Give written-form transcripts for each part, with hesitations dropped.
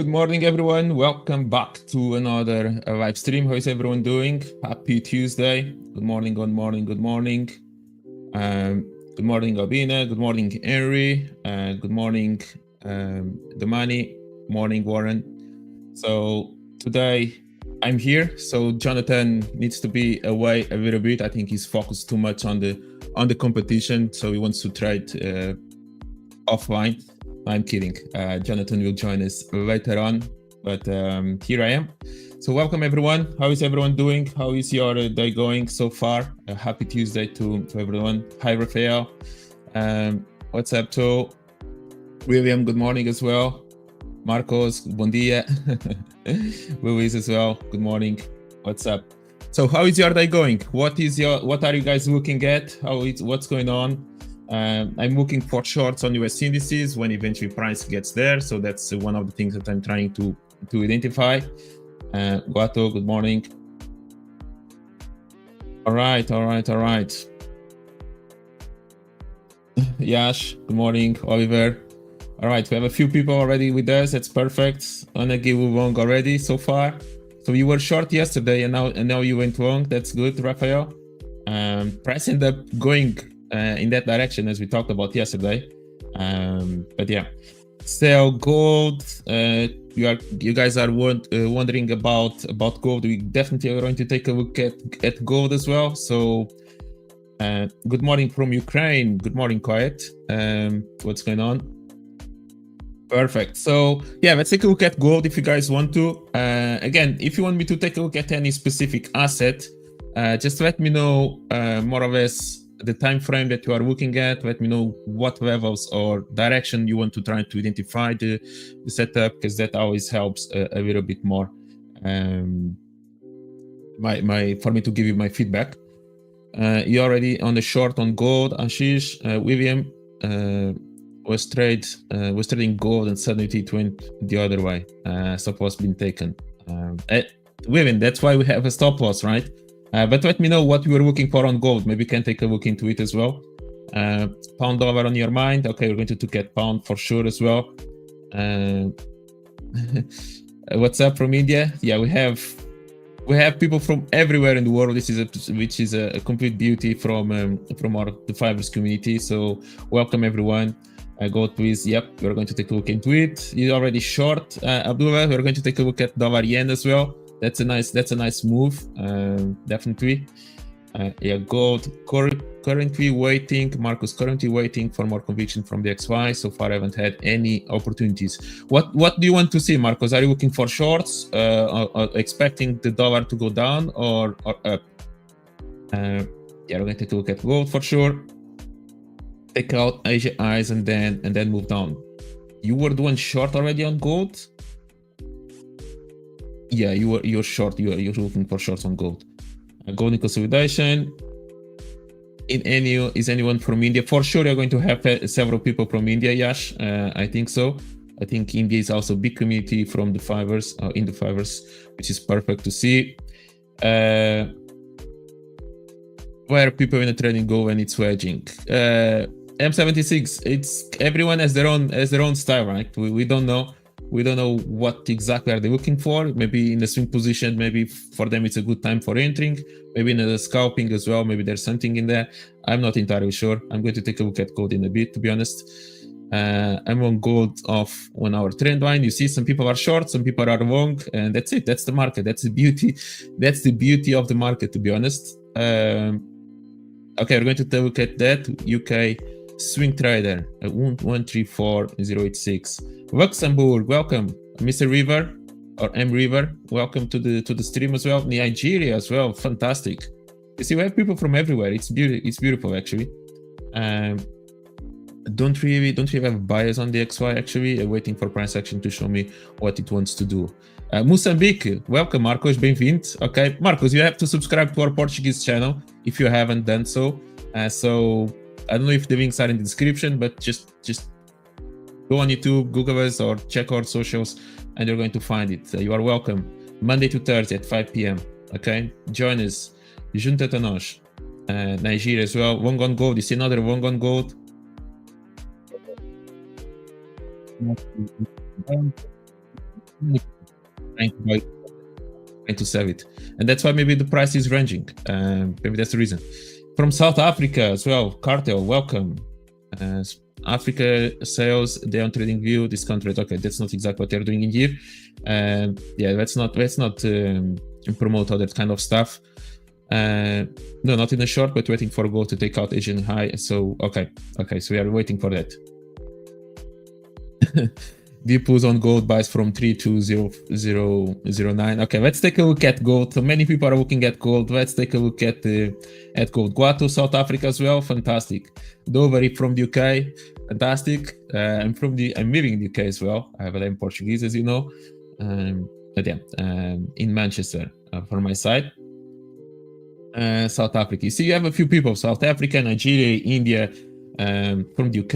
Good morning, everyone. Welcome back to another live stream. How is everyone doing? Happy Tuesday. Good morning, good morning, good morning. Good morning, Albina. Good morning, Henry. Good morning, Damani. Morning, Warren. So today I'm here. So Jonatan needs to be away a little bit. I think he's focused too much on the competition, so he wants to try it offline. I'm kidding. Jonatan will join us later on, but here I am. So welcome everyone. How is everyone doing? How is your day going so far? Happy Tuesday to everyone. Hi, Rafael. What's up to William? Good morning as well. Marcos, bom dia. Luis as well. Good morning. What's up? So how is your day going? What are you guys looking at? What's going on? I'm looking for shorts on US indices when eventually price gets there. So that's one of the things that I'm trying to identify. Guato, good morning. All right. Yash, good morning. Oliver. All right, we have a few people already with us. That's perfect. Onagi Wong already so far. So you were short yesterday and now you went long. That's good, Rafael. Price ended up going in that direction as we talked about yesterday, but yeah. So gold, you guys are wondering about gold. We definitely are going to take a look at gold as well. So good morning from Ukraine. Good morning, Quiet. What's going on? Perfect. So yeah, let's take a look at gold if you guys want to. Again, if you want me to take a look at any specific asset, just let me know more or less the time frame that you are looking at. Let me know what levels or direction you want to try to identify the setup, because that always helps a little bit more for me to give you my feedback. You already on the short on gold. Ashish, William was trading gold and suddenly it went the other way. Stop loss been taken. William, that's why we have a stop loss, right? But let me know what you were looking for on gold. Maybe you can take a look into it as well. Pound dollar on your mind. Okay, we're going to look at pound for sure as well. What's up from India? Yeah, we have people from everywhere in the world. Which is a complete beauty from our The5ers community. So welcome everyone. Gold, please. Yep, we're going to take a look into it. You're already short, Abdullah. We're going to take a look at dollar yen as well. That's a nice move, definitely. Yeah, gold currently waiting. Marcus currently waiting for more conviction from the XY. So far, I haven't had any opportunities. What do you want to see, Marcus? Are you looking for shorts, or expecting the dollar to go down or up? Yeah, we're going to take a look at gold for sure. Take out Asia eyes and then move down. You were doing short already on gold. Yeah, you're short. You're looking for shorts on gold. Gold in consolidation. Is anyone from India? For sure, you're going to have several people from India. Yash, I think so. I think India is also a big community from The5ers, in The5ers, which is perfect to see. Where are people in the trading gold when it's wedging? M76. It's everyone has their own style, right? We don't know. We don't know what exactly are they looking for. Maybe in the swing position, maybe for them it's a good time for entering. Maybe in the scalping as well. Maybe there's something in there. I'm not entirely sure. I'm going to take a look at gold in a bit, to be honest. I'm on gold off 1 hour trend line. You see, some people are short, some people are long, and that's it. That's the market. That's the beauty. That's the beauty of the market, to be honest. Okay, we're going to take a look at that. UK swing trader 134086. Luxembourg, welcome. Mr. River or M River, welcome to the stream as well. Nigeria as well, fantastic. You see, we have people from everywhere. It's beautiful actually. Don't really have bias on the XY actually. Waiting for price action to show me what it wants to do. Mozambique, welcome Marcos, bem-vindo. Okay, Marcos, you have to subscribe to our Portuguese channel if you haven't done so. So I don't know if the links are in the description, but just go on YouTube, Google us, or check our socials, and you're going to find it. You are welcome. Monday to Thursday at 5 p.m. Okay, join us. Junta-te a nós. Nigeria as well. Long on gold. You see another long on gold. trying to buy, trying to sell it, and that's why maybe the price is ranging. Maybe that's the reason. From South Africa as well, Cartel, welcome. Africa sales, day on trading view, discount rate. Okay, that's not exactly what they're doing in here. Yeah, let's not promote all that kind of stuff. No, not in the short, but waiting for gold to take out Asian high. So okay, so we are waiting for that. Depots on gold buys from 32009. Okay, let's take a look at gold. So many people are looking at gold. Let's take a look at gold. Guato, South Africa as well. Fantastic. Dovery from the UK. Fantastic. I'm living in the UK as well, but I'm Portuguese, as you know. But yeah, in Manchester for my side. South Africa. You see, you have a few people: South Africa, Nigeria, India. From the UK,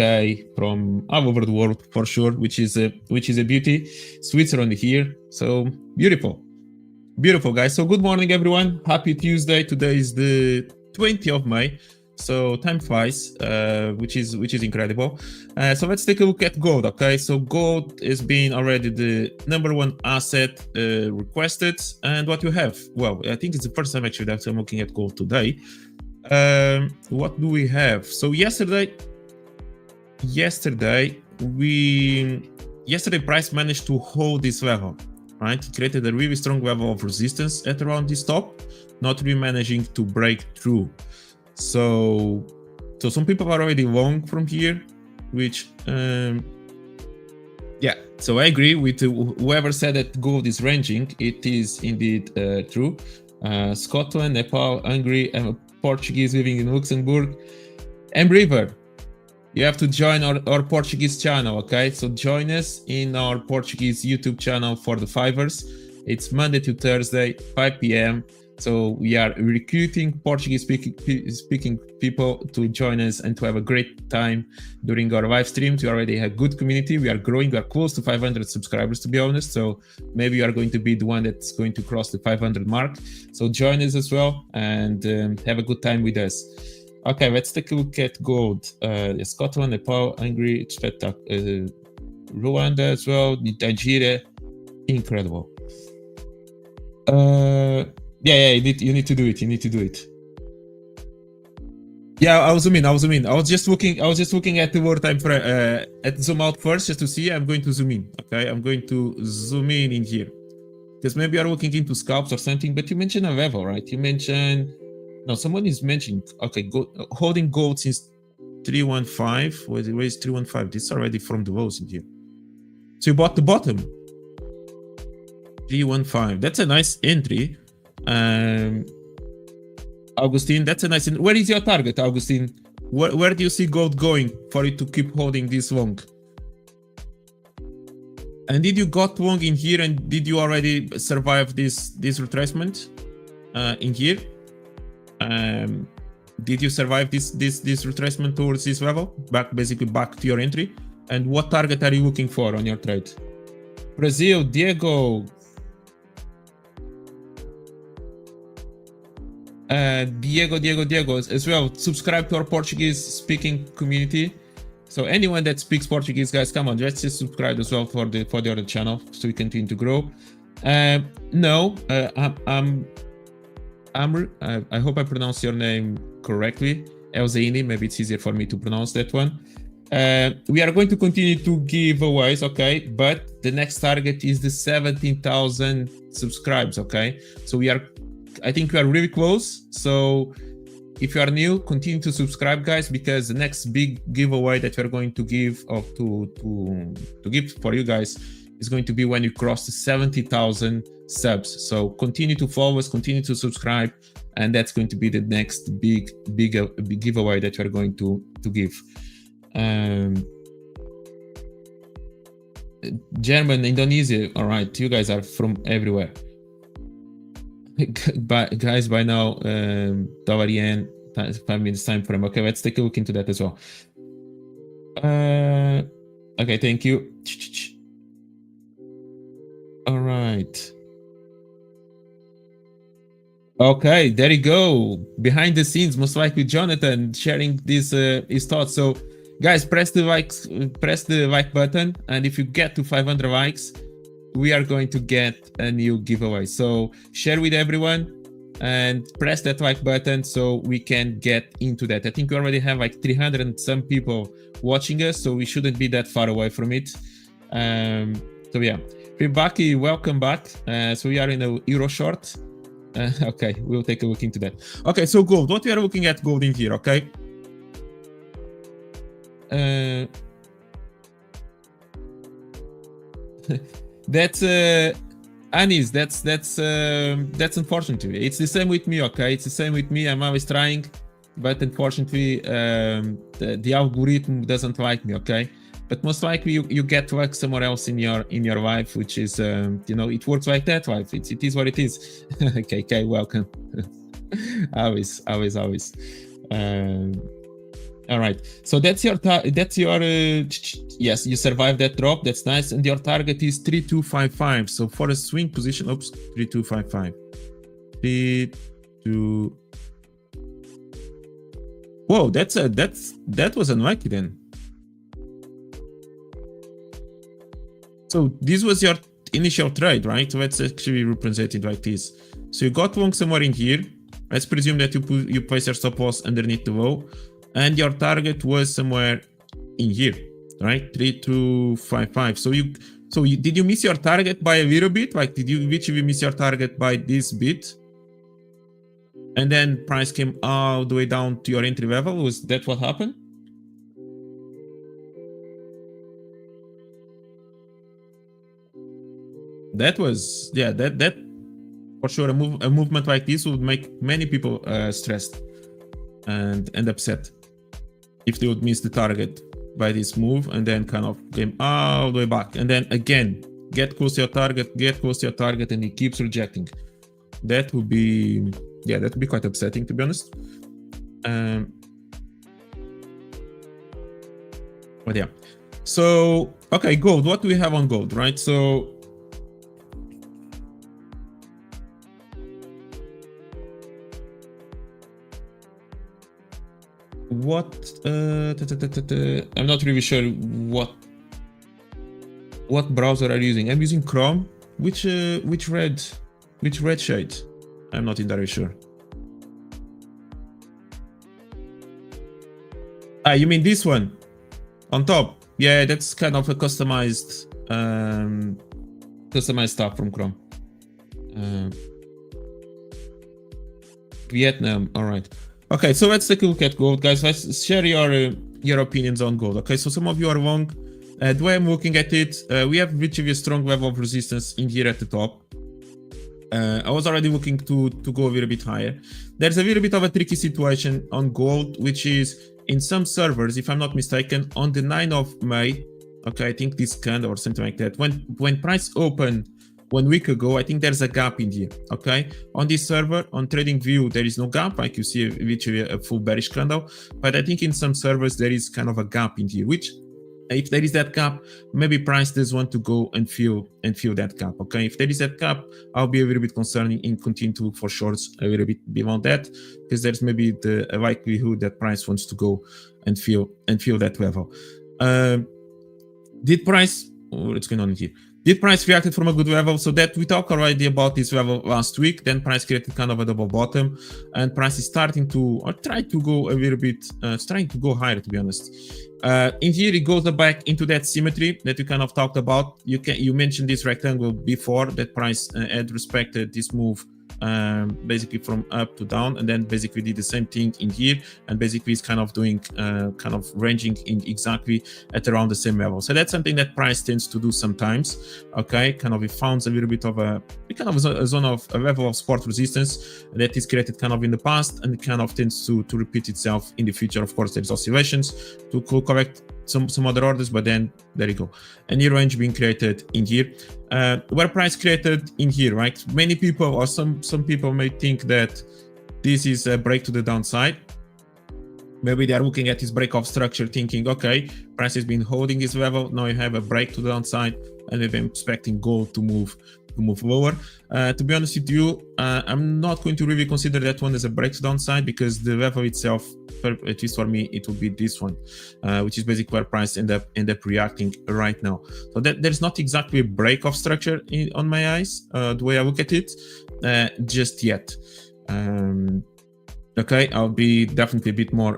from all over the world for sure, which is a beauty. Switzerland here, so beautiful, guys. So good morning, everyone. Happy Tuesday. Today is the 20th of May, so time flies, which is incredible. So let's take a look at gold. Okay, so gold has been already the #1 asset requested, and what you have? Well, I think it's the first time actually that I'm looking at gold today. What do we have? So yesterday price managed to hold this level, right? It created a really strong level of resistance at around this top, not really managing to break through. So some people are already long from here, which yeah, so I agree with whoever said that gold is ranging. It is indeed true. Scotland, Nepal, Hungary, Portuguese living in Luxembourg, and River. You have to join our Portuguese channel, okay? So join us in our Portuguese YouTube channel for the 5ers. It's Monday to Thursday, 5 p.m. So we are recruiting Portuguese speaking people to join us and to have a great time during our live streams. We already have good community. We are growing. We are close to 500 subscribers, to be honest. So maybe you are going to be the one that's going to cross the 500 mark. So join us as well and have a good time with us. Okay, let's take a look at gold. Scotland, Nepal, Hungary, Rwanda as well, Nigeria. Incredible. Yeah, you need to do it. Yeah, I'll zoom in. I was just looking at the word time at zoom out first just to see. I'm going to zoom in. Okay, I'm going to zoom in here because maybe you're looking into scalps or something. But you mentioned a level, right? You mentioned someone is mentioning. Okay, holding gold since 315. Where is 315? This is already from the lows in here. So you bought the bottom. 315. That's a nice entry. Augustine, that's a nice. Where is your target, Augustine? Where do you see gold going for it to keep holding this long? And did you got long in here, and did you already survive this retracement in here? Did you survive this retracement towards this level, basically back to your entry? And what target are you looking for on your trade? Brazil, Diego. Diego as well. Subscribe to our Portuguese speaking community. So anyone that speaks Portuguese, guys, come on, let's just subscribe as well for the other channel so we continue to grow. I hope I pronounced your name correctly, Elzaini. Maybe it's easier for me to pronounce that one. We are going to continue to give aways, okay? But the next target is the 17,000 subscribes, okay? So I think we are really close. So if you are new, continue to subscribe, guys, because the next big giveaway that we're going to give to give for you guys is going to be when you cross the 70,000 subs. So continue to follow us, continue to subscribe, and that's going to be the next big giveaway that we're going to give. German, Indonesia. All right, you guys are from everywhere. Guys, by now, Dovarian, 5 minutes time frame. Okay, let's take a look into that as well. Okay, thank you. All right. Okay, there you go. Behind the scenes, most likely Jonatan sharing his thoughts. So, guys, press the like button, and if you get to 500 likes, we are going to get a new giveaway. So share with everyone and press that like button so we can get into that. I think we already have like 300 and some people watching us, so we shouldn't be that far away from it. So yeah, Ribaki, welcome back. So we are in a euro short. Okay, we'll take a look into that. Okay, so gold, what we are looking at gold in here, okay? That's Anis, that's unfortunate. It's the same with me, okay? It's the same with me. I'm always trying, but unfortunately, the algorithm doesn't like me, okay? But most likely you get luck somewhere else in your life, which is you know, it works like that life. It is what it is. Okay, welcome. always. All right, so that's your yes, you survived that drop. That's nice, and your target is 3255. So for a swing position, oops, 3255. 32. Whoa, that was unlucky then. So this was your initial trade, right? So let's actually represent it like this. So you got long somewhere in here. Let's presume that you place your stop loss underneath the low. And your target was somewhere in here, right? 3255. So did you miss your target by a little bit? Like, did you literally miss your target by this bit? And then price came all the way down to your entry level? Was that what happened? That was, yeah, that for sure, a movement like this would make many people stressed and upset if they would miss the target by this move and then kind of came all the way back. And then again, get close to your target, and he keeps rejecting. That would be, yeah, that would be quite upsetting, to be honest. But yeah. So, okay, gold. What do we have on gold, right? So, what I'm not really sure what browser are you using. I'm using Chrome. Which red shade? I'm not entirely sure. You mean this one on top? Yeah, that's kind of a customized stuff from Chrome. Vietnam. All right. Okay, so let's take a look at gold, guys. Let's share your opinions on gold. Okay, so some of you are long. The way I'm looking at it, we have literally a strong level of resistance in here at the top. I was already looking to go a little bit higher. There's a little bit of a tricky situation on gold, which is in some servers, if I'm not mistaken, on the 9th of May. Okay, I think this candle or something like that. When price opened 1 week ago, I think there's a gap in here, okay? On this server, on TradingView, there is no gap, like you see literally a full bearish candle, but I think in some servers there is kind of a gap in here, which, if there is that gap, maybe price does want to go and fill that gap, okay? If there is that gap, I'll be a little bit concerned and continue to look for shorts a little bit beyond that, because there's maybe the likelihood that price wants to go and fill that level. Did price, what's going on here? Did price reacted from a good level? So that we talked already about this level last week. Then price created kind of a double bottom, and price is starting to, or try to go a little bit, trying to go higher, to be honest. In here, it goes back into that symmetry that we kind of talked about. You mentioned this rectangle before, that price had respected this move basically from up to down, and then basically did the same thing in here, and basically is kind of doing kind of ranging in exactly at around the same level. So that's something that price tends to do sometimes, okay? Kind of it founds a little bit of a zone of a level of support resistance that is created kind of in the past, and it kind of tends to repeat itself in the future. Of course, there's oscillations to correct some other orders, but then there you go, a new range being created in here, where price created in here, right? Many people, or some people may think that this is a break to the downside. Maybe they are looking at this break-off structure thinking, okay, price has been holding this level, now you have a break to the downside, and they've been expecting gold to move move lower. To be honest with you, I'm not going to really consider that one as a break to downside, because the level itself, at least for me, it will be this one, which is basically where price end up reacting right now. So that there's not exactly a break of structure on my eyes, the way I look at it, just yet. Okay, I'll be definitely a bit more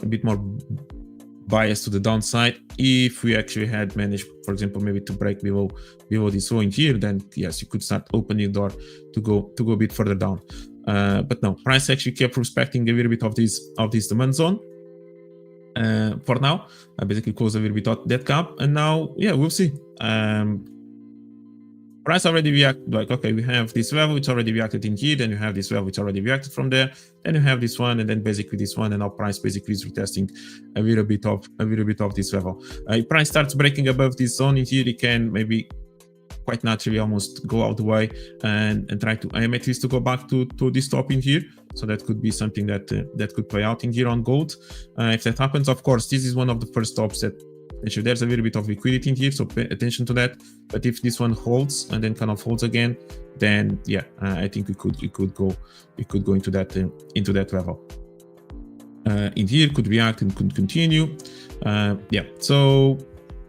biased to the downside. If we actually had managed, for example, maybe to break below this zone here, then yes, you could start opening the door to go a bit further down. But no, price actually kept respecting a little bit of this demand zone. For now, I basically closed a little bit of that gap, and now, yeah, we'll see. Price already reacted, like, okay, we have this level which already reacted in here, then you have this level which already reacted from there, then you have this one, and then basically this one, and now price basically is retesting a little bit of this level. If price starts breaking above this zone in here, it can maybe quite naturally almost go out the way and try to aim at least to go back to this top in here. So that could be something that could play out in here on gold. If that happens, of course, this is one of the first stops that actually there's a little bit of liquidity in here, so pay attention to that. But if this one holds and then kind of holds again, then yeah, I think we could go into that level. In here could react and could continue. Yeah, so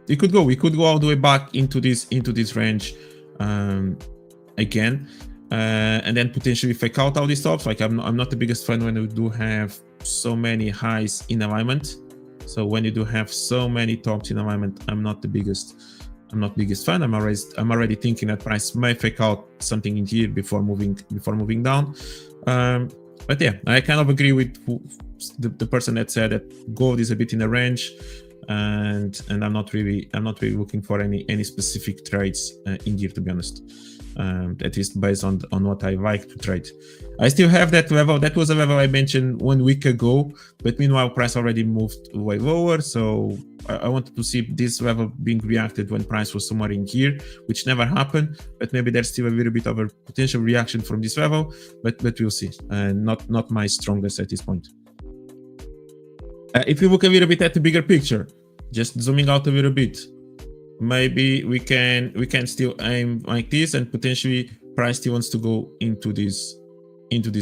we could go all the way back into this range again, and then potentially fake out all these tops. Like I'm not the biggest fan when we do have so many highs in alignment. So when you do have so many tops in alignment, I'm not the biggest fan. I'm already thinking that price may fake out something in here before moving down. But yeah, I kind of agree with the person that said that gold is a bit in a range, and I'm not really looking for any specific trades in here, to be honest. At least based on what I like to trade. I still have that level. That was a level I mentioned 1 week ago, but meanwhile price already moved way lower. So I wanted to see this level being reacted when price was somewhere in here, which never happened. But maybe there's still a little bit of a potential reaction from this level, but we'll see. Not my strongest at this point. If you look a little bit at the bigger picture, just zooming out a little bit, maybe we can still aim like this, and potentially price still wants to go into this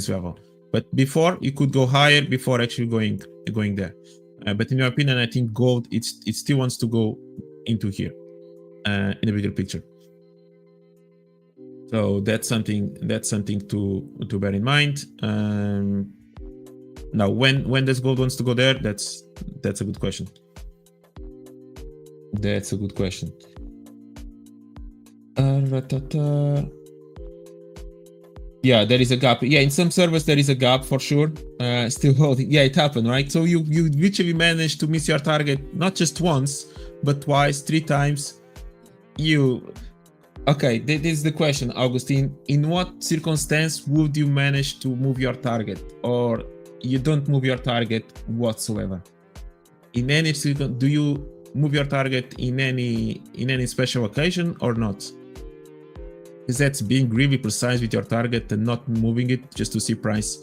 level. But before, you could go higher before actually going there. But in your opinion, I think gold it still wants to go into here in the bigger picture. So that's something to bear in mind. Now, when does gold wants to go there? That's a good question. That's a good question. Yeah, there is a gap. Yeah, in some servers there is a gap for sure. Still holding. Yeah, it happened, right? So you literally managed to miss your target not just once, but twice, 3 times. Okay, this is the question, Augustine. In what circumstance would you manage to move your target, or you don't move your target whatsoever? In any circumstance, do you move your target in any special occasion or not? Is that being really precise with your target and not moving it just to see price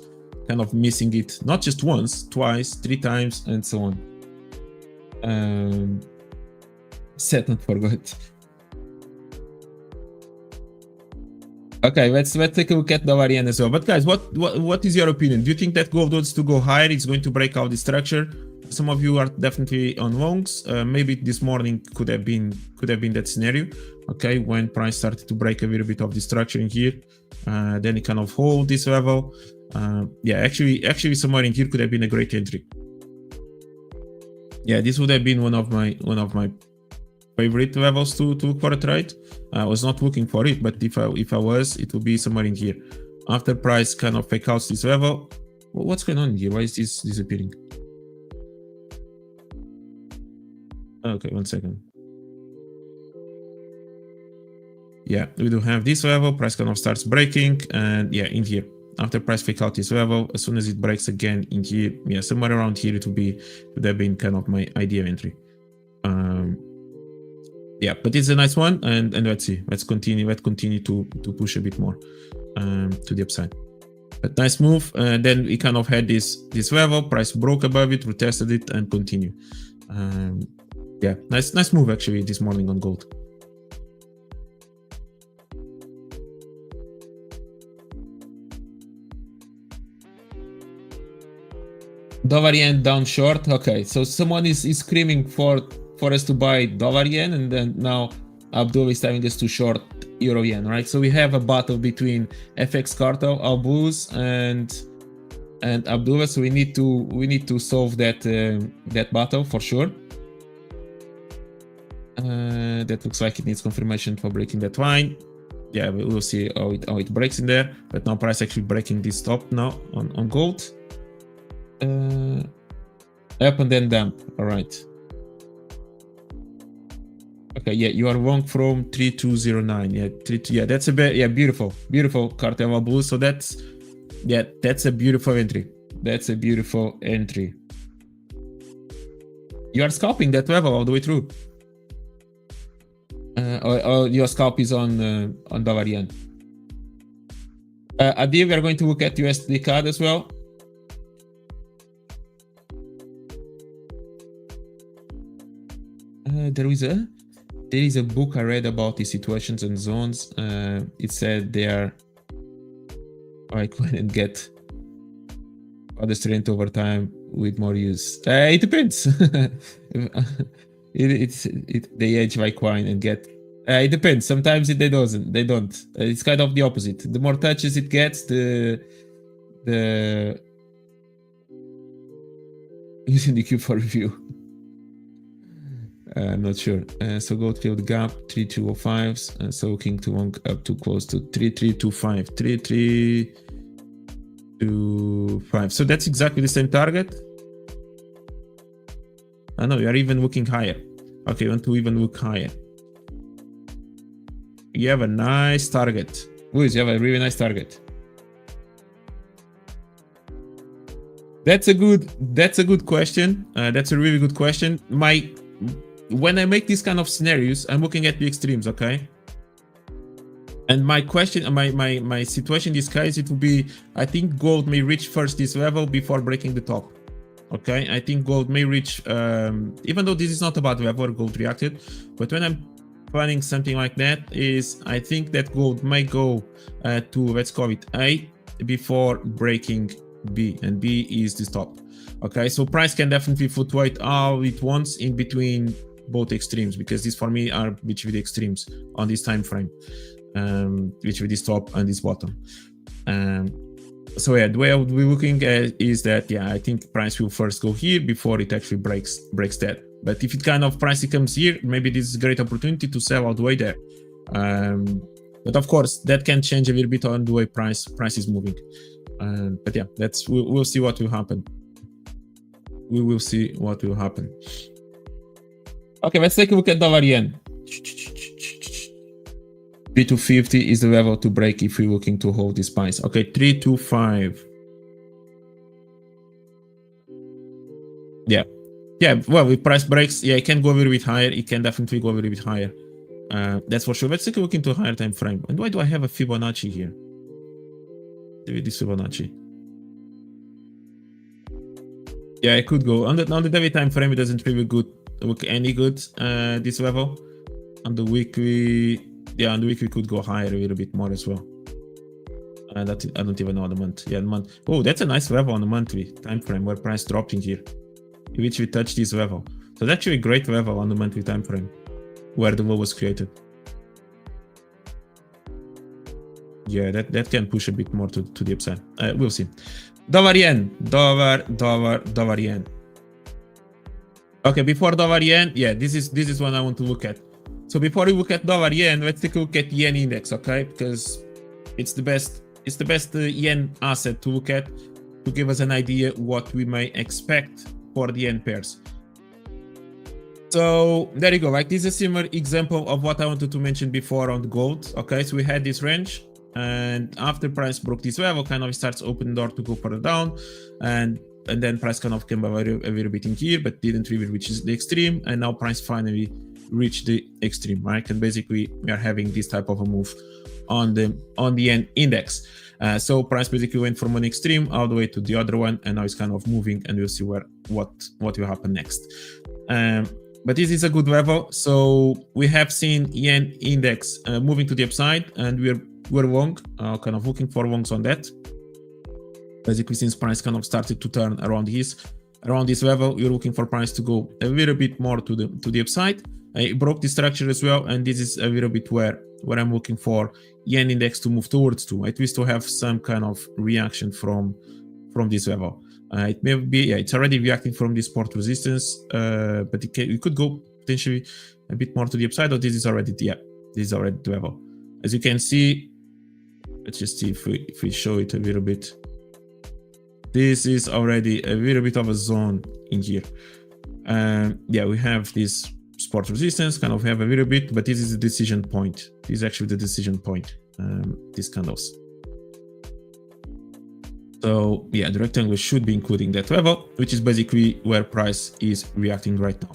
kind of missing it, not just once, twice, 3 times, and so on? Set and forgot. Okay, let's take a look at the variant as well. But guys, what is your opinion? Do you think that gold wants to go higher? It's going to break out the structure. Some of you are definitely on longs. Maybe this morning could have been that scenario. Okay, when price started to break a little bit of the structure in here, then it kind of hold this level. Yeah, actually somewhere in here could have been a great entry. Yeah, this would have been one of my favorite levels to look for a trade. I was not looking for it, but if I was, it would be somewhere in here. After price kind of fake outs this level. What's going on here? Why is this disappearing? Okay, 1 second. Yeah, we do have this level. Price kind of starts breaking, and yeah, in here, after price fake out this level, as soon as it breaks again in here, yeah, somewhere around here, it would have been kind of my ideal entry. Yeah, but it's a nice one, and let's see. Let's continue to push a bit more to the upside. But nice move. Then we kind of had this level. Price broke above it, retested it, and continue. Yeah, nice move actually this morning on gold. Dollar yen down short. Okay, so someone is screaming for us to buy dollar yen, and then now Abdul is telling us to short euro yen, right? So we have a battle between FX Cartel, Albus, and Abdullah. So we need to solve that that battle for sure. That looks like it needs confirmation for breaking that line. Yeah, we'll see how it breaks in there. But now price actually breaking this top now on gold. Up and then dump. All right. Okay, yeah, you are wrong from 3209. Yeah, yeah, that's a bit, yeah, beautiful cartel blue. So that's a beautiful entry. That's a beautiful entry. You are scalping that level all the way through. Or your scalp is on dollar yen. Adi, we are going to look at USD CAD as well. There is a book I read about the situations and zones. It said they are like when it get other strength over time with more use. It depends. They age like wine and get. It depends. Sometimes they don't. It's kind of the opposite. The more touches it gets, the using the queue for review. I'm not sure. So gold filled gap 3205s. So king to long up too close to 3325. 3325. So that's exactly the same target. I know you are even looking higher. Okay, you want to even look higher. You have a nice target. Luis, you have a really nice target. That's a good question. That's a really good question. When I make these kind of scenarios, I'm looking at the extremes, okay? And my question, my situation in this case, it will be, I think gold may reach first this level before breaking the top. Okay, I think gold may reach, even though this is not about level where gold reacted, but when I'm planning something like that, is I think that gold may go to, let's call it A, before breaking B, and B is the top. Okay, so price can definitely fluctuate all it wants in between both extremes, because these for me are between the extremes on this time frame, between this top and this bottom. So yeah, the way I would be looking at is that, yeah, I think price will first go here before it actually breaks that. But if it kind of pricey comes here, maybe this is a great opportunity to sell all the way there. But of course, that can change a little bit on the way price is moving. But yeah, we'll see what will happen. We will see what will happen. Okay, let's take a look at dollar yen. 3250 is the level to break if we're looking to hold this price. Okay, 325. Yeah. Yeah, well, if price breaks, yeah, it can go a little bit higher. It can definitely go a little bit higher. That's for sure. Let's take a look into a higher time frame. And why do I have a Fibonacci here? This Fibonacci. Yeah, it could go on the daily time frame. It doesn't really look any good. This level on the weekly, yeah, on the weekly could go higher a little bit more as well. I don't even know the month. Yeah, the month. Oh, that's a nice level on the monthly time frame where price dropping here, which we touch this level. So that's actually a great level on the monthly time frame where the low was created. Yeah, that can push a bit more to the upside. We'll see. Dollar yen, dollar yen. Okay, before dollar yen, yeah, this is what I want to look at. So before we look at dollar yen, let's take a look at yen index, okay? Because it's the best yen asset to look at to give us an idea what we may expect for the yen pairs. So there you go. Like, this is a similar example of what I wanted to mention before on gold. Okay, so we had this range, and after price broke this level, kind of starts open door to go further down, and then price kind of came a little bit in here, but didn't really reach the extreme, and now price finally reached the extreme, right? And basically we are having this type of a move on the yen index. So price basically went from one extreme all the way to the other one, and now it's kind of moving, and we'll see what will happen next. But this is a good level. So we have seen yen index moving to the upside, and we're long, kind of looking for longs on that. Basically, since price kind of started to turn around this level, you're looking for price to go a little bit more to the upside. It broke the structure as well, and this is a little bit where I'm looking for yen index to move towards to, at least to have some kind of reaction from this level. It may be, it's already reacting from this support resistance, but it could go potentially a bit more to the upside, or this is already the level. As you can see, let's just see if we show it a little bit. This is already a little bit of a zone in here. We have this support resistance, kind of have a little bit, but this is the decision point. This is actually the decision point, these candles. So yeah, the rectangle should be including that level, which is basically where price is reacting right now.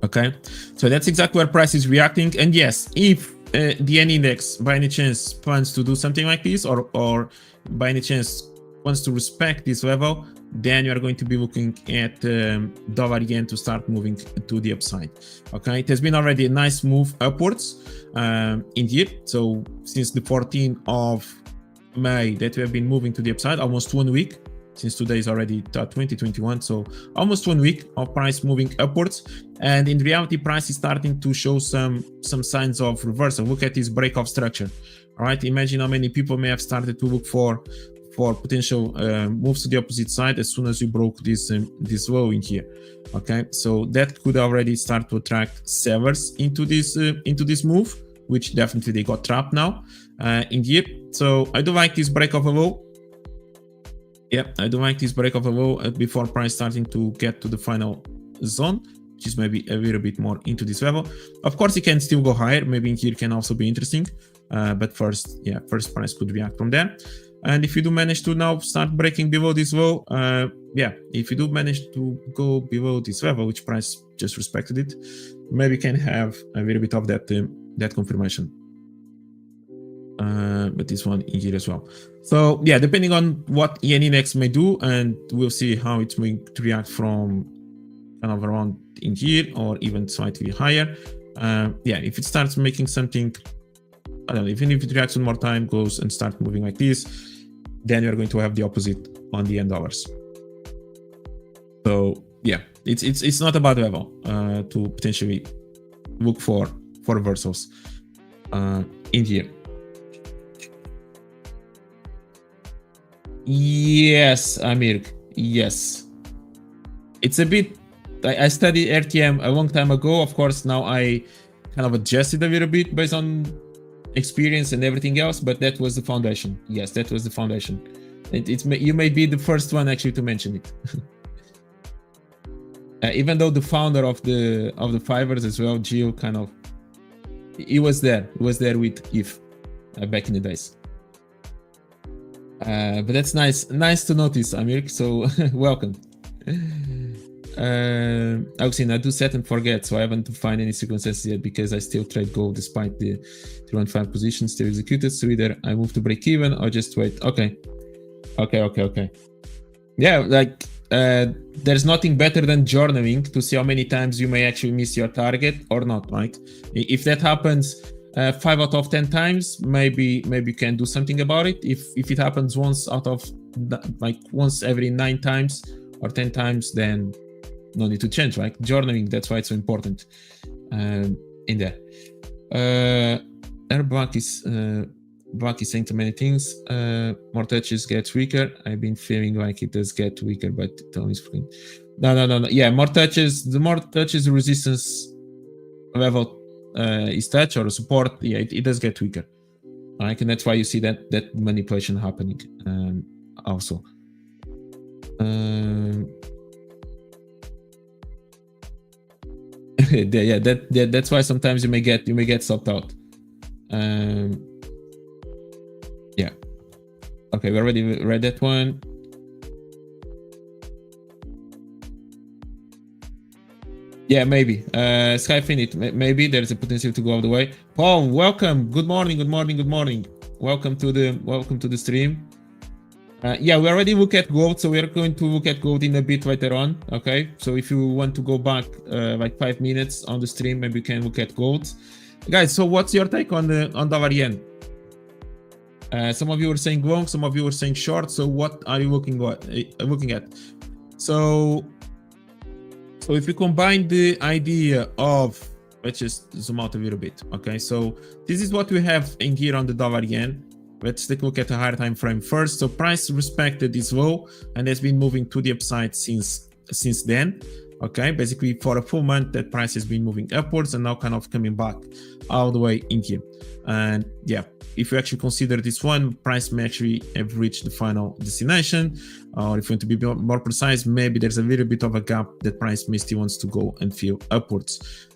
Okay, so that's exactly where price is reacting. And yes, if the yen index by any chance plans to do something like this, or by any chance wants to respect this level, then you are going to be looking at dollar yen to start moving to the upside. Okay, it has been already a nice move upwards in here. So since the 14th of May that we have been moving to the upside, almost 1 week, since today is already 2021, so almost 1 week of price moving upwards. And in reality, price is starting to show some signs of reversal. Look at this break-off structure. All right, imagine how many people may have started to look for potential moves to the opposite side as soon as you broke this low in here. Okay, so that could already start to attract sellers into this move, which definitely they got trapped now in here. So I do like this break of a low. Yeah, I do like this break of a low before price starting to get to the final zone, which is maybe a little bit more into this level. Of course, it can still go higher. Maybe in here can also be interesting. But first price could react from there. And if you do manage to now start breaking below this low, if you do manage to go below this level, which price just respected it, maybe can have a little bit of that confirmation. But this one in here as well. So yeah, depending on what yen index may do, and we'll see how it's going to react from kind of around in here or even slightly higher. If it starts making something, I don't know, even if it reacts one more time, goes and starts moving like this, then you're going to have the opposite on the yen dollars. So yeah, it's not a bad level to potentially look for reversals in here. Yes, Amir. Yes, it's a bit. I studied RTM a long time ago. Of course, now I kind of adjusted a little bit based on experience and everything else, but that was the foundation. Yes, that was the foundation. You may be the first one actually to mention it. Even though the founder of the 5ers as well, Gio, kind of, he was there. He was there with Eve back in the days. But that's nice to notice, Amir. So welcome. Augustine, I do set and forget, so I haven't defined any circumstances yet because I still trade gold despite the 315 position still executed. So either I move to break even or just wait. Okay. Yeah, like there's nothing better than journaling to see how many times you may actually miss your target or not, right? If that happens 5 out of 10 times, maybe you can do something about it. If it happens once every 9 times or 10 times, then no need to change, right? Journaling, that's why it's so important in there. Black is saying too many things. More touches gets weaker. I've been feeling like it does get weaker, but it always freaking. No. Yeah, more touches. The more touches, the resistance level is touch or support. Yeah, it does get weaker. Right, and that's why you see that manipulation happening also. Yeah, that's why sometimes you may get stopped out. Yeah. Okay, we already read that one. Yeah, maybe. Sky Finite, maybe there's a potential to go all the way. Paul, welcome. Good morning. Welcome to the stream. Yeah, we already look at gold, so we're going to look at gold in a bit later on. Okay, so if you want to go back like 5 minutes on the stream, maybe you can look at gold. Guys, so what's your take on dollar yen? Some of you were saying long, some of you were saying short. So what are you looking at? So if you combine the idea of, let's just zoom out a little bit. Okay, so this is what we have in here on the dollar yen. Let's take a look at the higher time frame first. So price respected this low and has been moving to the upside since then. Okay, basically for a full month that price has been moving upwards and now kind of coming back all the way in here. And yeah, if you actually consider this one, price may actually have reached the final destination, or if you want to be more precise, maybe there's a little bit of a gap that price may still wants to go and fill upwards.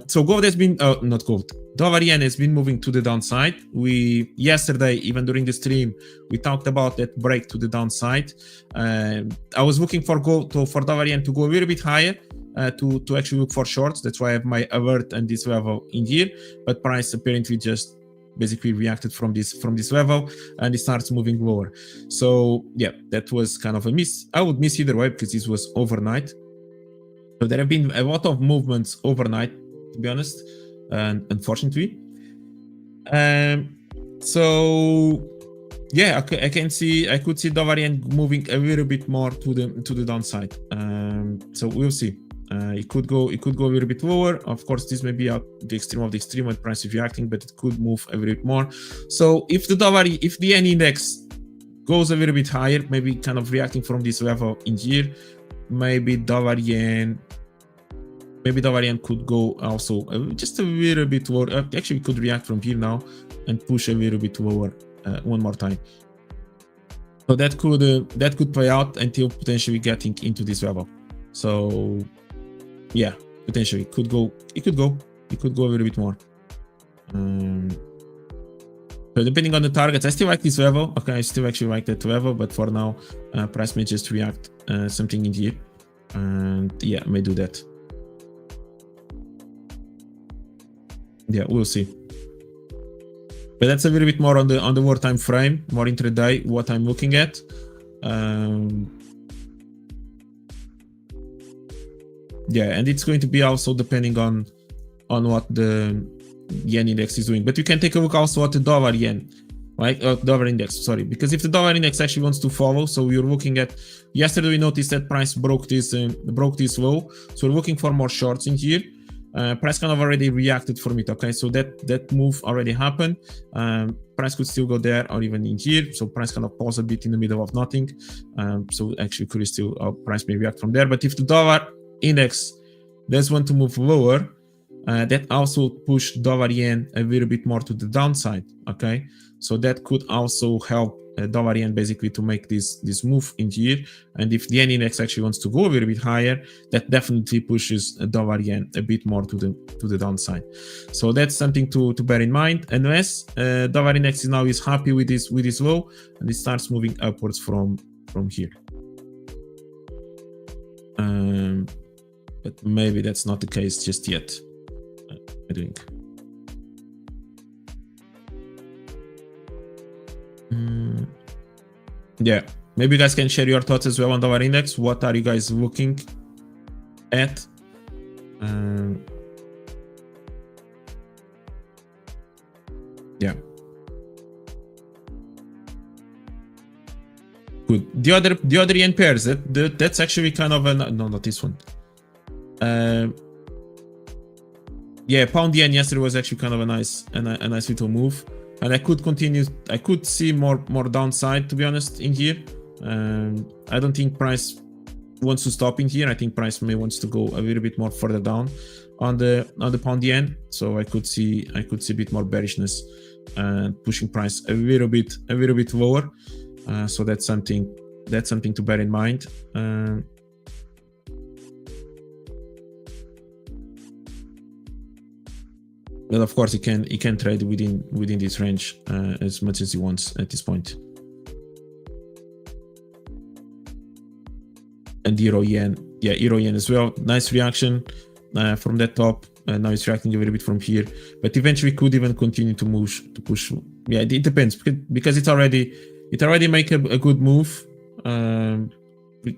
So gold has been, not gold, dollar yen has been moving to the downside. Yesterday, even during the stream, we talked about that break to the downside. I was looking for for dollar yen to go a little bit higher, to actually look for shorts. That's why I have my alert and this level in here, but price apparently just basically reacted from this level and it starts moving lower. So yeah, that was kind of a miss. I would miss either way because this was overnight. So there have been a lot of movements overnight, to be honest, and unfortunately. So yeah, I could see dollar yen moving a little bit more to the downside. So we'll see. It could go a little bit lower. Of course, this may be at the extreme of the extreme when price is reacting, but it could move a little bit more. So if the yen index goes a little bit higher, maybe kind of reacting from this level in here, maybe dollar yen could go also just a little bit lower. Actually, could react from here now and push a little bit lower one more time. So that could play out until potentially getting into this level. So yeah, potentially it could go a little bit more. So depending on the targets, I still like this level. Okay, I still actually like that level, but for now, price may just react something in here, and yeah, may do that. Yeah, we'll see. But that's a little bit more on the war time frame, more intraday, what I'm looking at. Yeah, and it's going to be also depending on what the yen index is doing. But you can take a look also at the dollar yen, right? Dollar index, sorry. Because if the dollar index actually wants to follow, so we're looking at, yesterday we noticed that price broke this low. So we're looking for more shorts in here. Price kind of already reacted from it, okay? So that move already happened. Price could still go there or even in here. So price kind of pause a bit in the middle of nothing. So actually could still, price may react from there. But if the dollar index does want to move lower, that also push dollar yen a little bit more to the downside, okay? So that could also help dollar yen basically to make this move in here. And if the yen index actually wants to go a little bit higher, that definitely pushes dollar yen a bit more to the downside. So that's something to bear in mind. Unless dollar index is happy with this low and it starts moving upwards from here. But maybe that's not the case just yet, I think. Yeah, maybe you guys can share your thoughts as well on dollar index. What are you guys looking at? Yeah. Good. The other yen pairs, that's actually kind of no, not this one. Yeah, pound yen yesterday was actually kind of a nice little move, and I could see more downside, to be honest, in here. I don't think price wants to stop in here. I think price may wants to go a little bit more further down on the pound yen. So I could see a bit more bearishness and pushing price a little bit lower. So that's something to bear in mind. But of course, he can trade within this range as much as he wants at this point. And euro yen, yeah, euro yen as well. Nice reaction from that top. Now it's reacting a little bit from here, but eventually could even continue to push. Yeah, it depends because it already make a good move,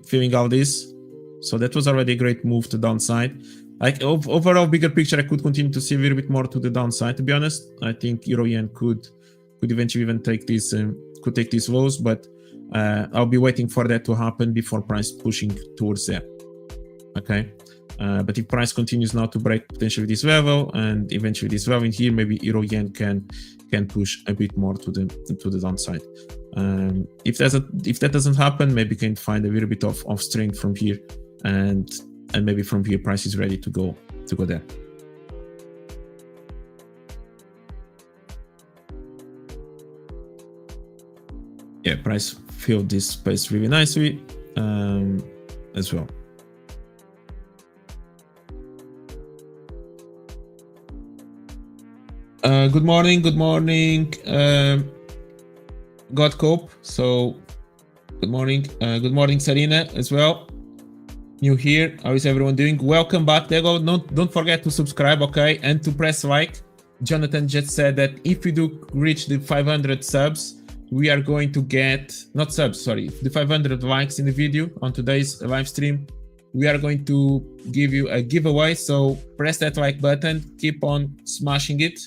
filling all this. So that was already a great move to downside. Like overall bigger picture, I could continue to see a little bit more to the downside. To be honest, I think euro yen could could eventually even take these could take these lows, but I'll be waiting for that to happen before price pushing towards there. Okay, but if price continues now to break potentially this level and eventually this level in here, maybe euro yen can push a bit more to the downside. If that doesn't happen, maybe can find a little bit of strength from here, and maybe from here price is ready to go there. Yeah, price filled this space really nicely as well. Good morning, God Cope. So good morning, Sarina as well. New here, how is everyone doing? Welcome back. There you go. Don't forget to subscribe, okay, and to press like. Jonathan just said that if we do reach the 500 subs, we are going to get, not subs, sorry, the 500 likes in the video on today's live stream. We are going to give you a giveaway. So press that like button, keep on smashing it,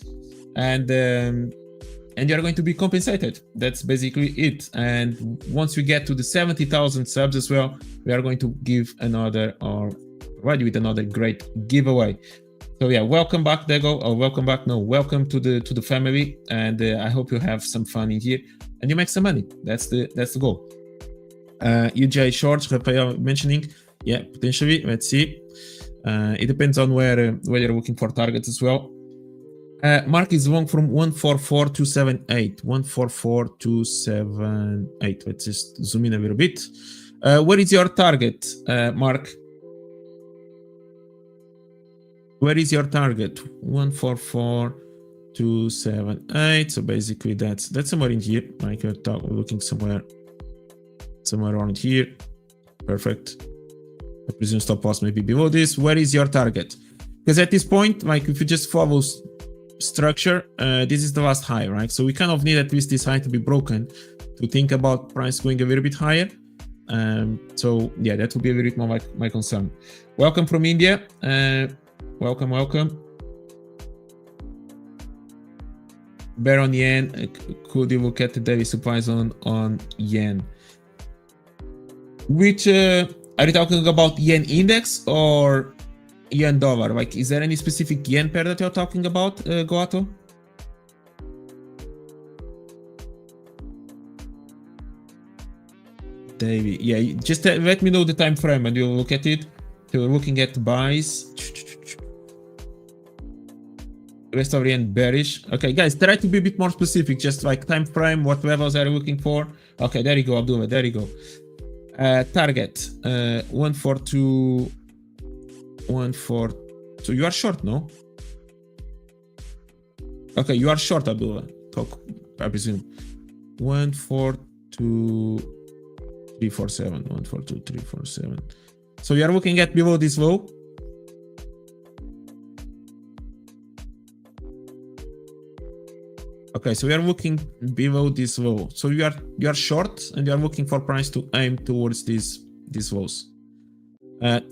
and you're going to be compensated. That's basically it. And once we get to the 70,000 subs as well, we are going to give another, or provide you with another great giveaway. So yeah, welcome back, Dego, or welcome back, no, welcome to the family, and I hope you have some fun in here and you make some money. That's the goal. UJ shorts, Rafael mentioning, yeah, potentially, let's see. It depends on where you're looking for targets as well. Mark is long from 144,278. 144,278. Let's just zoom in a little bit. Where is your target, Mark? Where is your target? 144,278. So basically that's somewhere in here. Like we're looking somewhere around here. Perfect. I presume stop loss maybe below this. Where is your target? Because at this point, like if you just follow structure, this is the last high, right? So we kind of need at least this high to be broken to think about price going a little bit higher. So yeah, that would be a little bit more like my concern. Welcome from India. Welcome. Bear on yen. Could you look at the daily supplies on yen? Which are you talking about, yen index or yen dollar? Like, is there any specific yen pair that you're talking about, Goato? Daily, yeah. Just let me know the time frame and you'll look at it. So we're looking at buys. Rest of the yen bearish. Okay, guys, try to be a bit more specific. Just like time frame, what levels are you looking for? Okay, there you go, Abdullah. There you go. Target 142. You are short, no? Okay, you are short, Abdullah. Talk, I presume. 142,347. 142,347. So you are looking at below this low. Okay, so we are looking below this low. So you are short and you are looking for price to aim towards these lows,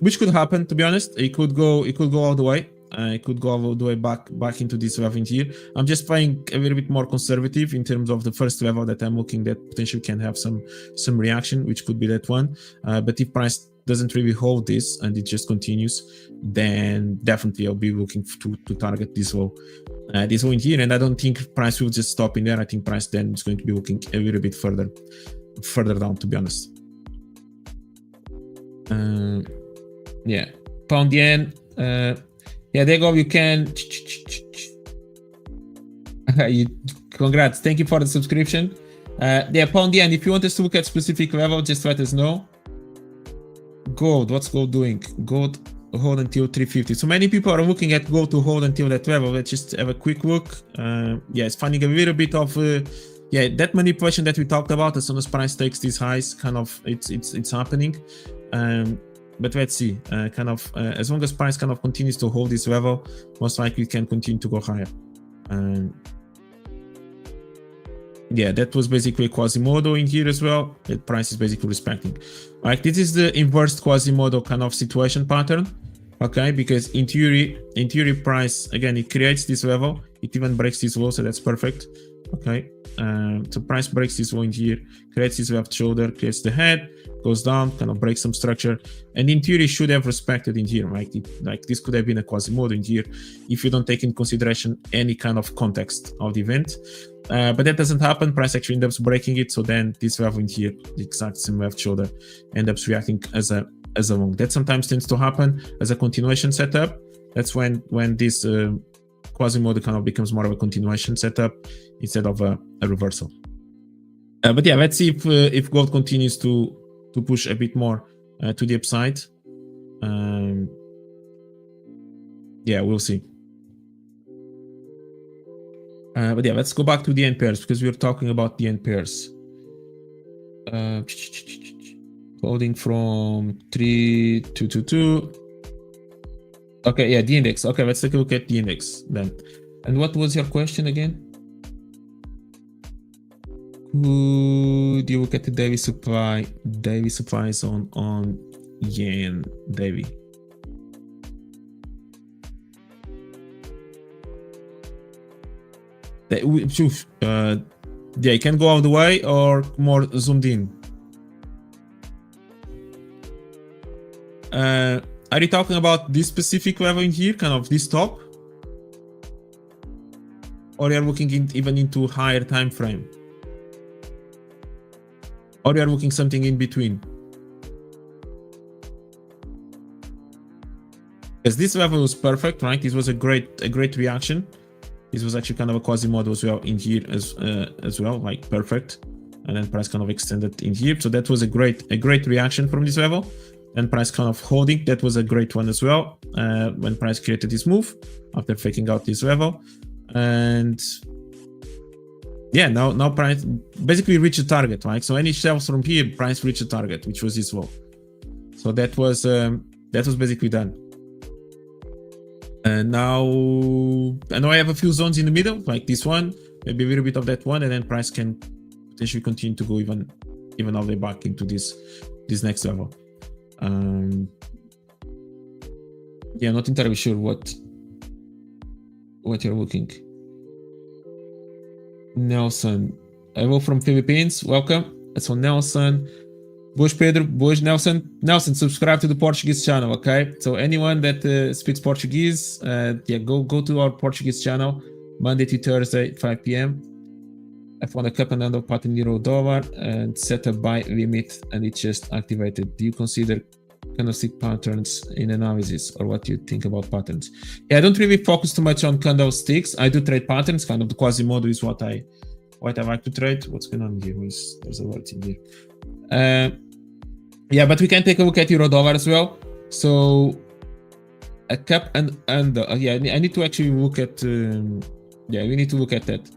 which could happen. To be honest, it could go all the way. It could go all the way back into this level here. I'm just playing a little bit more conservative in terms of the first level that I'm looking that potentially can have some reaction, which could be that one. But if price doesn't really hold this and it just continues, then definitely I'll be looking to target this low. This one here, and I don't think price will just stop in there. I think price then is going to be looking a little bit further down, to be honest. Yeah, pound yen. Yeah, there you go. You can. Congrats! Thank you for the subscription. Yeah, pound yen. If you want us to look at specific level, just let us know. Gold. What's gold doing? Gold. Hold until 350. So many people are looking at gold to hold until that level. Let's just have a quick look. Yeah, it's finding a little bit of yeah, that manipulation that we talked about. As soon as price takes these highs, kind of it's happening. But let's see. As long as price kind of continues to hold this level, most likely it can continue to go higher. Yeah, that was basically a Quasimodo in here as well. The price is basically respecting. Like, this is the inverse Quasimodo kind of situation pattern. Okay, because in theory price, again, it creates this level. It even breaks this low, so that's perfect. Okay, so price breaks this point here, creates this left shoulder, creates the head, goes down, kind of breaks some structure, and in theory should have respected in here, right? Like this could have been a Quasimodo in here if you don't take in consideration any kind of context of the event. But that doesn't happen. Price actually ends up breaking it, so then this level in here, the exact same left shoulder, ends up reacting as a long. That sometimes tends to happen as a continuation setup. That's when this Quasimodo kind of becomes more of a continuation setup instead of a reversal. But yeah, let's see if gold continues to push a bit more to the upside. Yeah, we'll see. But yeah, let's go back to the end pairs because we were talking about the end pairs. Holding from 3222. Okay, yeah, the index. Okay, let's take a look at the index then. And what was your question again? Could you look at the daily supply? Daily supplies on yen daily. Yeah, you can go all the way or more zoomed in. Are you talking about this specific level in here, kind of this top? Or you're looking even into higher time frame? Or you're looking something in between? Because this level was perfect, right? This was a great reaction. This was actually kind of a Quasimodo as well in here as well, like perfect. And then price kind of extended in here. So that was a great reaction from this level. And price kind of holding, that was a great one as well. When price created this move after faking out this level. And yeah, now price basically reached the target, right? So any shells from here, price reached the target, which was this wall. So that was basically done. And now I know I have a few zones in the middle, like this one, maybe a little bit of that one, and then price can potentially continue to go even all the way back into this next level. Yeah, not entirely sure what you're looking. Nelson, hello from Philippines, welcome. That's on Nelson. Boas Pedro, boas Nelson. Nelson, subscribe to the Portuguese channel, okay? So anyone that speaks Portuguese, yeah, go to our Portuguese channel, Monday to Thursday, 5 p.m. I found a cup and handle pattern euro-dollar and set a buy limit, and it just activated. Do you consider candlestick patterns in analysis, or what do you think about patterns? Yeah, I don't really focus too much on candlesticks. I do trade patterns. Kind of the Quasimodo is what I like to trade. What's going on here? There's a lot in here. Yeah, but we can take a look at euro-dollar as well. So a cup and yeah, I need to actually look at. Yeah, we need to look at that.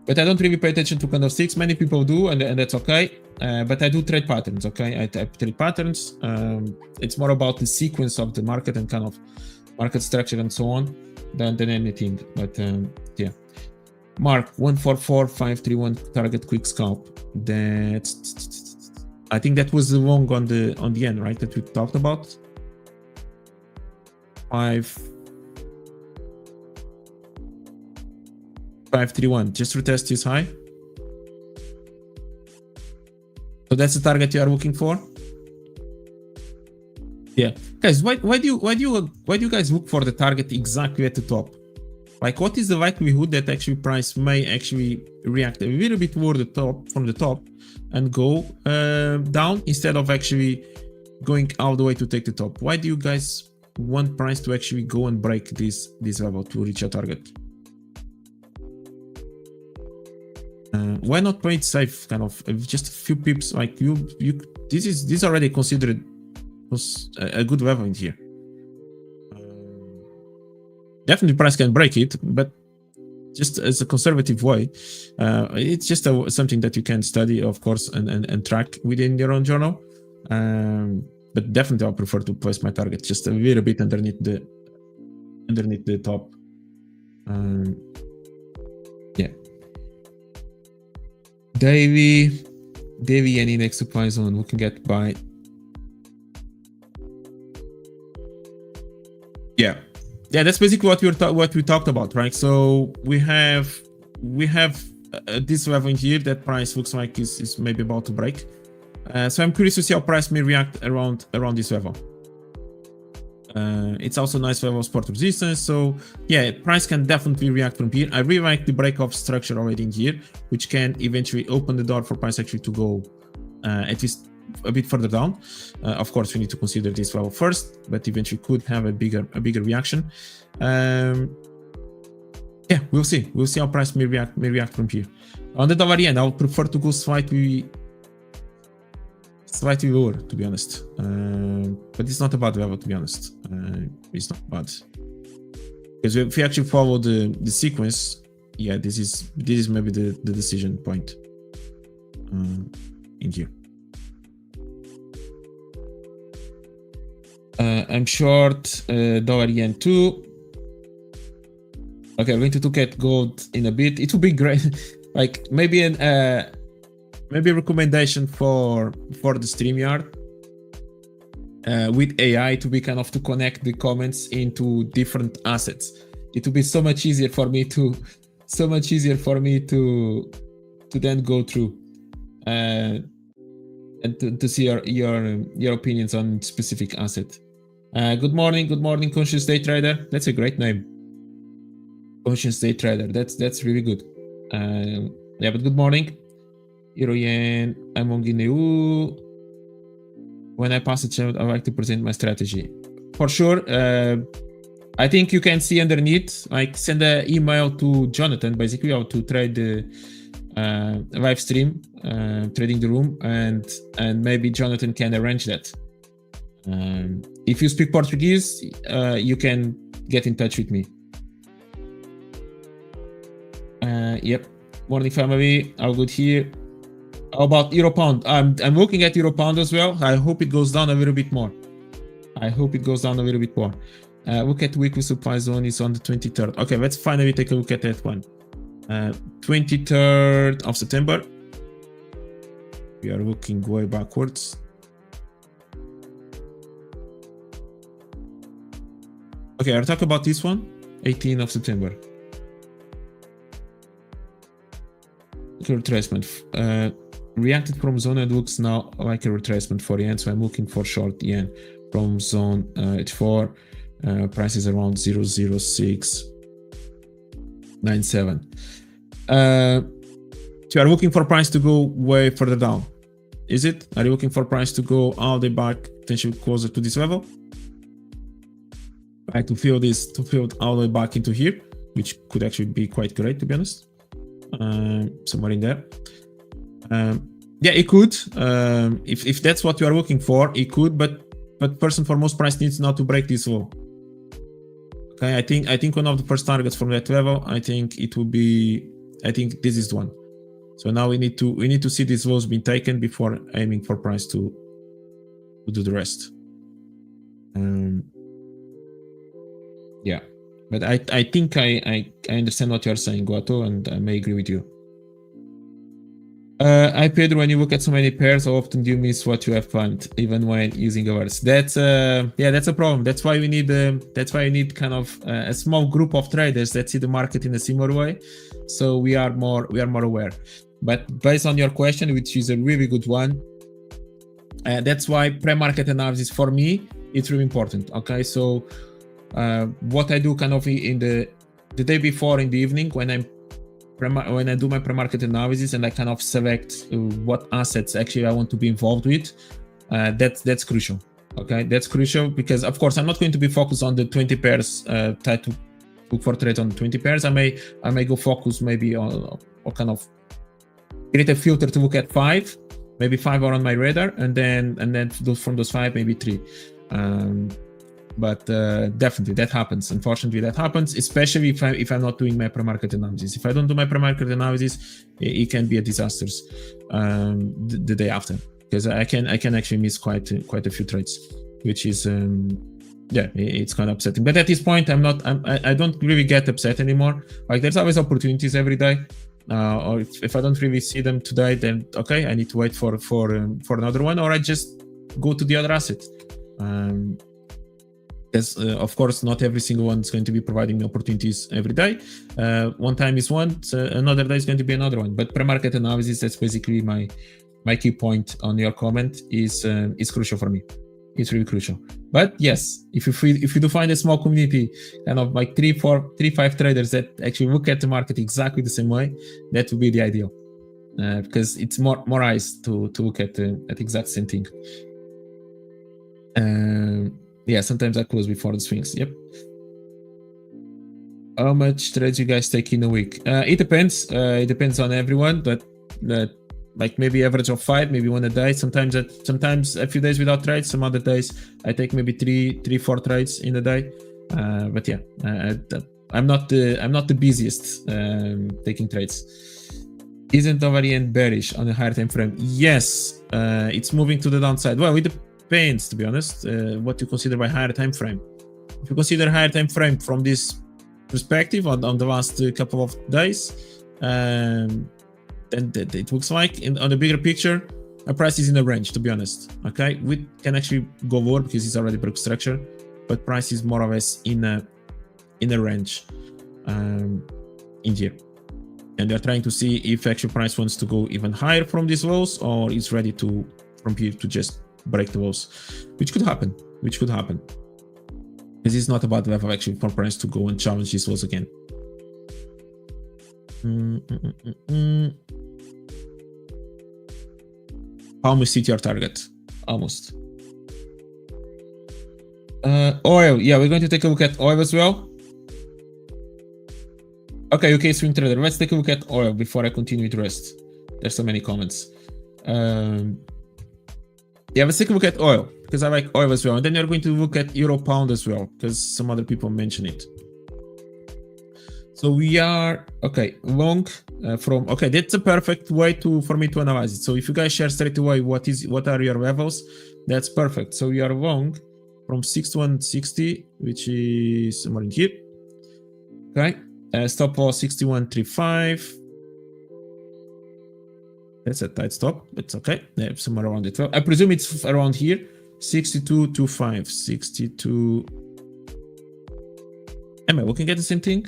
But I don't really pay attention to candlesticks. Many people do, and that's okay. But I do trade patterns, okay? I trade patterns. It's more about the sequence of the market and kind of market structure and so on than anything. But yeah. Mark, 144531 target quick scalp. I think that was the long on the end, right? That we talked about. 531, just retest this high. So that's the target you are looking for. Yeah, guys, why do you guys look for the target exactly at the top? Like, what is the likelihood that actually price may actually react a little bit toward the top from the top and go down instead of actually going all the way to take the top? Why do you guys want price to actually go and break this level to reach a target? Why not play it safe, kind of just a few pips? Like this is already considered a good level in here. Definitely price can break it, but just as a conservative way. It's just something that you can study, of course, and track within your own journal. But definitely I prefer to place my target just a little bit underneath the top. Yeah. Daily and index supply zone looking at buy. Yeah, that's basically what we talked about, right? So we have this level in here, that price looks like is maybe about to break. So I'm curious to see how price may react around this level. It's also a nice level of support resistance. So yeah, price can definitely react from here. I really like the break-off structure already in here, which can eventually open the door for price actually to go at least a bit further down. Of course, we need to consider this level first, but eventually could have a bigger reaction. Yeah, we'll see. We'll see how price may react from here. On the dollar yen, I would prefer to go slightly lower, to be honest. But it's not a bad level, to be honest. It's not bad. Because if we actually follow the sequence, yeah, this is maybe the decision point in here. I'm short dollar yen too. Okay, I'm going to look at gold in a bit. It would be great, like maybe a recommendation for the StreamYard with AI to be kind of to connect the comments into different assets. It would be so much easier for me to then go through and to see your opinions on specific asset. Good morning, Conscious Day Trader. That's a great name. Conscious Day Trader. That's really good. Yeah, but good morning. Euro yen, I'm on EU. When I pass the channel, I like to present my strategy. For sure. I think you can see underneath, like send an email to Jonatan, basically, how to trade the live stream, trading the room, and maybe Jonatan can arrange that. If you speak Portuguese, you can get in touch with me. Yep. Morning family, all good here. How about Euro Pound? I'm looking at Euro Pound as well. I hope it goes down a little bit more. Look at weekly supply zone is on the 23rd. Okay, let's finally take a look at that one. 23rd of September. We are looking way backwards. Okay, I'll talk about this one. 18th of September. Retracement. Reacted from zone and looks now like a retracement for yen, so I'm looking for short yen from zone H4. Price is around 0.0697. So you are looking for price to go way further down, is it? Are you looking for price to go all the way back, potentially closer to this level? Like to fill all the way back into here, which could actually be quite great, to be honest. Somewhere in there. Yeah, it could. If that's what you are looking for, it could. But first and foremost, price needs not to break this low. Okay, I think one of the first targets from that level, I think it will be. I think this is the one. So now we need to see these lows being taken before aiming for price to do the rest. Yeah. But I think I understand what you're saying, Guato, and I may agree with you. Pedro, when you look at so many pairs, how often do you miss what you have planned, even when using hours? That's a problem. That's why we need kind of a small group of traders that see the market in a similar way, so we are more aware. But based on your question, which is a really good one, that's why pre-market analysis for me it's really important. Okay, so what I do kind of in the day before in the evening when I do my pre-market analysis and I kind of select what assets actually I want to be involved with, that's crucial. Okay, that's crucial because of course I'm not going to be focused on the 20 pairs, try to look for trades on the 20 pairs. I may go focus maybe on or kind of create a filter to look at 5, maybe 5 are on my radar, and then from those 5 maybe 3. But definitely that happens. Unfortunately, that happens, especially if I'm not doing my pre-market analysis. If I don't do my pre-market analysis, it can be a disaster the day after, because I can actually miss quite a few trades, which is yeah, it's kind of upsetting. But at this point, I don't really get upset anymore. Like there's always opportunities every day, or if I don't really see them today, then okay, I need to wait for another one, or I just go to the other asset. Because of course, not every single one is going to be providing me opportunities every day. One time is one, another day is going to be another one. But pre-market analysis, that's basically my key point on your comment, is crucial for me. It's really crucial. But yes, if you do find a small community, kind of like 3-5 traders that actually look at the market exactly the same way, that would be the ideal. Because it's more eyes to look at the exact same thing. Yeah, sometimes I close before the swings. Yep. How much trades you guys take in a week? It depends. It depends on everyone, but like maybe average of 5, maybe 1 a day. Sometimes a few days without trades. Some other days I take maybe 3-4 trades in a day. But yeah, I'm not the busiest taking trades. Isn't overend bearish on a higher time frame? Yes, it's moving to the downside. Well, it depends, to be honest, what you consider by higher time frame. If you consider higher time frame from this perspective on the last couple of days, then it looks like on the bigger picture, a price is in a range, to be honest. Okay, we can actually go lower because it's already broke structure, but price is more or less in a range in here. And they're trying to see if actual price wants to go even higher from these lows, or it's ready to from here to just break the lows, which could happen. This is not about the level actually for price to go and challenge these lows again. Almost hit your target. Almost. Oil. Yeah, we're going to take a look at oil as well. Okay, swing trader. Let's take a look at oil before I continue with the rest. There's so many comments. Yeah, let's take a look at oil because I like oil as well. And then you're going to look at euro pound as well because some other people mention it. So we are, okay, long from, okay, that's a perfect way for me to analyze it. So if you guys share straight away what are your levels, that's perfect. So we are long from 6160, which is somewhere in here. Okay, stop loss 6135. That's a tight stop. It's okay. Yeah, somewhere around it. Well, I presume it's around here. 6225, 62. Am I looking at the same thing?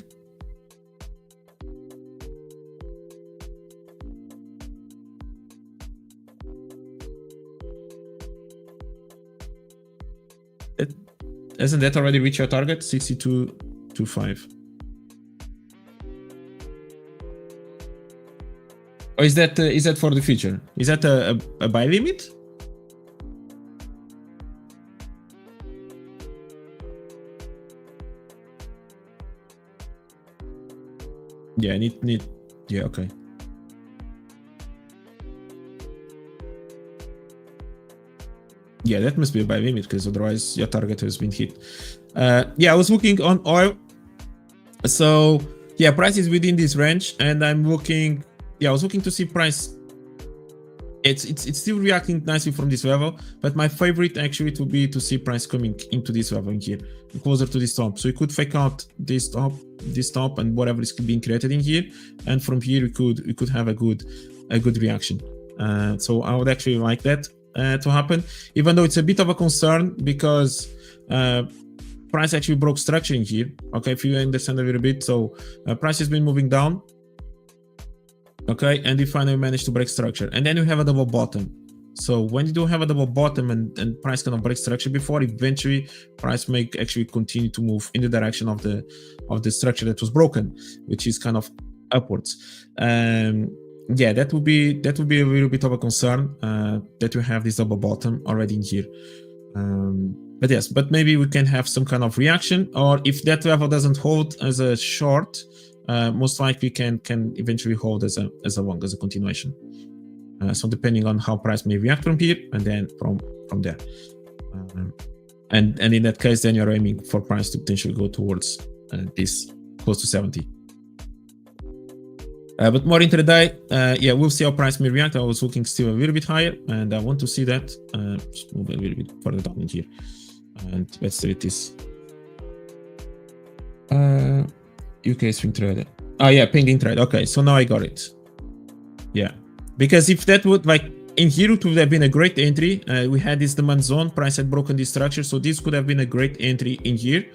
Hasn't that already reached your target? 6225. Or is that for the future? Is that a buy limit? Yeah, yeah, okay. Yeah, that must be a buy limit because otherwise your target has been hit. Yeah, I was looking on oil. So yeah, price is within this range, and I'm looking. Yeah, I was looking to see price. It's still reacting nicely from this level, but my favorite actually would be to see price coming into this level in here, closer to this top. So we could fake out this top, and whatever is being created in here, and from here we could have a good reaction. So I would actually like that to happen, even though it's a bit of a concern because price actually broke structure in here. Okay, if you understand a little bit, so price has been moving down. Okay, and we finally managed to break structure, and then you have a double bottom. So when you don't have a double bottom and price cannot break structure before, eventually price may actually continue to move in the direction of the structure that was broken, which is kind of upwards. Yeah, that would be a little bit of a concern that we have this double bottom already in here. But yes, but maybe we can have some kind of reaction, or if that level doesn't hold as a short, most likely can eventually hold as a long, as a continuation. So depending on how price may react from here, and then from there, and in that case, then you're aiming for price to potentially go towards this close to 70. But more intraday, yeah, we'll see how price may react. I was looking still a little bit higher, and I want to see that. Just move a little bit further down in here, and let's do this. UK swing trade. Oh yeah, pending trade. Okay, so now I got it. Yeah, because if that would in here it would have been a great entry. We had this demand zone, price had broken this structure, so this could have been a great entry in here.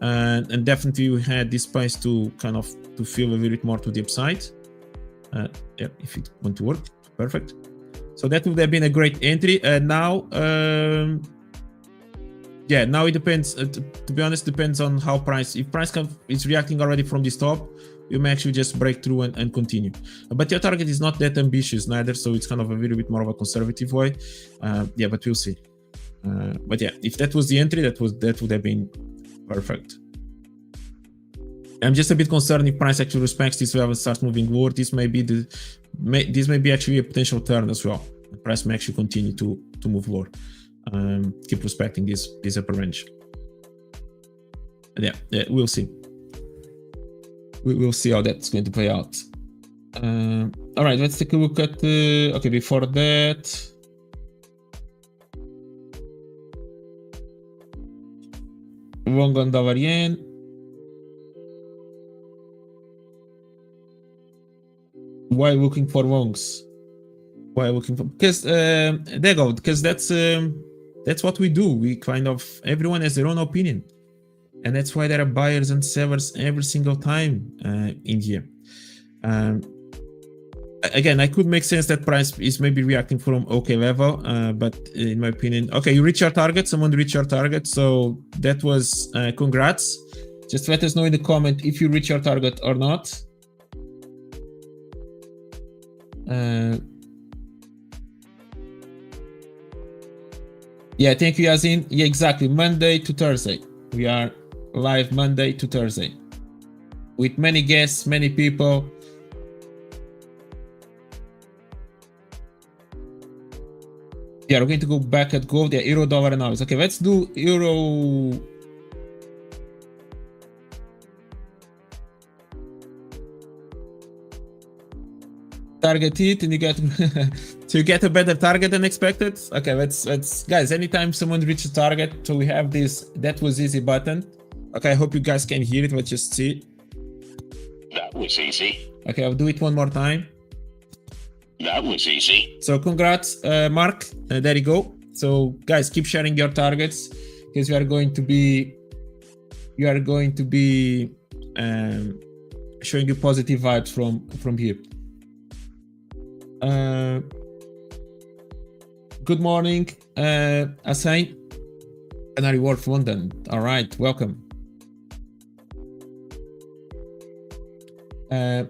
And definitely we had this price to kind of to feel a little bit more to the upside. Yeah, if it want to work, perfect. So that would have been a great entry. Now, yeah, now it depends. To be honest, depends on how price. If price is reacting already from this top, you may actually just break through and continue. But your target is not that ambitious neither, so it's kind of a little bit more of a conservative way. Yeah, but we'll see. But yeah, if that was the entry, that would have been perfect. I'm just a bit concerned if price actually respects this level and starts moving lower. This may be actually a potential turn as well. The price may actually continue to move lower. Keep respecting this upper range. Yeah, we'll see. We will see how that's going to play out. All right, let's take a look at okay, before that. Long on dollar yen. Why looking for longs? Why looking for? Because there you go. Because that's what we do. We kind of, everyone has their own opinion, and that's why there are buyers and sellers every single time in here. Again, I could make sense that price is maybe reacting from okay level, but in my opinion, okay, you reach your target. Someone reached your target, so that was congrats. Just let us know in the comment if you reach your target or not. Yeah, thank you, Yazin. Yeah, exactly. Monday to Thursday. We are live Monday to Thursday with many guests, many people. Yeah, we're going to go back at gold. Yeah, euro dollar analysis. Okay, let's do euro. Target it and you get so you get a better target than expected. Okay, let's guys, anytime someone reaches target, so we have this that was easy button. Okay, I hope you guys can hear it. Let's just see. That was easy. Okay, I'll do it one more time. That was easy. So congrats, Mark. There you go. So guys, keep sharing your targets because you are going to be showing you positive vibes from here. Good morning, Asai. Canary Wharf, London. All right, welcome.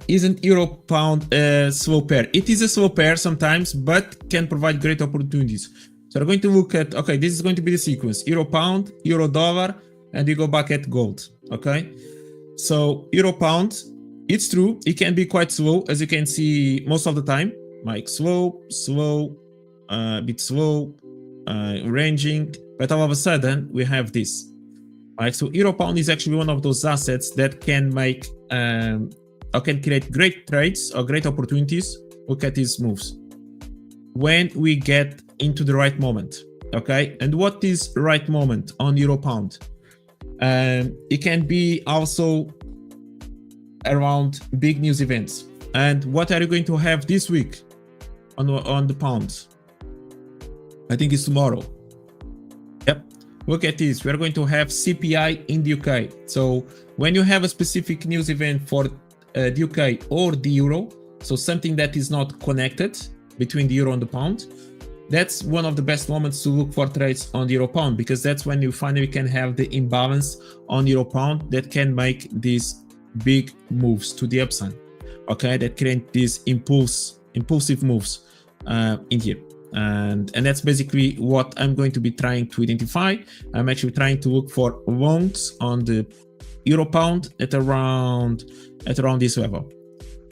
Isn't euro pound a slow pair? It is a slow pair sometimes, but can provide great opportunities. So we're going to look at, okay, this is going to be the sequence: euro pound, euro dollar, and we go back at gold. Okay, so euro pound, it's true, it can be quite slow, as you can see most of the time. Like slow, a bit slow, ranging, but all of a sudden we have this. Like, so euro pound is actually one of those assets that can make or can create great trades or great opportunities. Look at these moves when we get into the right moment. Okay, and what is right moment on euro pound? It can be also around big news events. And what are you going to have this week on the pound? I think it's tomorrow. Yep. Look at this. We are going to have CPI in the UK. So when you have a specific news event for the UK or the euro, so something that is not connected between the euro and the pound, that's one of the best moments to look for trades on the euro pound, because that's when you finally can have the imbalance on euro pound that can make these big moves to the upside. Okay, that create these impulsive moves in here, and that's basically what I'm going to be trying to identify. I'm actually trying to look for longs on the euro pound at around this level.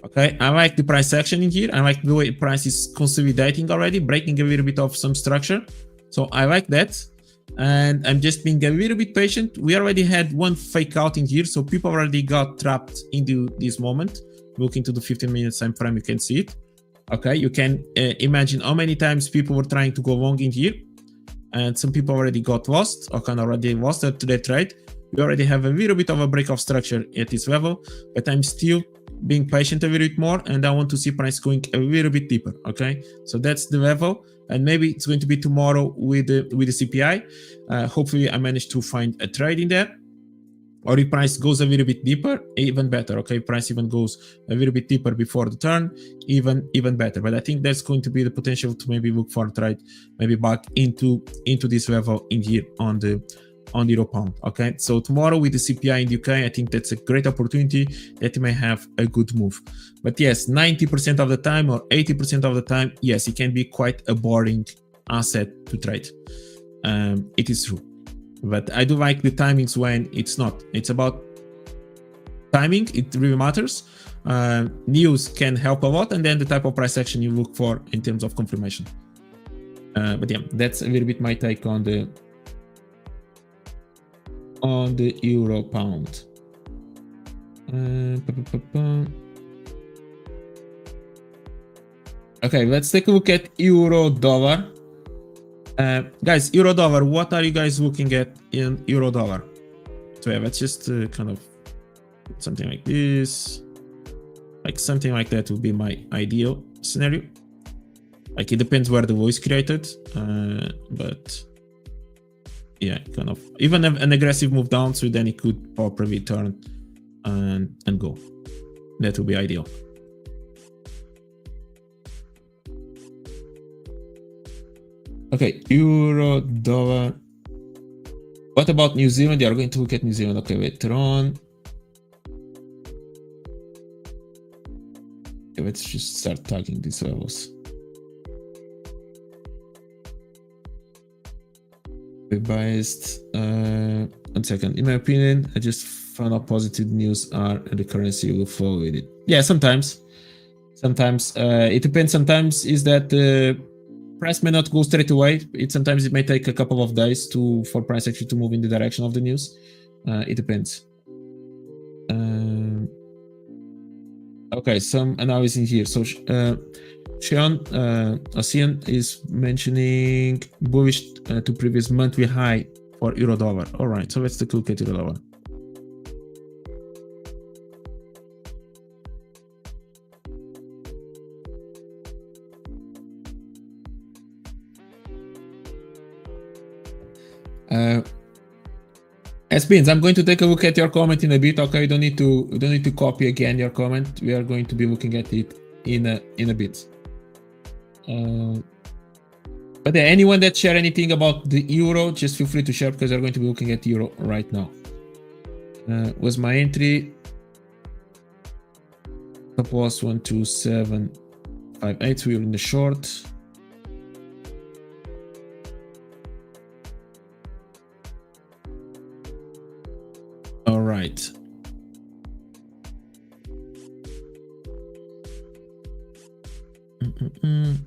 Okay, I like the price action in here. I like the way the price is consolidating already, breaking a little bit of some structure. So I like that, and I'm just being a little bit patient. We already had one fake out in here, so people already got trapped into this moment. Look into the 15-minute time frame, you can see it. Okay, you can imagine how many times people were trying to go long in here, and some people already got lost or kind of already lost that trade. We already have a little bit of a break of structure at this level, but I'm still being patient a little bit more, and I want to see price going a little bit deeper. Okay, so that's the level, and maybe it's going to be tomorrow with the CPI. Hopefully, I managed to find a trade in there. Or if price goes a little bit deeper, even better. Okay, price even goes a little bit deeper before the turn, even better. But I think there's going to be the potential to maybe look for a trade, maybe back into this level in here on the euro pound. Okay, so tomorrow with the CPI in the UK, I think that's a great opportunity that you may have a good move. But yes, 90% of the time or 80% of the time, yes, it can be quite a boring asset to trade. It is true. But I do like the timings when it's not. It's about timing. It really matters. News can help a lot, and then the type of price action you look for in terms of confirmation. But yeah, that's a little bit my take on the euro pound. Okay, let's take a look at euro dollar. Guys, euro dollar, what are you guys looking at in euro dollar? So yeah, let's just kind of something like this. Like something like that would be my ideal scenario. Like it depends where the low is created, but yeah, kind of even an aggressive move down, so then it could properly turn and go. That would be ideal. Okay, euro, dollar. What about New Zealand? You are going to look at New Zealand. Okay, later on. Okay, let's just start tagging these levels. Be biased. 1 second. In my opinion, I just found out positive news are the currency will follow with it. Yeah, sometimes. It depends. Sometimes is that the price may not go straight away. Sometimes it may take a couple of days for price actually to move in the direction of the news. It depends. Okay, some analysis in here. So Ocean is mentioning bullish to previous monthly high for euro dollar. All right, so let's take a look at euro dollar. S-Beans, I'm going to take a look at your comment in a bit. Okay, you don't need to copy again your comment. We are going to be looking at it in a bit. But yeah, anyone that share anything about the euro, just feel free to share because we're going to be looking at euro right now. Was my entry? Top was 12758. We were in the short. All right.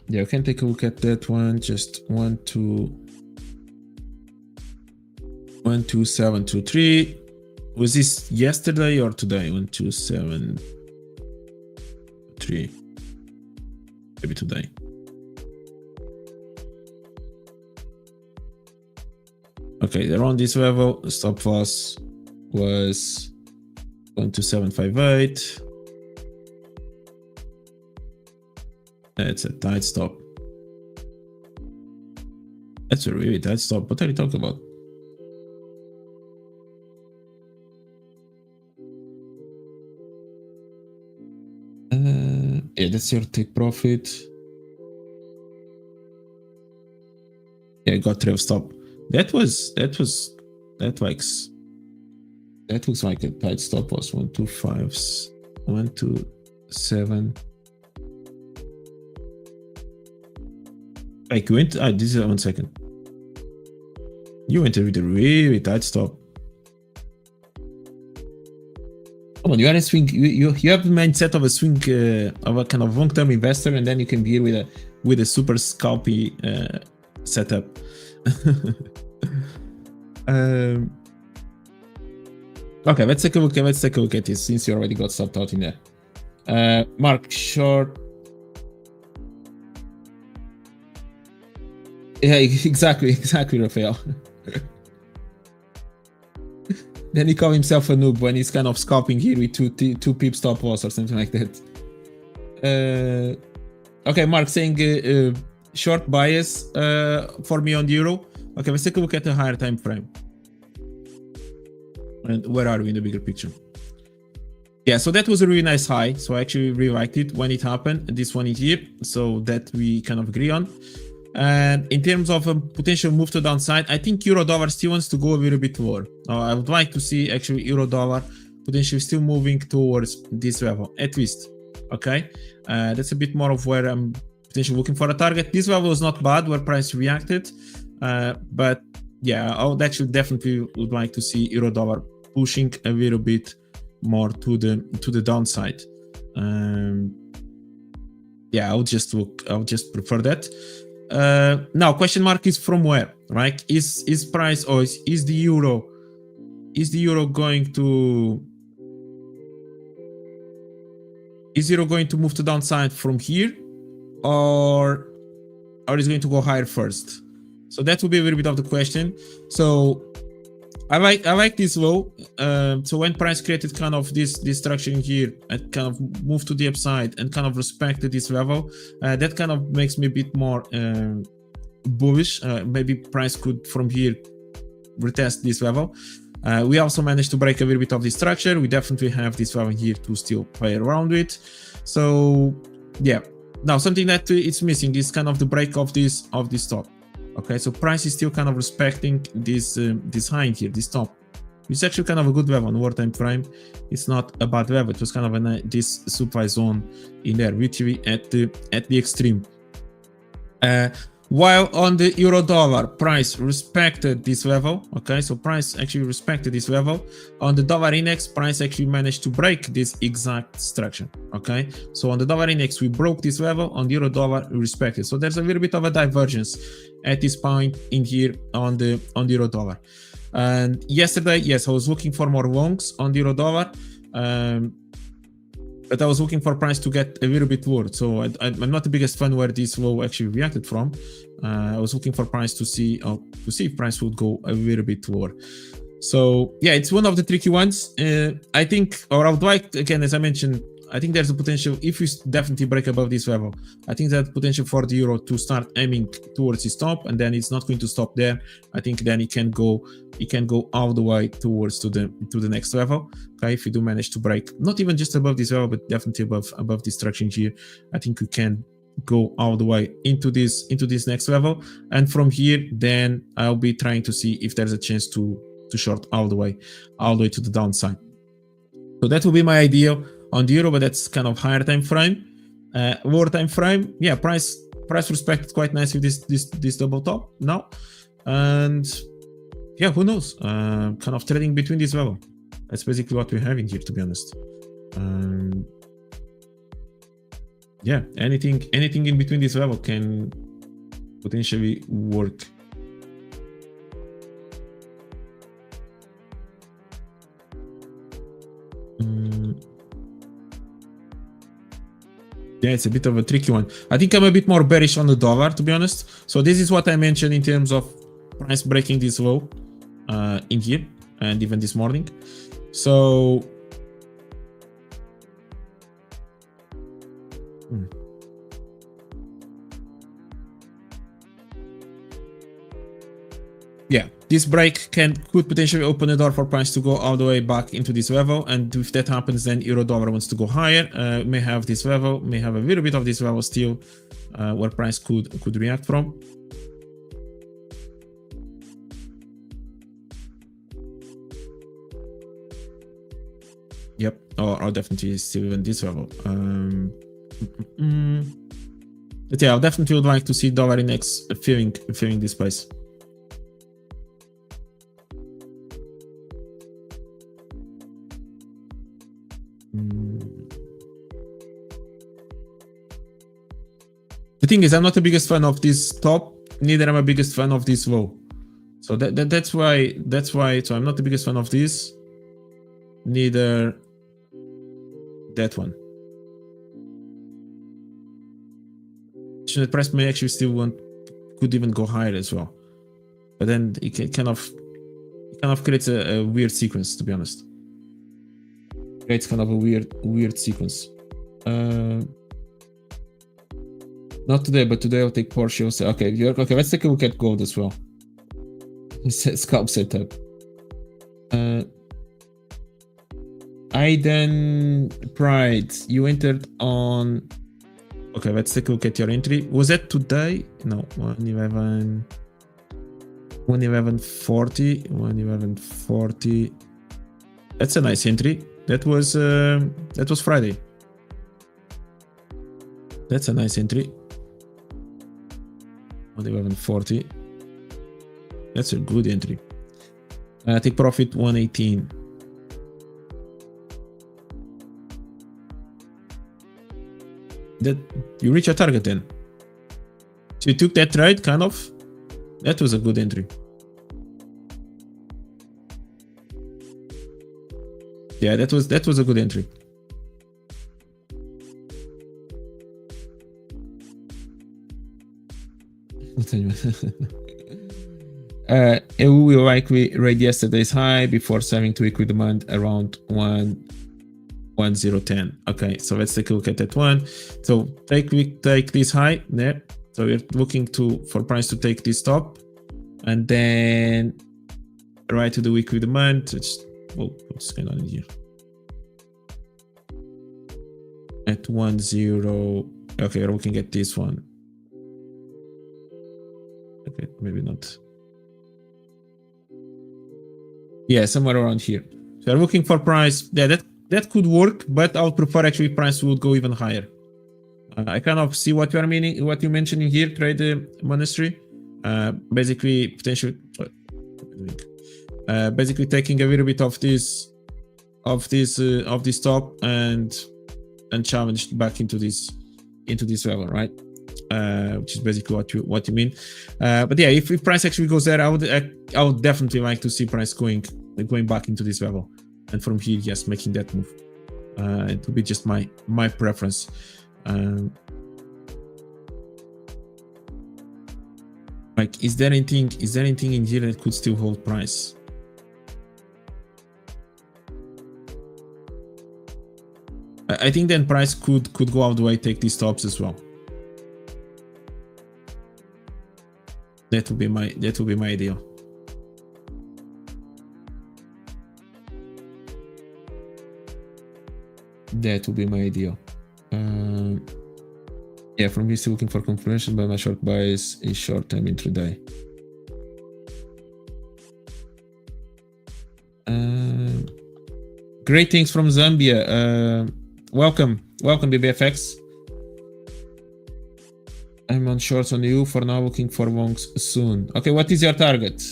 Yeah, you can take a look at that one. Just 12723. Was this yesterday or today? 1273. Maybe today. Okay, around this level, the stop loss was 12758. That's a tight stop. That's a really tight stop. What are you talking about? Yeah, that's your take profit. Yeah, got trail stop. That looks like a tight stop loss. 125, 127. Like you went. This is 1 second. You went with a really tight stop. Come on, you are a swing. You have the mindset of a swing of a kind of long-term investor, and then you can be with a super scalpy setup. Okay, let's take a look at this since you already got stopped out in there. Mark short. Yeah, exactly, Rafael. Then he call himself a noob when he's kind of scalping here with two pip stop loss or something like that. Okay, Mark saying short bias for me on the euro. Okay, let's take a look at the higher time frame. And where are we in the bigger picture? Yeah, so that was a really nice high. So I actually really liked it when it happened. This one is here, so that we kind of agree on. And in terms of a potential move to downside, I think euro dollar still wants to go a little bit lower. I would like to see actually euro dollar potentially still moving towards this level, at least. Okay, that's a bit more of where I'm potentially looking for a target. This level is not bad where price reacted, but yeah, I would actually definitely would like to see euro dollar pushing a little bit more to the downside. Yeah, I would just prefer that. Now question mark is from where, right? Is price, or is the euro going to move to downside from here, or is it going to go higher first? So that will be a little bit of the question. So I like this low. So when price created kind of this structure in here and kind of moved to the upside and kind of respected this level, that kind of makes me a bit more bullish. Maybe price could from here retest this level. We also managed to break a little bit of this structure. We definitely have this level here to still play around with. So yeah, now something that it's missing is kind of the break of this top. Okay, so price is still kind of respecting this high here, this top. It's actually kind of a good level on war time frame. It's not a bad level. It was kind of this supply zone in there, literally at the extreme. While on the euro dollar, price respected this level. Okay, so price actually respected this level. On the dollar index, price actually managed to break this exact structure. Okay, so on the dollar index, we broke this level. On the euro dollar, we respected. So there's a little bit of a divergence at this point in here on the euro dollar. And yesterday, yes, I was looking for more longs on the euro dollar. But I was looking for price to get a little bit lower. So I'm not the biggest fan where this low actually reacted from. I was looking for price to see if price would go a little bit lower. So yeah, it's one of the tricky ones. I think, or I would like, again, as I mentioned, I think there's a potential, if we definitely break above this level, I think there's potential for the euro to start aiming towards its top, and then it's not going to stop there. I think then it can go all the way towards to the next level. Okay, if we do manage to break, not even just above this level, but definitely above this structure here, I think we can go all the way into this next level. And from here, then I'll be trying to see if there's a chance to short all the way to the downside. So that will be my idea on the euro, but that's kind of higher time frame. Lower time frame, yeah, price respected quite nicely this double top now, and yeah, who knows, kind of trading between this level. That's basically what we're having here, to be honest. Yeah, anything in between this level can potentially work. Yeah, it's a bit of a tricky one. I think I'm a bit more bearish on the dollar, to be honest. So this is what I mentioned in terms of price breaking this low in here and even this morning. So yeah, this break could potentially open the door for price to go all the way back into this level, and if that happens, then euro dollar wants to go higher. May have this level, may have a little bit of this level still, where price could react from. Yep, or definitely still in this level. But yeah, I definitely would like to see dollar index filling this place. The thing is, I'm not the biggest fan of this top, neither am I the biggest fan of this low. So that's why. So I'm not the biggest fan of this, neither that one. The price may actually still could even go higher as well, but then it kind of creates a weird sequence, to be honest. Creates kind of a weird sequence. Not today, but today I'll take Porsche. Okay, okay, let's take a look at gold as well. Scalp setup. Aiden Pride, you entered on. Okay, let's take a look at your entry. Was that today? No, 111.40. That's a nice entry. That was Friday. That's a nice entry. 111.40. That's a good entry. Take profit 118. That you reach a target then. So you took that trade, kind of. That was a good entry. Yeah, that was a good entry. EU will likely raid yesterday's high before selling to weekly demand around 1.10. Okay, so let's take a look at that one. So take this high there. So we're looking for price to take this top, and then right to the weekly demand. What's going on here? At 1.0. Okay, we're looking at this one. Okay, maybe not. Yeah, somewhere around here. So we're looking for price. Yeah, that could work, but I would prefer actually price would go even higher. I kind of see what you're mentioning here, trade monastery. Basically, potentially, basically taking a little bit of this top and challenged back into this level, right? Which is basically what you mean. But yeah, if price actually goes there, I would definitely like to see price going back into this level, and from here, yes, making that move. It will be just my preference. Like, is there anything in here that could still hold price? I think then price could go all the way, take these tops as well. That would be my ideal. That would be my ideal. Yeah, from here still looking for confirmation, but my short bias is short term intraday. Greetings from Zambia. Welcome, BBFX. I'm on shorts on you for now, looking for longs soon. Okay, what is your target?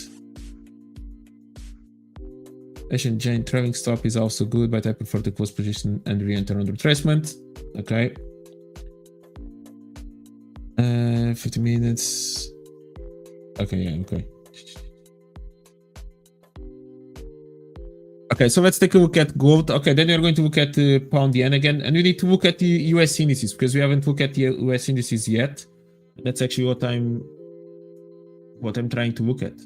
Asian Jane trailing stop is also good, but I prefer to close position and re-enter on retracement. Okay. 50 minutes. Okay, yeah, okay. Okay, so let's take a look at gold. Okay, then we're going to look at pound yen again, and we need to look at the US indices because we haven't looked at the US indices yet. That's actually what I'm trying to look at.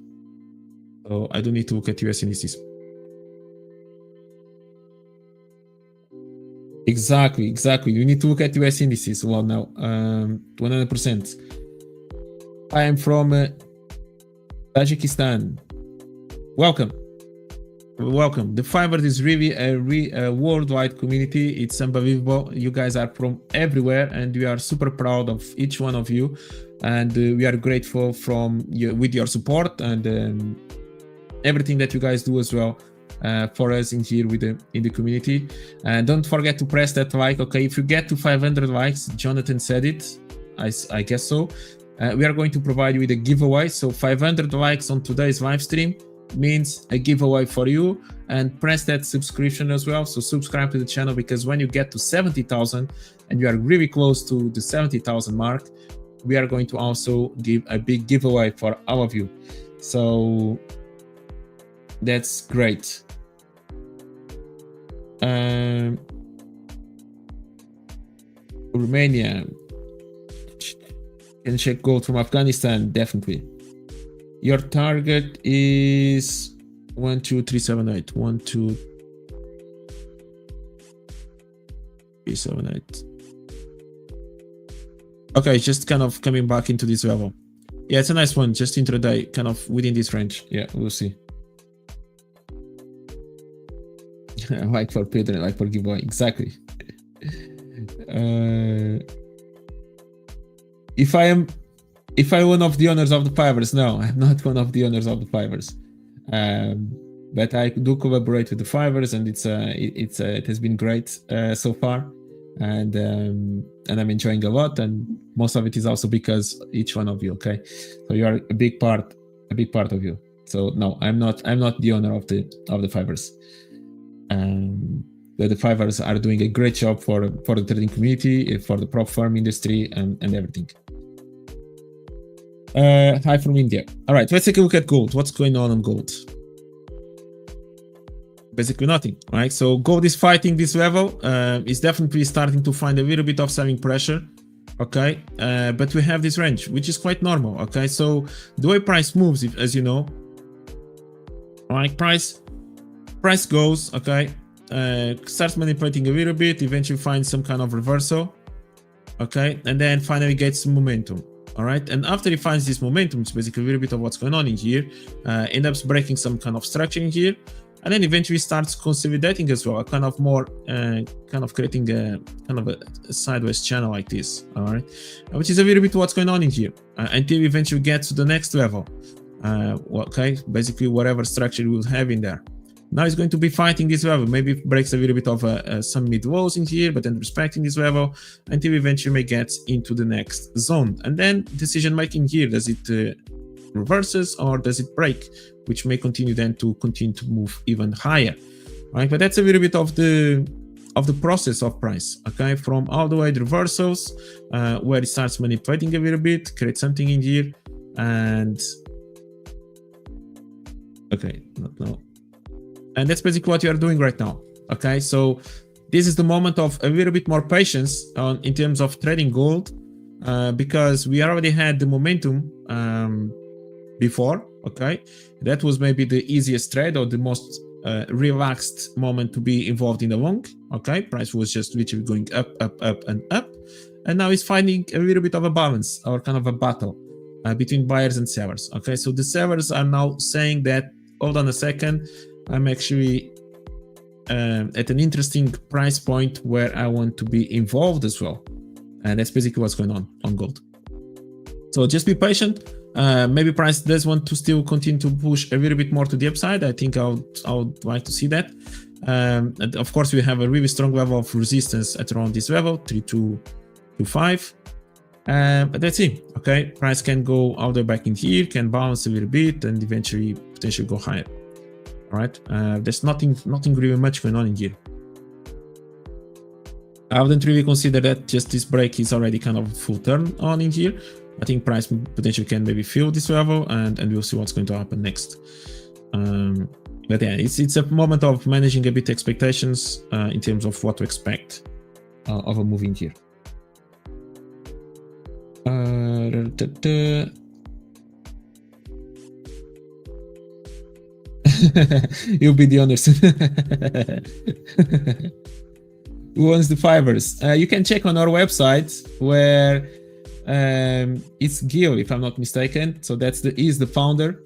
So I do need to look at US indices. Exactly. We need to look at US indices. Well, now 100%. I am from Tajikistan. Welcome. The 5ers is really a worldwide community. It's unbelievable. You guys are from everywhere, and we are super proud of each one of you. And we are grateful with your support and everything that you guys do as well for us in here in the community. And don't forget to press that like. Okay, if you get to 500 likes, Jonatan said it. I guess so. We are going to provide you with a giveaway. So 500 likes on today's live stream means a giveaway for you, and press that subscription as well. So subscribe to the channel, because when you get to 70,000 and you are really close to the 70,000 mark, we are going to also give a big giveaway for all of you. So that's great. Romania. Can check gold from Afghanistan, definitely. Your target is 12378. 12378. Okay, it's just kind of coming back into this level. Yeah, it's a nice one. Just intraday, kind of within this range. Yeah, we'll see. Like for Pedro, like for giveaway. Exactly. If I'm one of the owners of the 5ers, no, I'm not one of the owners of the 5ers. But I do collaborate with the 5ers, and it has been great so far, and I'm enjoying a lot. And most of it is also because each one of you. Okay, so you are a big part of you. So no, I'm not the owner of the 5ers. The 5ers are doing a great job for the trading community, for the prop firm industry, and everything. Hi from India. All right, let's take a look at gold. What's going on gold? Basically nothing, right? So gold is fighting this level. It's definitely starting to find a little bit of selling pressure. Okay, but we have this range, which is quite normal. Okay, so the way price moves, as you know, right? Price goes, okay, starts manipulating a little bit, eventually finds some kind of reversal, okay, and then finally gets some momentum. All right, and after it finds this momentum, it's basically a little bit of what's going on in here, ends up breaking some kind of structure in here, and then eventually starts consolidating as well, kind of more, kind of creating a kind of a sideways channel like this. All right, which is a little bit what's going on in here, until eventually gets to the next level. Okay, basically whatever structure we'll have in there. Now it's going to be fighting this level. Maybe it breaks a little bit of some mid lows in here, but then respecting this level until eventually may get into the next zone. And then decision making here, does it reverses or does it break, which may continue then to move even higher, right? But that's a little bit of the process of price, okay? From all the way the reversals, where it starts manipulating a little bit, create something in here, and okay, not now. And that's basically what you are doing right now. Okay, so this is the moment of a little bit more patience in terms of trading gold, because we already had the momentum before. Okay, that was maybe the easiest trade or the most relaxed moment to be involved in the long. Okay, price was just literally going up, and now it's finding a little bit of a balance or kind of a battle between buyers and sellers. Okay, so the sellers are now saying that, hold on a second, I'm actually at an interesting price point where I want to be involved as well. And that's basically what's going on gold. So just be patient. Maybe price does want to still continue to push a little bit more to the upside. I think I would like to see that. And of course, we have a really strong level of resistance at around this level, 3225. But that's it. Okay, price can go all the way back in here, can bounce a little bit, and eventually potentially go higher. All right, there's nothing really much going on in here. I wouldn't really consider that just this break is already kind of full turn on in here. I think price potentially can maybe fill this level, and we'll see what's going to happen next. But yeah, it's a moment of managing a bit expectations in terms of what to expect of a move in here. You'll be the honors. Who owns the 5ers? You can check on our website where it's Gil, if I'm not mistaken. So he's the founder.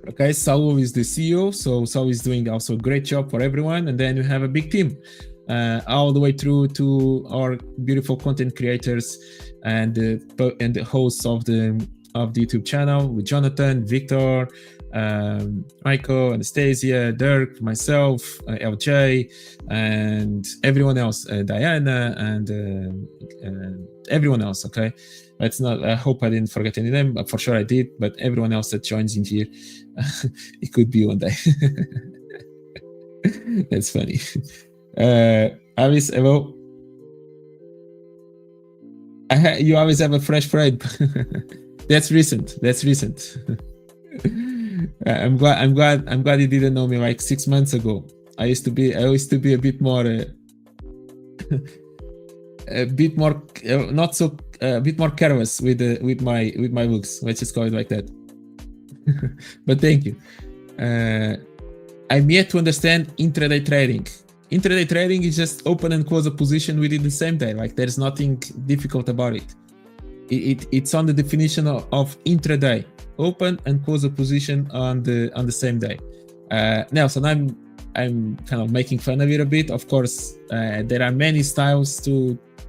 Okay, Saul is the CEO. So Saul is doing also a great job for everyone. And then you have a big team all the way through to our beautiful content creators and the hosts of the YouTube channel with Jonatan, Victor, Michael, Anastasia, Dirk, myself, LJ, and everyone else, Diana, and everyone else. Okay, that's not. I hope I didn't forget any name, but for sure I did. But everyone else that joins in here, it could be one day. That's funny. Alice, hello. You always have a fresh parade. That's recent. I'm glad you didn't know me like 6 months ago. I used to be a bit more careless with my looks. Let's just call it like that. But thank you. I'm yet to understand intraday trading. Intraday trading is just open and close a position within the same day. Like there's nothing difficult about it. It's on the definition of intraday. Open and close a position on the same day. Nelson, I'm kind of making fun of it a bit. Of course, there are many styles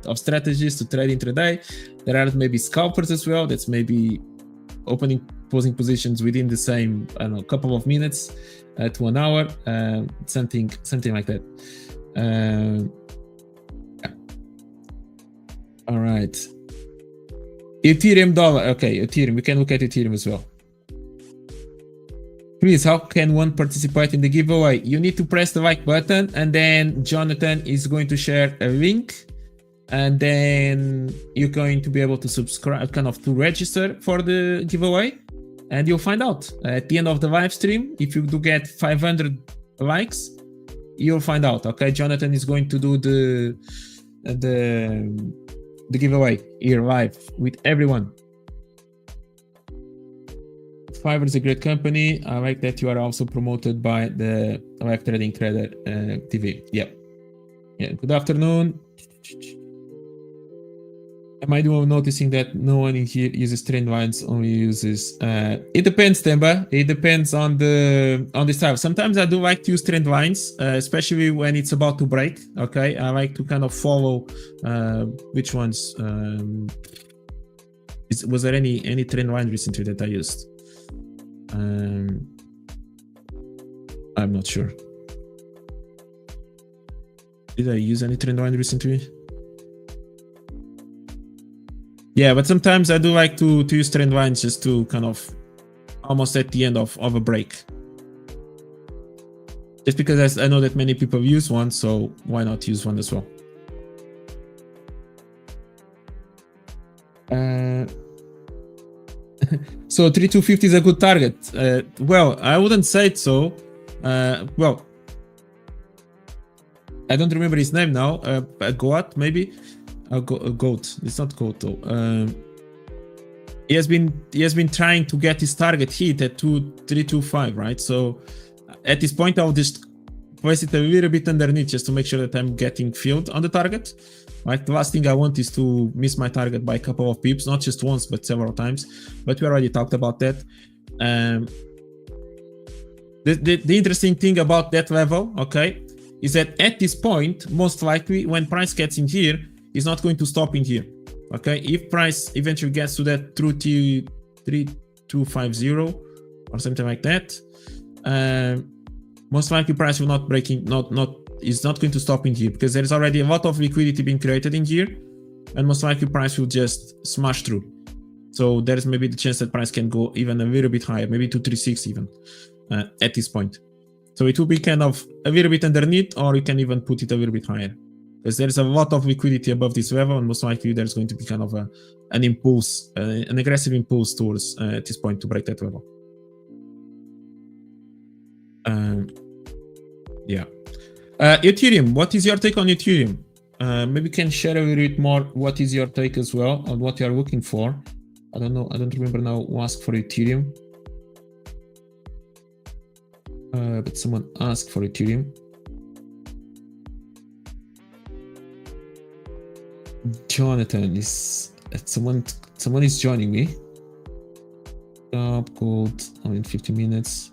of strategies to trade intraday. There are maybe scalpers as well. That's maybe opening, closing positions within the same, I don't know, couple of minutes to an hour, something like that. Yeah. All right. Ethereum dollar. Okay, Ethereum. We can look at Ethereum as well. Please, how can one participate in the giveaway? You need to press the like button, and then Jonathan is going to share a link, and then you're going to be able to subscribe, kind of to register for the giveaway, and you'll find out at the end of the live stream. If you do get 500 likes, you'll find out. Okay, Jonathan is going to do the giveaway here live with everyone. The5ers is a great company. I like that you are also promoted by the Live Trading Trader TV. Yeah. Good afternoon. Am I noticing that no one in here uses trend lines, only uses it depends, Temba. It depends on the style. Sometimes I do like to use trend lines, especially when it's about to break. Okay, I like to kind of follow which ones. Was there any trend line recently that I used? I'm not sure. Did I use any trend line recently? Yeah, but sometimes I do like to use trend lines just to kind of almost at the end of a break. Just because I know that many people use one, so why not use one as well? So 3250 is a good target. Well, I wouldn't say it so. Well, I don't remember his name now. Goat, maybe. Goat. It's not Goat though. He has been trying to get his target hit at 325, right? So at this point, I'll just place it a little bit underneath just to make sure that I'm getting filled on the target. Right, the last thing I want is to miss my target by a couple of pips, not just once, but several times. But we already talked about that. The interesting thing about that level, okay, is that at this point, most likely when price gets in here, it's not going to stop in here. Okay, if price eventually gets to that 3250 or something like that, most likely price will not breaking, is not going to stop in here because there is already a lot of liquidity being created in here, and most likely price will just smash through. So there's maybe the chance that price can go even a little bit higher, maybe to 360 even at this point. So it will be kind of a little bit underneath, or you can even put it a little bit higher because there's a lot of liquidity above this level, and most likely there's going to be kind of an impulse, an aggressive impulse towards at this point to break that level. Yeah. Ethereum, what is your take on Ethereum? Maybe you can share a little bit more. What is your take as well on what you are looking for? I don't know. I don't remember now who asked for Ethereum. But someone asked for Ethereum. Jonatan is someone is joining me. Job code in 50 minutes.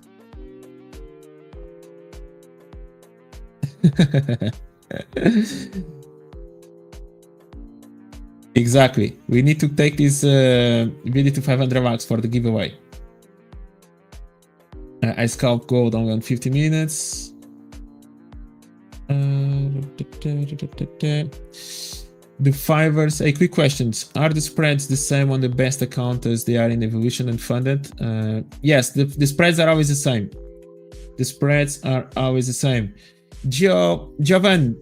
Exactly. We need to take this video to 500 bucks for the giveaway. I scalp gold only on 50 minutes. The5ers. A quick questions. Are the spreads the same on the best account as they are in Evolution and Funded? Yes, the spreads are always the same. The spreads are always the same. Giovanni,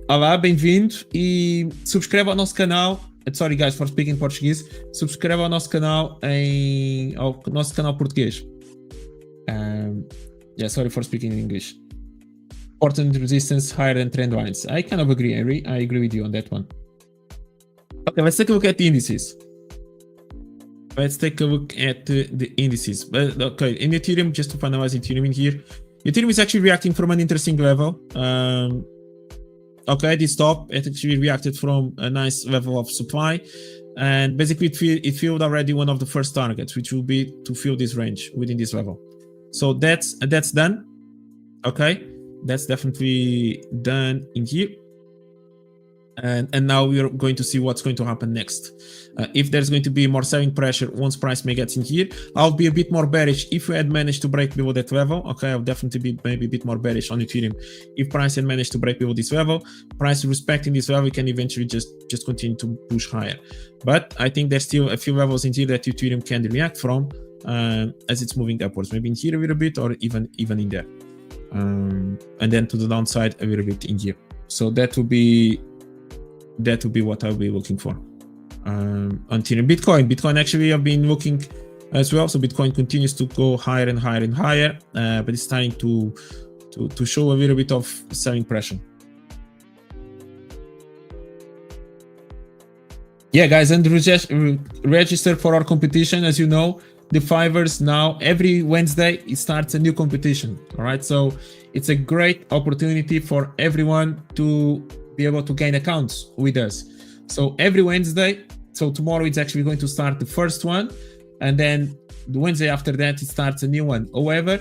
olá, bem-vindo e subscreva ao nosso canal. Sorry guys for speaking Portuguese. Subscreva ao nosso canal português. Yeah, sorry for speaking in English. Important resistance higher than trend lines. I kind of agree, Henry. I agree with you on that one. Okay, let's take a look at the indices. Let's take a look at the indices. But okay, in Ethereum, just to finalize Ethereum in here, Ethereum is actually reacting from an interesting level. Okay, this top, it actually reacted from a nice level of supply. And basically it filled already one of the first targets, which will be to fill this range within this level. So that's done. Okay, that's definitely done in here. And now we're going to see what's going to happen next. If there's going to be more selling pressure once price may get in here, I'll be a bit more bearish if we had managed to break below that level. Okay, I'll definitely be maybe a bit more bearish on Ethereum if price had managed to break below this level. Price respecting this level, we can eventually just continue to push higher. But I think there's still a few levels in here that Ethereum can react from as it's moving upwards, maybe in here a little bit, or even in there, and then to the downside a little bit in here. So that will be what I'll be looking for. Until Bitcoin actually I've been looking as well. So Bitcoin continues to go higher and higher and higher, but it's starting to show a little bit of selling pressure. Yeah, guys, and register for our competition. As you know, The5ers now every Wednesday it starts a new competition. All right, so it's a great opportunity for everyone to be able to gain accounts with us. So every Wednesday, so tomorrow it's actually going to start the first one, and then the Wednesday after that it starts a new one. However,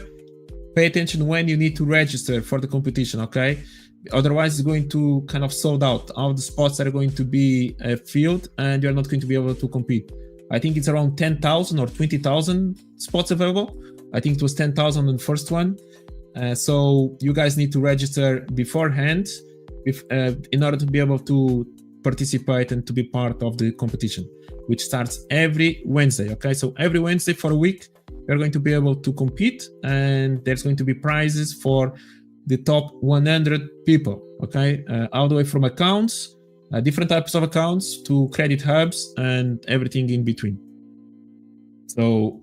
pay attention when you need to register for the competition, okay? Otherwise it's going to kind of sold out. All the spots are going to be filled and you're not going to be able to compete. I think it's around 10,000 or 20,000 spots available. I think it was 10,000 on the first one. So you guys need to register beforehand in order to be able to participate and to be part of the competition, which starts every Wednesday. Okay, so every Wednesday for a week you're going to be able to compete, and there's going to be prizes for the top 100 people. Okay, all the way from accounts, different types of accounts, to credit hubs and everything in between. So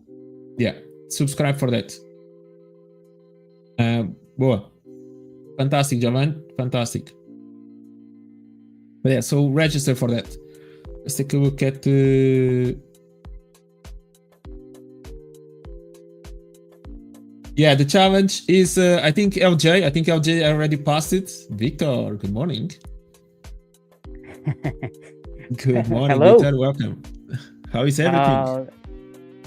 yeah, subscribe for that. Boa, fantastic, Javan, fantastic. But yeah, so register for that. Let's take a look at yeah, the challenge is I think LJ already passed it. Victor, good morning. Good morning. Hello. Victor, welcome. How is everything?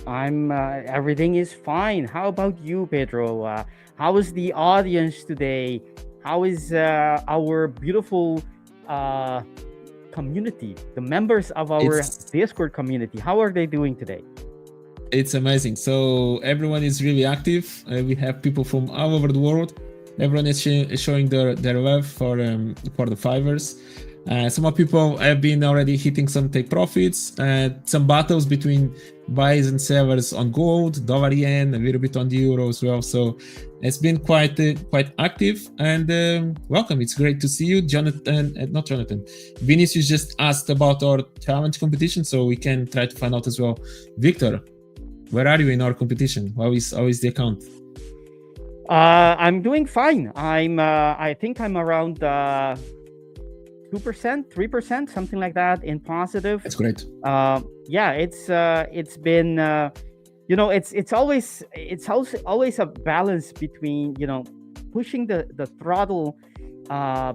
Everything is fine. How about you, Pedro? How is the audience today? How is our beautiful community, the members of our Discord community? How are they doing today? It's amazing. So everyone is really active. We have people from all over the world. Everyone is showing their love for the 5ers. Some of people have been already hitting some take profits. Some battles between buyers and sellers on gold, dollar, yen, a little bit on the euro as well. So it's been quite active. And welcome. It's great to see you, Jonathan. Not Jonathan. Vinicius just asked about our challenge competition, so we can try to find out as well. Victor, where are you in our competition? How is the account? I'm doing fine. I think I'm around 2%, 3%, something like that in positive. That's great. Yeah, it's been it's always a balance between pushing the throttle,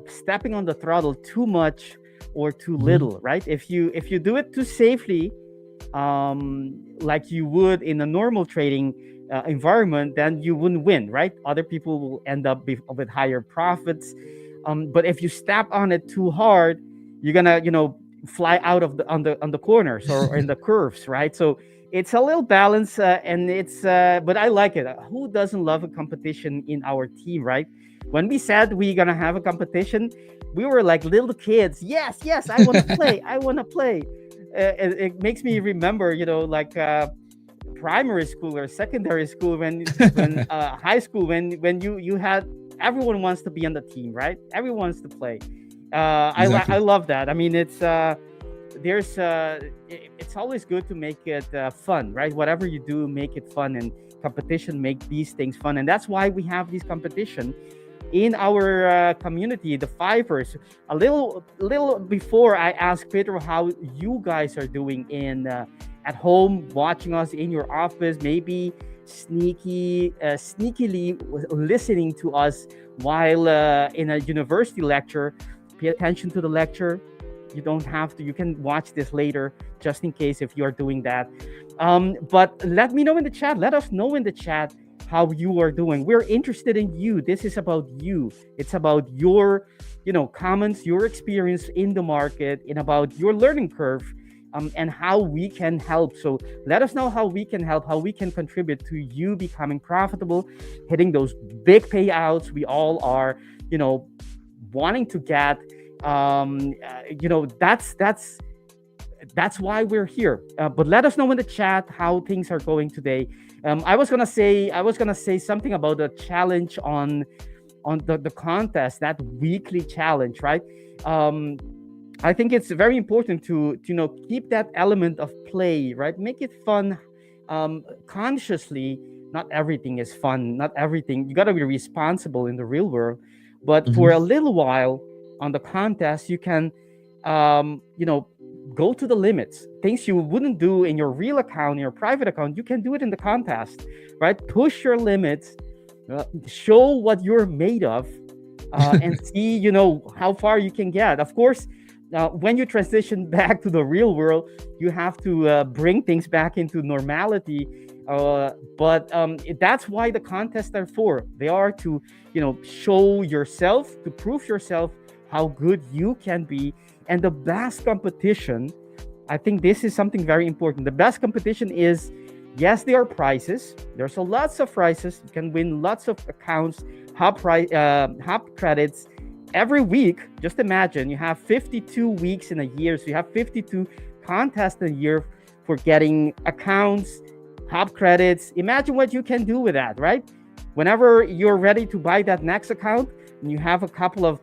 stepping on the throttle too much or too little, right? If you do it too safely, like you would in a normal trading environment, then you wouldn't win, right? Other people will end up with higher profits. But if you step on it too hard, you're gonna fly out of on the corners or in the curves, right? So it's a little balance, and it's but I like it. Who doesn't love a competition in our team, right? When we said we're gonna have a competition, we were like little kids. Yes, I want to play. I want to play. It makes me remember, like primary school or secondary school, when high school, when you had everyone wants to be on the team, right? Everyone wants to play. Exactly. I love that. I mean, it's always good to make it fun, right? Whatever you do, make it fun, and competition make these things fun, and that's why we have this competition in our community, the 5ers. A little before, I asked Pedro how you guys are doing in at home watching us in your office, maybe sneakily listening to us while in a university lecture. Pay attention to the lecture. You don't have to. You can watch this later, just in case if you are doing that. But let me know in the chat. Let us know in the chat how you are doing. We're interested in you. This is about you. It's about your, comments, your experience in the market, and about your learning curve, and how we can help. So let us know how we can help, how we can contribute to you becoming profitable, hitting those big payouts we all are, wanting to get. That's why we're here. But let us know in the chat how things are going today. I was gonna say something about the challenge on the contest, that weekly challenge, right? I think it's very important to keep that element of play, right? Make it fun, consciously. Not everything is fun. Not everything. You got to be responsible in the real world. But for a little while on the contest, you can, go to the limits. Things you wouldn't do in your real account, in your private account, you can do it in the contest, right? Push your limits, show what you're made of, and see, how far you can get. Of course, when you transition back to the real world, you have to bring things back into normality. But that's why the contests are for. They are to, show yourself, to prove yourself how good you can be. And the best competition, I think this is something very important. The best competition is, yes, there are prizes. There's lots of prizes. You can win lots of accounts, hub credits every week. Just imagine you have 52 weeks in a year. So you have 52 contests a year for getting accounts, hub credits. Imagine what you can do with that, right? Whenever you're ready to buy that next account and you have a couple of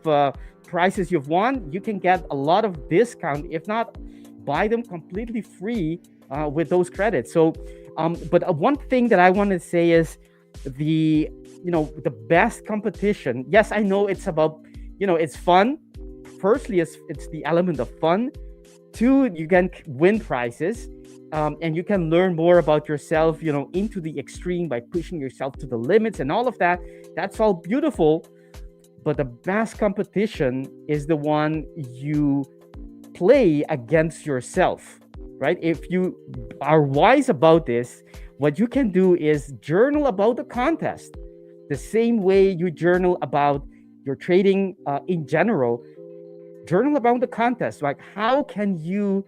prices you've won, you can get a lot of discount, if not buy them completely free with those credits. So but one thing that I want to say is the best competition. Yes, I know it's about, it's fun. Firstly, it's the element of fun. Two, you can win prizes, and you can learn more about yourself, into the extreme by pushing yourself to the limits and all of that. That's all beautiful. But the best competition is the one you play against yourself, right? If you are wise about this, what you can do is journal about the contest the same way you journal about your trading in general. Journal about the contest. Like, how can you,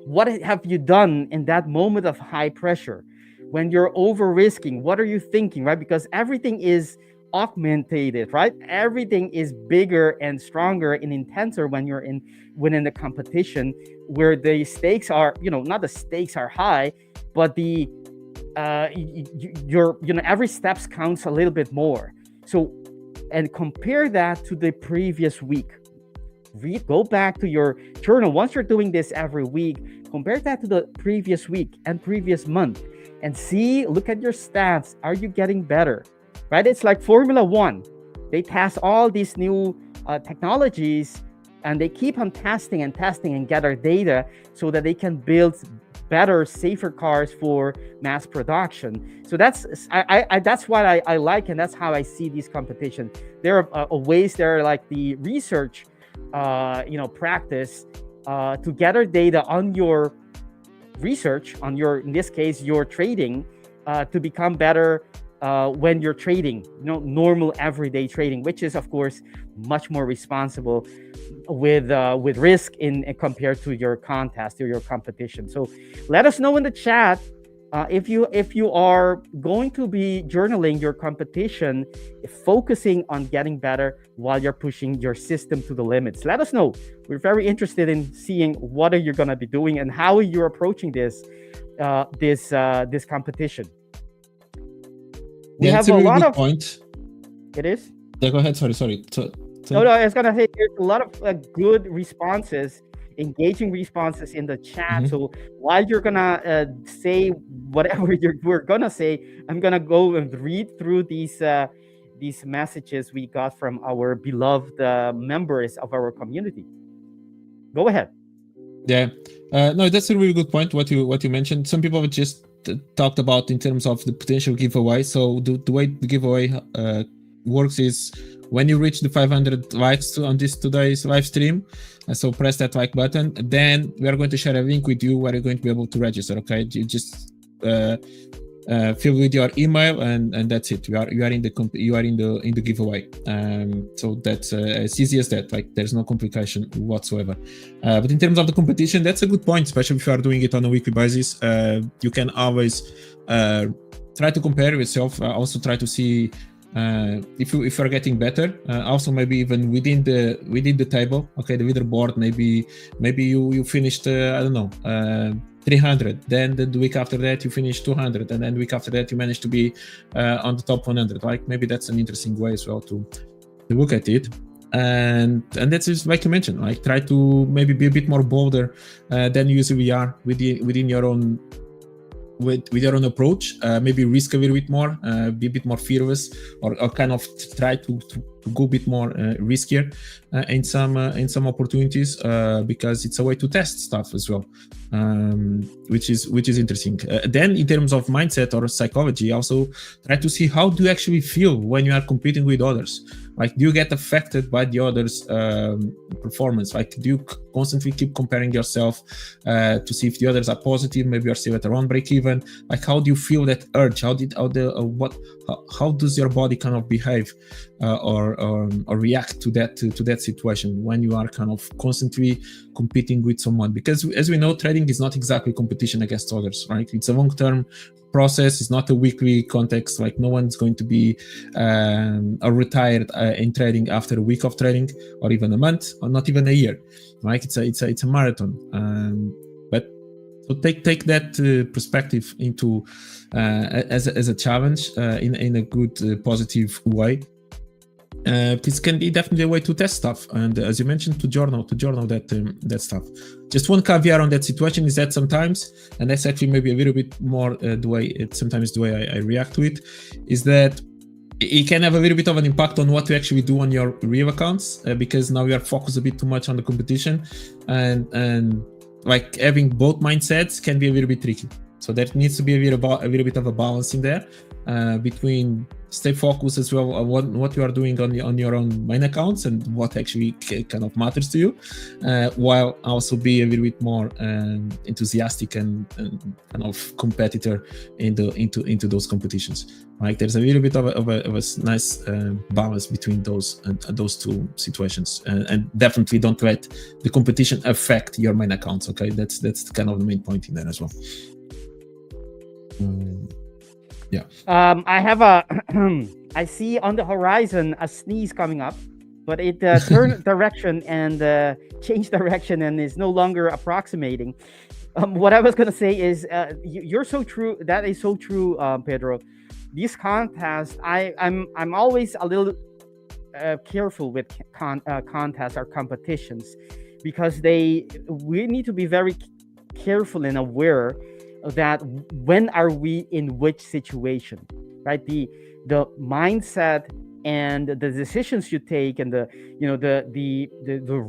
what have you done in that moment of high pressure when you're over risking? What are you thinking, right? Because everything is augmented, right? Everything is bigger and stronger and intenser when you're in the competition, where the stakes are, not the stakes are high, but the every steps counts a little bit more. So, and compare that to the previous week. Go back to your journal. Once you're doing this every week, compare that to the previous week and previous month, and look at your stats. Are you getting better? Right? It's like Formula One. They test all these new technologies, and they keep on testing and gather data so that they can build better, safer cars for mass production. So that's what I like, and that's how I see these competition. There are ways. There are like the research, practice to gather data on your research, on your, in this case, your trading, to become better. When you're trading, normal everyday trading, which is of course much more responsible with risk in compared to your contest or your competition. So let us know in the chat if you are going to be journaling your competition, focusing on getting better while you're pushing your system to the limits. Let us know. We're very interested in seeing what are you going to be doing and how you're approaching this competition. We have a lot of point. It is. Yeah, go ahead. Sorry. No, I was gonna say there's a lot of good responses, engaging responses in the chat. So while you're gonna say whatever we're gonna say, I'm gonna go and read through these messages we got from our beloved members of our community. Go ahead. Yeah. No, that's a really good point. What you mentioned. Some people have just talked about in terms of the potential giveaway. So the way the giveaway works is when you reach the 500 likes on this today's live stream. So press that like button. Then we are going to share a link with you where you're going to be able to register. Okay, you just fill with your email and that's it. You are in the giveaway. So that's as easy as that. Like there's no complication whatsoever. But in terms of the competition, that's a good point, especially if you are doing it on a weekly basis. You can always try to compare yourself. Also try to see if you are getting better. Also maybe even within the table. Okay, the leaderboard. Maybe you finished I don't know. 300, then the week after that you finish 200, and then the week after that you manage to be on the top 100. Like maybe that's an interesting way as well to look at it. And that's just like you mentioned, like try to maybe be a bit more bolder than you usually are within your own with your own approach. Maybe risk a little bit more, be a bit more fearless, or kind of try to go a bit more riskier in some opportunities, because it's a way to test stuff as well, which is interesting. Then in terms of mindset or psychology, also try to see how do you actually feel when you are competing with others. Like, do you get affected by the others' performance? Like, do you constantly keep comparing yourself to see if the others are positive? Maybe you're still at around break even. Like, how do you feel that urge? How does your body kind of behave or react to that situation when you are kind of constantly competing with someone? Because as we know, trading is not exactly competition against others, right? It's a long-term process. It's not a weekly context. Like, no one's going to be retired in trading after a week of trading, or even a month, or not even a year. Right? It's a marathon. But so take that perspective into as a challenge in a good positive way. This can be definitely a way to test stuff, and as you mentioned, to journal that stuff. Just one caveat on that situation is that sometimes, and that's actually maybe a little bit more the way I react to it, is that it can have a little bit of an impact on what you actually do on your real accounts, because now you are focused a bit too much on the competition, and like having both mindsets can be a little bit tricky. So there needs to be a little bit of a balance in there between stay focused as well on what you are doing on your own main accounts and what actually kind of matters to you, while also be a little bit more enthusiastic and kind of competitor into those competitions. Like, there's a little bit of a nice balance between those two situations, and definitely don't let the competition affect your main accounts. Okay, that's kind of the main point in there as well. Yeah. I have I see on the horizon a sneeze coming up, but it turned direction and changed direction and is no longer approximating. What I was gonna say is, you're so true. That is so true, Pedro. These contests, I'm always a little careful with contests or competitions, because we need to be very careful and aware that when are we in which situation, right? The mindset and the decisions you take, and the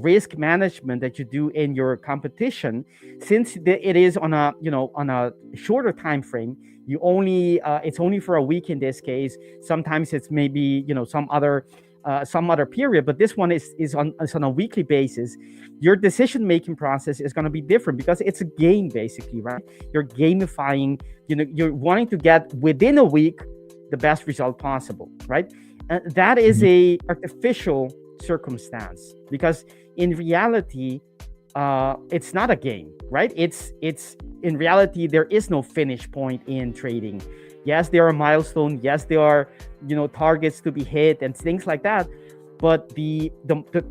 risk management that you do in your competition, since it is on a shorter time frame. You only it's only for a week in this case. Sometimes it's maybe some other period, but this one is on a weekly basis. Your decision-making process is going to be different because it's a game, basically, right? You're gamifying, you're wanting to get within a week the best result possible, right? And that is a artificial circumstance, because in reality, it's not a game, right? It's in reality, there is no finish point in trading. Yes, there are milestones. Yes, there are targets to be hit and things like that. But the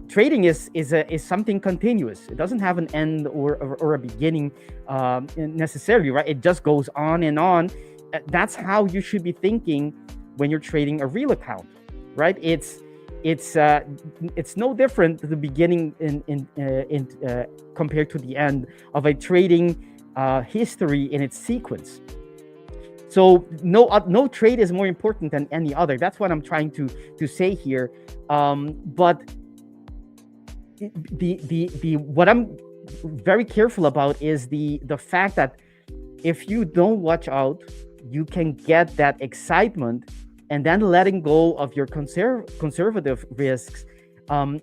trading is something continuous. It doesn't have an end or a beginning necessarily, right? It just goes on and on. That's how you should be thinking when you're trading a real account, right? It's no different to the beginning in compared to the end of a trading history in its sequence. So no trade is more important than any other. That's what I'm trying to say here. But the what I'm very careful about is the fact that if you don't watch out, you can get that excitement, and then letting go of your conservative risks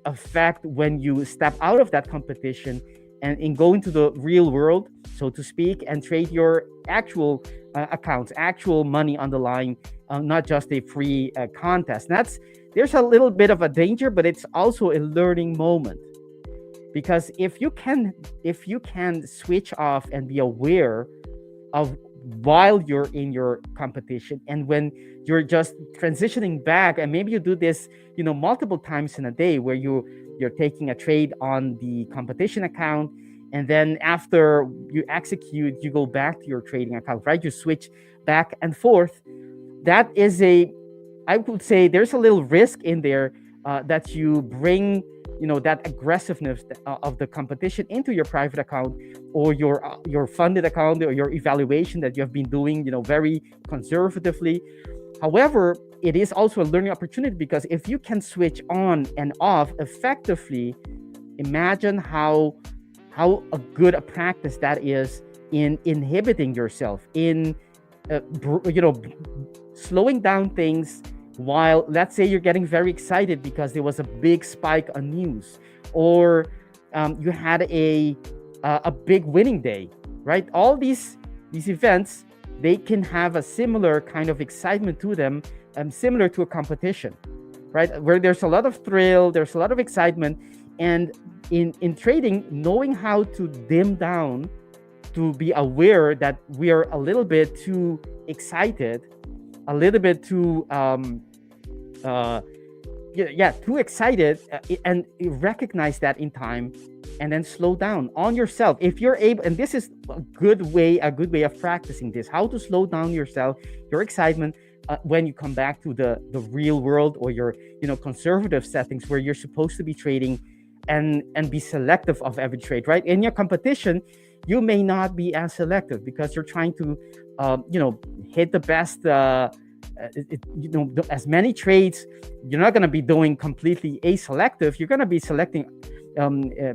affect when you step out of that competition and go into the real world, so to speak, and trade your actual accounts, actual money on the line, not just a free contest. There's a little bit of a danger, but it's also a learning moment, because if you can switch off and be aware of while you're in your competition, and when you're just transitioning back, and maybe you do this multiple times in a day, where you're taking a trade on the competition account, and then after you execute, you go back to your trading account, right? You switch back and forth. That is I would say there's a little risk in there that you bring that aggressiveness of the competition into your private account, or your funded account, or your evaluation that you have been doing very conservatively. However, it is also a learning opportunity, because if you can switch on and off effectively, imagine how a good a practice that is in inhibiting yourself, in slowing down things, while, let's say, you're getting very excited because there was a big spike on news, or you had a big winning day, right? All these events, they can have a similar kind of excitement to them, similar to a competition, right? Where there's a lot of thrill, there's a lot of excitement, and in trading, knowing how to dim down, to be aware that we are a little bit too excited, a little bit too too excited, and recognize that in time, and then slow down on yourself if you're able. And this is a good way of practicing this, how to slow down yourself, your excitement, when you come back to the real world, or your conservative settings, where you're supposed to be trading, and be selective of every trade, right? In your competition, you may not be as selective, because you're trying to hit the best as many trades. You're not going to be doing completely aselective. You're going to be selecting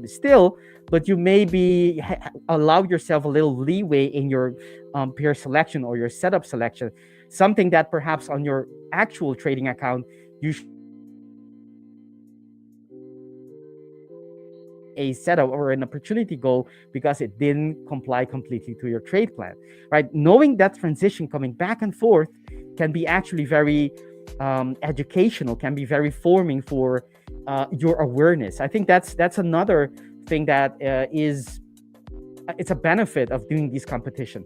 still, but you may allow yourself a little leeway in your pair selection or your setup selection, something that perhaps on your actual trading account you a setup or an opportunity goal, because it didn't comply completely to your trade plan, right? Knowing that transition coming back and forth can be actually very educational, can be very forming for your awareness. I think that's another thing that it's a benefit of doing this competition.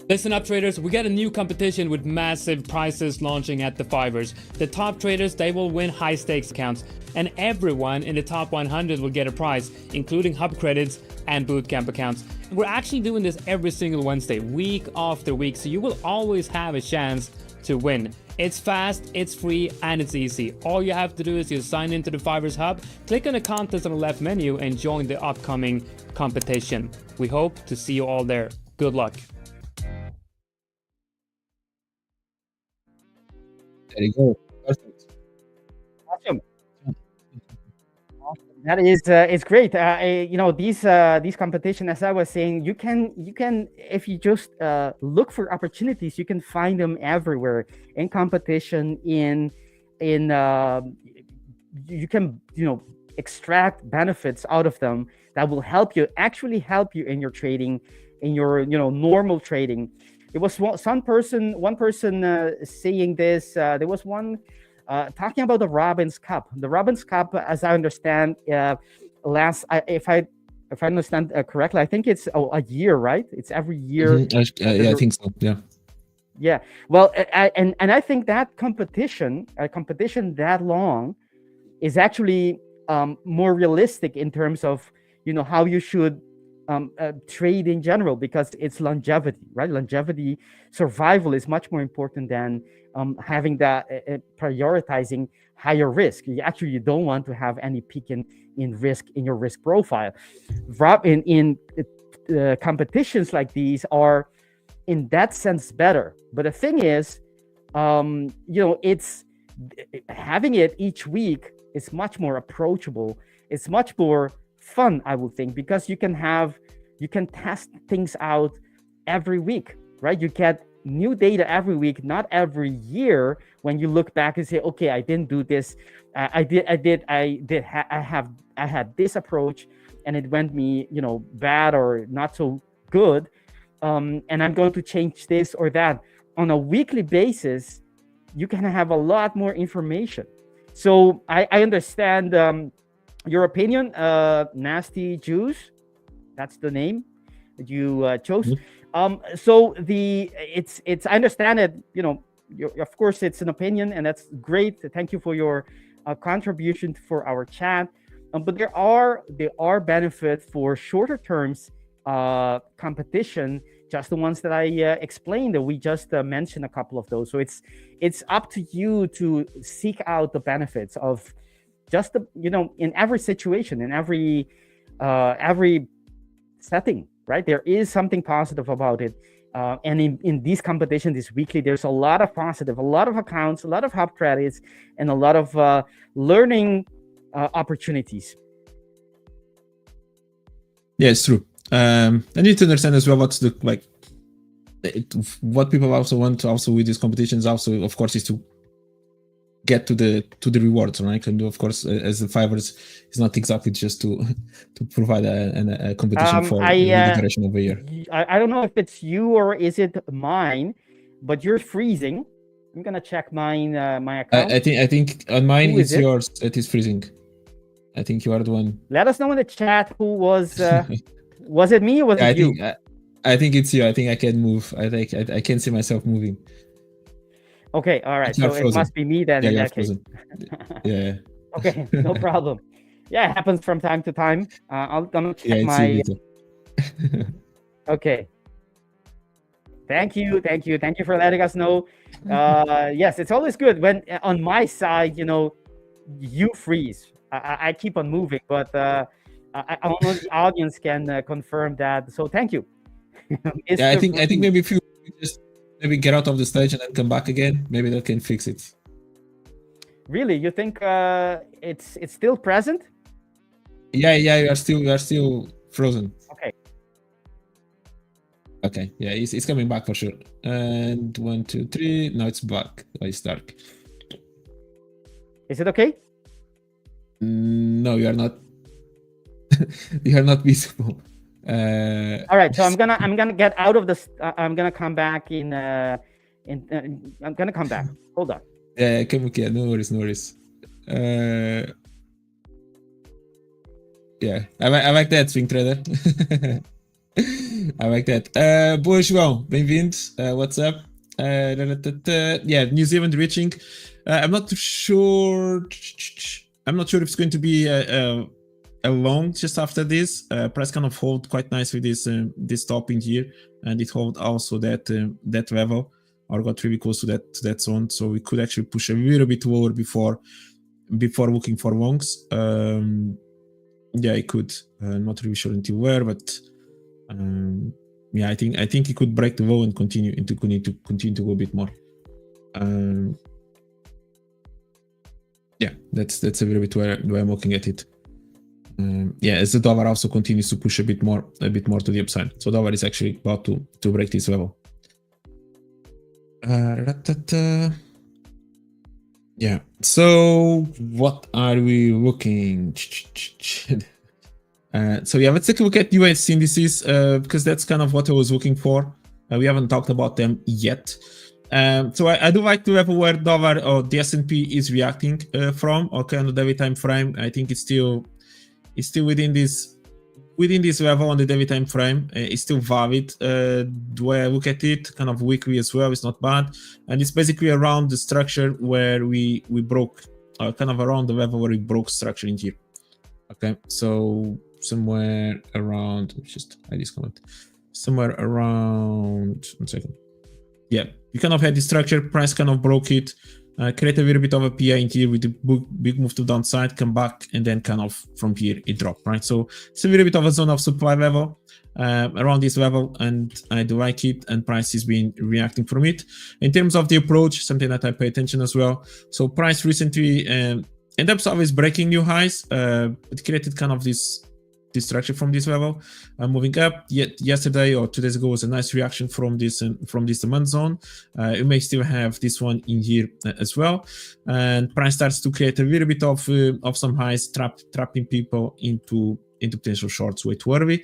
Listen up, traders, we got a new competition with massive prizes launching at The5ers. The top traders, they will win high stakes accounts, and everyone in the top 100 will get a prize, including hub credits and bootcamp accounts. And we're actually doing this every single Wednesday, week after week, so you will always have a chance to win. It's fast, it's free, and it's easy. All you have to do is just sign into the The5ers Hub, click on the contest on the left menu, and join the upcoming competition. We hope to see you all there. Good luck. There you go. Perfect. Awesome. That is, it's great. These competition, as I was saying, you can, if you just look for opportunities, you can find them everywhere in competition. You can, extract benefits out of them that will actually help you in your trading, in your, normal trading. It was one person saying this. There was one talking about the Robbins Cup. The Robbins Cup, as I understand, if I understand correctly, I think it's a year, right? It's every year. Mm-hmm. Yeah, I think so. Yeah. Yeah. Well, and I think that a competition that long is actually more realistic in terms of how you should trade in general, because it's longevity, right? Longevity, survival is much more important than having that prioritizing higher risk. You don't want to have any peak in risk in your risk profile. In competitions like these are in that sense better. But the thing is, it's having it each week is much more approachable, it's much more fun, I would think, because you can test things out every week, right? You get new data every week, not every year, when you look back and say, okay, I didn't do this, I had this approach and it went me, bad or not so good, and I'm going to change this or that. On a weekly basis, you can have a lot more information. So I understand your opinion. Nasty Juice, that's the name that you chose. So I understand it. Of course, it's an opinion, and that's great. Thank you for your contribution for our chat. But there are benefits for shorter terms competition, just the ones that I explained. That we just mentioned a couple of those. So it's up to you to seek out the benefits of just in every situation, in every setting, right? There is something positive about it. And in these competitions, this weekly, there's a lot of positive, a lot of accounts, a lot of hub credits, and a lot of learning opportunities. Yeah, it's true. I need to understand as well what's what people also want to also with these competitions also, of course, is to get to the rewards, right? And of course, as the 5ers, it's not exactly just to provide a competition for the duration of a year. I don't know if it's you or is it mine, but you're freezing. I'm gonna check mine, my account. I think on mine it's yours. It is freezing. I think you are the one. Let us know in the chat who was. Was it me or was it you? I think it's you. I think I can move. I can see myself moving. Okay, all right. So it must be me then. Yeah, in you're that case. frozen. Yeah. Okay, no problem. Yeah, it happens from time to time. I'm gonna check my. Okay. Thank you for letting us know. Yes, it's always good when on my side, you freeze. I keep on moving, but I don't know the audience can confirm that. So thank you. Yeah, I think maybe if you just maybe get out of the stage and then come back again, maybe that can fix it. Really, you think it's still present? Yeah, you are still frozen. Okay, yeah, it's coming back for sure. And 1, 2, 3. Now it's back. It's dark. Is it okay? No, you are not. You are not visible. All right, so I'm gonna get out of this. I'm gonna come back I'm gonna come back. Hold on. Yeah, come okay. No worries. Yeah, I like that, Swing Trader. I like that. Boa, João, bem-vindo. What's up? Yeah, New Zealand reaching. I'm not sure if it's going to be a long just after this. Price kind of hold quite nice with this top in here, and it hold also that level, or got really close to that zone. So we could actually push a little bit lower before looking for longs. Yeah, it could. Not really sure until where, but yeah, I think it could break the low and continue to go a bit more. Yeah, that's a little bit where I'm looking at it. Yeah, as the dollar also continues to push a bit more to the upside. So dollar is actually about to break this level. Yeah. So what are we looking? So yeah, let's take a look at US indices because that's kind of what I was looking for. We haven't talked about them yet. So I do like the level where dollar or the S&P is reacting from. Okay, on the daily time frame, I think it's still within this level on the daily time frame. It's still valid. The way I look at it, kind of weekly as well, it's not bad, and it's basically around the structure where we broke, kind of around the level where we broke structure in here. Okay, so somewhere around, just hide this comment. Somewhere around 1 second. Yeah, you kind of had the structure, price kind of broke it, create a little bit of a PA in here with the big move to the downside, come back, and then kind of from here it dropped, right? So it's a little bit of a zone of supply level around this level, and I do like it, and price has been reacting from it. In terms of the approach, something that I pay attention as well. So price recently end up always breaking new highs. It created kind of this structure from this level, moving up. Yet yesterday or 2 days ago was a nice reaction from this demand zone. You may still have this one in here as well, and price starts to create a little bit of some highs, trapping people into potential shorts way too early.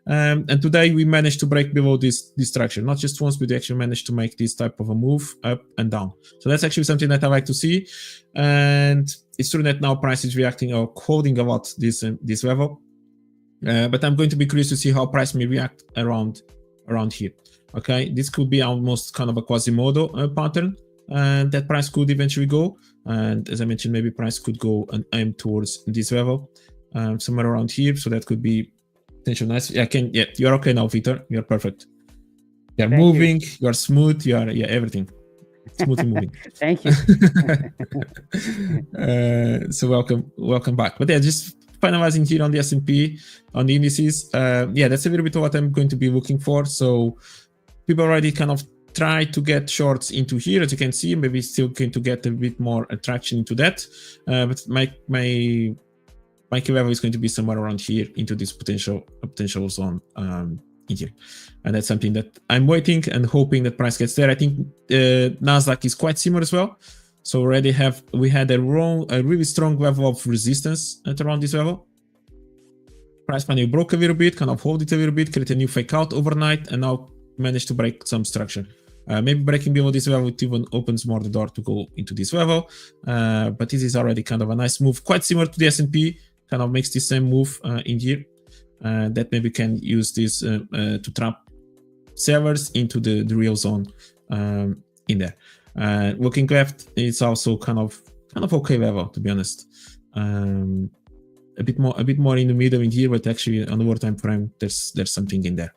And today we managed to break below this structure, not just once, but we actually managed to make this type of a move up and down. So that's actually something that I like to see, and it's true that now price is reacting or holding a lot this level. But I'm going to be curious to see how price may react around here. Okay, this could be almost kind of a Quasimodo pattern, and that price could eventually go. And as I mentioned, maybe price could go and aim towards this level, somewhere around here. So that could be potential nice. Yeah, you're okay now, Victor. You're perfect. You're moving. You're smooth. You're everything. Smoothly moving. Thank you. So welcome back. But yeah, just finalizing here on the S&P, on the indices. That's a little bit of what I'm going to be looking for. So people already kind of try to get shorts into here, as you can see. Maybe still going to get a bit more attraction into that. But my key level is going to be somewhere around here into this potential zone in here, and that's something that I'm waiting and hoping that price gets there. I think NASDAQ is quite similar as well. So already we had a really strong level of resistance at around this level. Price finally broke a little bit, kind of hold it a little bit, create a new fake out overnight, and now managed to break some structure. Maybe breaking below this level, it even opens more the door to go into this level. But this is already kind of a nice move, quite similar to the S&P, kind of makes the same move in here. That maybe can use this to trap sellers into the real zone in there. Looking left, it's also kind of okay level, to be honest. A bit more in the middle in here, but actually on the lower time frame, there's something in there.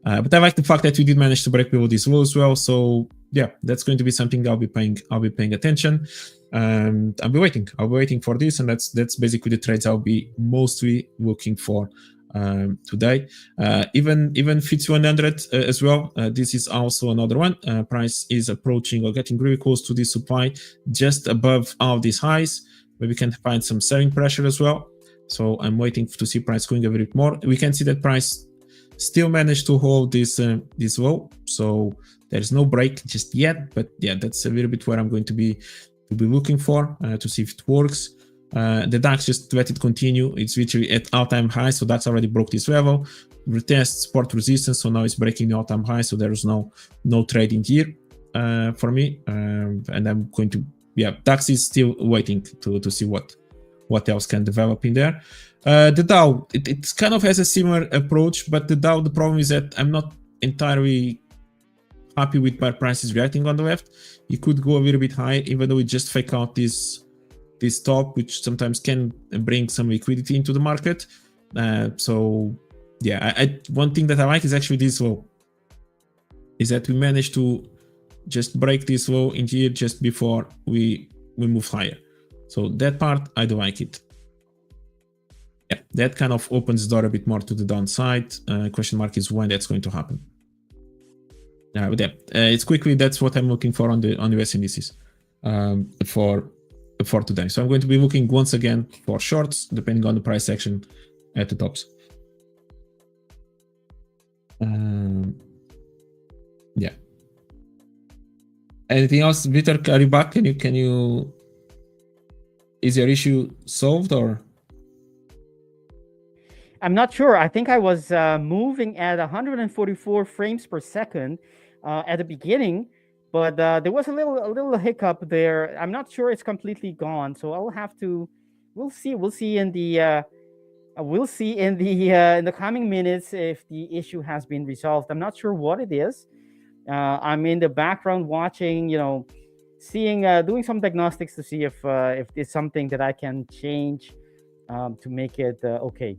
But I like the fact that we did manage to break below this low as well. So yeah, that's going to be something I'll be paying attention. I'll be waiting for this, and that's basically the trades I'll be mostly looking for today. Even FTSE 100 as well. This is also another one. Price is approaching or getting really close to this supply, just above all these highs. Maybe we can find some selling pressure as well. So I'm waiting to see price going a bit more. We can see that price still managed to hold this low. So there's no break just yet. But yeah, that's a little bit where I'm going to be looking for to see if it works. The DAX, just let it continue. It's literally at all-time high, so DAX already broke this level. Retest support resistance, so now it's breaking the all-time high. So there is no trading here for me, and I'm going to DAX is still waiting to see what else can develop in there. The Dow, it kind of has a similar approach, but the Dow, the problem is that I'm not entirely happy with where price is reacting on the left. It could go a little bit higher, even though it just fake out this top, which sometimes can bring some liquidity into the market. So yeah, one thing that I like is actually this low, is that we managed to just break this low in here just before we move higher. So that part, I do like it. Yeah, that kind of opens the door a bit more to the downside. Question mark is when that's going to happen. But yeah, it's quickly, that's what I'm looking for on the US indices for today. So I'm going to be looking once again for shorts, depending on the price action at the tops. Yeah. Anything else, Victor? Are you back? Can you? Is your issue solved or? I'm not sure. I think I was moving at 144 frames per second at the beginning, but there was a little hiccup there. I'm not sure it's completely gone, so I'll have to. We'll see in the in the coming minutes if the issue has been resolved. I'm not sure what it is. I'm in the background watching, seeing, doing some diagnostics to see if it's something that I can change to make it okay.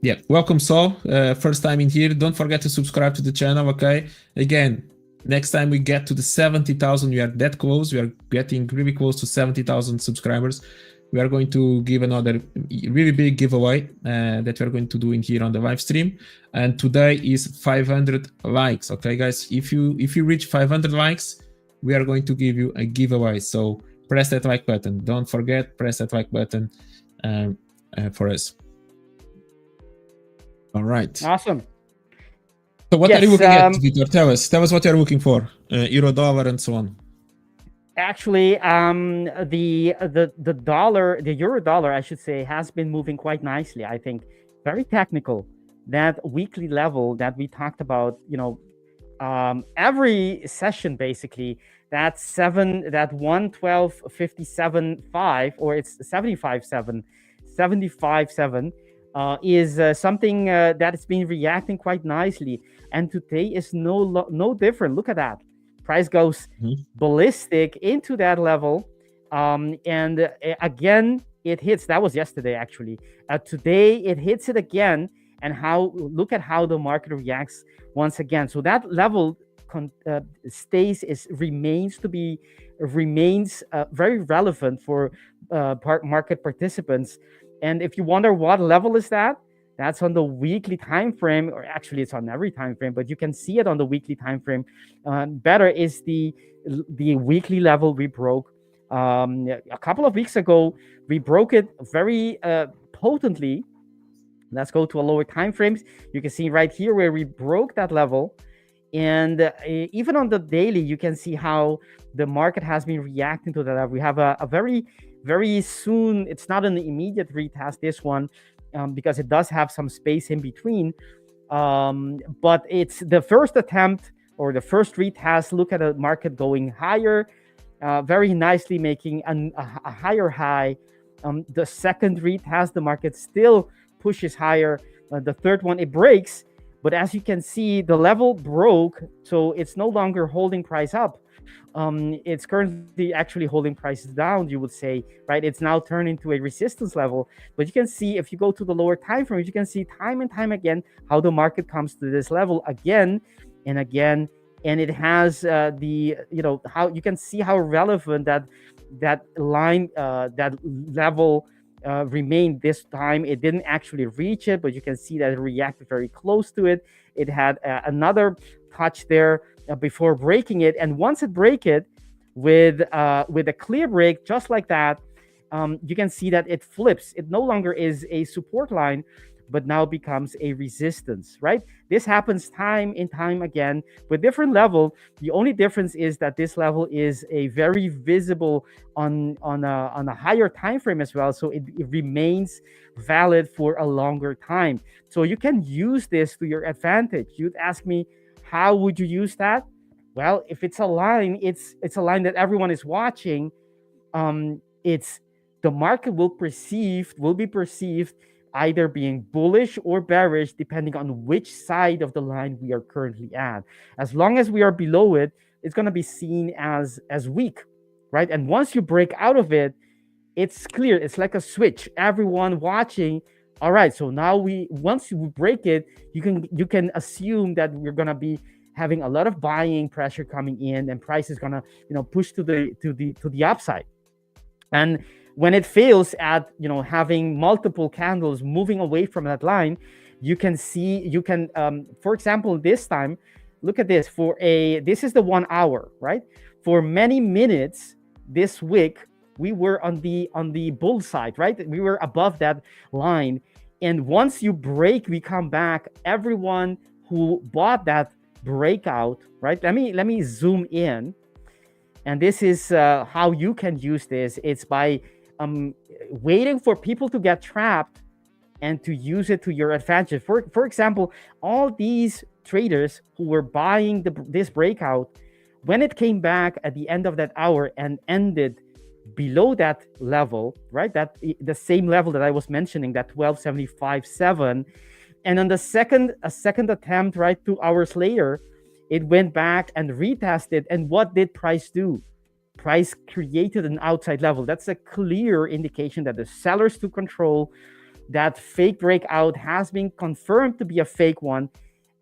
Yeah, welcome Saul, first time in here. Don't forget to subscribe to the channel. Okay, again, next time we get to the 70,000, we are that close. We are getting really close to 70,000 subscribers. We are going to give another really big giveaway that we're going to do in here on the live stream. And today is 500 likes. Okay, guys, if you reach 500 likes, we are going to give you a giveaway. So press that like button. Don't forget, press that like button for us. All right. Awesome. So what are you looking at, Vitor? Tell us what you're looking for. Euro, dollar, and so on. Actually, the dollar, the euro dollar, I should say, has been moving quite nicely. I think very technical. That weekly level that we talked about, every session basically. That 112.57.5, or it's 75.7 is something that has been reacting quite nicely, and today is no different. Look at that. Price goes ballistic into that level, and again it hits. That was yesterday, actually. Today it hits it again, and look at how the market reacts once again. So that level remains very relevant for market participants. And if you wonder what level is that, that's on the weekly time frame, or actually it's on every time frame, but you can see it on the weekly time frame. Better is the weekly level we broke a couple of weeks ago. We broke it very potently. Let's go to a lower time frames. You can see right here where we broke that level. And even on the daily, you can see how the market has been reacting to that. We have a very, very soon, it's not an immediate retest, this one, because it does have some space in between. But it's the first attempt, or the first retest. Look at the market going higher, very nicely making a higher high. The second retest, the market still pushes higher. The third one, it breaks. But as you can see, the level broke, so it's no longer holding price up. It's currently actually holding prices down, you would say, right? It's now turned into a resistance level. But you can see, if you go to the lower time frames, you can see time and time again how the market comes to this level again and again. And it has how you can see how relevant that line, that level remained this time. It didn't actually reach it, but you can see that it reacted very close to it. It had another touch there before breaking it, and once it break it with a clear break just like that, you can see that it flips. It no longer is a support line, but now becomes a resistance, right? This happens time and time again with different level. The only difference is that this level is a very visible on a higher time frame as well, so it remains valid for a longer time. So you can use this to your advantage. You'd ask me, how would you use that? Well, if it's a line, it's a line that everyone is watching. It's the market will be perceived either being bullish or bearish, depending on which side of the line we are currently at. As long as we are below it, it's going to be seen as weak, right? And once you break out of it, it's clear. It's like a switch. Everyone watching. All right, so now once you break it, you can assume that we're going to be having a lot of buying pressure coming in, and price is going to push to the upside. And when it fails at having multiple candles moving away from that line, you can for example, this time, look at this. This is the 1 hour, right? For many minutes this week, we were on the bull side, right? We were above that line, and once you break, we come back. Everyone who bought that breakout, right? Let me zoom in, and this is how you can use this. It's by waiting for people to get trapped and to use it to your advantage. For example, all these traders who were buying this breakout, when it came back at the end of that hour and ended below that level, right? That the same level that I was mentioning, that 1275.7, and on a second attempt, right, 2 hours later, it went back and retested. And what did price do? Price created an outside level. That's a clear indication that the sellers took control. That fake breakout has been confirmed to be a fake one.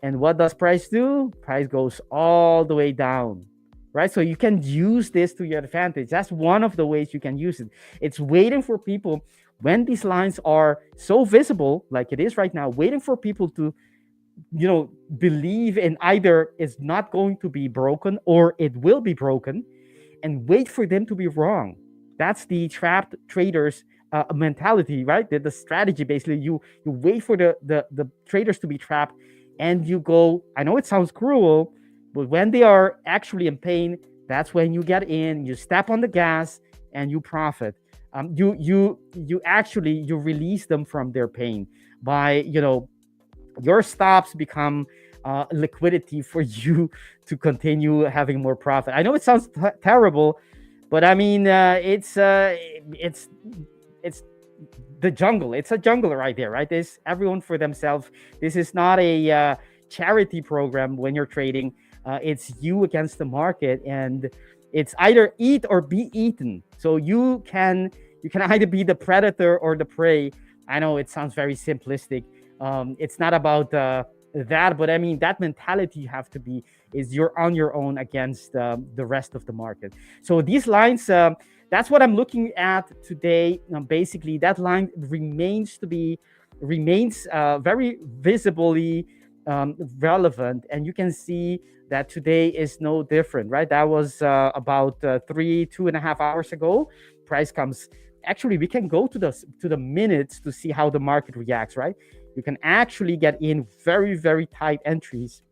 And what does price do? Price goes all the way down, right? So you can use this to your advantage. That's one of the ways you can use it. It's waiting for people, when these lines are so visible, like it is right now, waiting for people to believe in either it's not going to be broken or it will be broken, and wait for them to be wrong. That's the trapped traders mentality, right? The strategy, basically, you wait for the traders to be trapped, and you go. I know it sounds cruel, but when they are actually in pain, that's when you get in, you step on the gas, and you profit. You actually release them from their pain by, your stops become liquidity for you to continue having more profit. I know it sounds terrible, but I mean, it's the jungle. It's a jungle right there, right? There's everyone for themselves. This is not a charity program when you're trading. It's you against the market, and it's either eat or be eaten. So you can either be the predator or the prey. I know it sounds very simplistic. It's not about that, but I mean, that mentality you have to be is you're on your own against the rest of the market. So these lines, that's what I'm looking at today. Basically, that line remains very visibly relevant, and you can see that today is no different, right? That was about 2.5 hours ago. Price comes. Actually, we can go to the minutes to see how the market reacts, right? You can actually get in very, very tight entries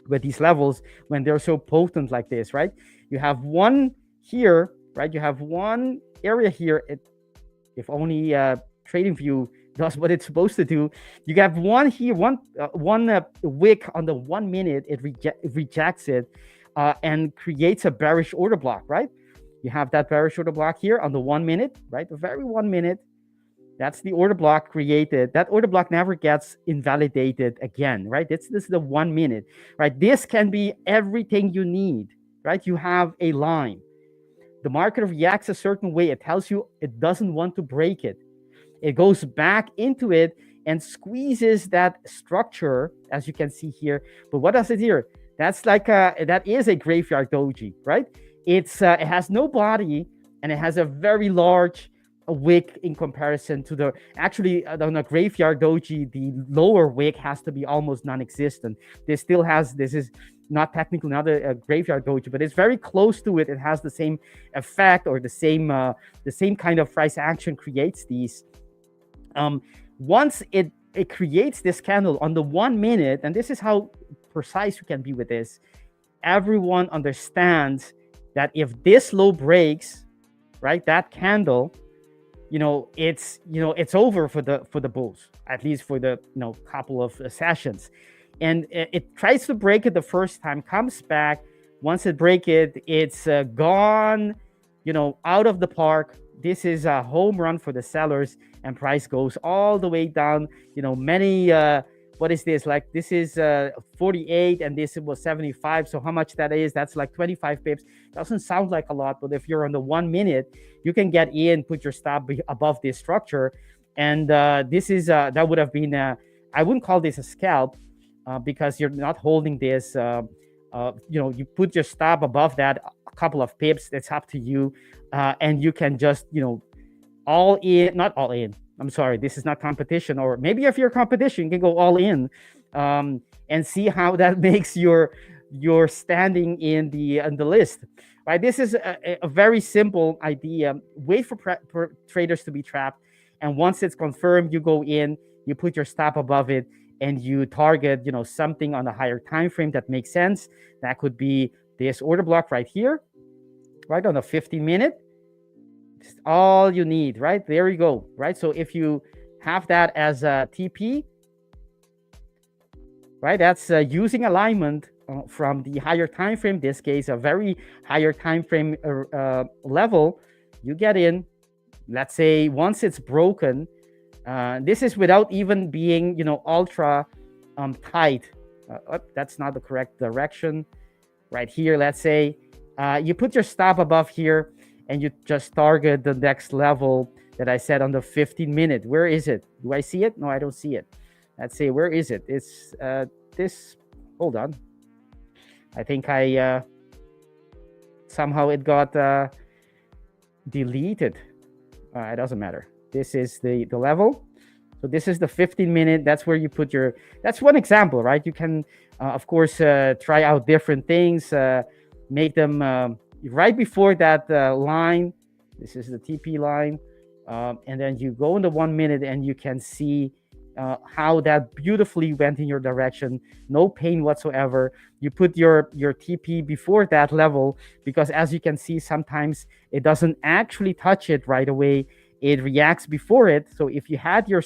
with these levels when they're so potent like this, right? You have one here, right? You have one area here. If only TradingView does what it's supposed to do. You have one here, one wick on the 1 minute. It rejects it and creates a bearish order block, right? You have that bearish order block here on the 1 minute, right? The very 1 minute. That's the order block created. That order block never gets invalidated again, right? This is the 1 minute, right? This can be everything you need, right? You have a line. The market reacts a certain way. It tells you it doesn't want to break it. It goes back into it and squeezes that structure, as you can see here. But what does it here? That's like that is a graveyard doji, right? It has no body, and it has a very large wick in comparison to the on a graveyard doji. The lower wick has to be almost non-existent. This is not technically not a graveyard doji, but it's very close to it. It has the same effect, or the same kind of price action creates these. Once it creates this candle on the 1 minute, and this is how precise you can be with this. Everyone understands that if this low breaks, right, that candle, it's over for the bulls, at least for the couple of sessions. And it tries to break it the first time, comes back. Once it breaks it, it's gone, out of the park. This is a home run for the sellers, and price goes all the way down. Many what is this? Like, this is 48, and this was 75. So how much that is? That's like 25 pips. Doesn't sound like a lot, but if you're on the 1 minute, you can get in, put your stop above this structure, and this is that would have been I wouldn't call this a scalp because you're not holding this. You put your stop above that, a couple of pips. It's up to you, and you can just all in, not all in. I'm sorry, this is not competition, or maybe if you're competition, you can go all in and see how that makes your standing in the list, right? This is a very simple idea. Wait for traders to be trapped, and once it's confirmed, you go in, you put your stop above it, and you target something on a higher time frame that makes sense. That could be this order block right here, right on the 15-minute. It's all you need, right? There you go, right? So if you have that as a TP, right, that's using alignment from the higher time frame. This case, a very higher time frame level. You get in. Let's say once it's broken, this is without even being ultra tight. That's not the correct direction. Right here, let's say you put your stop above here, and you just target the next level that I said on the 15-minute. Where is it? Do I see it? No, I don't see it. Let's say, where is it? It's this. Hold on. I think I somehow it got deleted. It doesn't matter. This is the level. So this is the 15-minute. That's where you put your. That's one example, right? You can, of course, try out different things. Make them. Right before that line, This is the TP line. And then you go in the 1 minute and you can see how that beautifully went in your direction. No pain whatsoever. You put your TP before that level, because as you can see, sometimes it doesn't actually touch it right away. It reacts before it. So if you had your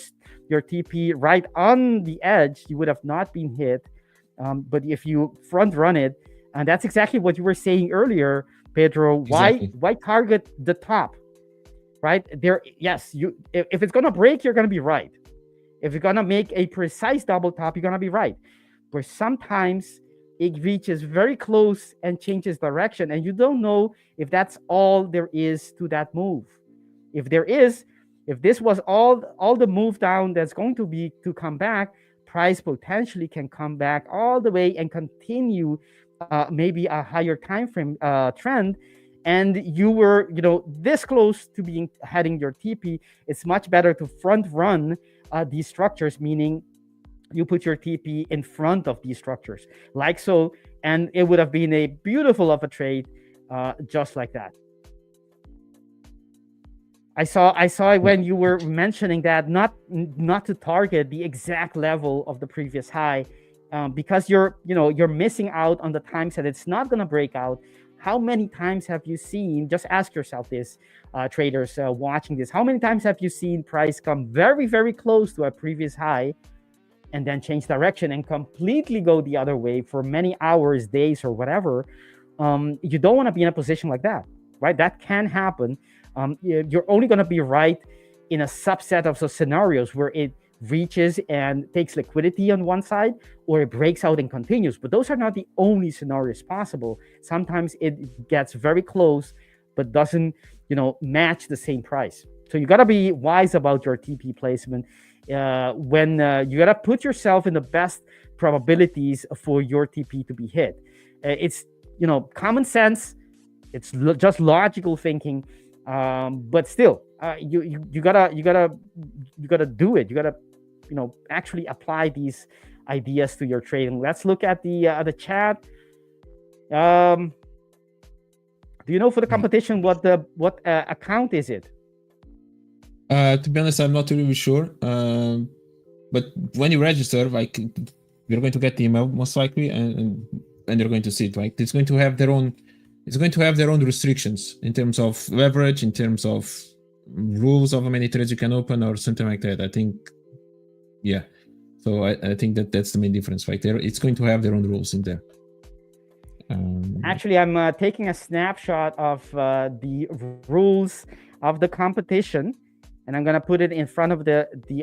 TP right on the edge, you would have not been hit. But if you front run it, and that's exactly what you were saying earlier, Pedro, Exactly. why target the top? Right there, yes. If it's gonna break, you're gonna be right. If you're gonna make a precise double top, you're gonna be right. But sometimes it reaches very close and changes direction, and you don't know if that's all there is to that move. If this was all the move down that's going to be to come back, price potentially can come back all the way and continue maybe a higher time frame trend. And you were, this close to being heading your TP. It's much better to front run these structures, meaning you put your TP in front of these structures, like so, and it would have been a beautiful of a trade, just like that. I saw when you were mentioning that not to target the exact level of the previous high, because you're missing out on the times that it's not going to break out. How many times have you seen, just ask yourself this, traders watching this, how many times have you seen price come very, very close to a previous high and then change direction and completely go the other way for many hours, days, or whatever? You don't want to be in a position like that, right? That can happen. You're only going to be right in a subset of scenarios where it reaches and takes liquidity on one side, or it breaks out and continues. But those are not the only scenarios possible. Sometimes it gets very close, but doesn't, match the same price. So you got to be wise about your TP placement. When you got to put yourself in the best probabilities for your TP to be hit. It's, common sense. It's just logical thinking. But still, you gotta do it. You gotta, actually apply these ideas to your trading. Let's look at the chat. Do you know for the competition what account is it? To be honest, I'm not really sure. But when you register, like, you're going to get the email most likely, and you're going to see it. Right? It's going to have their own restrictions in terms of leverage, in terms of rules of how many trades you can open, or something like that. I think, yeah. So I think that's the main difference right there. It's going to have their own rules in there. Actually, I'm taking a snapshot of the rules of the competition, and I'm gonna put it in front of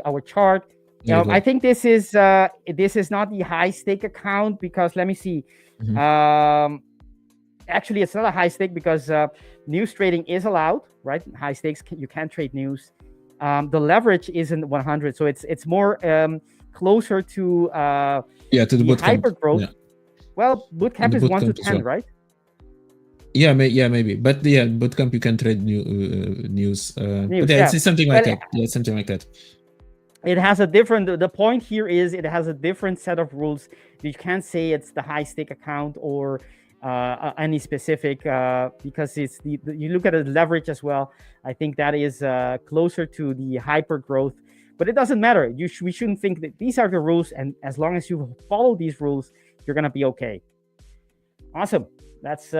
our chart. I think this is not the high stake account, because let me see. Mm-hmm. Actually, it's not a high stake because news trading is allowed, right? High stakes, you can trade news. The leverage isn't 100, so it's more closer to the hyper growth. Yeah. Well, bootcamp is 1 to 10, well. Right? Yeah, maybe. But yeah, bootcamp you can trade news. But yeah, it's something like that. Yeah, something like that. It has a different. The point here is it has a different set of rules. You can't say it's the high stake account or any specific, because it's you look at the leverage as well. I think that is closer to the hyper growth, but it doesn't matter. We shouldn't think that these are the rules, and as long as you follow these rules, you're gonna be okay. Awesome. Let's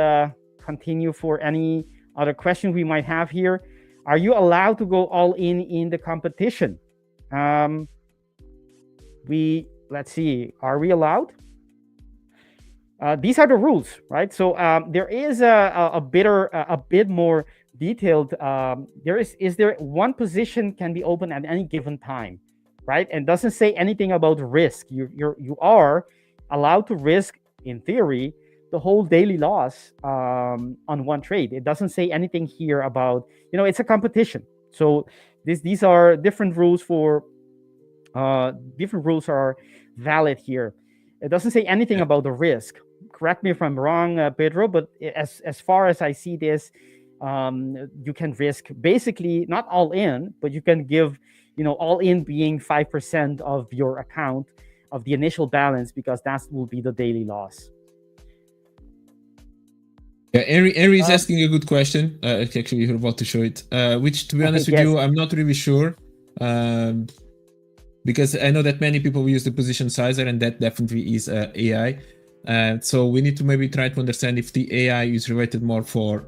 continue for any other question we might have here. Are you allowed to go all in the competition? Let's see. Are we allowed? These are the rules, right? So there is a bit more detailed. Is there one position can be open at any given time, right? And doesn't say anything about risk. You are allowed to risk, in theory, the whole daily loss on one trade. It doesn't say anything here about, it's a competition. So these are different rules for different rules are valid here. It doesn't say anything about the risk. Correct me if I'm wrong, Pedro, but as far as I see this, you can risk basically not all in, but you can give, all in being 5% of your account of the initial balance, because that will be the daily loss. Yeah, Henry is asking a good question. Actually, you're about to show it. Which, to be honest with Yes. you, I'm not really sure. Because I know that many people use the position sizer, and that definitely is AI. So we need to maybe try to understand if the AI is related more for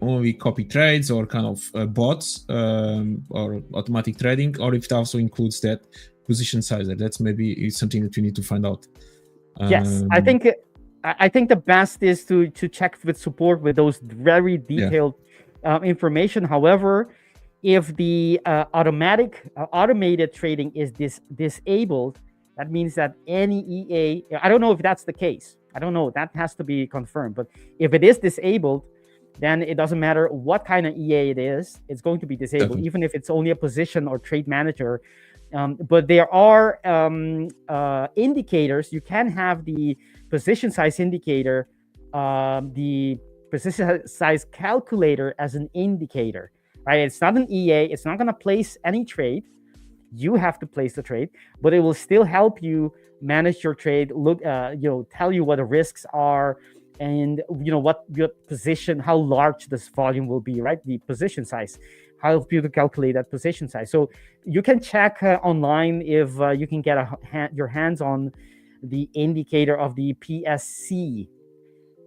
only copy trades or kind of bots or automatic trading, or if it also includes that position sizer. That's maybe something that we need to find out. Yes, I think the best is to check with support with those very detailed information. However, if the automated trading is disabled, that means that any EA, I don't know if that's the case. I don't know. That has to be confirmed. But if it is disabled, then it doesn't matter what kind of EA it is. It's going to be disabled, Definitely. even if it's only a position or trade manager. But there are indicators. You can have the position size indicator, the position size calculator as an indicator, right? It's not an EA. It's not going to place any trade. You have to place the trade, but it will still help you manage your trade. Look, tell you what the risks are, and what your position, how large this volume will be, right? The position size, help you to calculate that position size. So you can check online if you can get your hands on the indicator of the PSC,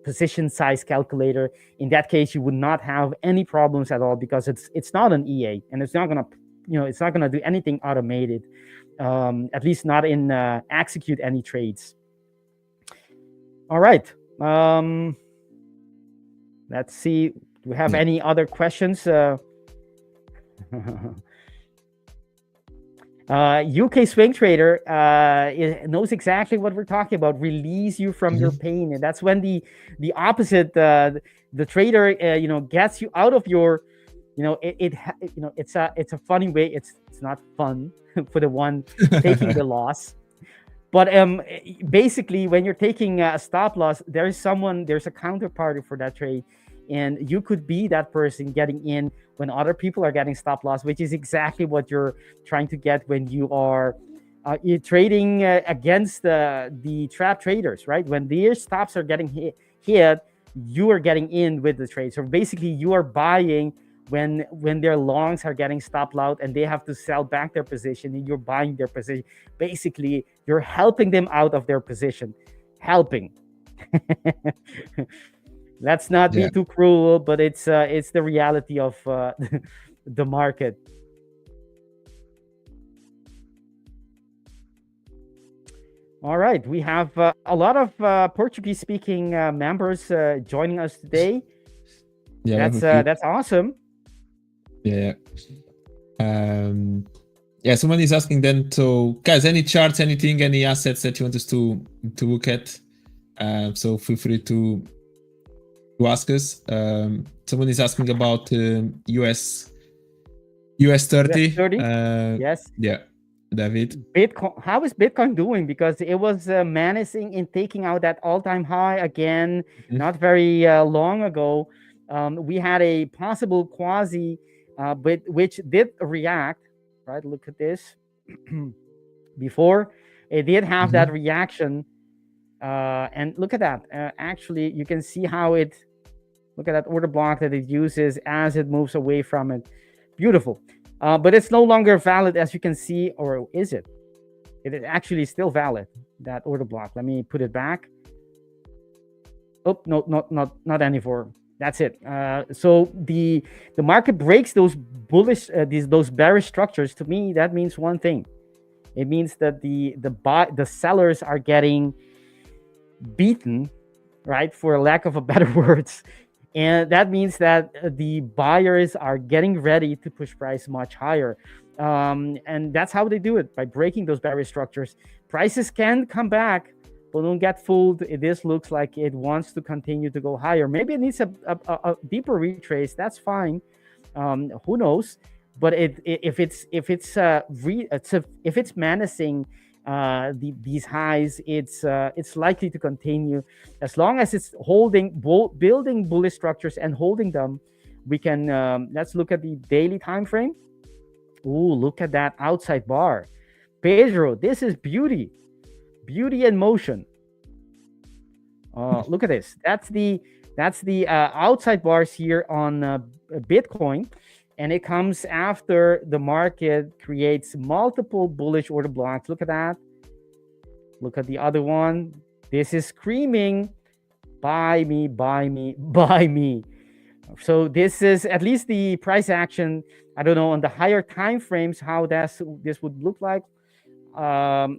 position size calculator. In that case, you would not have any problems at all, because it's not an EA, and it's not gonna it's not gonna do anything automated, at least not in execute any trades. All right. Let's see. Do we have any other questions? UK swing trader knows exactly what we're talking about. Release you from your pain, and that's when the opposite, the trader gets you out of your, it's a funny way. It's not fun for the one taking the loss. But basically, when you're taking a stop loss, there's a counterparty for that trade, and you could be that person getting in when other people are getting stop loss, which is exactly what you're trying to get when you are you're trading against the trap traders, right? When their stops are getting hit, you are getting in with the trade. So basically, you are buying when their longs are getting stopped out and they have to sell back their position, and you're buying their position. Basically, you're helping them out of their position. Helping. Let's not be too cruel, but it's the reality of the market. All right, we have a lot of Portuguese-speaking members joining us today. Yeah, that's awesome. Yeah. Someone is asking then, so guys, any charts, anything, any assets that you want us to look at? So feel free to ask us. Someone is asking about US 30. Yes. Yeah, David. Bitcoin. How is Bitcoin doing? Because it was menacing in taking out that all-time high again, not very long ago. We had a possible quasi, which did react. Right, look at this. Before it did have that reaction, and look at that. Actually, you can see how it. Look at that order block that it uses as it moves away from it. Beautiful. But it's no longer valid, as you can see, or is it? It is actually still valid, that order block. Let me put it back. Oh, no, not anymore. That's it. So the market breaks those bullish, those bearish structures. To me, that means one thing. It means that the sellers are getting beaten, right? For lack of a better words. And that means that the buyers are getting ready to push price much higher. And that's how they do it, by breaking those bearish structures. Prices can come back, but don't get fooled. This looks like it wants to continue to go higher. Maybe it needs a deeper retrace. That's fine. Who knows? But if it's menacing these highs, it's likely to continue. As long as it's building bullish structures and holding them, we can. Let's look at the daily time frame. Ooh, look at that outside bar, Pedro. This is beauty in motion. Look at this. That's the That's the outside bars here on Bitcoin, and it comes after the market creates multiple bullish order blocks. Look at that. Look at the other one. This is screaming, buy me, buy me, buy me. So this is at least the price action. I don't know on the higher time frames how this would look like.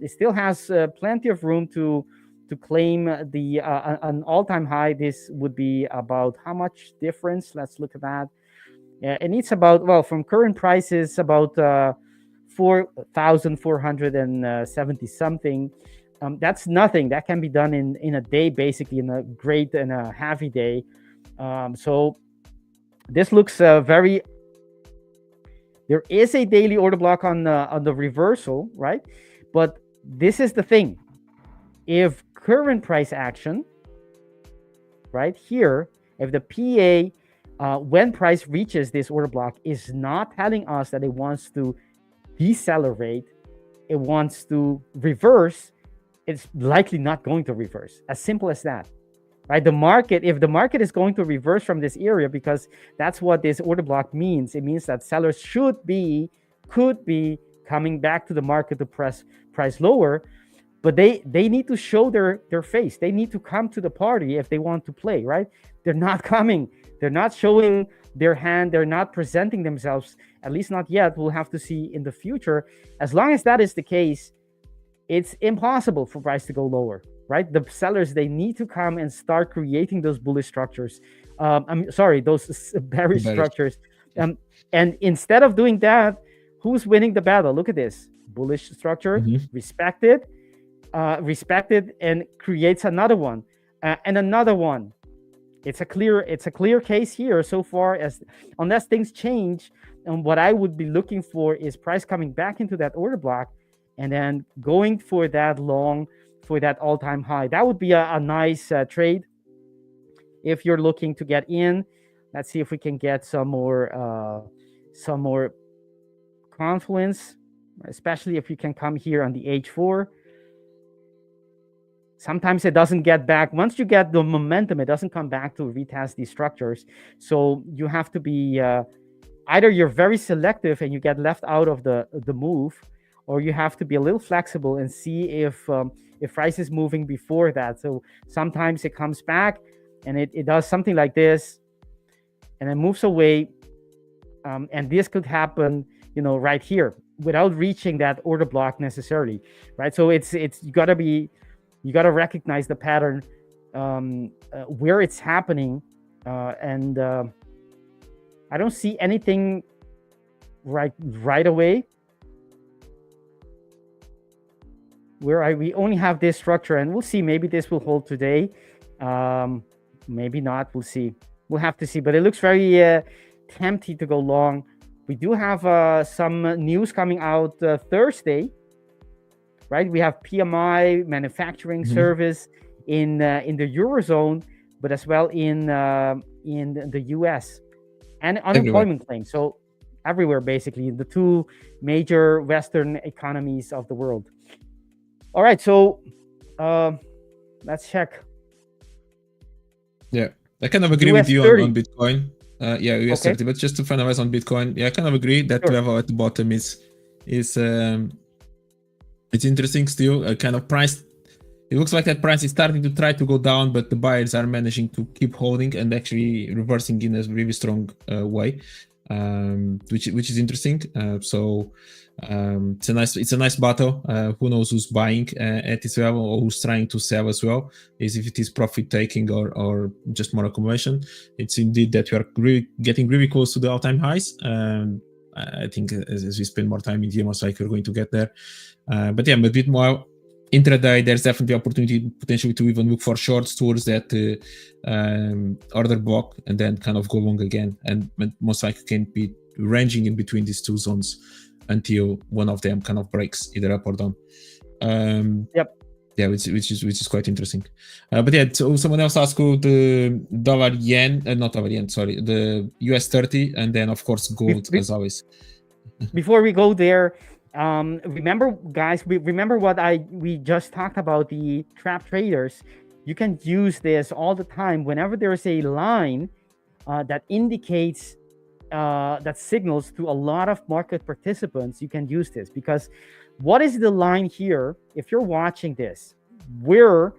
It still has plenty of room to claim the an all-time high. This would be about how much difference? Let's look at that. It needs about, well, from current prices, about 4,470 something. That's nothing. That can be done in a day, basically, in a great and a heavy day. So this looks very. There is a daily order block on the reversal, right? But this is the thing. If current price action, right here, if the PA when price reaches this order block is not telling us that it wants to decelerate, it wants to reverse, it's likely not going to reverse. As simple as that, right? The market, if the market is going to reverse from this area, because that's what this order block means, it means that sellers could be coming back to the market to press price lower, but they need to show their face. They need to come to the party if they want to play, right? They're not coming. They're not showing their hand. They're not presenting themselves, at least not yet. We'll have to see in the future. As long as that is the case, it's impossible for price to go lower, right? The sellers, they need to come and start creating those bullish structures. Those bearish structures. And instead of doing that, who's winning the battle? Look at this. Bullish structure, respected, and creates another one, and another one. It's a clear case here so far, as unless things change. And what I would be looking for is price coming back into that order block and then going for that long, for that all-time high. That would be a nice trade if you're looking to get in. Let's see if we can get some more confluence, especially if you can come here on the H4. Sometimes it doesn't get back. Once you get the momentum, it doesn't come back to retest these structures. So you have to be either you're very selective and you get left out of the move, or you have to be a little flexible and see if price is moving before that. So sometimes it comes back and it does something like this, and it moves away. And this could happen, right here without reaching that order block necessarily, right? So it's you gotta recognize the pattern where it's happening, and I don't see anything right away where we only have this structure, and we'll see. Maybe this will hold today, maybe not. We'll see. We'll have to see. But it looks very tempting to go long. We do have some news coming out Thursday. Right, we have PMI, manufacturing service in the Eurozone, but as well in the US, and unemployment claims. So everywhere, basically, the two major Western economies of the world. All right, so let's check. Yeah, I kind of agree with you on Bitcoin. US 30, but just to finalize on Bitcoin, I kind of agree that level at the bottom is it's interesting still. Kind of price. It looks like that price is starting to try to go down, but the buyers are managing to keep holding and actually reversing in a really strong way, which is interesting. It's a nice battle. Who knows who's buying at this level or who's trying to sell as well? Is if it is profit taking or just more accumulation. It's indeed that we are getting really close to the all-time highs. I think as we spend more time in here, most likely we're going to get there. But a bit more intraday, there's definitely opportunity potentially to even look for shorts towards that order block and then kind of go long again. And most likely can be ranging in between these two zones until one of them kind of breaks either up or down. Which is quite interesting. So someone else asked the the US 30, and then of course gold as always. Before we go there, remember guys, remember what we just talked about, the trap traders. you can use this all the time. Whenever there is a line that indicates, that signals to a lot of market participants, you can use this. Because what is the line here? If you're watching this, where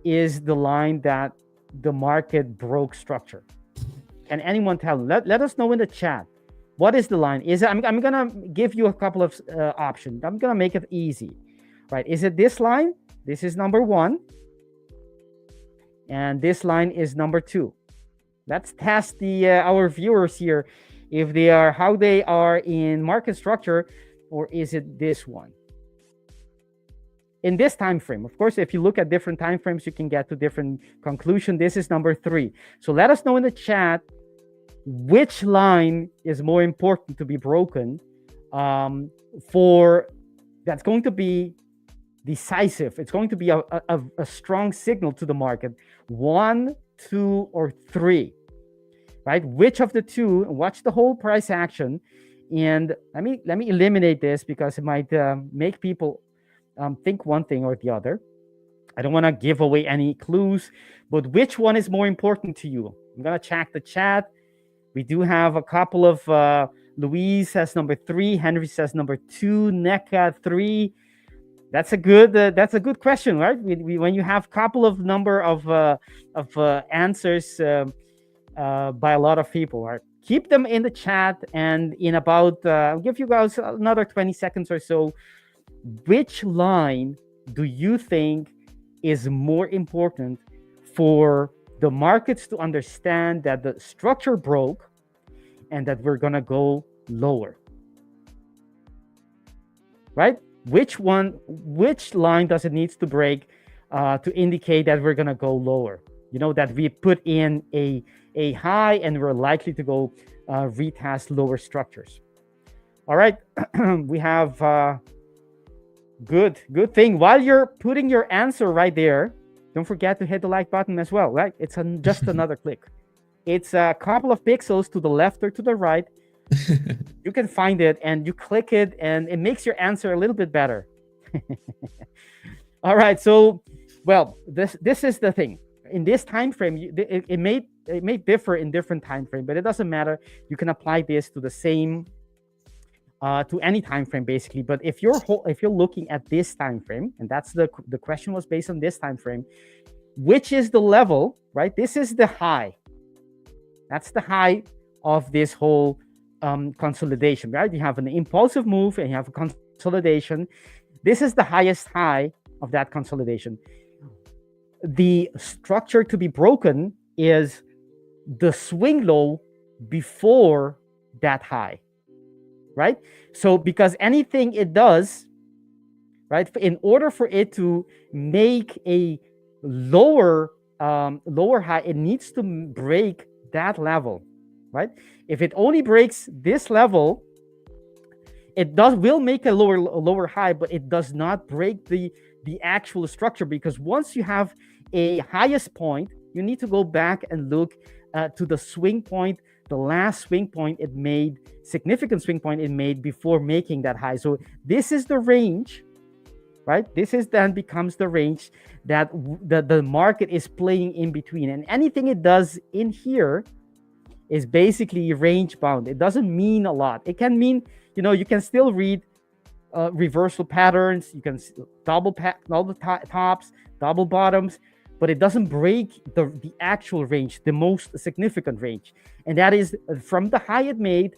is the line that the market broke structure? Can anyone tell? Let us know in the chat. What is the line? Is it, I'm gonna give you a couple of options. I'm gonna make it easy, right? Is it this line? This is number 1, and this line is number 2. Let's test the our viewers here, if they are, how they are in market structure, or is it this one? In this time frame, of course, if you look at different time frames, you can get to different conclusion. This is number 3. So let us know in the chat which line is more important to be broken, for that's going to be decisive. It's going to be a strong signal to the market. 1, 2, or 3, right? Which of the two? Watch the whole price action, and let me eliminate this because it might make people think one thing or the other. I don't want to give away any clues, but which one is more important to you? I'm gonna check the chat. We do have a couple of Louise says number 3, Henry says number 2, NECA 3. That's a good question, right? When you have a couple of number of answers by a lot of people, right? Keep them in the chat, and in about I'll give you guys another 20 seconds or so. Which line do you think is more important for the markets to understand that the structure broke and that we're gonna go lower, right? Which line does it needs to break to indicate that we're gonna go lower? You know, that we put in a high and we're likely to go retest lower structures. All right, we have good thing. While you're putting your answer right there, don't forget to hit the like button as well, right? It's just another click. It's a couple of pixels to the left or to the right. You can find it and you click it, and it makes your answer a little bit better. All right, so well, this is the thing. In this time frame, it may differ in different time frame, but it doesn't matter. You can apply this to the same to any time frame basically. But if you're looking at this time frame, and that's the question was based on this time frame, which is the level, right? This is the high. That's the high of this whole consolidation, right? You have an impulsive move and you have a consolidation. This is the highest high of that consolidation. The structure to be broken is the swing low before that high, right? So because anything it does, right, in order for it to make a lower high, it needs to break that level, right? If it only breaks this level, it will make a lower high, but it does not break the actual structure, because once you have a highest point, you need to go back and look to the swing point, the last swing point it made, significant swing point it made before making that high. So this is the range, right? This is then becomes the range that the market is playing in between, and anything it does in here is basically range bound. It doesn't mean a lot. It can mean, you can still read reversal patterns. You can double tops, double bottoms, but it doesn't break the actual range, the most significant range, and that is from the high it made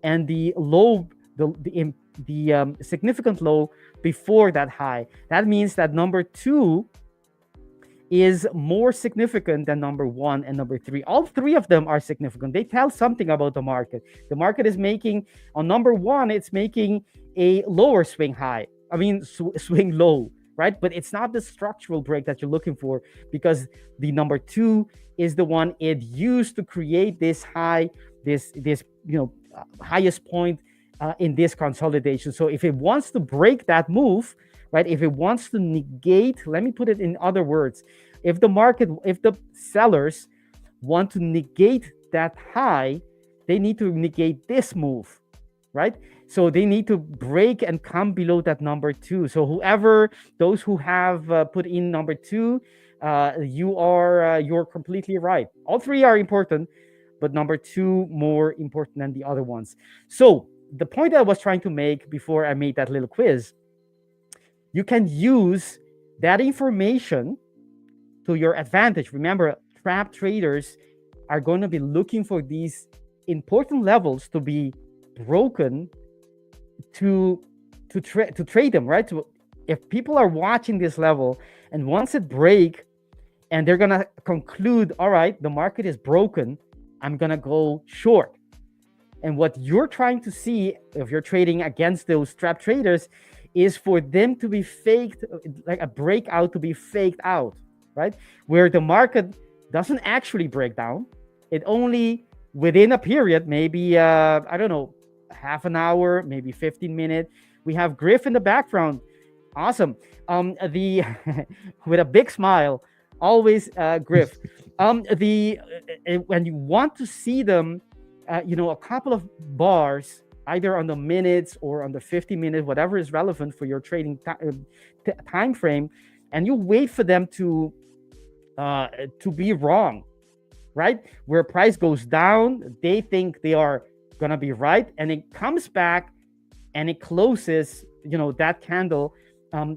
and the low, the significant low before that high. That means that number 2 is more significant than number 1 and number 3. All 3 of them are significant. They tell something about the market. The market is making, on number 1, it's making a lower swing high. Swing low, right? But it's not the structural break that you're looking for, because the number 2 is the one it used to create this high, this highest point in this consolidation. So if it wants to break that move, right? If it wants to negate, let me put it in other words. If the sellers want to negate that high, they need to negate this move, right? So they need to break and come below that number 2. So those who have put in number 2, you're completely right. All three are important, but number two more important than the other ones. So the point I was trying to make before I made that little quiz, you can use that information to your advantage. Remember, trap traders are going to be looking for these important levels to be broken to trade them, right? So if people are watching this level and once it break and they're going to conclude, all right, the market is broken, I'm going to go short. And what you're trying to see if you're trading against those trap traders is for them to be faked, like a breakout to be faked out, right? Where the market doesn't actually break down. It only within a period, maybe, I don't know, half an hour, maybe 15 minutes. We have Griff in the background. Awesome. With a big smile, always Griff. When you want to see them, a couple of bars, either on the minutes or on the 50 minutes, whatever is relevant for your trading time frame, and you wait for them to be wrong, right? Where price goes down, they think they are gonna be right, and it comes back and it closes, that candle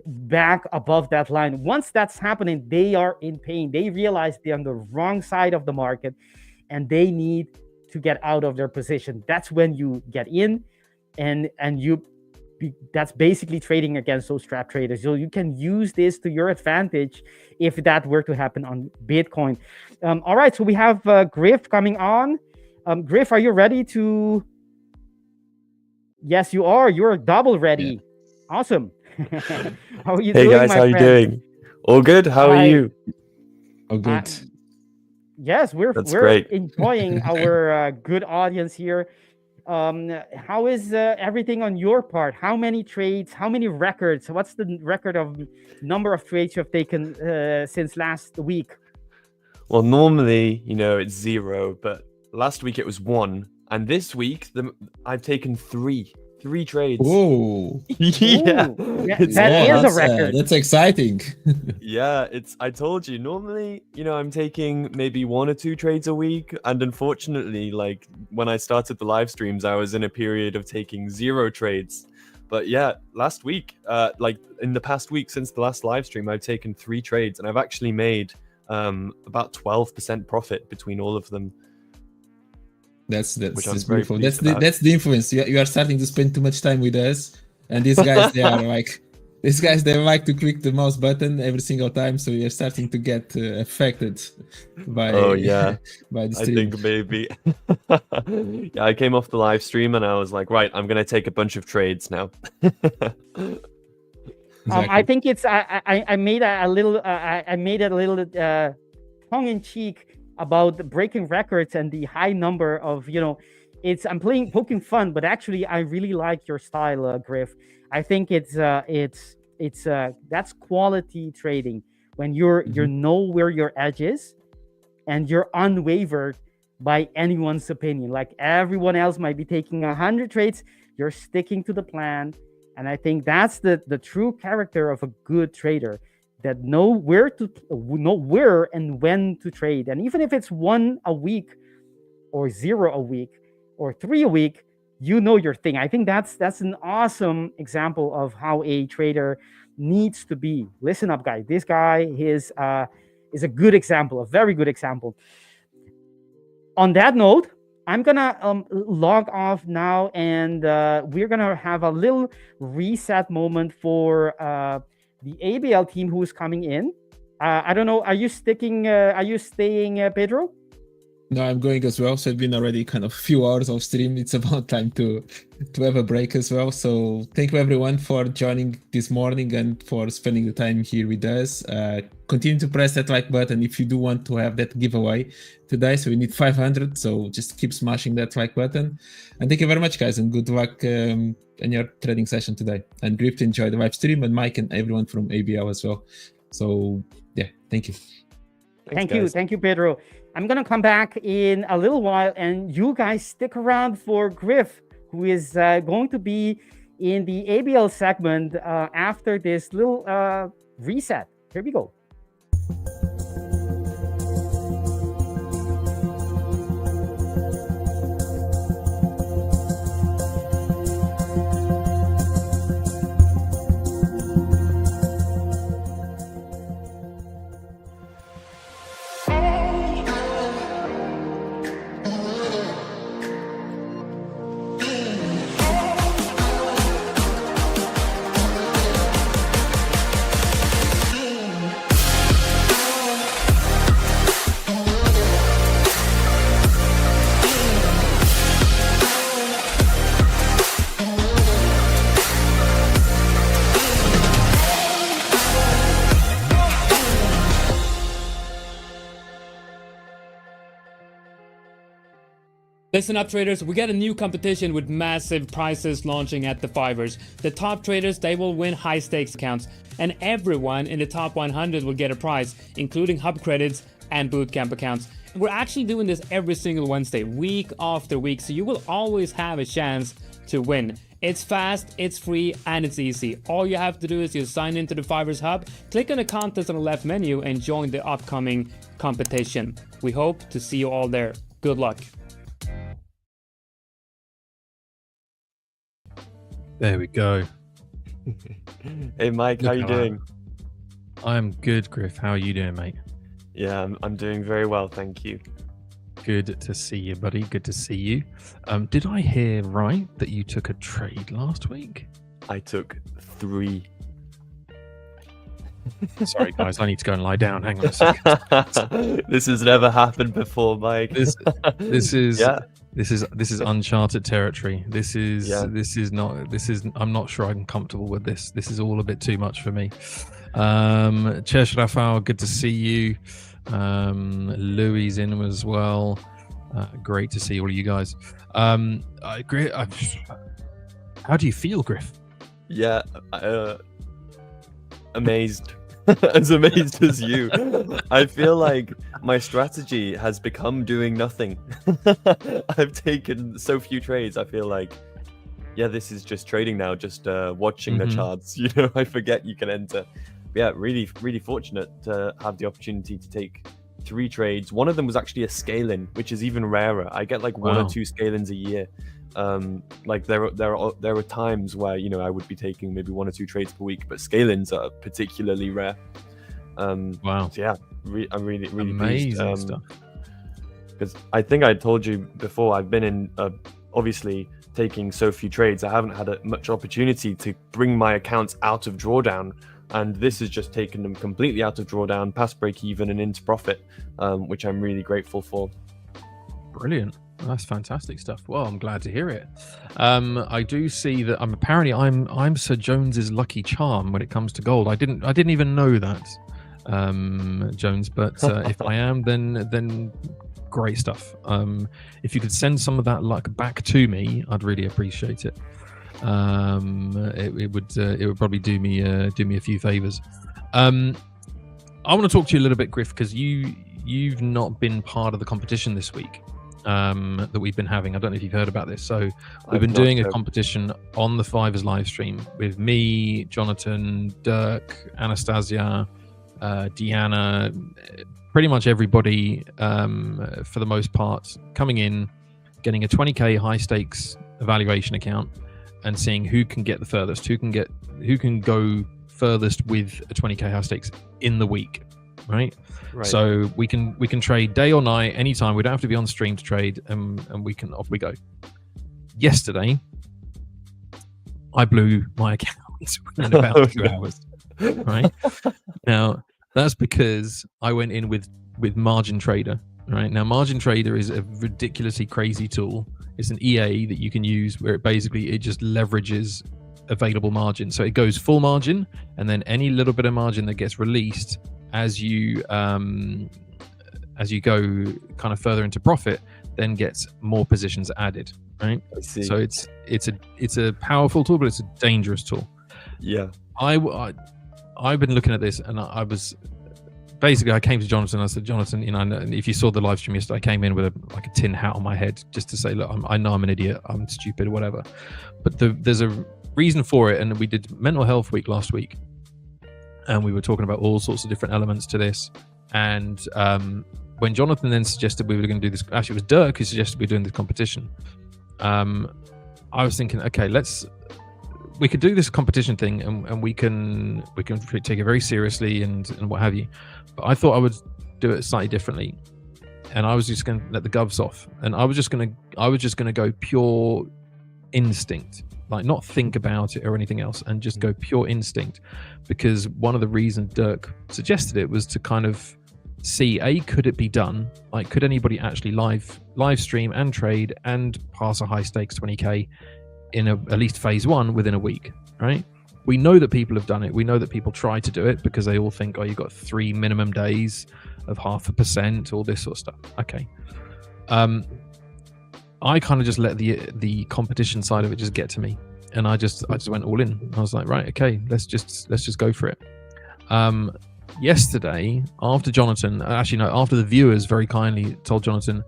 back above that line. Once that's happening, they are in pain. They realize they're on the wrong side of the market and they need to get out of their position. That's when you get in and that's basically trading against those trap traders. So you can use this to your advantage if that were to happen on Bitcoin. All right, so we have Griff coming on. Griff, are you ready to? Yes, you are. You're double ready. Yeah. Awesome. How are you doing, guys, my how are you friend? doing? All good? How are you? All good. Yes, we're great. enjoying our good audience here. How is everything on your part? How many trades? How many records? What's the record of number of trades you have taken since last week? Well, normally, it's 0, but last week it was 1, and this week I've taken 3 trades. Oh, yeah, that is a record. That's exciting. Yeah, I told you, normally, I'm taking maybe 1 or 2 trades a week, and unfortunately, like when I started the live streams, I was in a period of taking 0 trades. But yeah, last week, like in the past week since the last live stream, I've taken 3 trades, and I've actually made about 12% profit between all of them. That's beautiful. That's the influence. You are starting to spend too much time with us, and these guys they like to click the mouse button every single time, so you're starting to get affected by by the stream. I think maybe yeah, I came off the live stream and I was like, right, I'm gonna take a bunch of trades now. Exactly. I think it's I made a little tongue in cheek about the breaking records and the high number of I'm poking fun, but actually I really like your style, Griff. I think it's that's quality trading when you know where your edge is and you're unwavered by anyone's opinion. Like everyone else might be taking 100 trades, you're sticking to the plan, and I think that's the true character of a good trader. That know where and when to trade. And even if it's 1 a week or 0 a week or 3 a week, your thing. I think that's an awesome example of how a trader needs to be. Listen up, guys. This guy is a good example, a very good example. On that note, I'm gonna log off now, and we're gonna have a little reset moment for the ABL team who is coming in. I don't know. Are you staying, Pedro? No, I'm going as well. So it's been already kind of a few hours of stream. It's about time to have a break as well. So thank you everyone for joining this morning and for spending the time here with us. Continue to press that like button if you do want to have that giveaway today. So we need 500. So just keep smashing that like button. And thank you very much, guys, and good luck in your trading session today. And Griff, enjoy the live stream, and Mike and everyone from ABL as well. So yeah, thank you. Thank you, Pedro. I'm gonna come back in a little while, and you guys stick around for Griff, who is going to be in the ABL segment after this little reset. Here we go. Listen up, traders. We got a new competition with massive prizes launching at The5ers. The top traders, they will win high stakes accounts, and everyone in the top 100 will get a prize, including hub credits and bootcamp accounts. We're actually doing this every single Wednesday, week after week, so you will always have a chance to win. It's fast, it's free, and it's easy. All you have to do is just sign into the The5ers Hub, click on the contest on the left menu, and join the upcoming competition. We hope to see you all there. Good luck. There we go. Hey Mike, how you doing? I'm good, Griff. How are you doing, mate? Yeah, I'm doing very well, thank you. Good to see you, buddy. Good to see you. Did I hear right that you took a trade last week? I took 3. Sorry, guys. I need to go and lie down. Hang on a second. This has never happened before, Mike. This is Yeah. this is uncharted territory. This is Yeah. I'm not sure I'm comfortable with this. This is all a bit too much for me. Cheers, Rafael. Good to see you. Louis in as well. Great to see all of you guys. How do you feel, Griff? Yeah, amazed. As amazed as you. I feel like my strategy has become doing nothing. I've taken so few trades. I feel like, yeah, this is just trading now, just watching the charts. You know, I forget you can enter. Yeah, really, really fortunate to have the opportunity to take 3 trades. One of them was actually a scale-in, which is even rarer. I get like 1 or 2 scale-ins a year. Like there are times where, you know, I would be taking maybe 1 or 2 trades per week, but scale-ins are particularly rare. Wow. So yeah, I'm really amazing pleased. stuff. Because I think I told you before, I've been in obviously taking so few trades. I haven't had much opportunity to bring my accounts out of drawdown. And this has just taken them completely out of drawdown, past break even, and into profit, which I'm really grateful for. Brilliant. That's fantastic stuff. Well, I'm glad to hear it. I do see that I'm Sir Jones's lucky charm when it comes to gold. I didn't even know that, Jones. But if I am, then great stuff. If you could send some of that luck back to me, I'd really appreciate it. It would probably do me a few favors. I want to talk to you a little bit, Griff, because you've not been part of the competition this week that we've been having. I don't know if you've heard about this. So we've been doing a competition on the The5ers live stream with me, Jonatan, Dirk, Anastasia, Deanna, pretty much everybody for the most part coming in, getting a 20k high stakes evaluation account, and seeing who can get the furthest, who can go furthest with a 20k high stakes in the week, right? So we can trade day or night, anytime. We don't have to be on stream to trade, and off we go. Yesterday, I blew my account in about 2 hours. Right now, that's because I went in with Margin Trader. Right now, Margin Trader is a ridiculously crazy tool. It's an EA that you can use where it just leverages available margin. So it goes full margin, and then any little bit of margin that gets released as you go kind of further into profit, then gets more positions added. Right. I see. So it's a powerful tool, but it's a dangerous tool. Yeah. I've been looking at this, and I came to Jonatan. I said, Jonatan, you know, if you saw the live stream yesterday, I came in with a tin hat on my head just to say, look, I know I'm an idiot, I'm stupid, whatever. But there's a reason for it, and we did Mental Health Week last week, and we were talking about all sorts of different elements to this. And when Jonatan then suggested we were going to do this, actually it was Dirk who suggested we were doing this competition. I was thinking, okay, we could do this competition thing, and we can take it very seriously and what have you. But I thought I would do it slightly differently, and I was just going to let the govs off, and I was just going to go pure instinct, like not think about it or anything else, and just go pure instinct, because one of the reasons Dirk suggested it was to kind of see, could it be done? Like, could anybody actually live stream and trade and pass a high stakes 20k in at least phase 1 within a week, right? We know that people have done it. We know that people try to do it because they all think, oh, you've got 3 minimum days of 0.5%, all this sort of stuff. Okay. I kind of just let the competition side of it just get to me, and I just went all in. I was like, right, okay, let's just go for it. Yesterday, after after the viewers very kindly told Jonatan,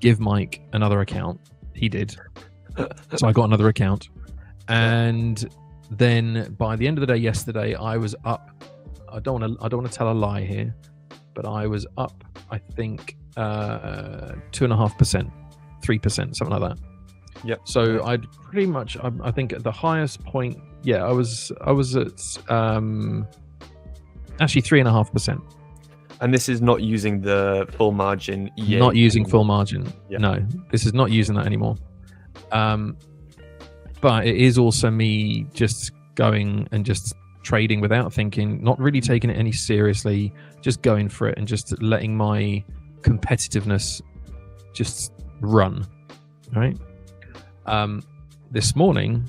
give Mike another account, he did. So I got another account, and then by the end of the day yesterday, I was up. I don't want to tell a lie here, but I was up, I think, 2.5%, 3%, something like that. Yep. So I'd pretty much, I think at the highest point, I was at actually 3.5%. And this is not using the full margin EA. Not using full margin. Yeah. No, this is not using that anymore. But it is also me just going and just trading without thinking, not really taking it any seriously, just going for it and just letting my competitiveness just run. Right. This morning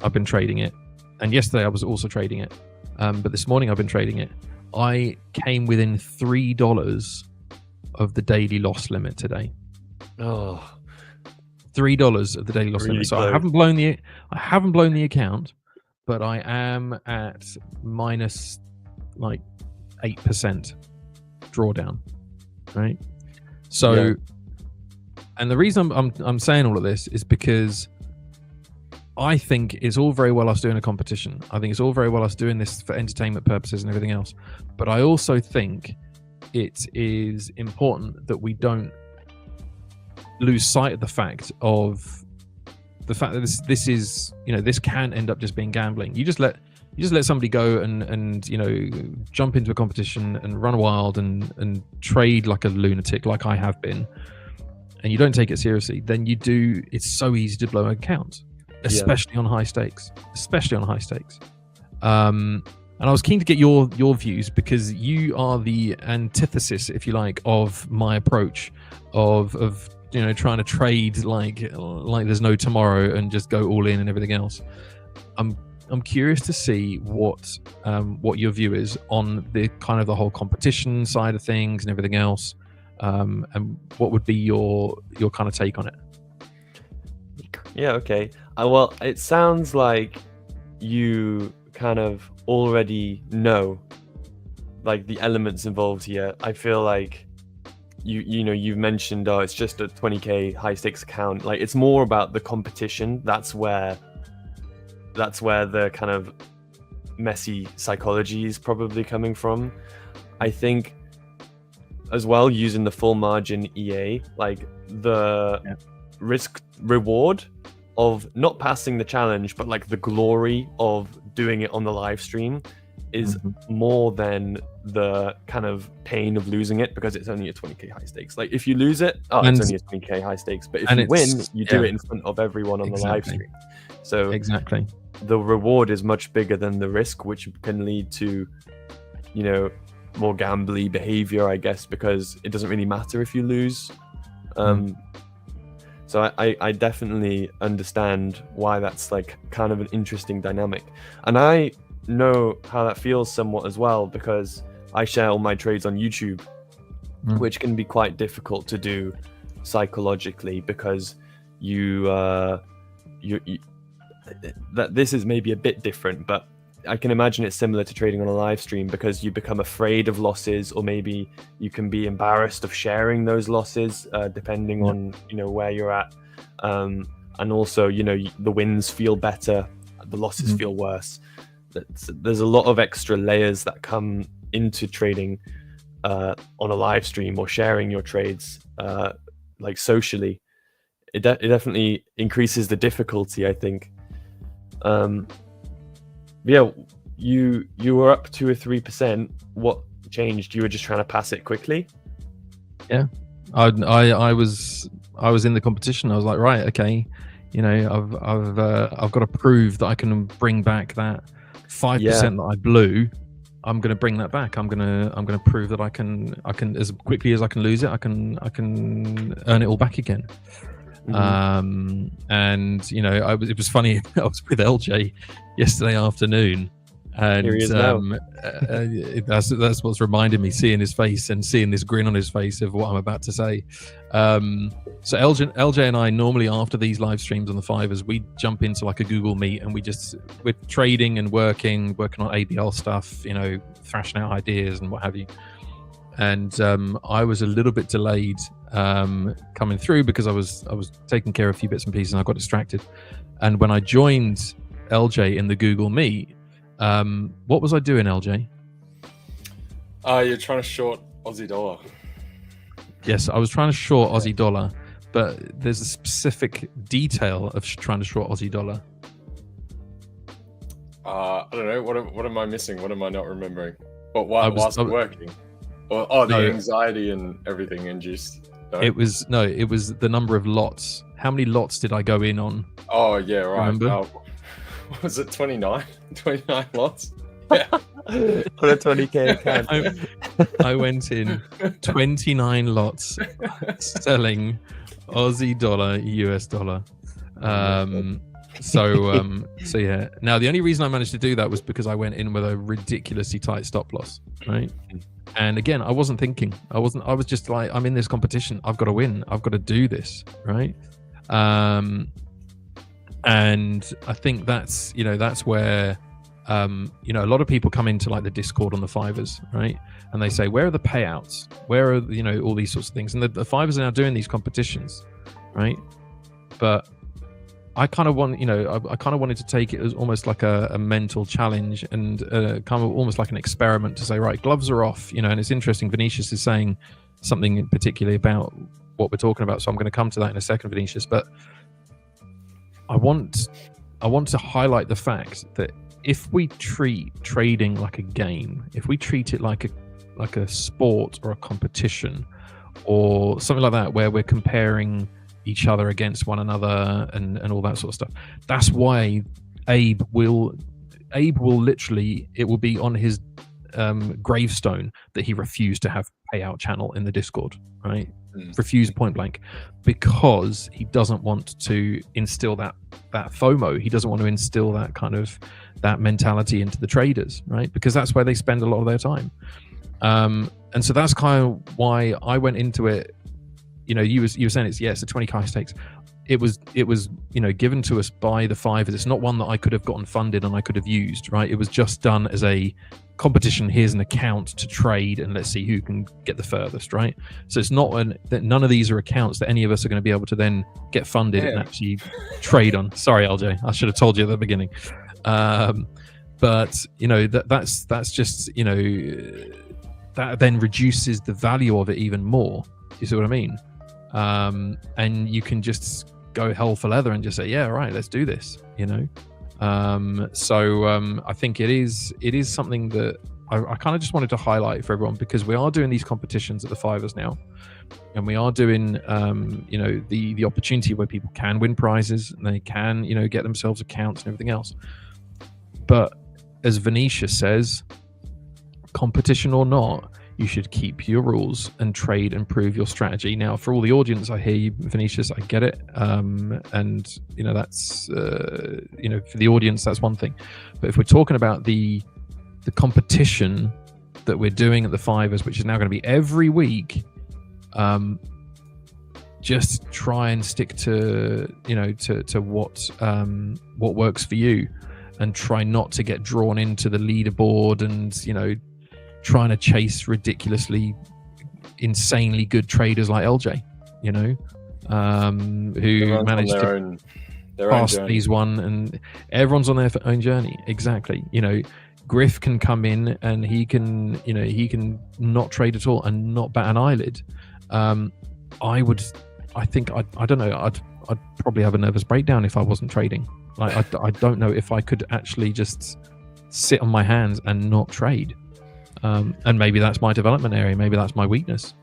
I've been trading it, and yesterday I was also trading it. But this morning I've been trading it. I came within $3 of the daily loss limit today. Oh, $3 of the daily loss Really limit. So close. I haven't blown the account, but I am at minus like 8% drawdown. Right. So, Yeah. and the reason I'm saying all of this is because I think it's all very well us doing a competition. I think it's all very well us doing this for entertainment purposes and everything else. But I also think it is important that we don't lose sight of the fact that this is, this can end up just being gambling. You just let somebody go and jump into a competition and run wild and trade like a lunatic, like I have been, and you don't take it seriously, then it's so easy to blow an account. Especially on high stakes. And I was keen to get your views, because you are the antithesis, if you like, of my approach of trying to trade like there's no tomorrow and just go all in and everything else. I'm curious to see what your view is on the kind of the whole competition side of things and everything else, and what would be your kind of take on it. yeah, okay. Well, it sounds like you kind of already know like the elements involved here. I feel like you've mentioned it's just a 20k high stakes account. Like, it's more about the competition. That's where the kind of messy psychology is probably coming from. I think as well, using the full margin EA, like the risk reward of not passing the challenge, but like the glory of doing it on the live stream is more than the kind of pain of losing it, because it's only a 20k high stakes. Like, if you lose it, it's only a 20k high stakes, but if you win, you do it in front of everyone on the live stream. So exactly, the reward is much bigger than the risk, which can lead to more gambly behavior, I guess, because it doesn't really matter if you lose. So I definitely understand why that's like kind of an interesting dynamic. And I know how that feels somewhat as well, because I share all my trades on YouTube, which can be quite difficult to do psychologically, because that this is maybe a bit different, but I can imagine it's similar to trading on a live stream, because you become afraid of losses, or maybe you can be embarrassed of sharing those losses, depending on where you're at, and also the wins feel better, the losses feel worse. There's a lot of extra layers that come into trading on a live stream or sharing your trades like socially. It definitely increases the difficulty, I think. Yeah, you were up 2 or 3%. What changed? You were just trying to pass it quickly? Yeah, I was in the competition. I was like, right, okay, I've got to prove that I can bring back that 5% that I blew. I'm going to bring that back. I'm going to prove that I can as quickly as I can lose it, I can earn it all back again. And it was funny. I was with LJ yesterday afternoon, And Here he is now. that's what's reminded me, seeing his face and seeing this grin on his face of what I'm about to say. So LJ and I normally, after these live streams on the 5ers, we jump into like a Google Meet and we're trading and working on ABL stuff, you know, thrashing out ideas and what have you. And I was a little bit delayed coming through because I was taking care of a few bits and pieces and I got distracted. And when I joined LJ in the Google Meet, what was I doing, LJ? You're trying to short Aussie dollar. Yes, I was trying to short Aussie dollar, but there's a specific detail of trying to short Aussie dollar. I don't know. What am I missing? What am I not remembering? But whilst working? The anxiety and everything induced. No? It was the number of lots. How many lots did I go in on? Oh yeah, right. Remember? Was it 29? 29 lots? Yeah. Put a 20k account. I went in 29 lots selling Aussie dollar, US dollar. So yeah. Now the only reason I managed to do that was because I went in with a ridiculously tight stop loss, right? And again, I wasn't thinking. I was just like, I'm in this competition. I've got to win. I've got to do this, right? And I think that's where a lot of people come into like the Discord on the 5ers, right? And they say, where are the payouts? Where are all these sorts of things? And the 5ers are now doing these competitions, right? But I kind of wanted to take it as almost like a mental challenge and kind of almost like an experiment to say, right, gloves are off, and it's interesting. Vinicius is saying something particularly about what we're talking about, so I'm going to come to that in a second, Vinicius. But I want to highlight the fact that if we treat trading like a game, if we treat it like a sport or a competition or something like that, where we're comparing each other against one another and all that sort of stuff, that's why Abe will literally, it will be on his gravestone that he refused to have payout channel in the Discord, right? Refused point blank, because he doesn't want to instill that FOMO. He doesn't want to instill that kind of that mentality into the traders, right? Because that's where they spend a lot of their time. And so that's kind of why I went into it. You were saying it's a 20k stakes. It was given to us by the 5ers. It's not one that I could have gotten funded and I could have used, right? It was just done as a competition. Here's an account to trade and let's see who can get the furthest, right? So it's not that none of these are accounts that any of us are going to be able to then get funded and actually trade on. Sorry, LJ, I should have told you at the beginning. But that's just that then reduces the value of it even more. You see what I mean? And you can just go hell for leather and just say, yeah, right, let's do this, So I think it is something that I kind of just wanted to highlight for everyone, because we are doing these competitions at the 5ers now, and we are doing the opportunity where people can win prizes and they can get themselves accounts and everything else. But as Vinicius says, competition or not, you should keep your rules and trade and prove your strategy. Now, for all the audience, I hear you, Vinicius, I get it. And, that's, for the audience, that's one thing. But if we're talking about the competition that we're doing at the 5ers, which is now going to be every week, just try and stick to, to what works for you, and try not to get drawn into the leaderboard and, trying to chase ridiculously insanely good traders like LJ, who managed to pass these one, and everyone's on their own journey. Exactly. Griff can come in and he can not trade at all and not bat an eyelid. I don't know. I'd probably have a nervous breakdown if I wasn't trading. Like, I don't know if I could actually just sit on my hands and not trade. And maybe that's my development area. Maybe that's my weakness.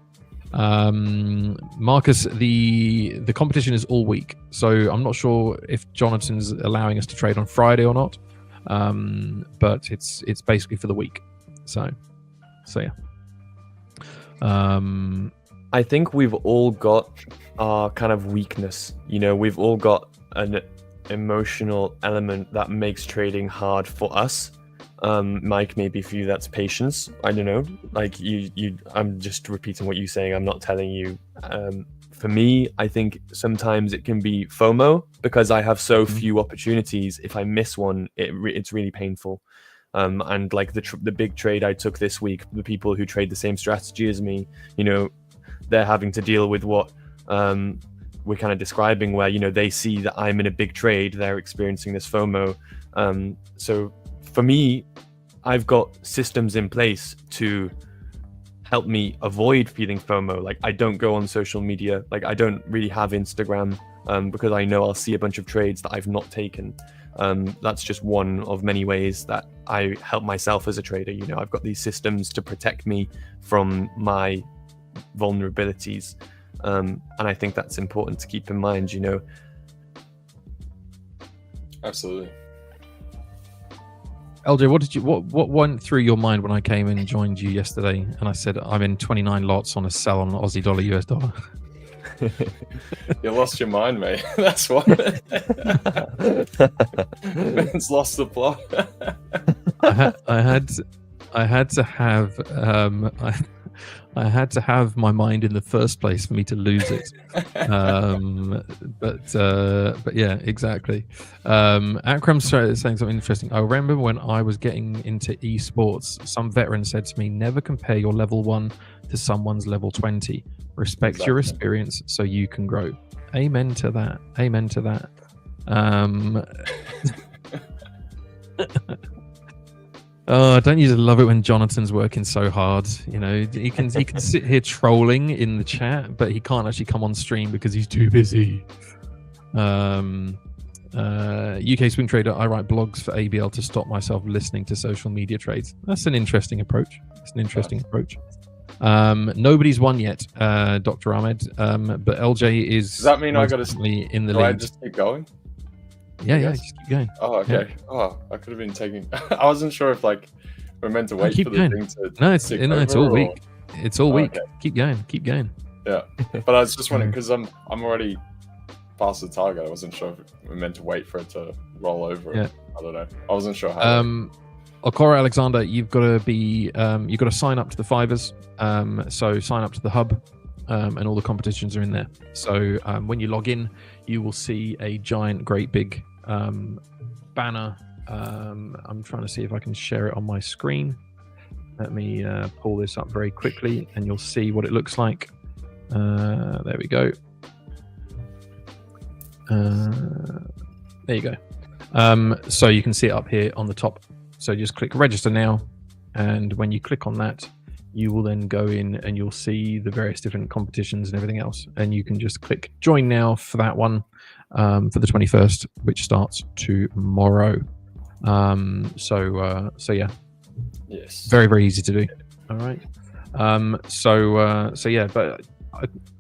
Marcus, the competition is all week, so I'm not sure if Jonatan's allowing us to trade on Friday or not. But it's basically for the week. So yeah. I think we've all got our kind of weakness. We've all got an emotional element that makes trading hard for us. Mike, maybe for you that's patience. I don't know. Like I'm just repeating what you're saying. I'm not telling you. For me, I think sometimes it can be FOMO because I have so few opportunities. If I miss one, it's really painful. And like the big trade I took this week, the people who trade the same strategy as me, they're having to deal with what we're kind of describing, where they see that I'm in a big trade, they're experiencing this FOMO. So for me, I've got systems in place to help me avoid feeling FOMO. Like I don't go on social media, like I don't really have Instagram because I know I'll see a bunch of trades that I've not taken. That's just one of many ways that I help myself as a trader. I've got these systems to protect me from my vulnerabilities. And I think that's important to keep in mind, Absolutely. LJ, what went through your mind when I came in and joined you yesterday and I said I'm in 29 lots on a sell on Aussie dollar, US dollar? You lost your mind, mate. That's why. Man's lost the plot. I had to have my mind in the first place for me to lose it. But yeah, exactly. Akram's saying something interesting. I remember when I was getting into esports, some veteran said to me, never compare your level 1 to someone's level 20. Respect your experience so you can grow. Amen to that. Amen to that. Oh, don't you just love it when Jonatan's working so hard? He can sit here trolling in the chat, but he can't actually come on stream because he's too busy. UK swing trader, I write blogs for ABL to stop myself listening to social media trades. That's an interesting approach. Nobody's won yet, Dr. Ahmed, but LJ is. Does that mean I got to in the lead? lead? I just keep going? Yeah, just keep going. Oh, okay. Yeah. Oh, I could have been taking. I wasn't sure if we're meant to wait for the thing to. No, it's all week. It's all week. Okay. Keep going. Yeah, but I was just wondering because I'm already past the target. I wasn't sure if we're meant to wait for it to roll over. Yeah. I don't know. I wasn't sure how. Okora Alexander, you've got to sign up to the 5ers. So sign up to the hub, and all the competitions are in there. So when you log in, you will see a giant, great big banner. I'm trying to see if I can share it on my screen. Let me pull this up very quickly, and you'll see what it looks like. There we go. There you go. So you can see it up here on the top. So just click register now, and when you click on that, you will then go in and you'll see the various different competitions and everything else, and you can just click join now for that one, for the 21st, which starts tomorrow. So yeah, yes, very, very easy to do. All right. So yeah, but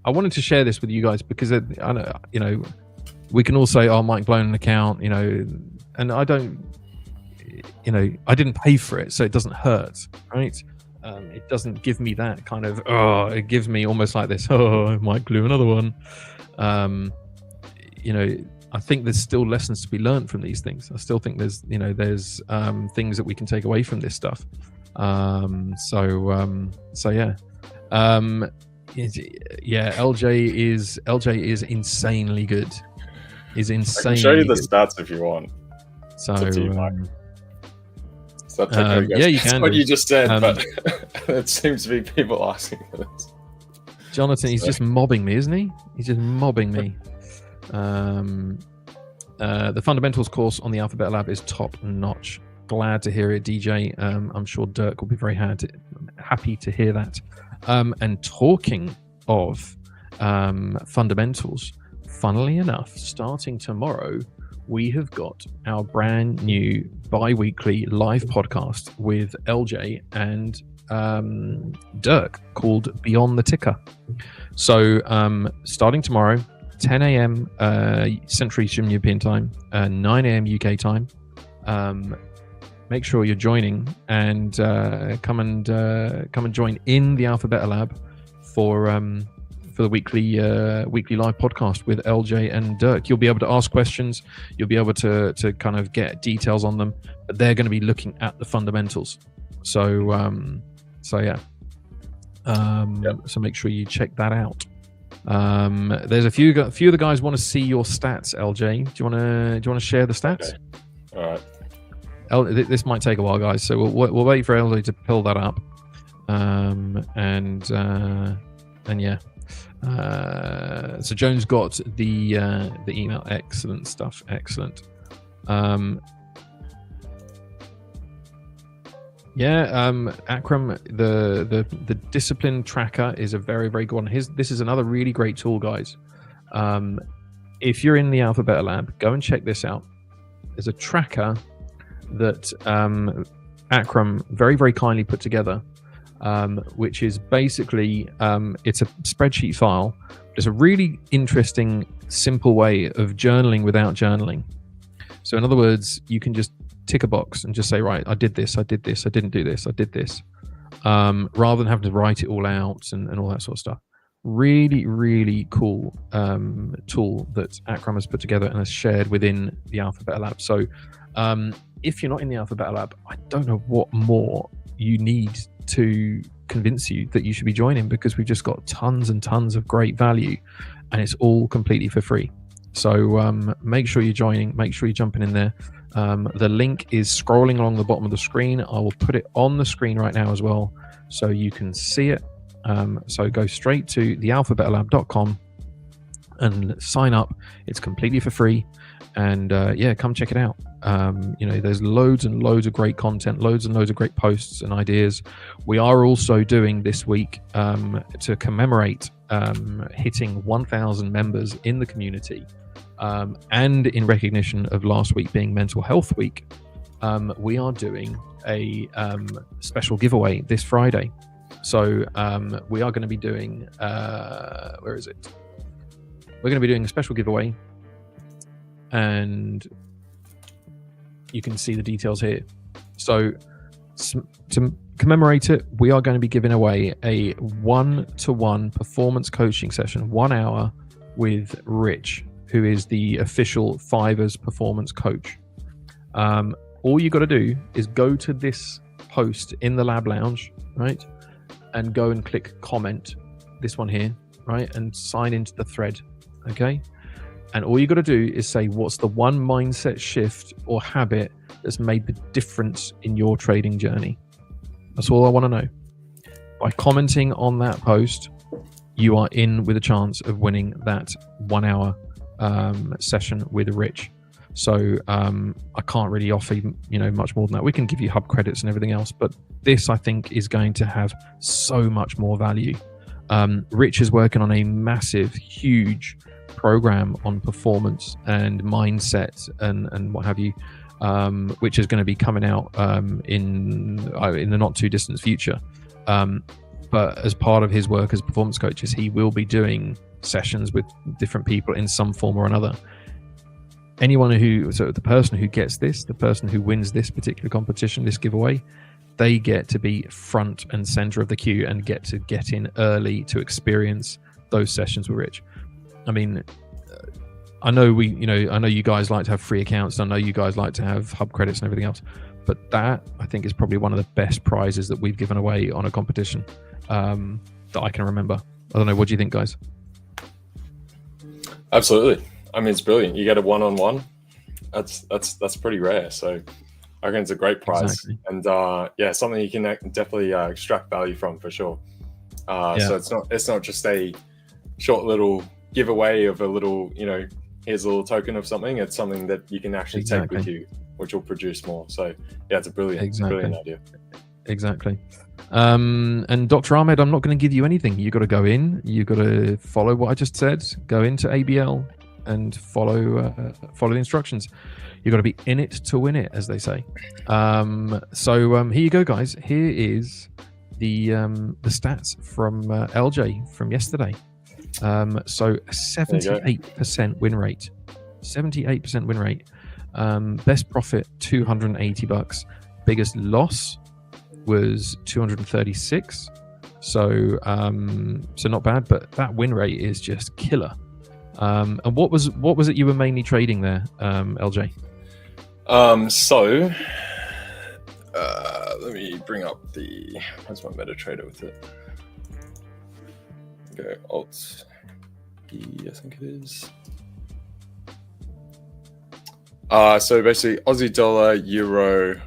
I wanted to share this with you guys because I know, we can all say, oh, Mike blown an account, and I don't, I didn't pay for it, so it doesn't hurt, right? It doesn't give me that kind of, it gives me almost like this, I might glue another one. I think there's still lessons to be learned from these things. I still think there's things that we can take away from this stuff. So yeah. Yeah, LJ is insanely good. Is insanely. I can show you the good. stats if you want. So, yeah, you can. What you just said, but it seems to be people asking for this. Jonatan, he's just mobbing me, isn't he? He's just mobbing me. The fundamentals course on the Alphabet Lab is top notch. Glad to hear it, DJ. I'm sure Dirk will be very happy to hear that. And talking of fundamentals, funnily enough, starting tomorrow, we have got our brand new bi-weekly live podcast with LJ and Dirk called Beyond the Ticker. So starting tomorrow, 10 a.m. Central Eastern European time, 9 a.m. UK time. Make sure you're joining and come and join in the Alpha Beta Lab for for the weekly live podcast with LJ and Dirk. You'll be able to ask questions. You'll be able to kind of get details on them, but they're going to be looking at the fundamentals. So yeah. So make sure you check that out. There's a few of the guys want to see your stats. LJ, do you want to share the stats? Okay. All right. This might take a while, guys. So we'll wait for LJ to pull that up. And yeah. So Jones got the email. Excellent stuff. Excellent. Akram, the discipline tracker is a very, very good one. This is another really great tool, guys. If you're in the Alpha Beta Lab, go and check this out. There's a tracker that Akram very, very kindly put together, which is basically it's a spreadsheet file. It's a really interesting, simple way of journaling without journaling. So in other words, you can just tick a box and just say, right, I did this, I didn't do this, I did this, rather than having to write it all out and all that sort of stuff. Really, really cool tool that Akram has put together and has shared within the Alpha Beta Lab. So if you're not in the Alpha Beta Lab, I don't know what more you need to convince you that you should be joining, because we've just got tons and tons of great value, and it's all completely for free. So make sure you're joining, make sure you're jumping in there. The link is scrolling along the bottom of the screen. I will put it on the screen right now as well, so you can see it. So go straight to thealphabetalab.com and sign up. It's completely for free, and come check it out. There's loads and loads of great content, loads and loads of great posts and ideas. We are also doing this week to commemorate hitting 1,000 members in the community. And in recognition of last week being Mental Health Week, we are doing a special giveaway this Friday. So we are going to be doing, where is it? We're going to be doing a special giveaway, and you can see the details here. So to commemorate it, we are going to be giving away a 1-to-1 performance coaching session, 1 hour with Rich, who is the official The5ers performance coach. All you got to do is go to this post in the Lab Lounge, right? And go and click comment, this one here, right? And sign into the thread, okay? And all you got to do is say, what's the one mindset shift or habit that's made the difference in your trading journey? That's all I want to know. By commenting on that post, you are in with a chance of winning that 1 hour session with Rich. So I can't really offer much more than that. We can give you hub credits and everything else, but this I think is going to have so much more value. Rich is working on a massive, huge program on performance and mindset and what have you, which is going to be coming out in the not too distant future. But as part of his work as performance coaches, he will be doing sessions with different people in some form or another. So the person who gets this, the person who wins this particular competition, this giveaway, they get to be front and center of the queue and get in early to experience those sessions with Rich. I mean, I know you guys like to have free accounts. I know you guys like to have hub credits and everything else, but that I think is probably one of the best prizes that we've given away on a competition that I can remember. I don't know. What do you think, guys? Absolutely. I mean, it's brilliant. You get a one-on-one. That's pretty rare. So I reckon it's a great prize. Exactly. And something you can definitely extract value from for sure. So it's not just a short little giveaway of a little, here's a little token of something. It's something that you can actually take with you, which will produce more. So yeah, it's a brilliant idea. Exactly. And Dr. Ahmed, I'm not going to give you anything. You got to go in. You got to follow what I just said. Go into ABL and follow the instructions. You got to be in it to win it, as they say. So here you go, guys. Here is the stats from LJ from yesterday. So 78% win rate. 78% win rate. Best profit $280. Biggest loss was 236. So so not bad, but that win rate is just killer. And what was it you were mainly trading there, LJ? So let me bring up where's my MetaTrader with it? Go Alt E, I think it is. So basically Aussie dollar, euro,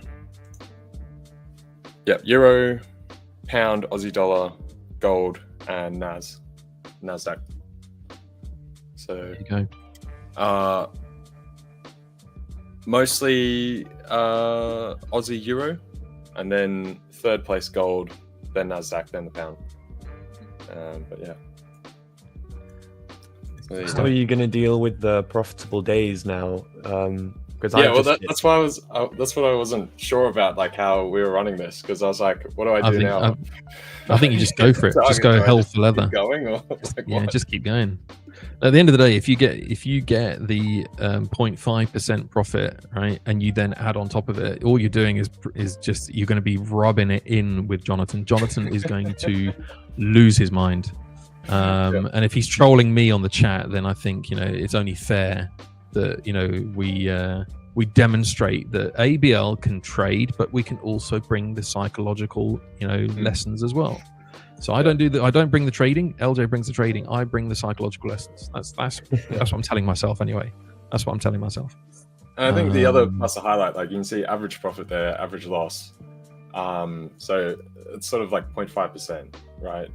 euro, pound, Aussie dollar, gold, and NASDAQ. So There you go. Mostly Aussie euro, and then third place gold, then NASDAQ, then the pound. But yeah. How are you going to deal with the profitable days now? Because that's why that's what I wasn't sure about, like how we were running this, because I was like, what do I do now? I think you just go for it. Just go hell for leather. Keep going, or like, just keep going. At the end of the day, if you get the 0.5% profit, right, and you then add on top of it, all you're doing is just you're going to be rubbing it in with Jonatan. Jonatan is going to lose his mind. And if he's trolling me on the chat, then I think it's only fair that we demonstrate that ABL can trade, but we can also bring the psychological lessons as well. So I don't bring the trading. LJ brings the trading. I bring the psychological lessons. That's what I'm telling myself anyway. That's what I'm telling myself. And I think the other plus to highlight, like you can see average profit there, average loss. So it's sort of like 0.5%, right?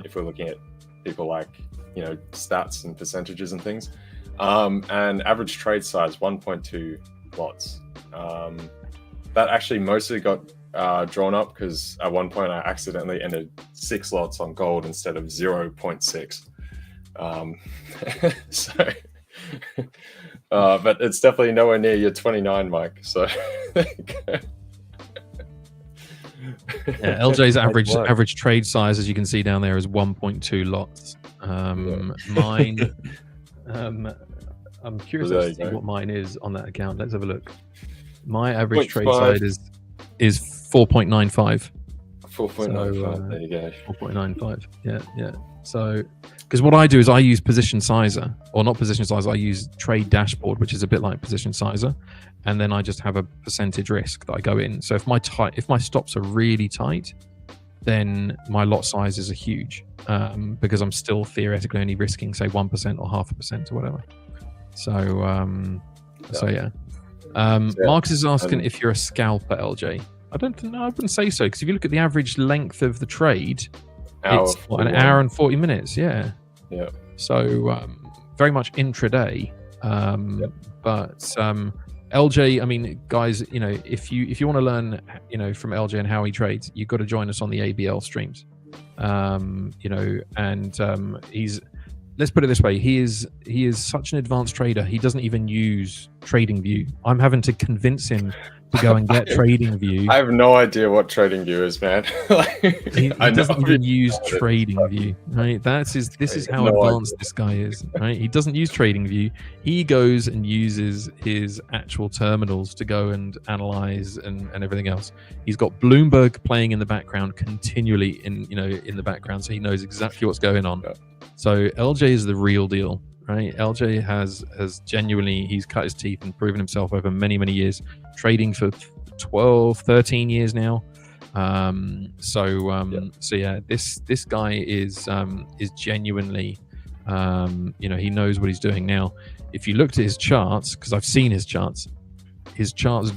If we're looking at people like stats and percentages and things, and average trade size 1.2 lots. That actually mostly got drawn up because at one point I accidentally entered 6 lots on gold instead of 0.6. But it's definitely nowhere near your 29, Mike. So. LJ's average trade size, as you can see down there, is 1.2 lots. Mine, I'm curious to see what mine is on that account. Let's have a look. My average trade size is 4.95. 4.95. There you go. 4.95. Yeah. So, because what I do is I use Position Sizer, or not Position Sizer. I use Trade Dashboard, which is a bit like Position Sizer, and then I just have a percentage risk that I go in. So if my stops are really tight, then my lot sizes are huge, because I'm still theoretically only risking say 1% or 0.5% or whatever. So yeah. Marcus is asking if you're a scalper, LJ. I don't know. I wouldn't say so, because if you look at the average length of the trade, it's an hour and 40 minutes. Yeah. So very much intraday. But LJ, I mean, guys, if you want to learn, from LJ and how he trades, you've got to join us on the ABL streams. He's, let's put it this way, he is such an advanced trader. He doesn't even use TradingView. I'm having to convince him to go and get TradingView. I have no idea what TradingView is, man. He doesn't even use TradingView, right? This is how advanced this guy is, right? He doesn't use TradingView. He goes and uses his actual terminals to go and analyze and everything else. He's got Bloomberg playing in the background continually in the background, so he knows exactly what's going on. So LJ is the real deal, right? LJ has genuinely, he's cut his teeth and proven himself over many, many years, trading for 12, 13 years now. So yeah, this guy is genuinely, he knows what he's doing. Now, if you looked at his charts, because I've seen his charts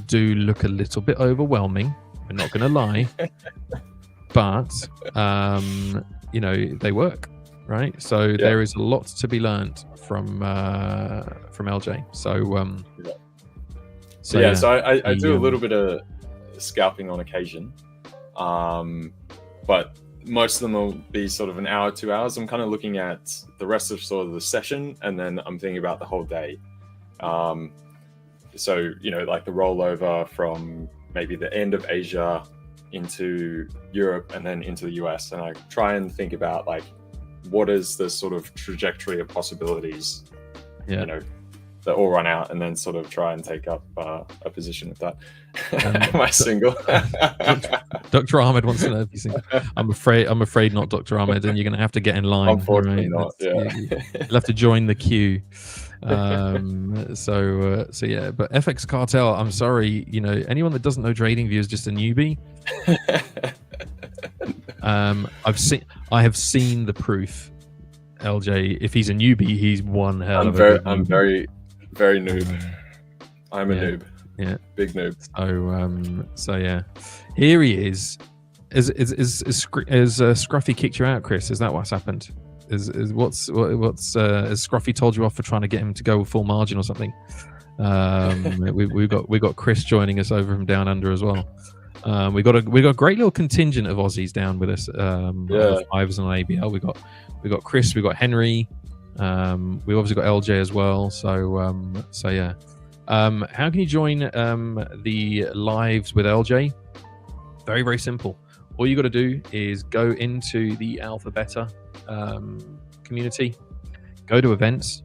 do look a little bit overwhelming. I'm not going to lie, but they work. Right, so there is a lot to be learned from LJ. So I do a little bit of scalping on occasion, but most of them will be sort of an hour, 2 hours. I'm kind of looking at the rest of sort of the session, and then I'm thinking about the whole day. So like the rollover from maybe the end of Asia into Europe and then into the US, and I try and think about like, what is the sort of trajectory of possibilities, they all run out, and then sort of try and take up a position with that. Am I single? Dr. Ahmed wants to know if you're single. I'm afraid not, Dr. Ahmed, and you're going to have to get in line. Unfortunately not. You'll Yeah. have to join the queue. So yeah, but FX Cartel, I'm sorry, anyone that doesn't know TradingView is just a newbie. I have seen the proof. LJ, if he's a newbie, he's one hell of a good newbie. I'm very, very noob. I'm a noob. Yeah, big noob. So yeah, here he is. Is Scruffy kicked you out, Chris? Is that what's happened? Has Scruffy told you off for trying to get him to go full margin or something? We've got Chris joining us over from down under as well. We got a great little contingent of Aussies down with us. The 5ers and ABL. We got Chris. We got Henry. We obviously got LJ as well. So yeah. How can you join the lives with LJ? Very, very simple. All you got to do is go into the Alpha Beta community, go to events,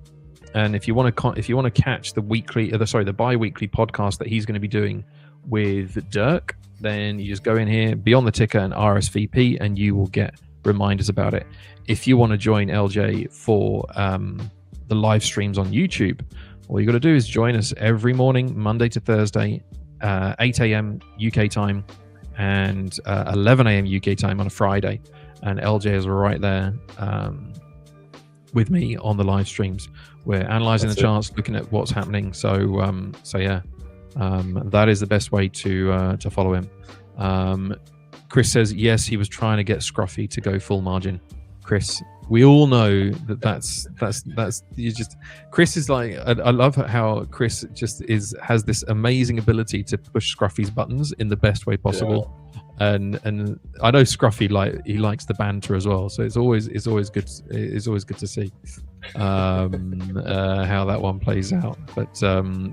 and if you want to catch the bi-weekly podcast that he's going to be doing with Dirk, then you just go in here, be on the ticker and RSVP, and you will get reminders about it. If you want to join LJ for the live streams on YouTube, all you got to do is join us every morning, Monday to Thursday, 8 a.m. UK time and 11 a.m. UK time on a Friday. And LJ is right there with me on the live streams. We're analyzing the charts, looking at what's happening. So yeah, that is the best way to follow him. Chris says yes, he was trying to get Scruffy to go full margin. Chris, we all know that's you just. Chris is like, I love how Chris just has this amazing ability to push Scruffy's buttons in the best way possible. Yeah. And I know Scruffy he likes the banter as well, so it's always good to see how that one plays out. But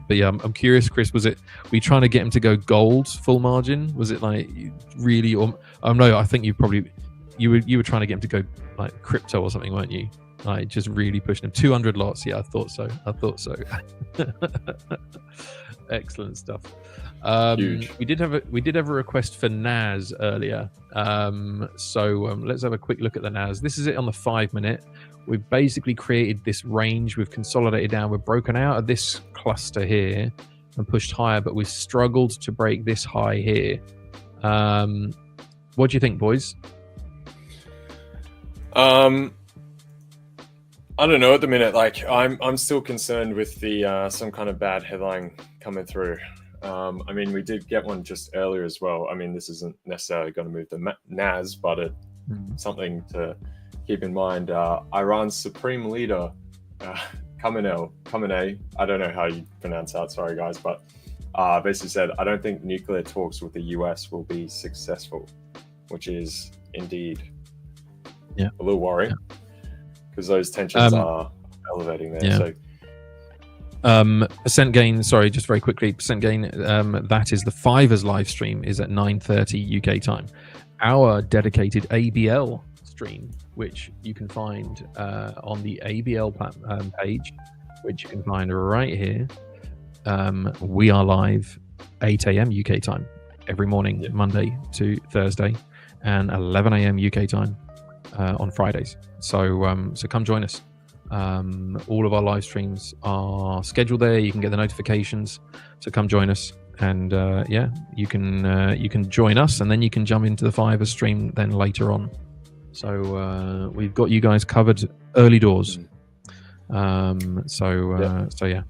yeah, I'm curious, Chris. Were you trying to get him to go gold full margin? Was it like really? No, I think you were trying to get him to go like crypto or something, weren't you? Like just really pushing him. 200 lots. Yeah, I thought so. Excellent stuff. We did have a request for NAS earlier. Let's have a quick look at the NAS. This is it on the 5 minute. We've basically created this range. We've consolidated down. We've broken out of this cluster here and pushed higher, but we've struggled to break this high here. What do you think, boys? I don't know at the minute. Like I'm still concerned with the some kind of bad headline coming through. I mean, we did get one just earlier as well. I mean, this isn't necessarily going to move the NAS, but it's something to keep in mind. Iran's supreme leader, Khamenei, I don't know how you pronounce that, sorry guys, but basically said, I don't think nuclear talks with the US will be successful, which is indeed a little worrying because those tensions are elevating there. So. Percent gain, sorry, just very quickly, percent gain, that is the 5ers live stream is at 9:30 UK time. Our dedicated ABL stream, which you can find on the ABL page, which you can find right here. We are live 8 a.m. UK time every morning, Monday to Thursday, and 11 a.m. UK time on Fridays. So come join us. All of our live streams are scheduled there. You can get the notifications, so come join us, and you can join us, and then you can jump into the 5ers stream then later on. So we've got you guys covered early doors. So yeah.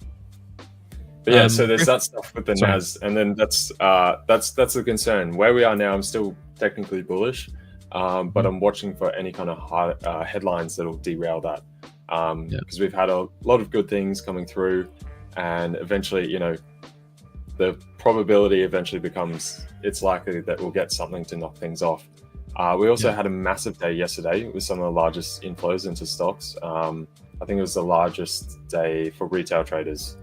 But yeah, so there's that stuff with the NAS, and then that's the concern. Where we are now, I'm still technically bullish, but I'm watching for any kind of headlines that'll derail that. Because we've had a lot of good things coming through, and eventually, the probability eventually becomes it's likely that we'll get something to knock things off. We also had a massive day yesterday with some of the largest inflows into stocks. I think it was the largest day for retail traders,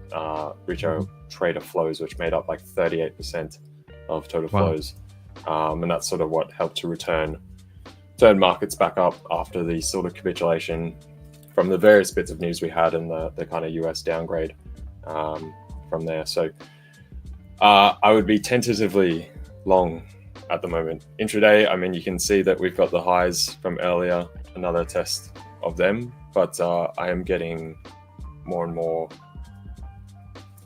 retail trader flows, which made up like 38% of total flows. And that's sort of what helped to turn markets back up after the sort of capitulation from the various bits of news we had and the kind of US downgrade. from there. So I would be tentatively long at the moment. Intraday, I mean, you can see that we've got the highs from earlier, another test of them, but I am getting more and more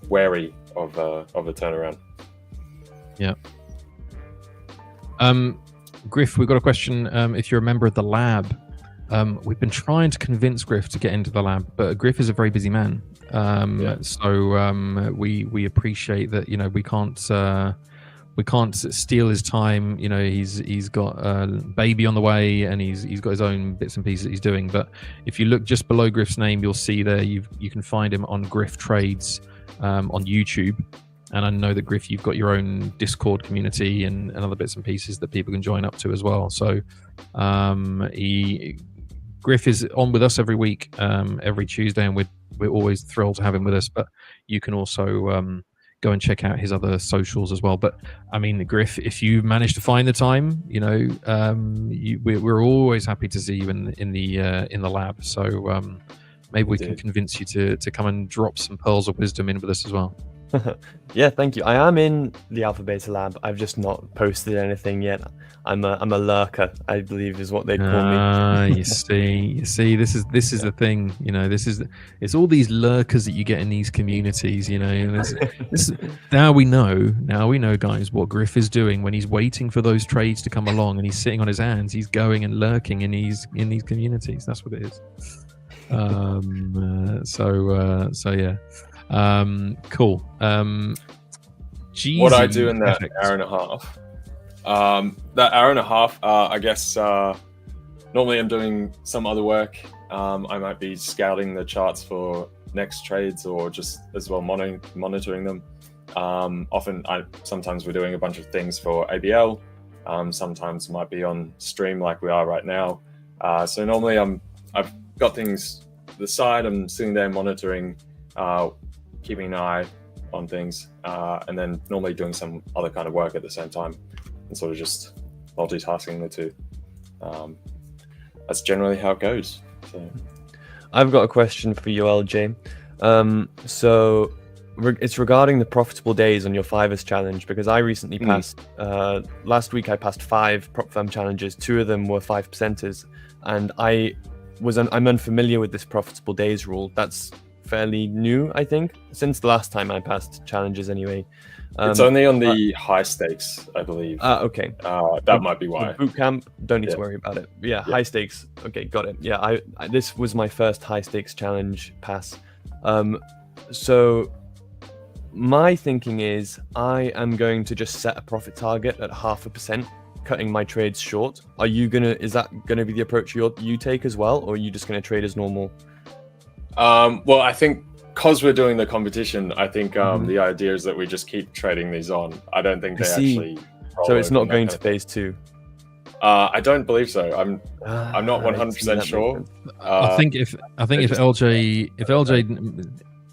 wary of a turnaround. Yeah. Griff, we've got a question. If you're a member of the lab, we've been trying to convince Griff to get into the lab, but Griff is a very busy man. So we appreciate that, we can't steal his time. He's got a baby on the way, and he's got his own bits and pieces that he's doing. But if you look just below Griff's name, you'll see there you can find him on Griff Trades on YouTube. And I know that Griff, you've got your own Discord community and other bits and pieces that people can join up to as well. So Griff is on with us every week, every Tuesday, and we're always thrilled to have him with us. But you can also go and check out his other socials as well. But I mean, Griff, if you manage to find the time, we're always happy to see you in the lab. So maybe we can convince you to come and drop some pearls of wisdom in with us as well. Yeah, thank you. I am in the Alpha Beta Lab. I've just not posted anything yet. I'm a lurker, I believe is what they call me. You see, this is the thing. It's all these lurkers that you get in these communities. Now we know, guys, what Griff is doing when he's waiting for those trades to come along, and he's sitting on his hands. He's going and lurking in these communities. That's what it is. So yeah. Cool. What I do in that hour and a half, I guess normally I'm doing some other work. I might be scouting the charts for next trades, or just as well monitoring them. Sometimes we're doing a bunch of things for ABL. Sometimes might be on stream like we are right now. So normally I've got things to the side. I'm sitting there monitoring, keeping an eye on things, and then normally doing some other kind of work at the same time, and sort of just multitasking the two. That's generally how it goes. So. I've got a question for you, LJ. So it's regarding the profitable days on your 5ers challenge, because I recently passed, last week I passed 5 prop firm challenges. 2 of them were 5%ers, and I'm unfamiliar with this profitable days rule. That's fairly new, I think, since the last time I passed challenges anyway. It's only on the high stakes, I believe. Okay. That might be why. Boot camp, don't need to worry about it. Yeah, high stakes. Okay, got it. Yeah, I this was my first high stakes challenge pass. So my thinking is I am going to just set a profit target at 0.5%, cutting my trades short. Is that gonna be the approach you take as well, or are you just gonna trade as normal? Well, I think because we're doing the competition, I think the idea is that we just keep trading these on. I don't think they actually. So it's not going to phase 2. I don't believe so. I'm not 100% sure. I think if LJ,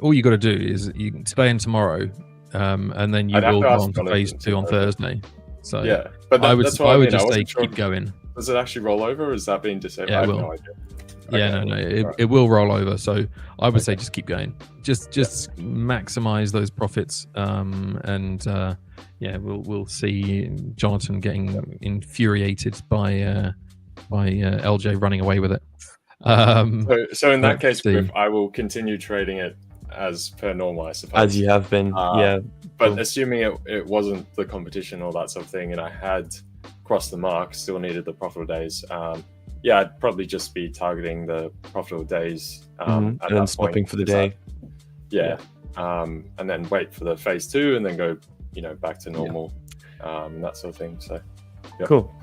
all you got to do is you can stay in tomorrow, and then you will go on to phase 2 on Thursday. So yeah, but I would just say keep going. Does it actually roll over, or is that being disabled? Yeah, I have no idea. Yeah, okay. It will roll over. So I would say just keep going. Just maximize those profits. We'll see Jonatan getting infuriated by LJ running away with it. So in that case, Griff, I will continue trading it as per normal, I suppose. As you have been, yeah. But cool. Assuming it wasn't the competition or that sort of thing, and I had crossed the mark, still needed the profitable days. I'd probably just be targeting the profitable days and then stopping for the day. And then wait for the phase 2, and then go, back to normal, that sort of thing. So, Cool.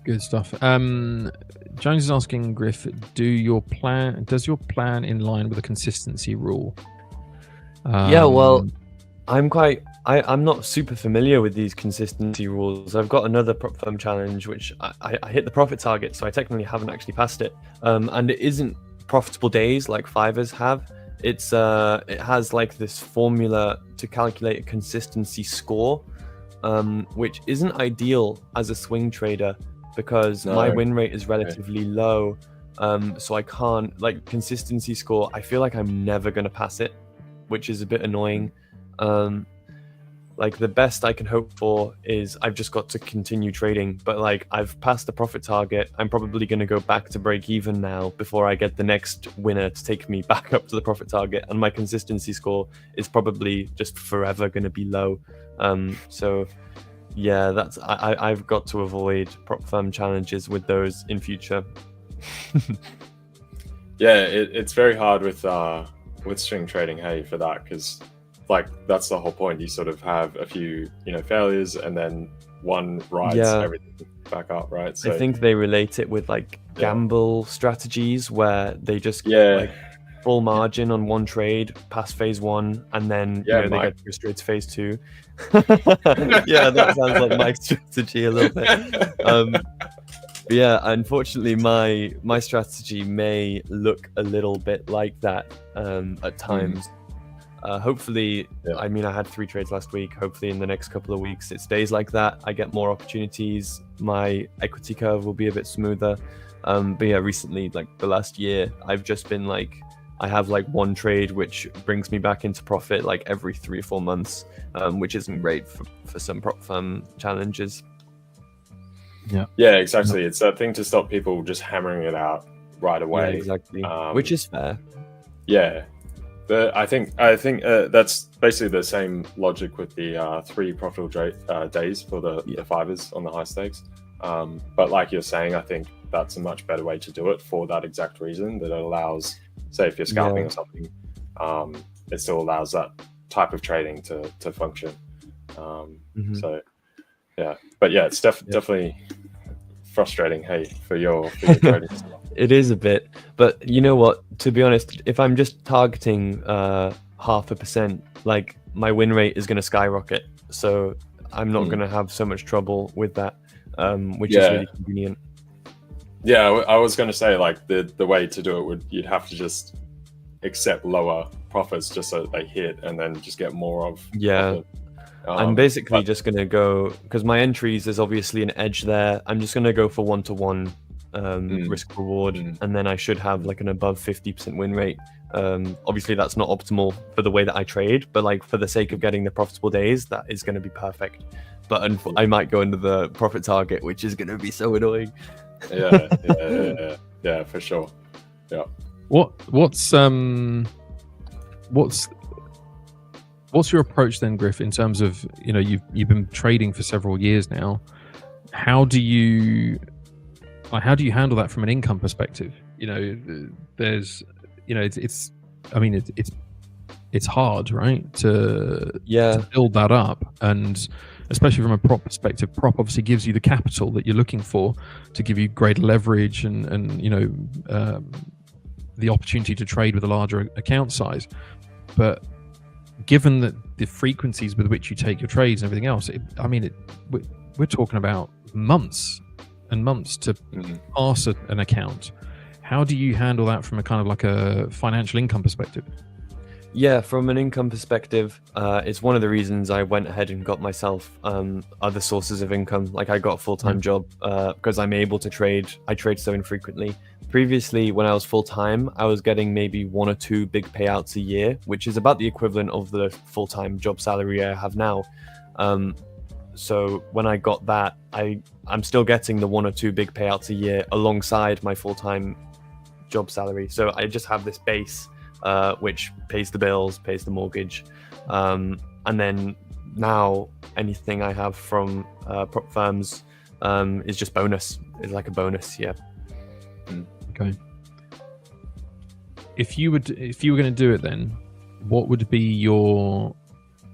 Good stuff. Jones is asking Griff, does your plan in line with the consistency rule? Well, I'm not super familiar with these consistency rules. I've got another prop firm challenge which I hit the profit target, so I technically haven't actually passed it. And it isn't profitable days like 5ers have. It has like this formula to calculate a consistency score, which isn't ideal as a swing trader because my win rate is relatively low. So I can't, like, consistency score, I feel like I'm never going to pass it, which is a bit annoying. Like, the best I can hope for is I've just got to continue trading, but like, I've passed the profit target. I'm probably going to go back to break even now before I get the next winner to take me back up to the profit target, and my consistency score is probably just forever going to be low. So yeah, that's I've got to avoid prop firm challenges with those in future. Yeah, it's very hard with string trading, hey, for that, because like that's the whole point. You sort of have a few, failures, and then one rides everything back up, right? So I think they relate it with like gamble strategies where they just like full margin on one trade, pass phase one, and then they get straight to phase two. Yeah, that sounds like my strategy a little bit. But yeah, unfortunately, my strategy may look a little bit like that at times. Hopefully, I mean, I had 3 trades last week. Hopefully, in the next couple of weeks, it stays like that. I get more opportunities. My equity curve will be a bit smoother. But yeah, recently, like the last year, I've just been like, I have like one trade which brings me back into profit like every 3 or 4 months, which isn't great for some prop firm challenges. Yeah, exactly. It's that thing to stop people just hammering it out right away. Yeah, exactly. Which is fair. Yeah. But I think that's basically the same logic with the 3 profitable days for the 5ers on the high stakes. But like you're saying, I think that's a much better way to do it for that exact reason, that it allows, say if you're scalping or something, it still allows that type of trading to function. So yeah, but yeah, it's definitely frustrating, hey, for your trading stuff. It is a bit, but you know what? To be honest, if I'm just targeting 0.5%, like my win rate is going to skyrocket. So I'm not going to have so much trouble with that, which is really convenient. Yeah, I was going to say, like the way to do it you'd have to just accept lower profits just so they hit, and then just get more of. Yeah. I'm basically just going to go, because my entries, there's obviously an edge there. I'm just going to go for 1-to-1 risk reward, and then I should have like an above 50% win rate. Obviously that's not optimal for the way that I trade, but like for the sake of getting the profitable days, that is going to be perfect. But I might go into the profit target, which is going to be so annoying. Yeah, for sure. Yeah. What's your approach then, Griff, in terms of, you've been trading for several years now? How do you handle that from an income perspective? There's, it's hard, right, to build that up, and especially from a prop perspective. Prop obviously gives you the capital that you're looking for to give you greater leverage and the opportunity to trade with a larger account size. But given that the frequencies with which you take your trades and everything else, we're talking about months and months to pass an account. How do you handle that from a kind of like a financial income perspective? Yeah, from an income perspective, it's one of the reasons I went ahead and got myself other sources of income. Like I got a full-time job because I'm able to trade. I trade so infrequently. Previously, when I was full-time, I was getting maybe 1 or 2 big payouts a year, which is about the equivalent of the full-time job salary I have now. So when I got that, I'm still getting the 1 or 2 big payouts a year alongside my full-time job salary. So I just have this base which pays the bills, pays the mortgage. And then now anything I have from prop firms is just bonus. It's like a bonus, yeah. Okay. If you were going to do it, then what would be your?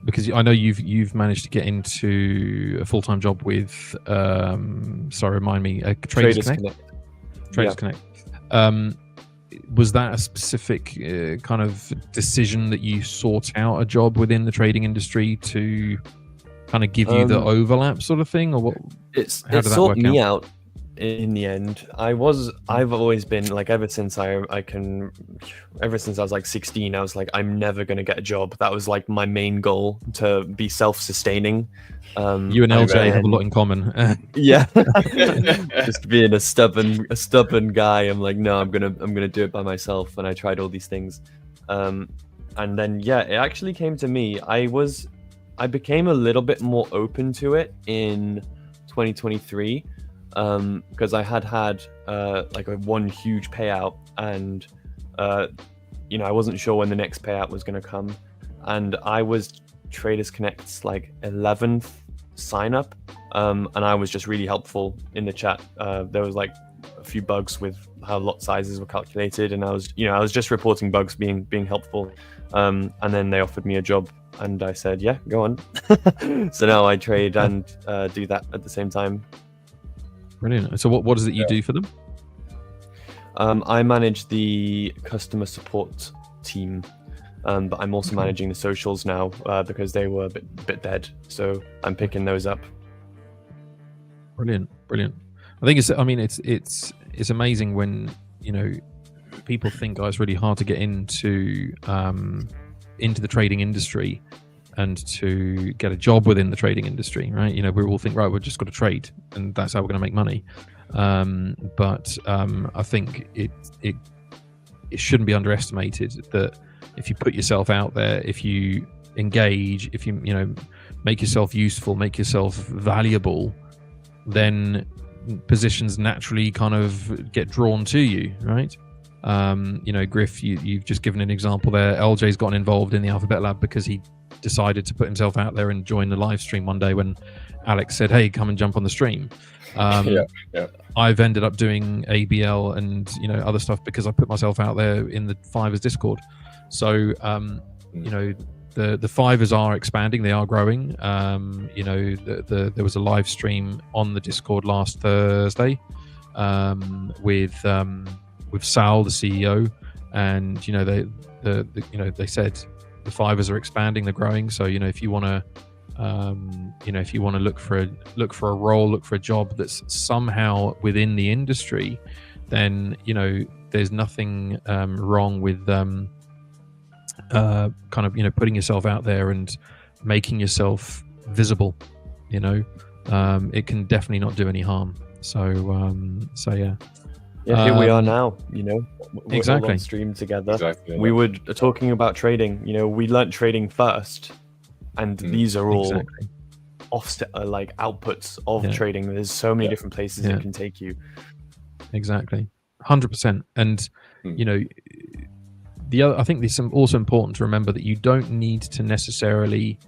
Because I know you've managed to get into a full-time job with remind me, Traders Connect. Traders Connect. Was that a specific kind of decision that you sought out a job within the trading industry to kind of give you the overlap sort of thing, or what? It sought me out. in the end. I've always been like, ever since I was like 16, I was like, I'm never going to get a job. That was like my main goal, to be self-sustaining. You and LJ have a lot in common. Yeah. Just being a stubborn guy. I'm like, no, I'm gonna do it by myself. And I tried all these things. And then, yeah, it actually came to me. I became a little bit more open to it in 2023, because I had like one huge payout, and I wasn't sure when the next payout was going to come, and I was Traders Connect's like 11th sign up, and I was just really helpful in the chat. There was like a few bugs with how lot sizes were calculated, and I was just reporting bugs, being helpful. And then they offered me a job, and I said, yeah, go on. So now I trade and do that at the same time. Brilliant. So what is it you do for them? I manage the customer support team, but I'm also managing the socials now, because they were a bit dead. So I'm picking those up. Brilliant. I think it's amazing when, people think, it's really hard to get into the trading industry and to get a job within the trading industry, right? We all think, right, we've just got to trade and that's how we're going to make money. But I think it shouldn't be underestimated that if you put yourself out there, if you engage, if you make yourself useful, make yourself valuable, then positions naturally kind of get drawn to you, right? Griff, you've just given an example there. LJ's gotten involved in the Alphabet Lab because he decided to put himself out there and join the live stream one day when Alex said, hey, come and jump on the stream. I've ended up doing ABL and other stuff because I put myself out there in the 5ers Discord. So the 5ers are expanding, they are growing. There was a live stream on the Discord last Thursday with Sal, the CEO, and they said the 5ers are expanding, they're growing. So if you want to look for a role, look for a job that's somehow within the industry, then there's nothing wrong with putting yourself out there and making yourself visible. It can definitely not do any harm. So yeah. Yeah, here we are now, we're exactly all on stream together. Exactly, we were talking about trading, we learnt trading first, and these are all offset, like outputs of trading. There's so many different places it can take you. Exactly, 100%. And I think it's also important to remember that you don't need to necessarily.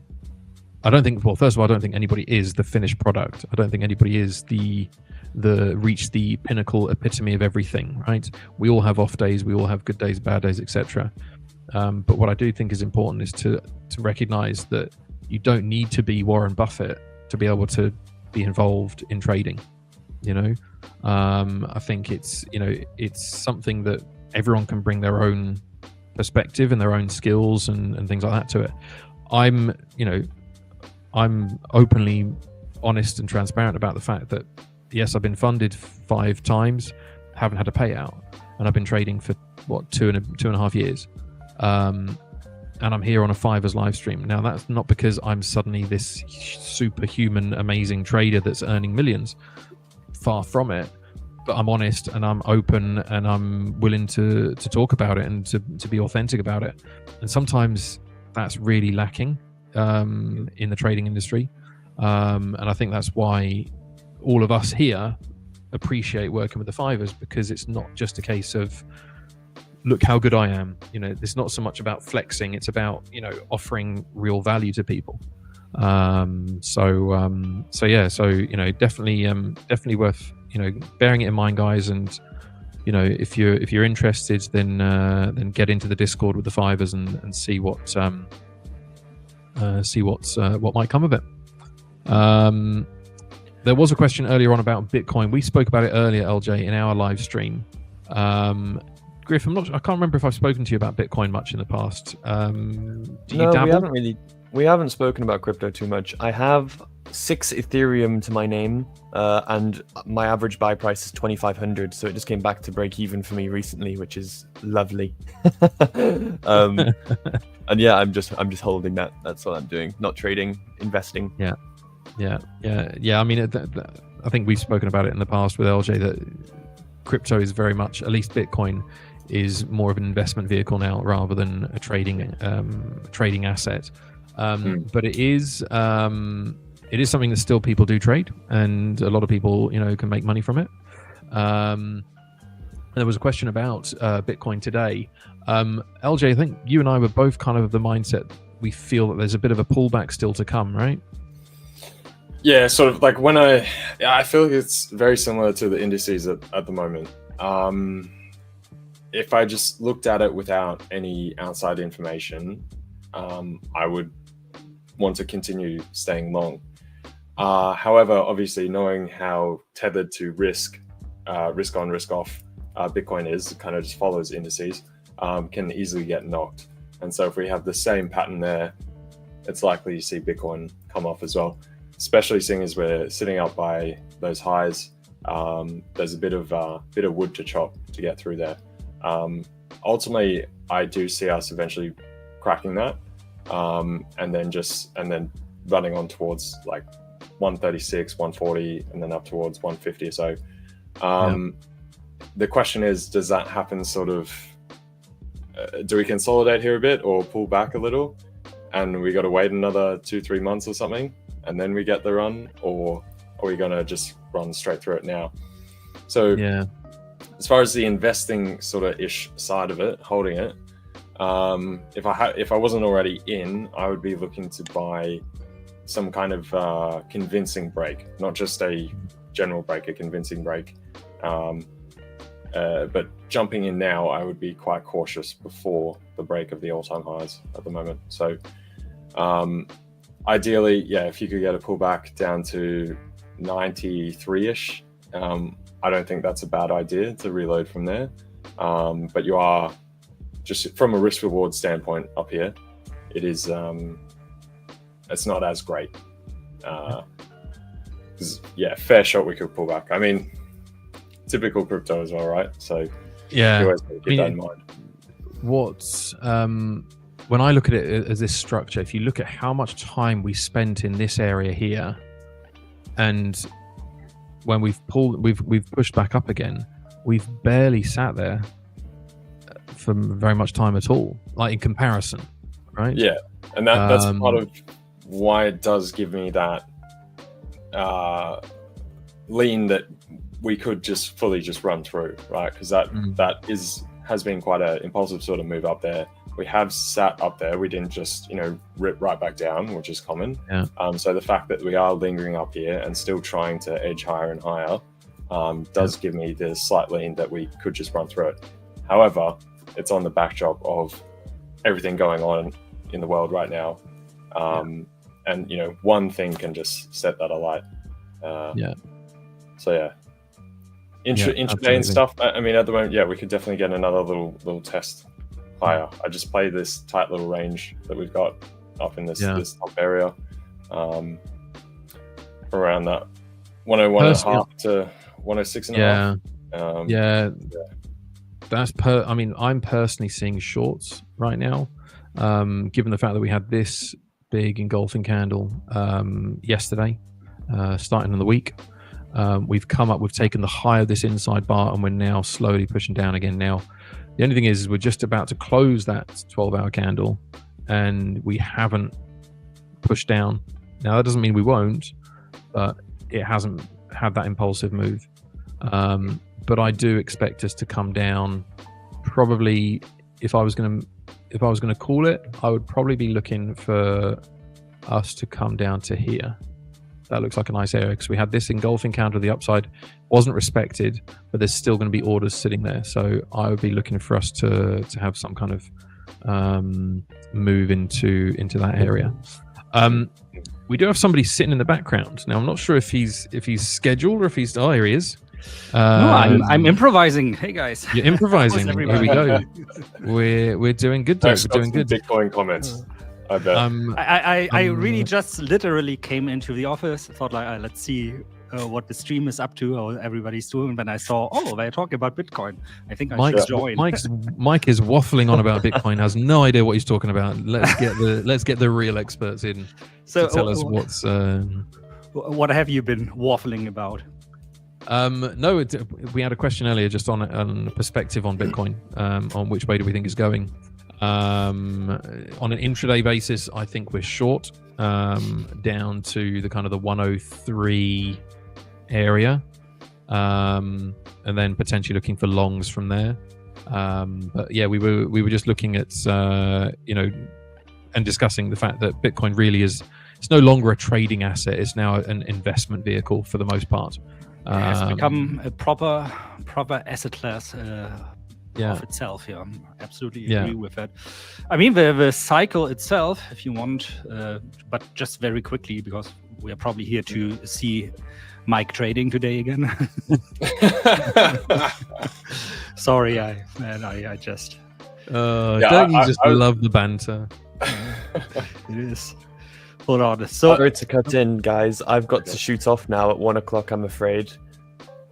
First of all, I don't think anybody is the finished product. I don't think anybody is reach the pinnacle epitome of everything, right? We all have off days, we all have good days, bad days, etc. But what I do think is important is to recognize that you don't need to be Warren Buffett to be able to be involved in trading. I think it's something that everyone can bring their own perspective and their own skills and things like that to it. I'm openly honest and transparent about the fact that yes, I've been funded 5 times, haven't had a payout, and I've been trading for 2.5 years, and I'm here on a 5ers live stream. Now that's not because I'm suddenly this superhuman amazing trader that's earning millions, far from it, but I'm honest and I'm open and I'm willing to talk about it and to be authentic about it. And sometimes that's really lacking in the trading industry, and I think that's why all of us here appreciate working with the 5ers, because it's not just a case of look how good I am. It's not so much about flexing, it's about offering real value to people. So definitely worth bearing it in mind, guys. And if you're interested, then get into the Discord with the 5ers and see what might come of it. There was a question earlier on about Bitcoin. We spoke about it earlier, LJ, in our live stream. Griff, I can't remember if I've spoken to you about Bitcoin much in the past. Do you dabble? We haven't spoken about crypto too much. I have 6 Ethereum to my name, and my average buy price is 2,500. So it just came back to break even for me recently, which is lovely. And yeah, I'm just holding that. That's what I'm doing. Not trading, investing. Yeah. I mean, I think we've spoken about it in the past with LJ that crypto is very much, at least Bitcoin, is more of an investment vehicle now rather than a trading asset. But it is something that still people do trade, and a lot of people, can make money from it. There was a question about Bitcoin today. LJ, I think you and I were both kind of of the mindset we feel that there's a bit of a pullback still to come, right? Yeah, sort of like I feel like it's very similar to the indices at the moment. If I just looked at it without any outside information, I would want to continue staying long. However, obviously, knowing how tethered to risk on, risk off Bitcoin is, it kind of just follows indices, can easily get knocked. And so if we have the same pattern there, it's likely to see Bitcoin come off as well, especially seeing as we're sitting up by those highs. There's a bit of wood to chop to get through there. Ultimately, I do see us eventually cracking that, and then running on towards like 136, 140, and then up towards 150 or so. The question is, does that happen sort of, do we consolidate here a bit or pull back a little, and we got to wait another 2-3 months or something, and then we get the run, or are we going to just run straight through it now? So as far as the investing sort of ish side of it, holding it, if I wasn't already in, I would be looking to buy some kind of convincing break, not just a general break, a convincing break. But jumping in now, I would be quite cautious before the break of the all-time highs at the moment. So ideally, if you could get a pullback down to 93-ish, I don't think that's a bad idea to reload from there. But you are, just from a risk-reward standpoint up here, it is, it's not as great. Fair shot we could pull back. I mean, typical crypto as well, right? So you always keep that in mind. What's when I look at it as this structure, if you look at how much time we spent in this area here, and when we've pushed back up again, we've barely sat there for very much time at all, like in comparison, right? Yeah, and that's part of why it does give me that lean that we could just fully run through, right? Because that has been quite an impulsive sort of move up there. We have sat up there. We didn't just rip right back down, which is common. So the fact that we are lingering up here and still trying to edge higher and higher does give me the slight lean that we could just run through it. However, it's on the backdrop of everything going on in the world right now, and one thing can just set that alight. Intraday and stuff. I mean, at the moment, we could definitely get another little test higher. I just play this tight little range that we've got up in this top area, around that 101.5 to 106.5. That's I mean, I'm personally seeing shorts right now, given the fact that we had this big engulfing candle yesterday, starting in the week. We've taken the high of this inside bar, and we're now slowly pushing down again. Now, the only thing is we're just about to close that 12-hour candle, and we haven't pushed down. Now, that doesn't mean we won't, but it hasn't had that impulsive move. But I do expect us to come down. Probably, if I was going to call it, I would probably be looking for us to come down to here. That looks like a nice area because we had this engulfing candle to the upside, wasn't respected, but there's still going to be orders sitting there. So I would be looking for us to have some kind of move into that area. We do have somebody sitting in the background. Now I'm not sure if he's scheduled or if he's. Oh, here he is. No, I'm improvising. Hey guys, you're improvising. Here we go. We're doing good. We're doing good. Bitcoin comments. I bet. I really just literally came into the office, thought like, let's see what the stream is up to, how everybody's doing. When I saw, they're talking about Bitcoin, I think I should join. Mike is waffling on about Bitcoin, has no idea what he's talking about. Let's get the real experts in to tell us what's. What have you been waffling about? No, we had a question earlier just on perspective on Bitcoin, on which way do we think it's going. On an intraday basis, I think we're short, down to the kind of the 103 area, and then potentially looking for longs from there. But yeah, we were just looking at and discussing the fact that Bitcoin really is. It's no longer a trading asset. It's now an investment vehicle for the most part. It has become a proper asset class of itself. Yeah, I'm absolutely agree with that. I mean, the cycle itself, if you want, but just very quickly, because we are probably here to see Mike trading today again. Sorry, I just. Don't you just love the banter? It is. Hold on. So sorry to cut in, guys. I've got to shoot off now at 1 o'clock, I'm afraid.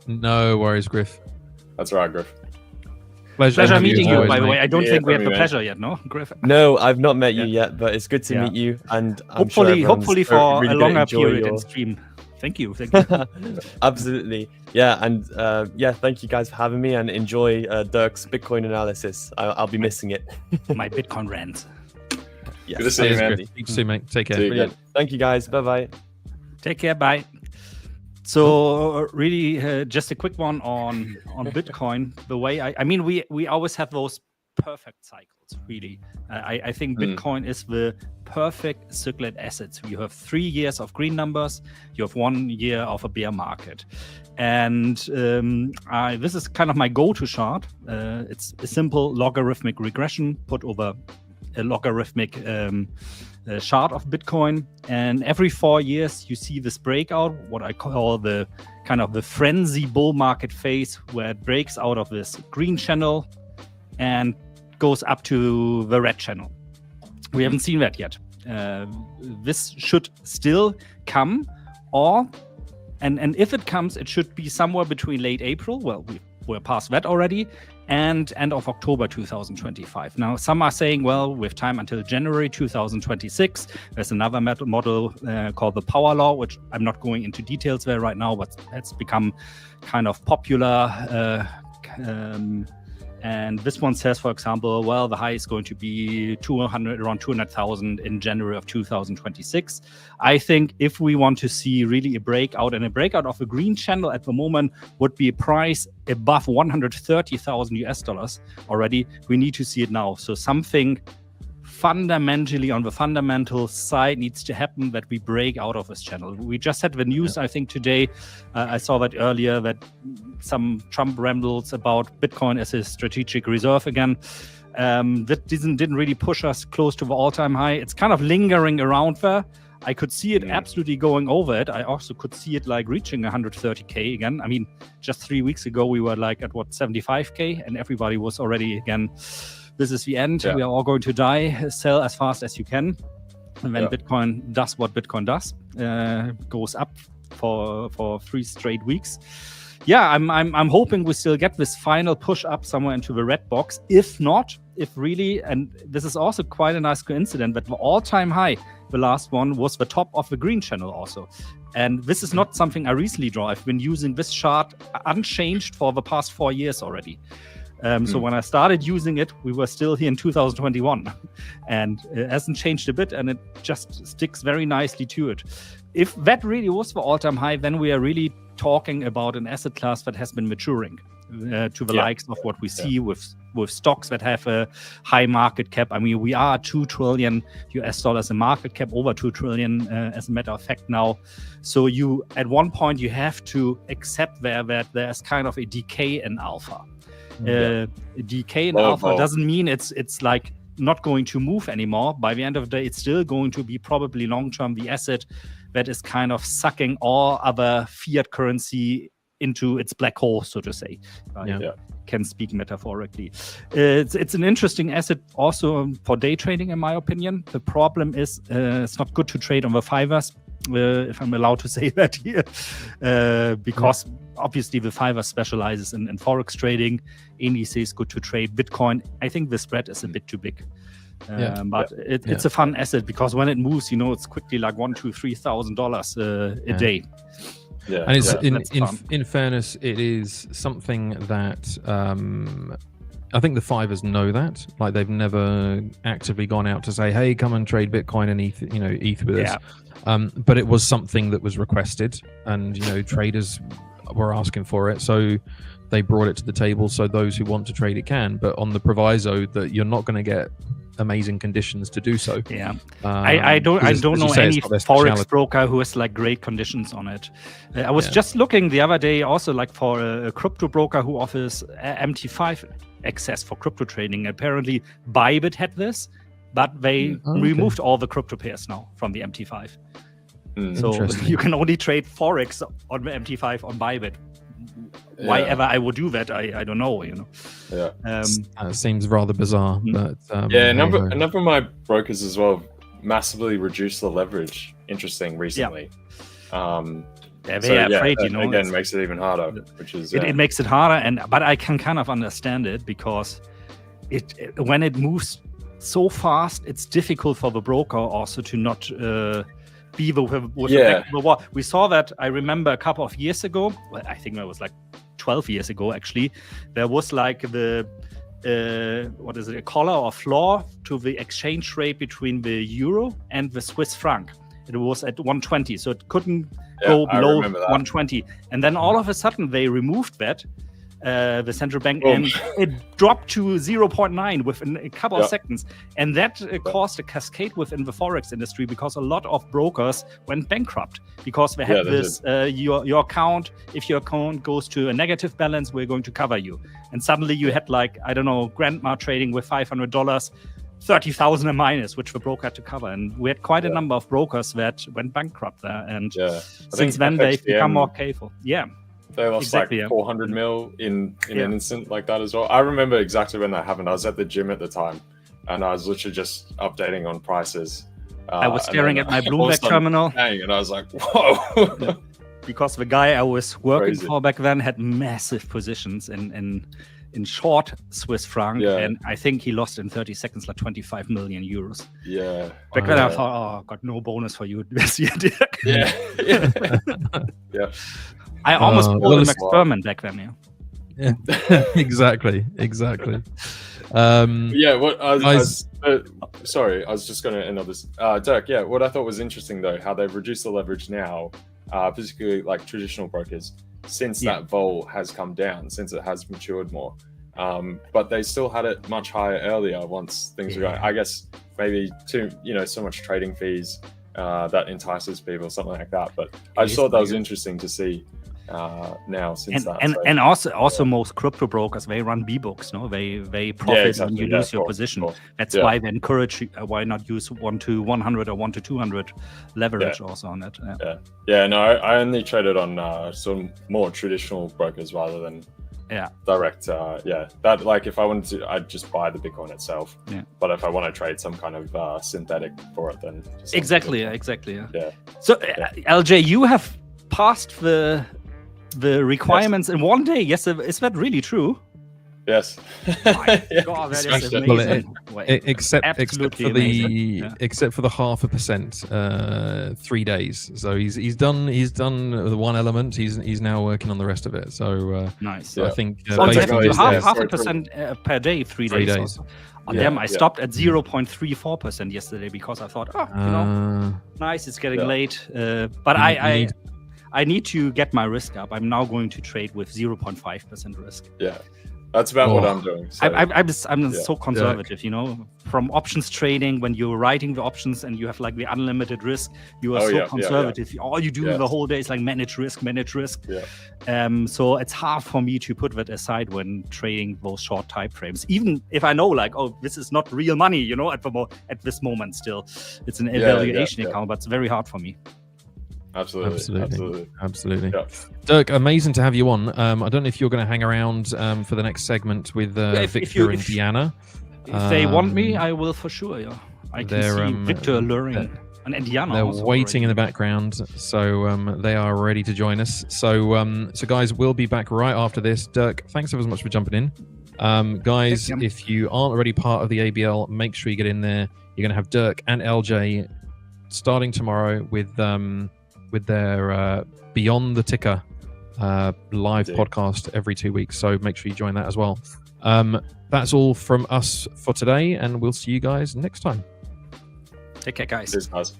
No worries, Griff. That's right, Griff. Pleasure meeting you, by the way. I don't think we have the pleasure yet, no, Griff? No, I've not met you yet, but it's good to meet you. And I'm hopefully for really a longer period in stream. Thank you. Absolutely. Yeah, and thank you guys for having me, and enjoy Dirk's Bitcoin analysis. I'll be missing it. My Bitcoin rant. Yes. Good to see you, man. Speak to you soon, mate. Take care. Brilliant. Thank you, guys. Bye-bye. Take care. Bye. So really, just a quick one on Bitcoin. The way I mean, we always have those perfect cycles. Really, I think Bitcoin is the perfect cyclic asset. You have 3 years of green numbers. You have 1 year of a bear market, and this is kind of my go-to chart. It's a simple logarithmic regression put over a logarithmic chart of Bitcoin, and every 4 years you see this breakout, what I call the kind of the frenzy bull market phase, where it breaks out of this green channel and goes up to the red channel. We haven't seen that yet. This should still come, and if it comes, it should be somewhere between late April. Well, we're past that already, and end of October 2025. Now, some are saying, well, we have time until January 2026. There's another model called the Power Law, which I'm not going into details there right now, but it's become kind of popular. And this one says, for example, well, the high is going to be around 200,000 in January of 2026. I think if we want to see really a breakout, and a breakout of a green channel at the moment would be a price above 130,000 US dollars already, we need to see it now. So something fundamentally on the fundamental side needs to happen, that we break out of this channel. We just had the news, I think today, I saw that earlier, that some Trump rambles about Bitcoin as a strategic reserve again. That didn't really push us close to the all-time high. It's kind of lingering around there. I could see it absolutely going over it. I also could see it like reaching 130K again. I mean, just 3 weeks ago, we were like at 75K, and everybody was already again, this is the end. We are all going to die. Sell as fast as you can. And then Bitcoin does what Bitcoin does, goes up for 3 straight weeks. Yeah, I'm hoping we still get this final push up somewhere into the red box. If not, if really, and this is also quite a nice coincidence, that the all-time high, the last one, was the top of the green channel also. And this is not something I recently draw. I've been using this chart unchanged for the past 4 years already. So when I started using it, we were still here in 2021, and it hasn't changed a bit, and it just sticks very nicely to it. If that really was the all-time high, then we are really talking about an asset class that has been maturing to the likes of what we see with stocks that have a high market cap. I mean, we are 2 trillion US dollars in market cap, over 2 trillion as a matter of fact now. So you, at one point, you have to accept that there's kind of a decay in alpha. Decay in alpha doesn't mean it's like not going to move anymore. By the end of the day, it's still going to be probably long-term the asset that is kind of sucking all other fiat currency into its black hole, so to say. Yeah. Can speak metaphorically. It's an interesting asset also for day trading, in my opinion. The problem is it's not good to trade on the 5ers, if I'm allowed to say that here, because obviously the 5ers specializes in forex trading. Indices good to trade. Bitcoin, I think the spread is a bit too big. But it's a fun asset because when it moves, it's quickly like $1,000-$3,000 a day. Yeah, and it's in fairness, it is something that I think the 5ers know that. Like, they've never actively gone out to say, "Hey, come and trade Bitcoin and ETH with us." But it was something that was requested, and traders were asking for it, so they brought it to the table so those who want to trade it can, but on the proviso that you're not going to get amazing conditions to do so. I don't know any forex broker who has like great conditions on it. I was just looking the other day also like for a crypto broker who offers MT5 access for crypto trading. Apparently Bybit had this, but they removed all the crypto pairs now from the MT5. So you can only trade forex on the MT5 on Bybit. Why ever I would do that, I don't know. It seems rather bizarre, but a number of my brokers as well massively reduced the leverage. Interesting recently. They are afraid, again, makes it even harder. Which is it makes it harder, but I can kind of understand it because when it moves so fast, it's difficult for the broker also to not be with the war. We saw that. I remember a couple of years ago. Well, I think that was like 12 years ago, actually. There was like a collar or floor to the exchange rate between the euro and the Swiss franc. It was at 120, so it couldn't go below 120. And then all of a sudden they removed that, the central bank, and it dropped to 0.9 within a couple of seconds. And that caused a cascade within the forex industry because a lot of brokers went bankrupt because they had this, your account, if your account goes to a negative balance, we're going to cover you. And suddenly you had like, I don't know, grandma trading with $500, 30,000 a minus, which the broker had to cover. And we had quite a number of brokers that went bankrupt there. And since then they've become more careful. They lost like 400 mil in an instant like that as well. I remember exactly when that happened. I was at the gym at the time, and I was literally just updating on prices. I was staring at my Bloomberg terminal, and I was like, "Whoa!" Because the guy I was working for back then had massive positions in short Swiss franc, and I think he lost in 30 seconds like 25 million euros. Back then I thought, got no bonus for you this year. I almost pulled an experiment back then. Exactly. Sorry, I was just going to end on this. Dirk, what I thought was interesting though, how they've reduced the leverage now, particularly like traditional brokers, since that vol has come down, since it has matured more. But they still had it much higher earlier once things were going. I guess maybe so much trading fees that entices people, something like that. But I just thought that was interesting to see. Now since and also most crypto brokers, they run B-books, they profit when you lose your position. That's why they encourage why not use 1-to-100 or 1-to-200 leverage also on it. I only traded on some more traditional brokers rather than direct. That like if I wanted to, I'd just buy the Bitcoin itself. But if I want to trade some kind of synthetic for it, then exactly. So LJ, you have passed the requirements in one day. Yes, is that really true? Yes. My God, that is amazing. Except for the 0.5%, 3 days. So he's done the one element. He's now working on the rest of it. So nice. I think you have to do 0.5% per day, 3 days. I stopped at 0.34% yesterday because I thought, nice, it's getting late. But I need to get my risk up. I'm now going to trade with 0.5% risk. That's about what I'm doing. So. I'm so conservative, from options trading, when you're writing the options and you have like the unlimited risk, you are so conservative. All you do the whole day is like manage risk. So it's hard for me to put that aside when trading those short time frames. Even if I know like, this is not real money, at this moment still. It's an evaluation account, but it's very hard for me. Absolutely. Yeah. Dirk, amazing to have you on. I don't know if you're going to hang around for the next segment with Victor and Deanna. If they want me, I will for sure. Yeah, I can see Victor alluring. And Deanna. They're also waiting already. in the background, so they are ready to join us. So guys, we'll be back right after this. Dirk, thanks ever so much for jumping in. Guys, if you aren't already part of the ABL, make sure you get in there. You're going to have Dirk and LJ starting tomorrow with their Beyond the Ticker live podcast every 2 weeks. So make sure you join that as well. That's all from us for today, and we'll see you guys next time. Take care, guys. Cheers, guys.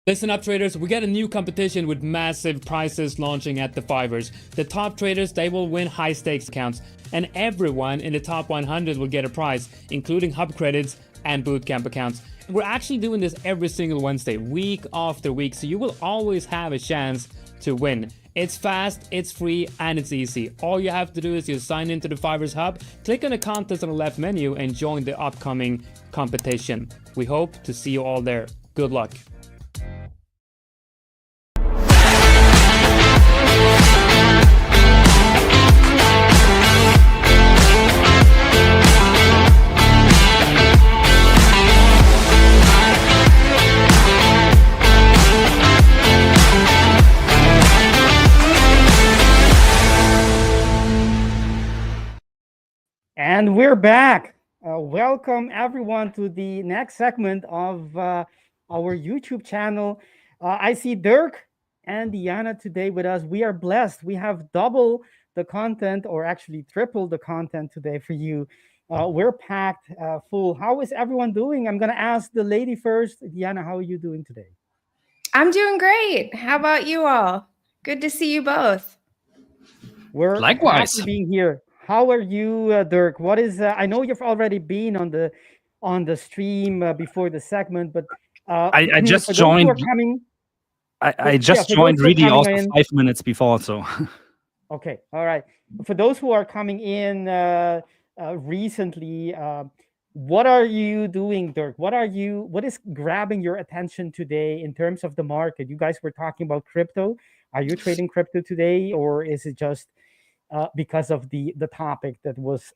Listen up, traders. We got a new competition with massive prizes launching at The5ers. The top traders, they will win high stakes accounts, and everyone in the top 100 will get a prize, including hub credits and bootcamp accounts. We're actually doing this every single Wednesday, week after week, so you will always have a chance to win. It's fast, it's free, and it's easy. All you have to do is just sign into the 5ers Hub, click on the contest on the left menu, and join the upcoming competition. We hope to see you all there. Good luck. And we're back. Welcome everyone to the next segment of our YouTube channel. I see Dirk and Deanna today with us. We are blessed. We have double the content, or actually triple the content today for you. We're packed full. How is everyone doing? I'm going to ask the lady first. Deanna, how are you doing today? I'm doing great. How about you all? Good to see you both. We're likewise happy being here. How are you, Dirk? What is? I know you've already been on the stream before the segment, but I just joined. I just joined really also 5 minutes before, so. Okay, all right. For those who are coming in recently, what are you doing, Dirk? What is grabbing your attention today in terms of the market? You guys were talking about crypto. Are you trading crypto today, or is it just because of the topic that was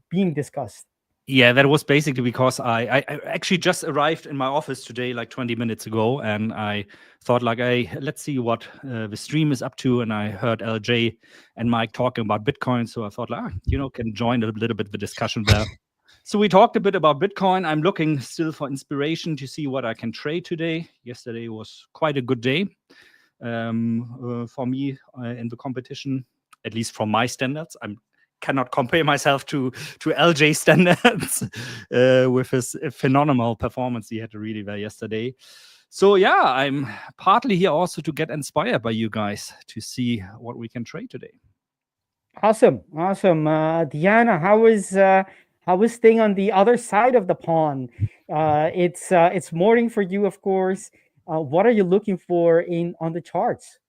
being discussed? Yeah, that was basically because I actually just arrived in my office today, like 20 minutes ago, and I thought, like, let's see what the stream is up to. And I heard LJ and Mike talking about Bitcoin, so I thought, can join a little bit the discussion there. So we talked a bit about Bitcoin. I'm looking still for inspiration to see what I can trade today. Yesterday was quite a good day for me in the competition, at least from my standards. I cannot compare myself to LJ standards with his phenomenal performance he had really well yesterday. So yeah, I'm partly here also to get inspired by you guys to see what we can trade today. Awesome. Deanna, how is thing on the other side of the pond? It's morning for you, of course. What are you looking for on the charts?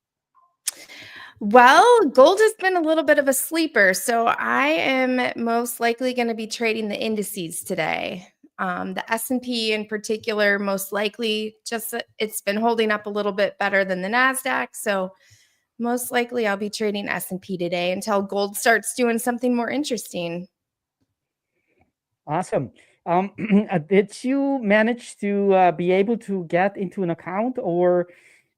Well, gold has been a little bit of a sleeper, so I am most likely going to be trading the indices today. The S&P in particular, most likely, it's been holding up a little bit better than the NASDAQ, so most likely I'll be trading S&P today until gold starts doing something more interesting. Awesome. Did you manage to be able to get into an account, or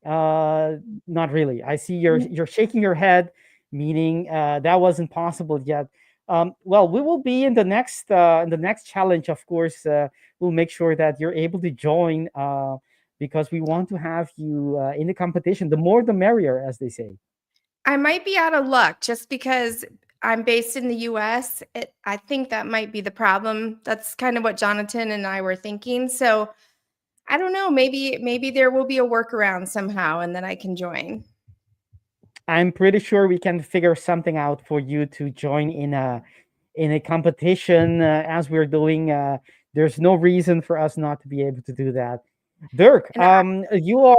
not really? I see you're shaking your head, meaning that wasn't possible yet. Well, we will be in the next challenge, of course. We'll make sure that you're able to join because we want to have you in the competition. The more the merrier, as they say. I might be out of luck just because I'm based in the US. I think that might be the problem. That's kind of what Jonatan and I were thinking. So I don't know, maybe there will be a workaround somehow and then I can join. I'm pretty sure we can figure something out for you to join in a competition as we're doing. There's no reason for us not to be able to do that. Dirk, you are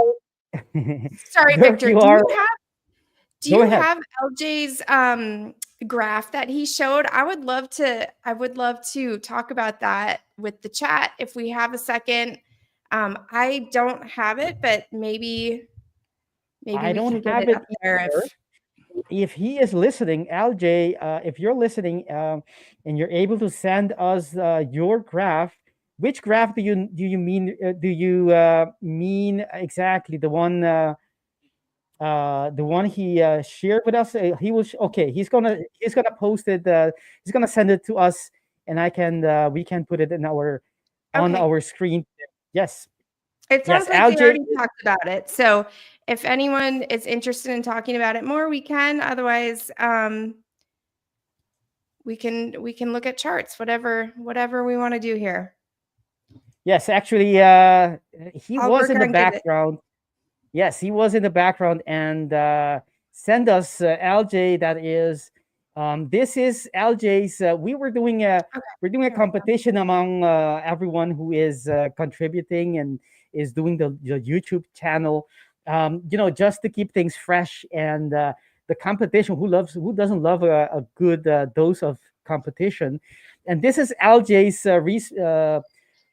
Sorry, Dirk, Victor. you Do are. do Go you ahead. have LJ's graph that he showed? I would love to talk about that with the chat if we have a second. I don't have it, but maybe I we don't can get have it it up there either. If he is listening, LJ, if you're listening and you're able to send us your graph, which graph do you mean? Do you mean exactly the one he shared with us? He will. Okay, he's gonna post it. He's gonna send it to us, and we can put it in on Okay. our screen. Yes. It Yes, sounds like they LJ. already talked about it. So if anyone is interested in talking about it more, we can. Otherwise, we can look at charts, whatever we want to do here. Yes, actually, he I'll was work in the on getting it. background. Yes, he was in the background and send us LJ. That is, this is LJ's. We're doing a competition among everyone who is contributing and is doing the YouTube channel. Just to keep things fresh and the competition. Who doesn't love a good dose of competition? And this is LJ's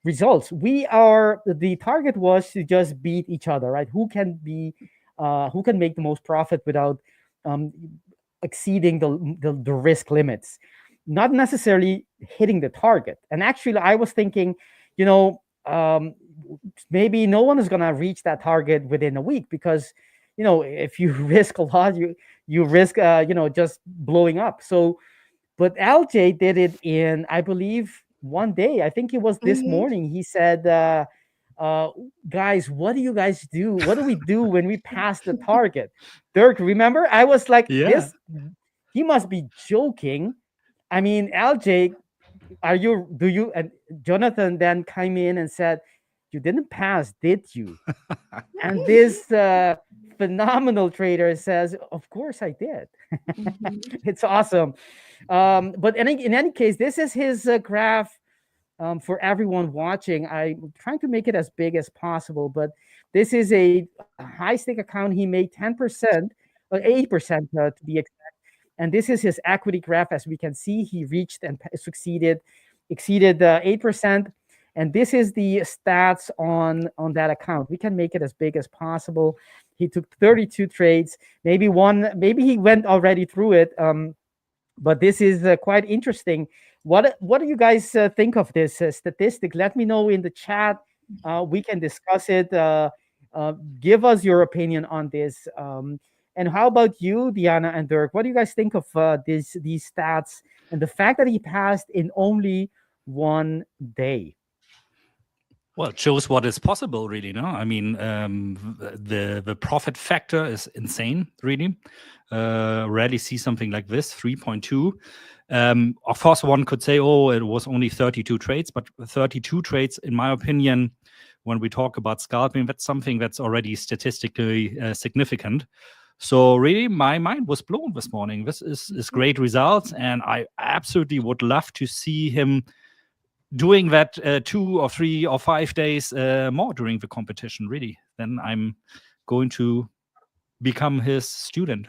results. The target was to just beat each other, right? Who can make the most profit without exceeding the risk limits, not necessarily hitting the target. And actually, I was thinking, maybe no one is gonna reach that target within a week because, if you risk a lot, you risk just blowing up. So, but LJ did it in, I believe, one day. I think it was this morning. He said, guys, what do you guys do? What do we do when we pass the target? Dirk, remember? I was like, Yeah. he must be joking. I mean, LJ, do you? And Jonatan then came in and said, you didn't pass, did you? And this phenomenal trader says, of course I did. It's awesome. But in any case, this is his graph for everyone watching. I'm trying to make it as big as possible, but this is a high stake account. He made 10%, 8% to be exact. And this is his equity graph. As we can see, he reached and exceeded 8%. And this is the stats on that account. We can make it as big as possible. He took 32 trades. Maybe he went already through it. But this is quite interesting. What do you guys think of this statistic? Let me know in the chat. We can discuss it. Give us your opinion on this. And how about you, Deanna and Dirk? What do you guys think of these stats and the fact that he passed in only one day? Well, it shows what is possible, really. No, I mean, the profit factor is insane, really. Rarely see something like this, 3.2. Of course, one could say, oh, it was only 32 trades, but 32 trades, in my opinion, when we talk about scalping, that's something that's already statistically significant. So really, my mind was blown this morning. This is great results, and I absolutely would love to see him doing that 2 or 3 or 5 days more during the competition. Really, then I'm going to become his student.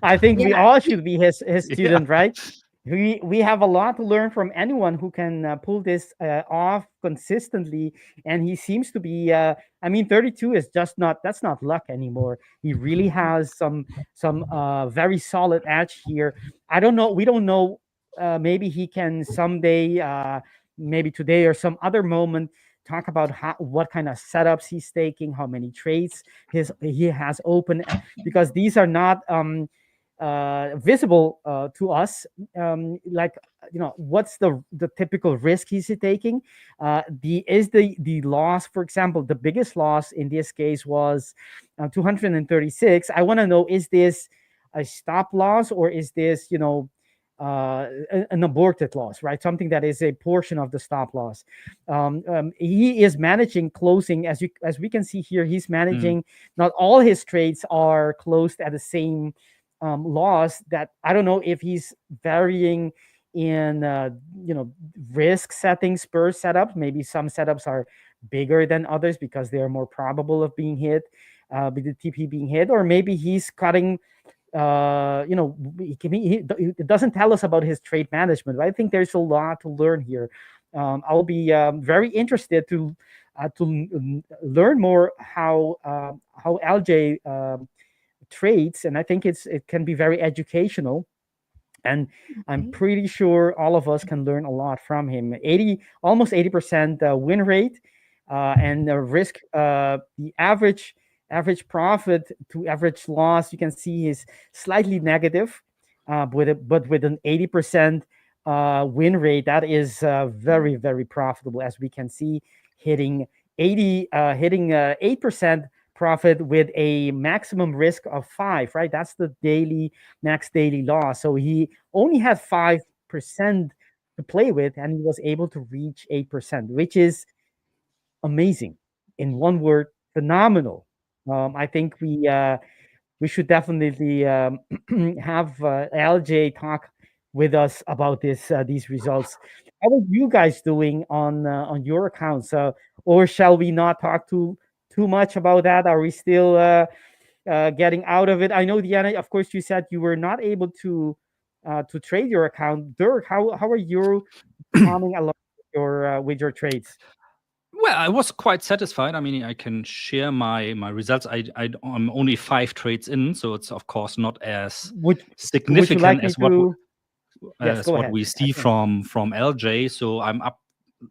I think we all should be his student, right? We have a lot to learn from anyone who can pull this off consistently, and he seems to be 32 is that's not luck anymore. He really has some very solid edge here. We don't know. Maybe he can someday, maybe today or some other moment, talk about what kind of setups he's taking, how many trades he has open, because these are not visible to us. What's the typical risk he's taking? The loss, for example, the biggest loss in this case was 236. I want to know, is this a stop loss or is this an aborted loss, right? Something that is a portion of the stop loss. He is managing closing, as we can see here. He's managing. Not all his trades are closed at the same loss. That I don't know if he's varying in risk settings per setup. Maybe some setups are bigger than others because they are more probable of being hit, with the TP being hit, or maybe he's cutting. It doesn't tell us about his trade management. But I think there's a lot to learn here. I'll be very interested to learn more how LJ trades, and I think it can be very educational. And I'm pretty sure all of us can learn a lot from him. Almost 80% win rate, and the risk, the average profit to average loss, you can see is slightly negative, but with an 80% win rate, that is very, very profitable, as we can see, hitting 8% profit with a maximum risk of 5, right? That's the max daily loss. So he only had 5% to play with, and he was able to reach 8%, which is amazing. In one word, phenomenal. I think we should definitely have LJ talk with us about these results. How are you guys doing on your accounts? Or shall we not talk too much about that? Are we still getting out of it? I know, Deanna, of course, you said you were not able to trade your account. Dirk, how are you coming along with your trades? Well, I was quite satisfied. I mean, I can share my results. I'm only 5 trades in, so it's of course not as significant as what we see from LJ. So I'm up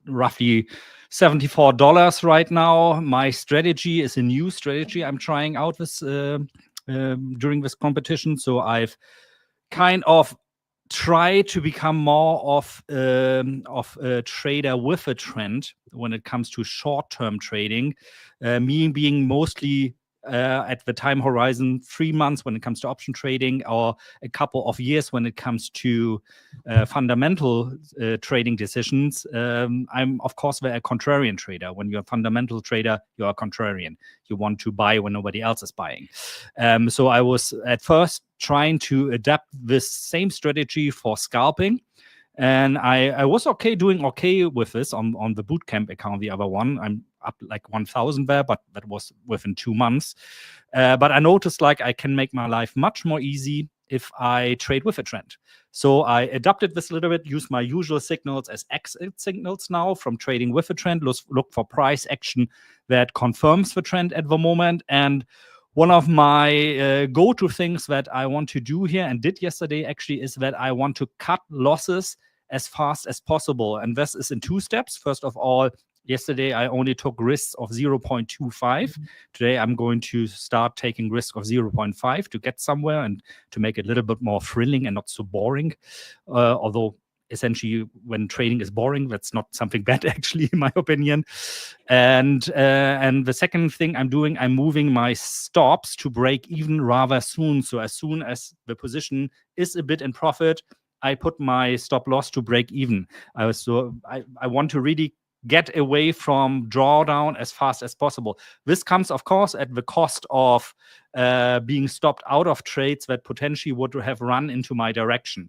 roughly $74 right now. My strategy is a new strategy I'm trying out this during this competition. So I've kind of try to become more of a trader with a trend when it comes to short-term trading, me being mostly at the time horizon 3 months when it comes to option trading, or a couple of years when it comes to fundamental trading decisions. I'm of course a contrarian trader. When you're a fundamental trader, you're a contrarian. You want to buy when nobody else is buying. So I was at first trying to adapt this same strategy for scalping. And I was doing okay with this on the bootcamp account, the other one. I'm up like 1,000 there, but that was within 2 months. But I noticed like I can make my life much more easy if I trade with a trend. So I adapted this a little bit, use my usual signals as exit signals now from trading with a trend, look for price action that confirms the trend at the moment. And one of my go-to things that I want to do here, and did yesterday actually, is that I want to cut losses as fast as possible. And this is in 2 steps. First of all, yesterday I only took risks of 0.25. Today I'm going to start taking risk of 0.5 to get somewhere and to make it a little bit more thrilling and not so boring. Although essentially when trading is boring, that's not something bad actually, in my opinion. And the second thing I'm doing, I'm moving my stops to break even rather soon. So as soon as the position is a bit in profit, I put my stop loss to break even. I want to really get away from drawdown as fast as possible. This comes, of course, at the cost of being stopped out of trades that potentially would have run into my direction.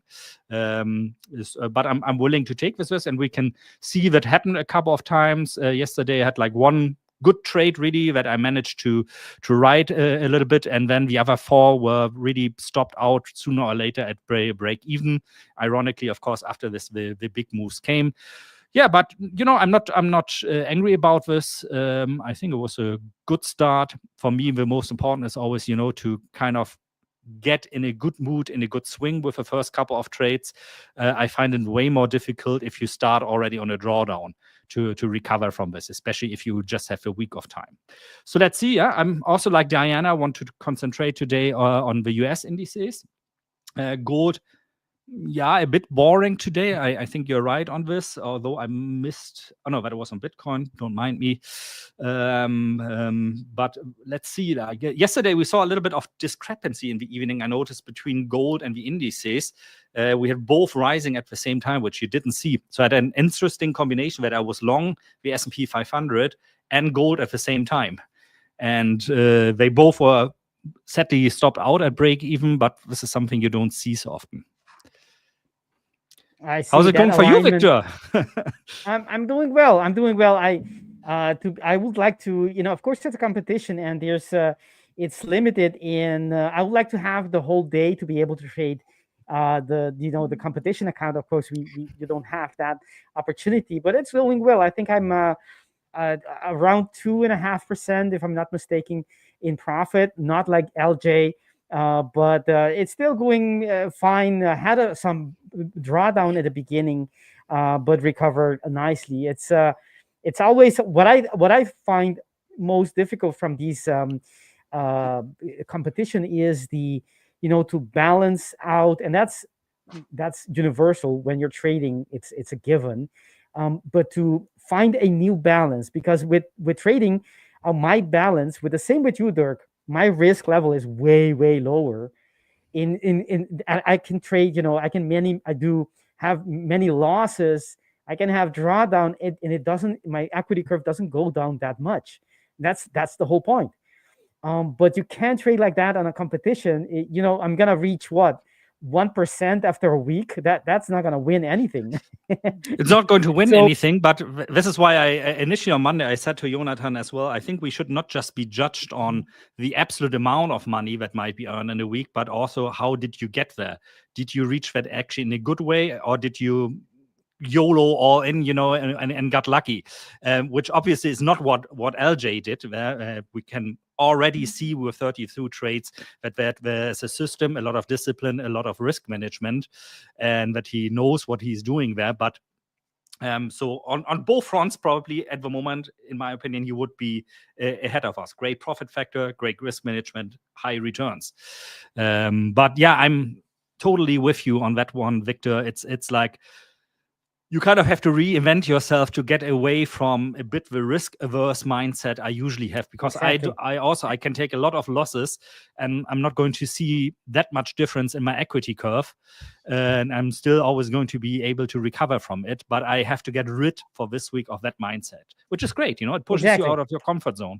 But I'm willing to take this risk, and we can see that happen a couple of times. Yesterday I had like one good trade really that I managed to ride a little bit, and then the other 4 were really stopped out sooner or later at break even. Ironically, of course, after this the big moves came. Yeah, but I'm not angry about this. I think it was a good start. For me, the most important is always to kind of get in a good mood, in a good swing with the first couple of trades. I find it way more difficult if you start already on a drawdown to recover from this, especially if you just have a week of time. So let's see. Yeah, I'm also like Diana, want to concentrate today on the US indices. Gold, yeah, a bit boring today. I think you're right on this, although I missed. Oh no, that was on Bitcoin. Don't mind me. But let's see. Yesterday we saw a little bit of discrepancy in the evening. I noticed between gold and the indices. We have both rising at the same time, which you didn't see. So I had an interesting combination that I was long the S&P 500 and gold at the same time, and they both were sadly stopped out at break even. But this is something you don't see so often. I see. How's it going for you, Victor? I'm doing well. I I would like to, of course, it's a competition, and it's limited in. I would like to have the whole day to be able to trade the competition account. Of course, you don't have that opportunity, but it's going well. I think I'm around 2.5%, if I'm not mistaken, in profit. Not like LJ, but it's still going fine. Had some drawdown at the beginning, but recovered nicely. It's always what I find most difficult from these competition is to balance out, and that's universal when you're trading. It's a given, but to find a new balance, because with trading, my balance with the same with you, Dirk, my risk level is way lower. I can trade, I do have many losses. I can have drawdown, and it doesn't. My equity curve doesn't go down that much. That's the whole point. But you can't trade like that on a competition. I'm gonna reach what 1% after a week. That's not gonna win anything. It's not going to win anything. But this is why I initially on Monday I said to Jonatan as well. I think we should not just be judged on the absolute amount of money that might be earned in a week, but also how did you get there? Did you reach that actually in a good way, or did you YOLO all in, and got lucky, which obviously is not what LJ did. We can already see with 32 trades that there's a system, a lot of discipline, a lot of risk management, and that he knows what he's doing there. But so on both fronts, probably at the moment, in my opinion, he would be ahead of us. Great profit factor, great risk management, high returns. But yeah, I'm totally with you on that one, Victor. It's like, you kind of have to reinvent yourself to get away from a bit the risk-averse mindset I usually have, because exactly. I can take a lot of losses, and I'm not going to see that much difference in my equity curve, and I'm still always going to be able to recover from it. But I have to get rid for this week of that mindset, which is great. It pushes you out of your comfort zone.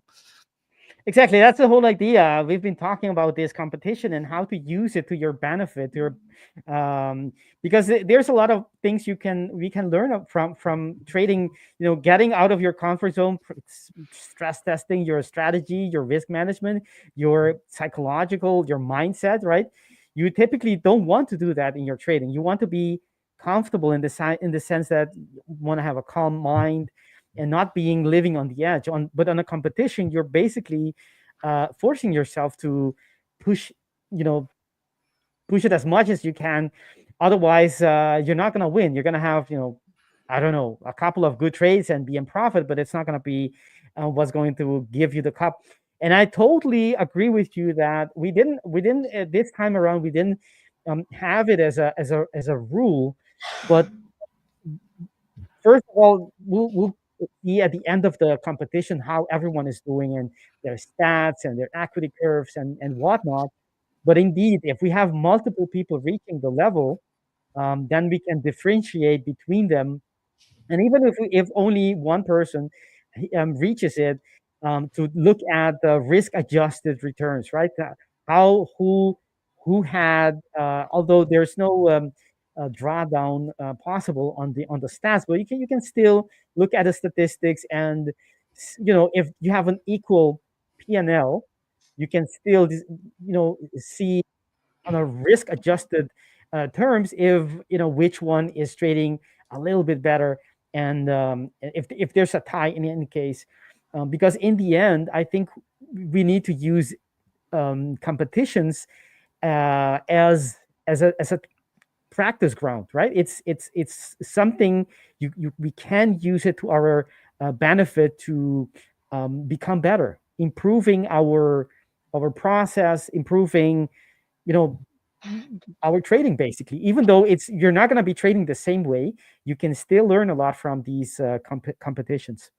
Exactly, that's the whole idea. We've been talking about this competition and how to use it to your benefit, because there's a lot of things we can learn from trading. Getting out of your comfort zone, stress testing your strategy, your risk management, your psychological, your mindset. Right? You typically don't want to do that in your trading. You want to be comfortable in the sense that you want to have a calm mind and not living on the edge. But on a competition, you're basically forcing yourself to push it as much as you can. Otherwise, you're not going to win. You're going to have, I don't know, a couple of good trades and be in profit, but it's not going to be what's going to give you the cup. And I totally agree with you that we didn't this time around, we didn't have it as a rule. But first of all, we'll see at the end of the competition how everyone is doing and their stats and their equity curves and whatnot. But indeed, if we have multiple people reaching the level, then we can differentiate between them. And even if only one person reaches it, to look at the risk-adjusted returns, right? Who had, although there's no drawdown possible on the stats, but you can still look at the statistics, and if you have an equal P&L, you can still see on a risk-adjusted terms if which one is trading a little bit better, and if there's a tie in any case, because in the end, I think we need to use competitions as a practice ground, right? It's something we can use it to our benefit to become better, improving our process, improving our trading, basically. Even though you're not going to be trading the same way, you can still learn a lot from these competitions.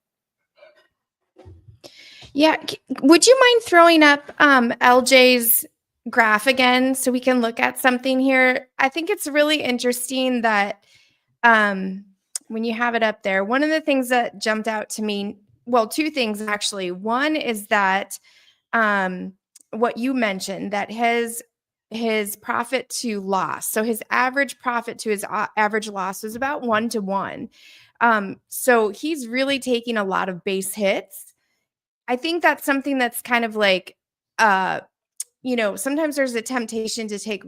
Yeah, would you mind throwing up LJ's graph again so we can look at something here? I think it's really interesting that when you have it up there, one of the things that jumped out to me, well, two things actually. One is that what you mentioned, that his his profit to loss. So his average profit to his average loss was about 1 to 1. So he's really taking a lot of base hits. I think that's something that's kind of like, sometimes there's a temptation to take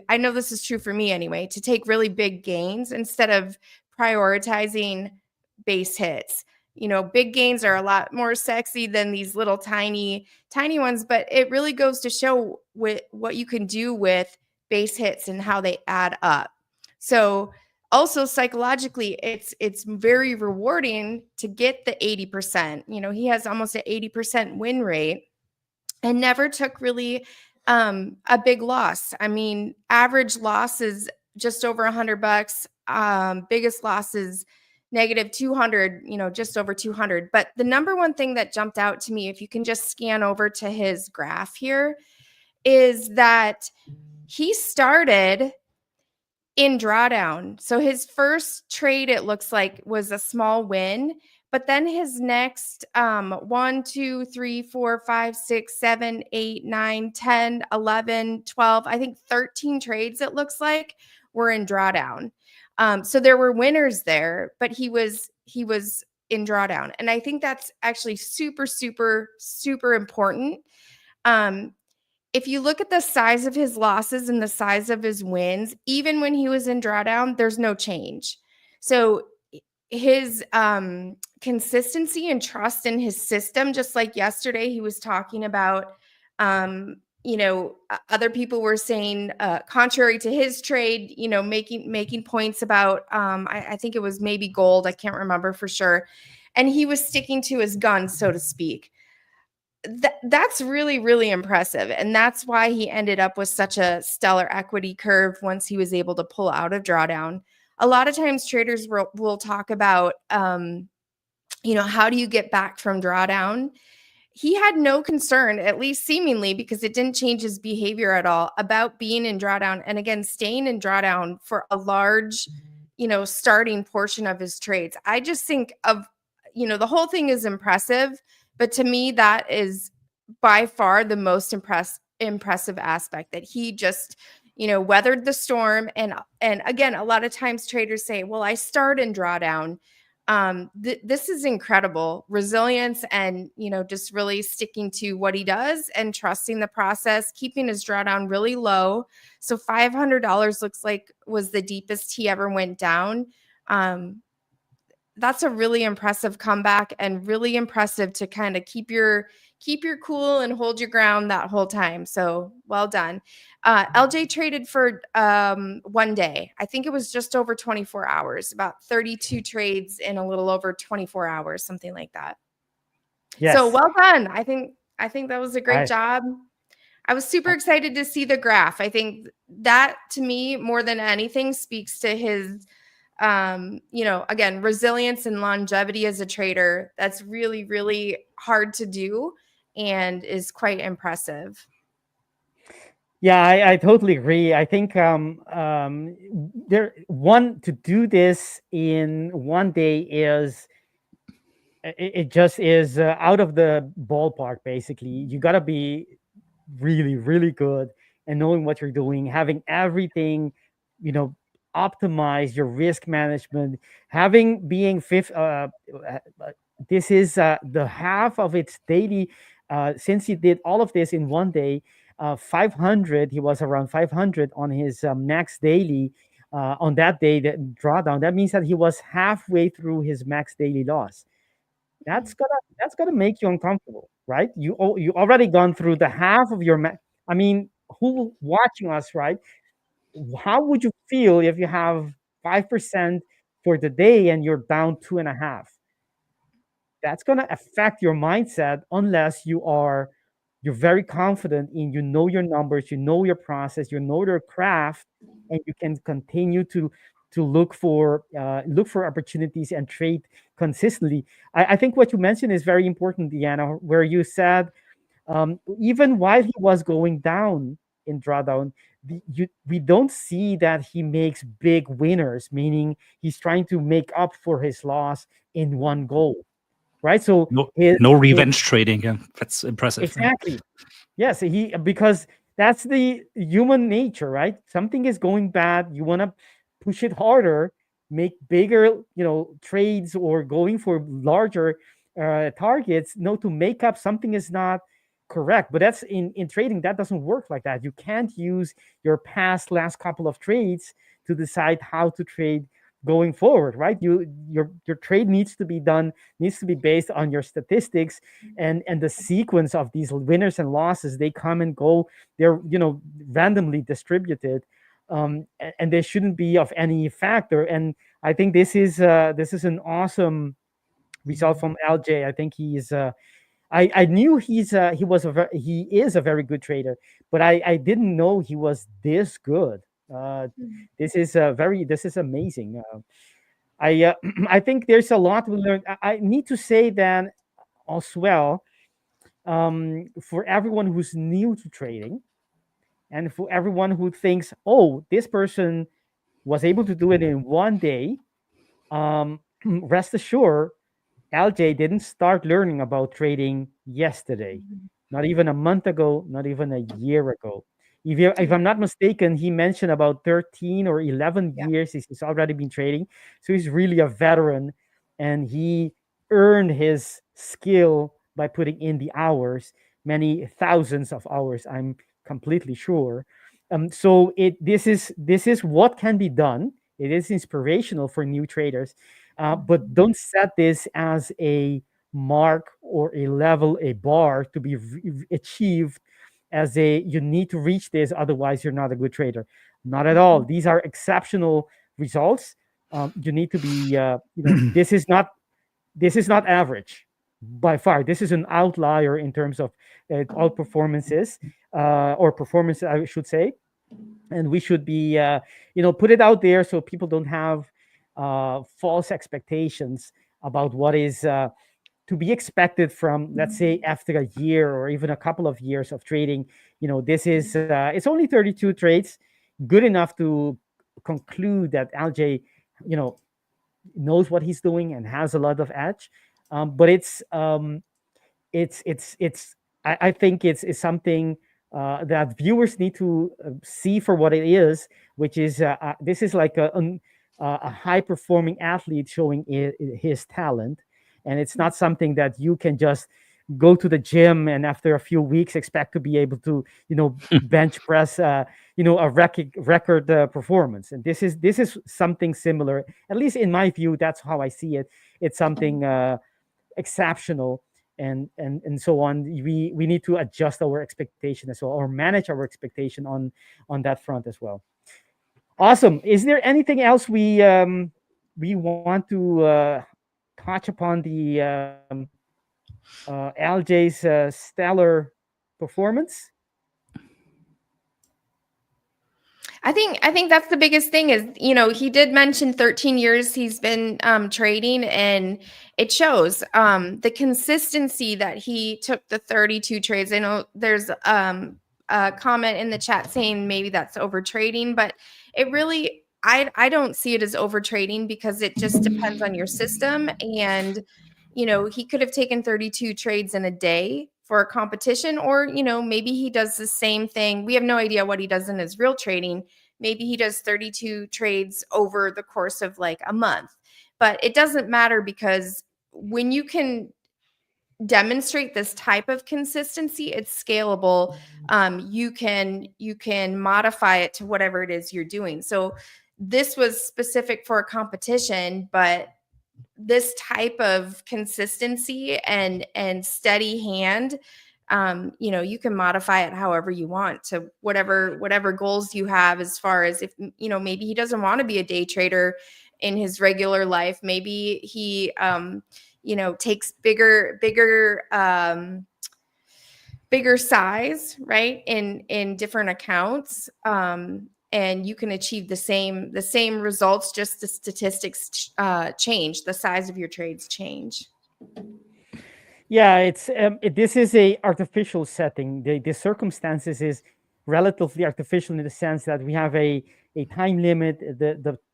I know this is true for me anyway, to take really big gains instead of prioritizing base hits. Big gains are a lot more sexy than these little tiny ones, but it really goes to show what you can do with base hits and how they add up. So also psychologically, it's very rewarding to get the 80%. He has almost an 80% win rate and never took really a big loss. I mean, average loss is just over $100. Biggest loss is negative 200, just over 200. But the number one thing that jumped out to me, if you can just scan over to his graph here, is that he started in drawdown. So his first trade, it looks like, was a small win. But then his next 1, 2, 3, 4, 5, 6, 7, 8, 9, 10, 11, 12, I think 13 trades, it looks like, were in drawdown. So there were winners there, but he was in drawdown. And I think that's actually super, super, super important. If you look at the size of his losses and the size of his wins, even when he was in drawdown, there's no change. So his consistency and trust in his system, just like yesterday, he was talking about, other people were saying, contrary to his trade, making points about, I think it was maybe gold. I can't remember for sure. And he was sticking to his guns, so to speak. That's really, really impressive. And that's why he ended up with such a stellar equity curve once he was able to pull out of drawdown. A lot of times traders will talk about, how do you get back from drawdown? He had no concern, at least seemingly, because it didn't change his behavior at all, about being in drawdown. And again, staying in drawdown for a large, starting portion of his trades. I just think of, the whole thing is impressive. But to me, that is by far the most impressive aspect, that he just, weathered the storm. And again, a lot of times traders say, well, I start in drawdown. This is incredible resilience and, just really sticking to what he does and trusting the process, keeping his drawdown really low. So $500 looks like was the deepest he ever went down. That's a really impressive comeback and really impressive to kind of keep your cool and hold your ground that whole time. So well done. LJ traded for 1 day. I think it was just over 24 hours, about 32 trades in a little over 24 hours, something like that. Yes. So well done. I think that was a great job. I was super excited to see the graph. I think that, to me, more than anything, speaks to his again, resilience and longevity as a trader. That's really, really hard to do and is quite impressive. Yeah, I totally agree. I think to do this in 1 day is, it just is out of the ballpark. Basically, you got to be really, really good and knowing what you're doing, having everything, optimize your risk management, being fifth. This is the half of its daily. Since he did all of this in 1 day, 500. He was around 500 on his max daily on that day. That drawdown. That means that he was halfway through his max daily loss. That's gonna make you uncomfortable, right? You already gone through the half of your max. I mean, who watching us, right? How would you feel if you have 5% for the day and you're down 2.5? That's going to affect your mindset unless you're very confident in, your numbers, your process, your craft, and you can continue to look for opportunities and trade consistently. I think what you mentioned is very important, Deanna, where you said even while he was going down in drawdown, we don't see that he makes big winners, meaning he's trying to make up for his loss in one go, right? So no revenge trading. Yeah, that's impressive. Exactly. Yes, because that's the human nature, right? Something is going bad, you want to push it harder, make bigger, trades, or going for larger targets, to make up something is not correct. But that's in trading, that doesn't work like that. You can't use your last couple of trades to decide how to trade going forward, right? Your trade needs to be based on your statistics, and the sequence of these winners and losses. They come and go, they're randomly distributed, and they shouldn't be of any factor. And I think this is an awesome result from LJ. I think he's I knew he is a very good trader, but I didn't know he was this good. This is amazing. I I think there's a lot to learn. I need to say that as well, for everyone who's new to trading, and for everyone who thinks, oh, this person was able to do it in one day, rest assured, LJ didn't start learning about trading yesterday, not even a month ago, not even a year ago. If I'm not mistaken, he mentioned about 13 or 11 years he's already been trading. So he's really a veteran, and he earned his skill by putting in the hours, many thousands of hours, I'm completely sure. So this is what can be done. It is inspirational for new traders, but don't set this as a mark or a level, a bar to be achieved, as you need to reach this, otherwise you're not a good trader. Not at all. These are exceptional results. You need to be this is not average by far. This is an outlier in terms of all performances, or performance, I should say. And we should be put it out there so people don't have false expectations about what is to be expected from, let's say, after a year or even a couple of years of trading. This is it's only 32 trades, good enough to conclude that LJ knows what he's doing and has a lot of edge. But I think it's something that viewers need to see for what it is, which is this is like a high performing athlete showing his talent. And it's not something that you can just go to the gym and after a few weeks expect to be able to bench press a record performance. And this is something similar, at least in my view. That's how I see it. It's something exceptional, and so on. We need to adjust our expectation as well, or manage our expectation on that front as well. Awesome. Is there anything else we want to touch upon the LJ's stellar performance? I think that's the biggest thing is, he did mention 13 years he's been trading, and it shows the consistency that he took the 32 trades. I know there's a comment in the chat saying maybe that's over trading, but it really, I don't see it as over trading, because it just depends on your system. And he could have taken 32 trades in a day for a competition, or maybe he does the same thing. We have no idea what he does in his real trading. Maybe he does 32 trades over the course of like a month. But it doesn't matter, because when you can demonstrate this type of consistency, it's scalable. You can modify it to whatever it is you're doing. So this was specific for a competition, but this type of consistency and steady hand, you can modify it however you want to whatever goals you have, as far as if maybe he doesn't want to be a day trader in his regular life. Maybe he takes bigger size, right, in different accounts, and you can achieve the same results, just the statistics change, the size of your trades change. Yeah, it's this is a artificial setting. The circumstances is relatively artificial in the sense that we have a time limit.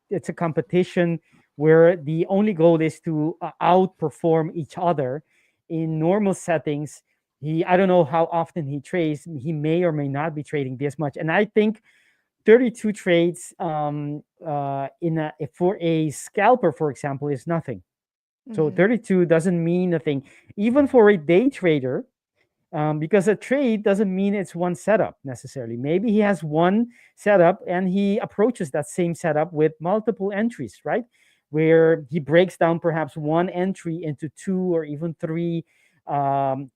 It's a competition where the only goal is to outperform each other. In normal settings, I don't know how often he trades. He may or may not be trading this much. And I think 32 trades for a scalper, for example, is nothing. So 32 doesn't mean a thing, even for a day trader, because a trade doesn't mean it's one setup necessarily. Maybe he has one setup and he approaches that same setup with multiple entries, right? Where he breaks down perhaps one entry into 2 or even 3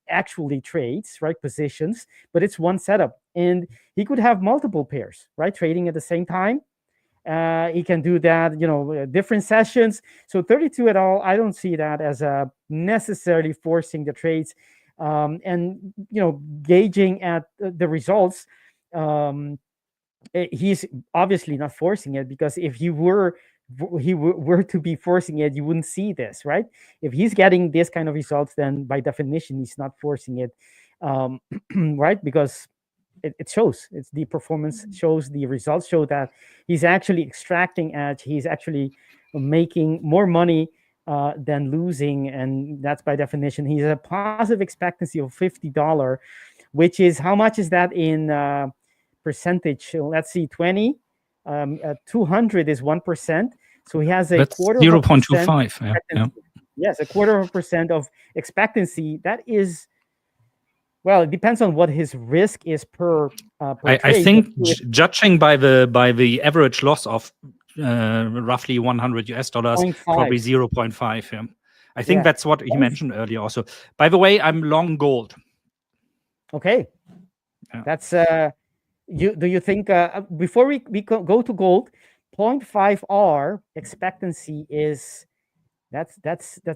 actually trades, right? Positions, but it's one setup. And he could have multiple pairs, right? Trading at the same time. He can do that, different sessions. So 32 at all, I don't see that as necessarily forcing the trades. And gauging at the results, he's obviously not forcing it, because if he were to be forcing it, you wouldn't see this, right? If he's getting this kind of results, then by definition he's not forcing it, right? Because it shows, it's the performance shows, the results show that he's actually extracting edge, he's actually making more money than losing, and that's by definition. He's a positive expectancy of $50, which is, how much is that in percentage? Let's see, 20. 200 is 1%, so he has a That's quarter 0.25. Yeah. Yes, a 1/4% of expectancy. That is, well, it depends on what his risk is per trade. I think judging by the average loss of roughly $100, probably 0.5. Yeah. I think that's what he mentioned earlier also. By the way, I'm long gold. Okay. Yeah. That's do you think before we go to gold, 0.5 R expectancy is that's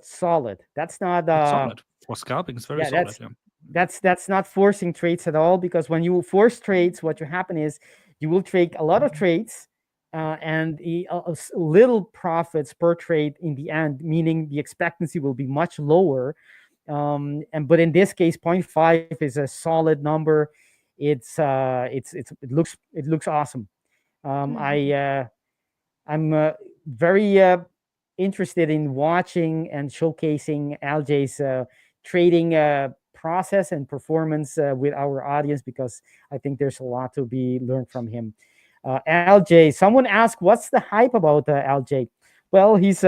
solid. That's not solid for scalping. It's very solid. That's not forcing trades at all, because when you force trades, what will happen is you will take a lot of trades and little profits per trade in the end, meaning the expectancy will be much lower. But in this case, 0.5 is a solid number. It looks awesome. I'm very interested in watching and showcasing LJ's trading process and performance with our audience, because I think there's a lot to be learned from him. LJ, someone asked, what's the hype about LJ? Well, he's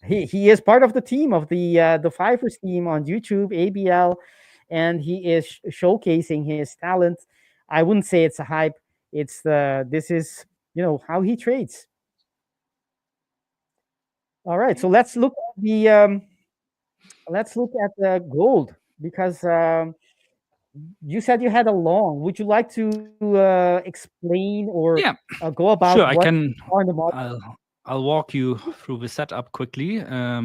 he is part of the team of the 5ers team on YouTube, ABL, and he is showcasing his talent. I wouldn't say it's a hype. It's this is how he trades. All right, so let's look at the gold, because you said you had a long. Would you like to explain or go about? Sure, what I can. on the market? I'll walk you through the setup quickly. I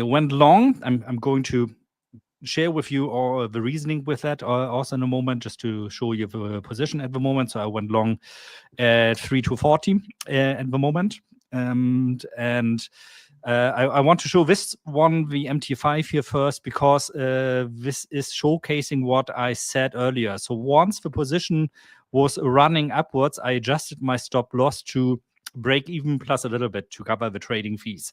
went long. I'm going to share with you all the reasoning with that also in a moment, just to show you the position at the moment. So I went long at 3-40 at the moment, and I want to show this one, the MT5 here first, because this is showcasing what I said earlier. So once the position was running upwards, I adjusted my stop loss to break even plus a little bit to cover the trading fees,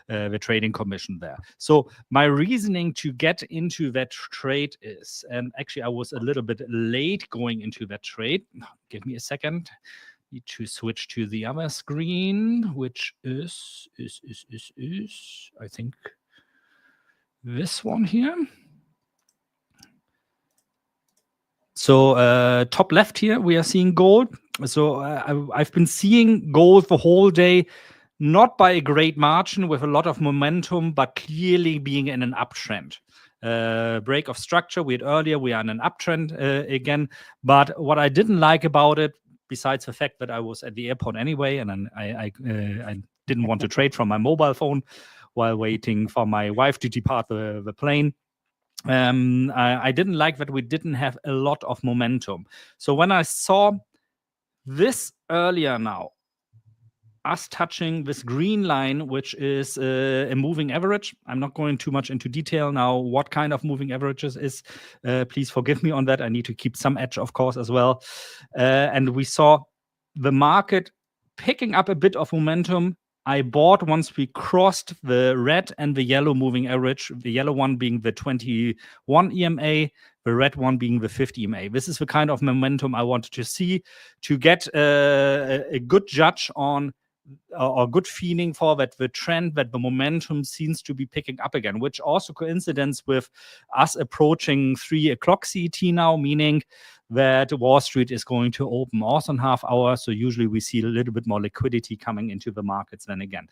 the trading commission there. So my reasoning to get into that trade is, and actually I was a little bit late going into that trade. Give me a second. Need to switch to the other screen, which is I think this one here. So top left here, we are seeing gold. So I've been seeing gold the whole day, not by a great margin with a lot of momentum, but clearly being in an uptrend. Break of structure. We had earlier, we are in an uptrend again. But what I didn't like about it, besides the fact that I was at the airport anyway, and I didn't want to trade from my mobile phone while waiting for my wife to depart the plane. I didn't like that we didn't have a lot of momentum. So when I saw this earlier now, us touching this green line, which is a moving average. I'm not going too much into detail now what kind of moving averages is. Please forgive me on that. I need to keep some edge, of course, as well. And we saw the market picking up a bit of momentum I bought once we crossed the red and the yellow moving average, the yellow one being the 21 EMA, the red one being the 50 EMA. This is the kind of momentum I wanted to see to get a good judge on or good feeling for that the trend, that the momentum seems to be picking up again, which also coincidence with us approaching 3 o'clock CET now, meaning that Wall Street is going to open also in half hour. So usually we see a little bit more liquidity coming into the markets then again.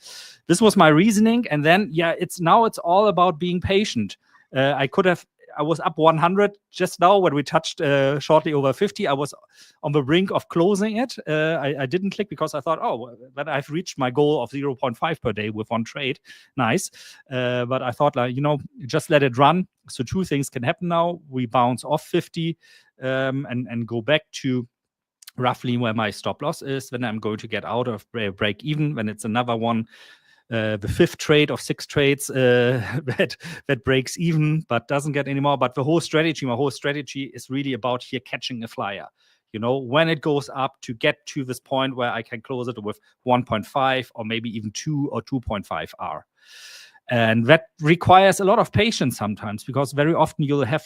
This was my reasoning. And then, yeah, it's all about being patient. I was up 100 just now when we touched shortly over 50. I was on the brink of closing it. I didn't click because I thought, but I've reached my goal of 0.5 per day with one trade. Nice. But I thought, just let it run. So 2 things can happen now. We bounce off 50 and go back to roughly where my stop loss is. Then I'm going to get out of break even when it's another one. The 5th trade of 6 trades that breaks even but doesn't get any more. But my whole strategy is really about here catching a flyer. When it goes up, to get to this point where I can close it with 1.5 or maybe even 2 or 2.5 R. And that requires a lot of patience sometimes, because very often you'll have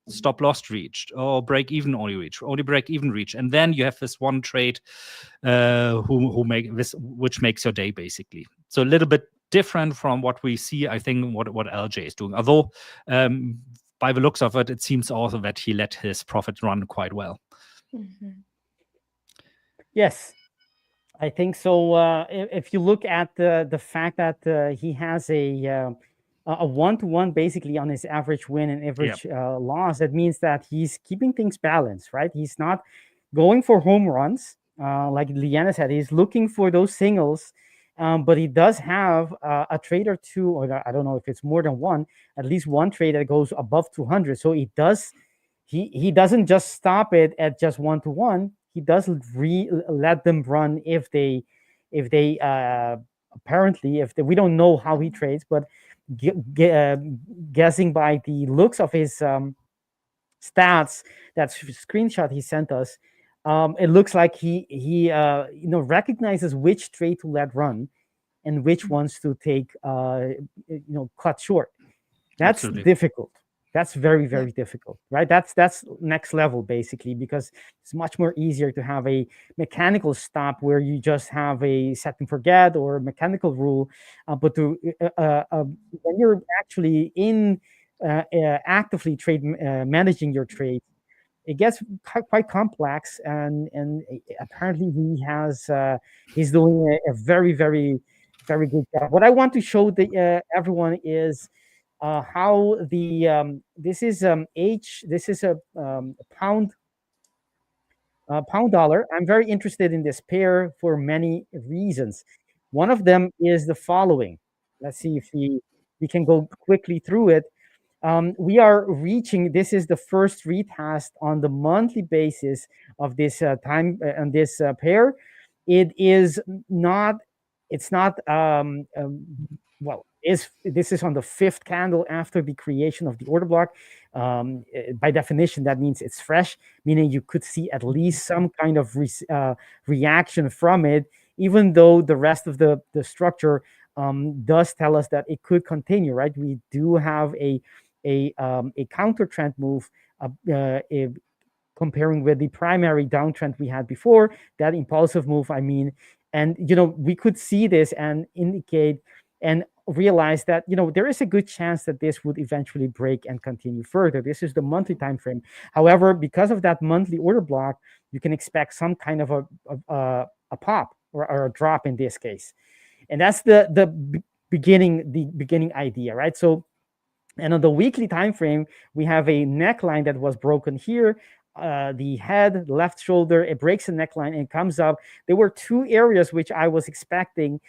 stop loss reached, or break even only break even reach, and then you have this one trade which makes your day basically. So a little bit different from what we see, I think, what LJ is doing. Although by the looks of it, it seems also that he let his profit run quite well. Mm-hmm. Yes, I think so. If you look at the fact that he has a 1-to-1 basically on his average win and average loss, that means that he's keeping things balanced, right? He's not going for home runs, like Deanna said. He's looking for those singles, but he does have a trade or two, or I don't know if it's more than one, at least one trade that goes above 200. So he doesn't just stop it at just 1-to-1. He does let them run if they apparently, we don't know how he trades, but guessing by the looks of his stats, that screenshot he sent us, it looks like he recognizes which trade to let run and which ones to take cut short. That's Absolutely. difficult. That's very, very difficult, right? That's next level basically, because it's much more easier to have a mechanical stop where you just have a set and forget or a mechanical rule, but when you're actually in actively managing your trade, it gets quite complex, and apparently he's doing a very, very, very good job. What I want to show everyone is how this is a pound dollar. I'm very interested in this pair for many reasons. One of them is the following. Let's see if we can go quickly through it. We are reaching. This is the first retest on the monthly basis of this time on this pair. It's not. This is on the 5th candle after the creation of the order block. By definition, that means it's fresh, meaning you could see at least some kind of reaction from it, even though the rest of the structure does tell us that it could continue, right? We do have a counter trend move comparing with the primary downtrend we had before, that impulsive move, I mean. And, we could see this and indicate and realize that, there is a good chance that this would eventually break and continue further. This is the monthly time frame. However, because of that monthly order block, you can expect some kind of a pop or a drop in this case. And that's the beginning idea, right? So, and on the weekly time frame, we have a neckline that was broken here. The head, left shoulder, it breaks the neckline and comes up. There were 2 areas which I was expecting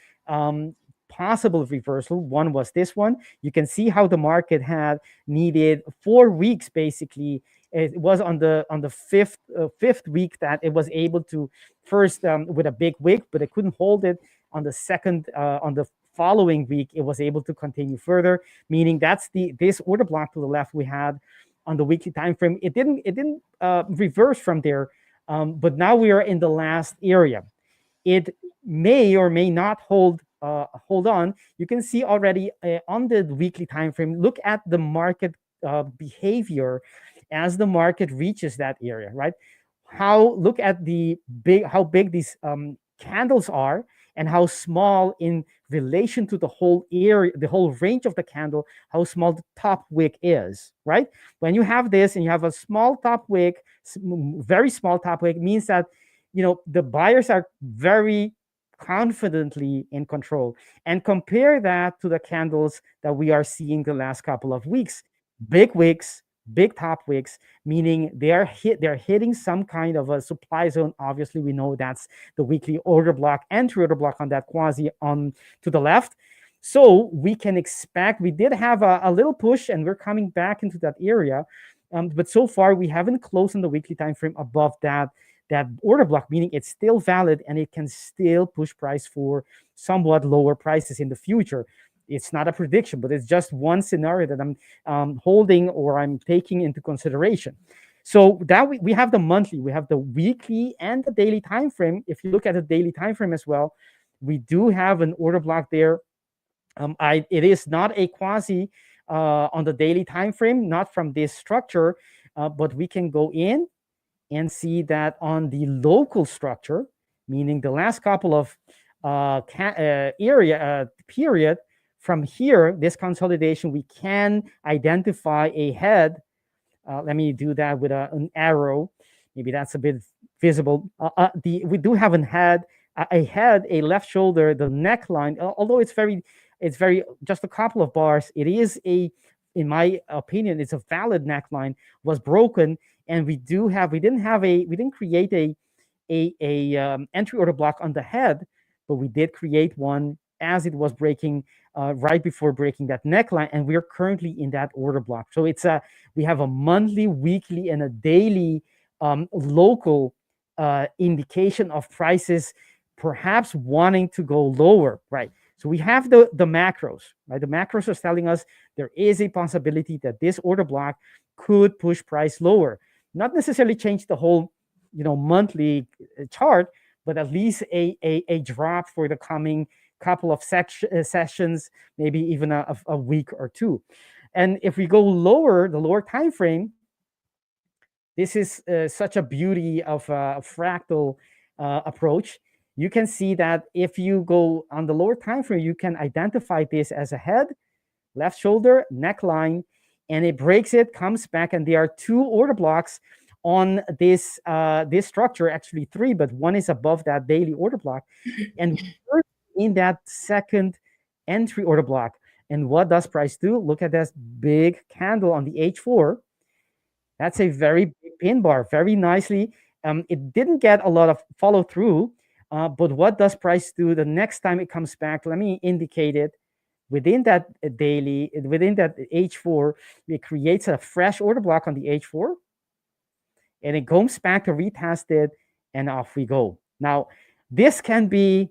possible reversal. One was this one. You can see how the market had needed 4 weeks basically. It was on the fifth week that it was able to first with a big wick, but it couldn't hold it. On the second, on the following week, it was able to continue further, meaning that's this order block to the left we had on the weekly time frame. It didn't reverse from there, but now we are in the last area. it may or may not hold on. You can see already on the weekly time frame. Look at the market behavior as the market reaches that area, right? Look at how big these candles are, and how small in relation to the whole area, the whole range of the candle, how small the top wick is, right? When you have this and you have a small top wick, very small top wick, means that, the buyers are very confidently in control. And compare that to the candles that we are seeing the last couple of weeks. Big wicks, big top wicks, meaning they're hitting some kind of a supply zone. Obviously, we know that's the weekly order block, entry order block on that quasi on to the left. So we can expect, we did have a little push, and we're coming back into that area. But so far, we haven't closed on the weekly time frame above that order block, meaning it's still valid and it can still push price for somewhat lower prices in the future. It's not a prediction, but it's just one scenario that I'm holding or I'm taking into consideration. So that we have the monthly, we have the weekly, and the daily time frame. If you look at the daily time frame as well, we do have an order block there. It is not a quasi on the daily time frame, not from this structure, but we can go in and see that on the local structure, meaning the last couple of period. From here, this consolidation, we can identify a head. Let me do that with an arrow. Maybe that's a bit visible. We do have a head, a left shoulder, the neckline. Although it's very just a couple of bars. It is in my opinion, it's a valid neckline. Was broken, and we didn't create a entry order block on the head, but we did create one as it was breaking right before breaking that neckline, and we're currently in that order block. So we have a monthly, weekly, and a daily local indication of prices perhaps wanting to go lower, right? So we have the macros, right? The macros are telling us there is a possibility that this order block could push price lower. Not necessarily change the whole, monthly chart, but at least a drop for the coming couple of sessions, maybe even a week or two. And if we go lower, the lower time frame, this is such a beauty of a fractal approach. You can see that if you go on the lower time frame, you can identify this as a head, left shoulder, neckline, and it breaks it, comes back, and there are two order blocks on this structure, actually three, but one is above that daily order block, and we're in that second entry order block. And what does price do? Look at this big candle on the H4. That's a very big pin bar, very nicely. It didn't get a lot of follow through, but what does price do the next time it comes back? Let me indicate it. Within that daily, within that H4, it creates a fresh order block on the H4, and it comes back to retest it, and off we go. Now, this can be,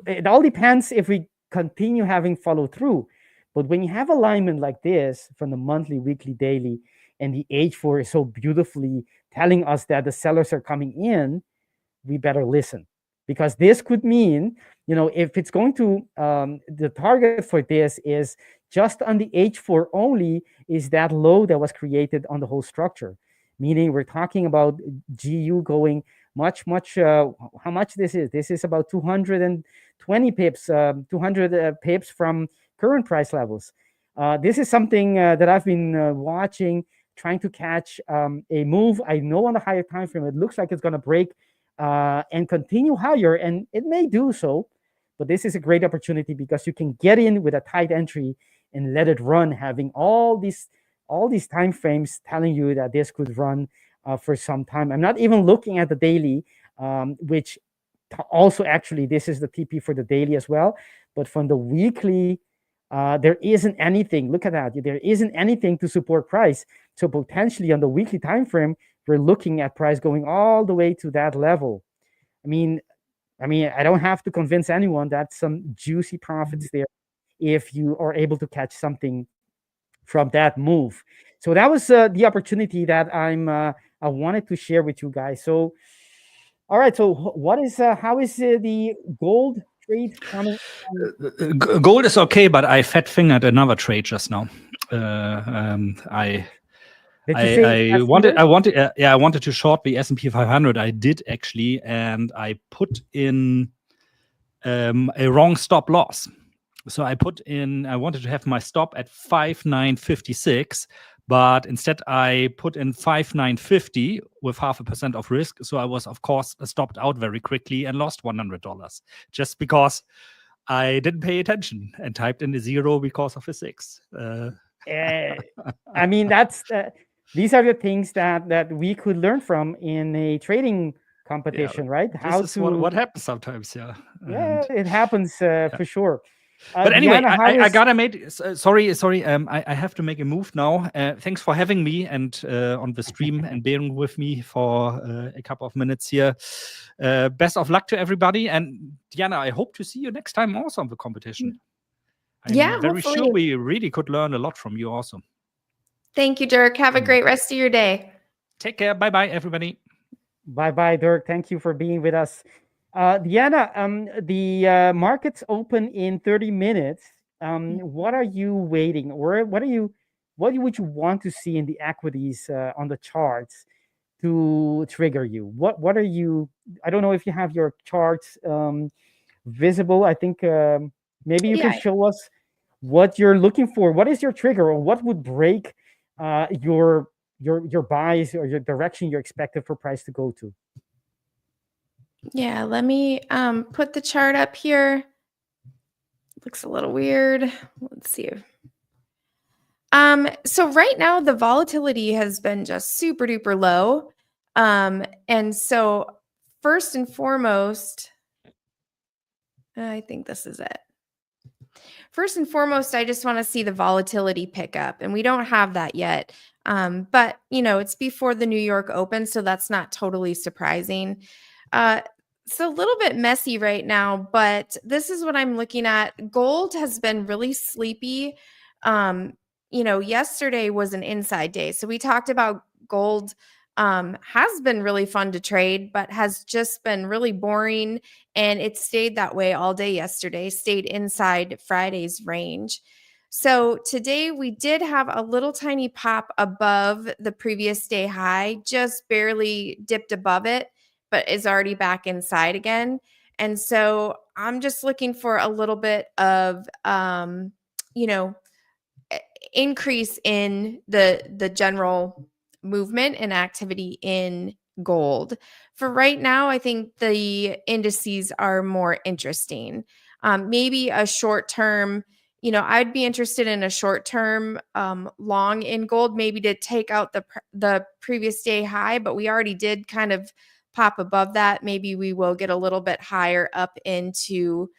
it all depends if we continue having follow through. But when you have alignment like this from the monthly, weekly, daily, and the H4 is so beautifully telling us that the sellers are coming in, we better listen. Because this could mean, if it's going to, the target for this is just on the H4 only, is that low that was created on the whole structure. Meaning we're talking about GU going much, how much this is? This is about 220 pips, 200 pips from current price levels. This is something that I've been watching, trying to catch a move. I know on the higher time frame, it looks like it's going to break and continue higher, and it may do so. But this is a great opportunity because you can get in with a tight entry and let it run, having all these time frames telling you that this could run for some time. I'm not even looking at the daily, which also actually this is the TP for the daily as well. But from the weekly, there isn't anything. Look at that. There isn't anything to support price. So potentially on the weekly time frame, we're looking at price going all the way to that level. I mean, I don't have to convince anyone that some juicy profits there if you are able to catch something from that move. So that was the opportunity that I wanted to share with you guys. So All right. So what is how is the gold trade coming? Gold is okay, but I fat fingered another trade just now. Did you say I wanted to short the S&P 500. I did actually, and I put in a wrong stop loss. So I wanted to have my stop at 5,956, but instead I put in 5,950 with 0.5% of risk. So I was, of course, stopped out very quickly and lost $100 just because I didn't pay attention and typed in a 0 because of a 6. I mean, these are the things that we could learn from in a trading competition, right? This is what happens sometimes, yeah. Yeah, it happens for sure. But anyway, Deanna, I gotta make. Sorry. I have to make a move now. Thanks for having me and on the stream and bearing with me for a couple of minutes here. Best of luck to everybody, and Deanna, I hope to see you next time also on the competition. I'm very sure we really could learn a lot from you also. Thank you, Dirk. Have a great rest of your day. Take care. Bye bye, everybody. Bye bye, Dirk. Thank you for being with us. Deanna, the markets open in 30 minutes. What are you waiting, or what would you want to see in the equities on the charts to trigger you? What are you? I don't know if you have your charts visible. I think maybe you can show us what you're looking for. What is your trigger, or what would break your buys or your direction you're expected for price to go to? Yeah, let me put the chart up here. Looks a little weird. Let's see. So right now the volatility has been just super duper low. And so first and foremost, I think this is it. First and foremost, I just want to see the volatility pick up, and we don't have that yet. But it's before the New York Open, so that's not totally surprising. It's a little bit messy right now, but this is what I'm looking at. Gold has been really sleepy. Yesterday was an inside day. So we talked about gold has been really fun to trade, but has just been really boring. And it stayed that way all day yesterday, stayed inside Friday's range. So today we did have a little tiny pop above the previous day high, just barely dipped above it, but is already back inside again. And so I'm just looking for a little bit of, increase in the general movement and activity in gold. For right now, I think the indices are more interesting. Maybe a short term, I'd be interested in a short term long in gold, maybe to take out the previous day high, but we already did kind of pop above that. Maybe we will get a little bit higher up into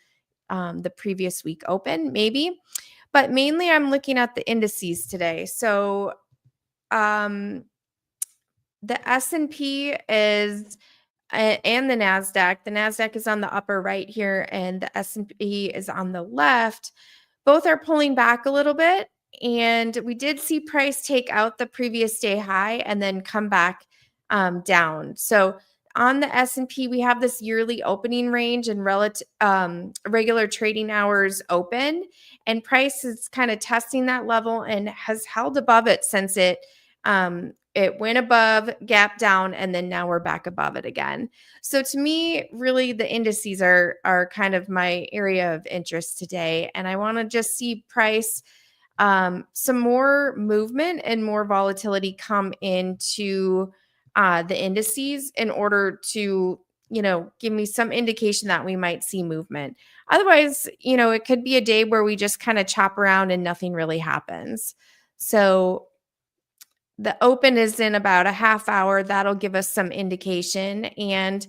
the previous week open, maybe. But mainly I'm looking at the indices today. So the S&P is and the NASDAQ. The NASDAQ is on the upper right here and the S&P is on the left. Both are pulling back a little bit. And we did see price take out the previous day high and then come back down. So on the S&P, we have this yearly opening range and regular trading hours open, and price is kind of testing that level and has held above it since it went above, gap down, and then now we're back above it again. So to me, really, the indices are kind of my area of interest today, and I want to just see price some more movement and more volatility come into the indices in order to, give me some indication that we might see movement. Otherwise, it could be a day where we just kind of chop around and nothing really happens. So the open is in about a half hour. That'll give us some indication. And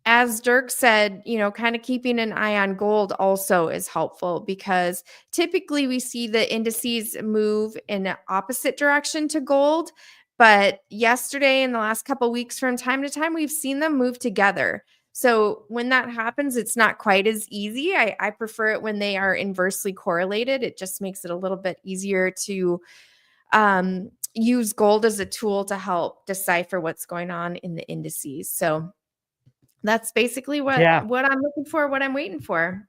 as Dirk said, kind of keeping an eye on gold also is helpful, because typically we see the indices move in the opposite direction to gold. But yesterday and the last couple of weeks, from time to time, we've seen them move together. So when that happens, it's not quite as easy. I prefer it when they are inversely correlated. It just makes it a little bit easier to use gold as a tool to help decipher what's going on in the indices. So That's basically what Yeah. I'm looking for, what I'm waiting for.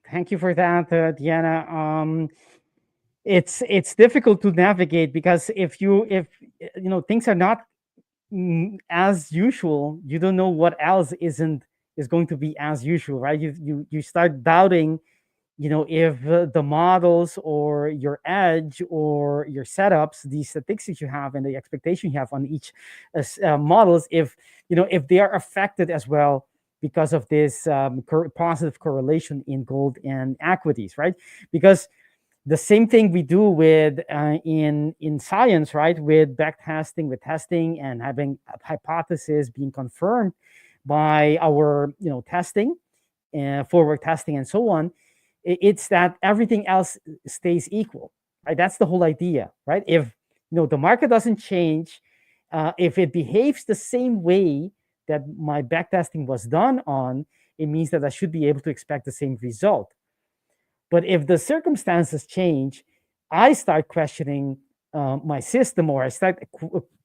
Thank you for that, Deanna. It's difficult to navigate because if things are not as usual, you don't know what else is going to be as usual, right? You start doubting, if the models or your edge or your setups, the statistics you have and the expectation you have on each models, if they are affected as well because of this positive correlation in gold and equities, right? Because the same thing we do with in science, right? With back testing, with testing, and having a hypothesis being confirmed by our testing, forward testing, and so on. It's that everything else stays equal, right? That's the whole idea, right? If the market doesn't change, if it behaves the same way that my back testing was done on, it means that I should be able to expect the same result. But if the circumstances change, I start questioning my system, or I start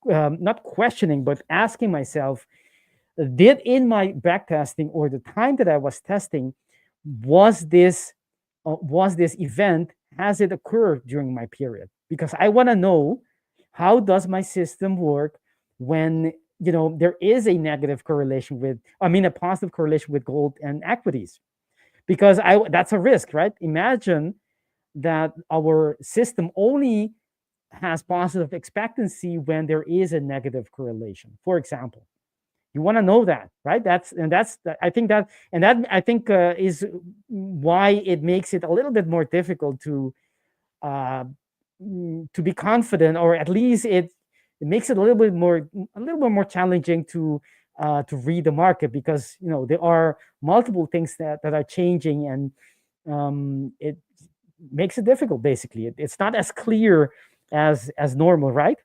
not questioning, but asking myself, did in my backtesting or the time that I was testing, was this event, has it occurred during my period? Because I want to know, how does my system work when there is a negative correlation with, a positive correlation with gold and equities? Because that's a risk, right? Imagine that our system only has positive expectancy when there is a negative correlation, for example. You want to know that, right? I think is why it makes it a little bit more difficult to be confident, or at least it makes it a little bit more challenging to read the market, because there are multiple things that are changing, and it makes it difficult. Basically, it's not as clear as normal, right?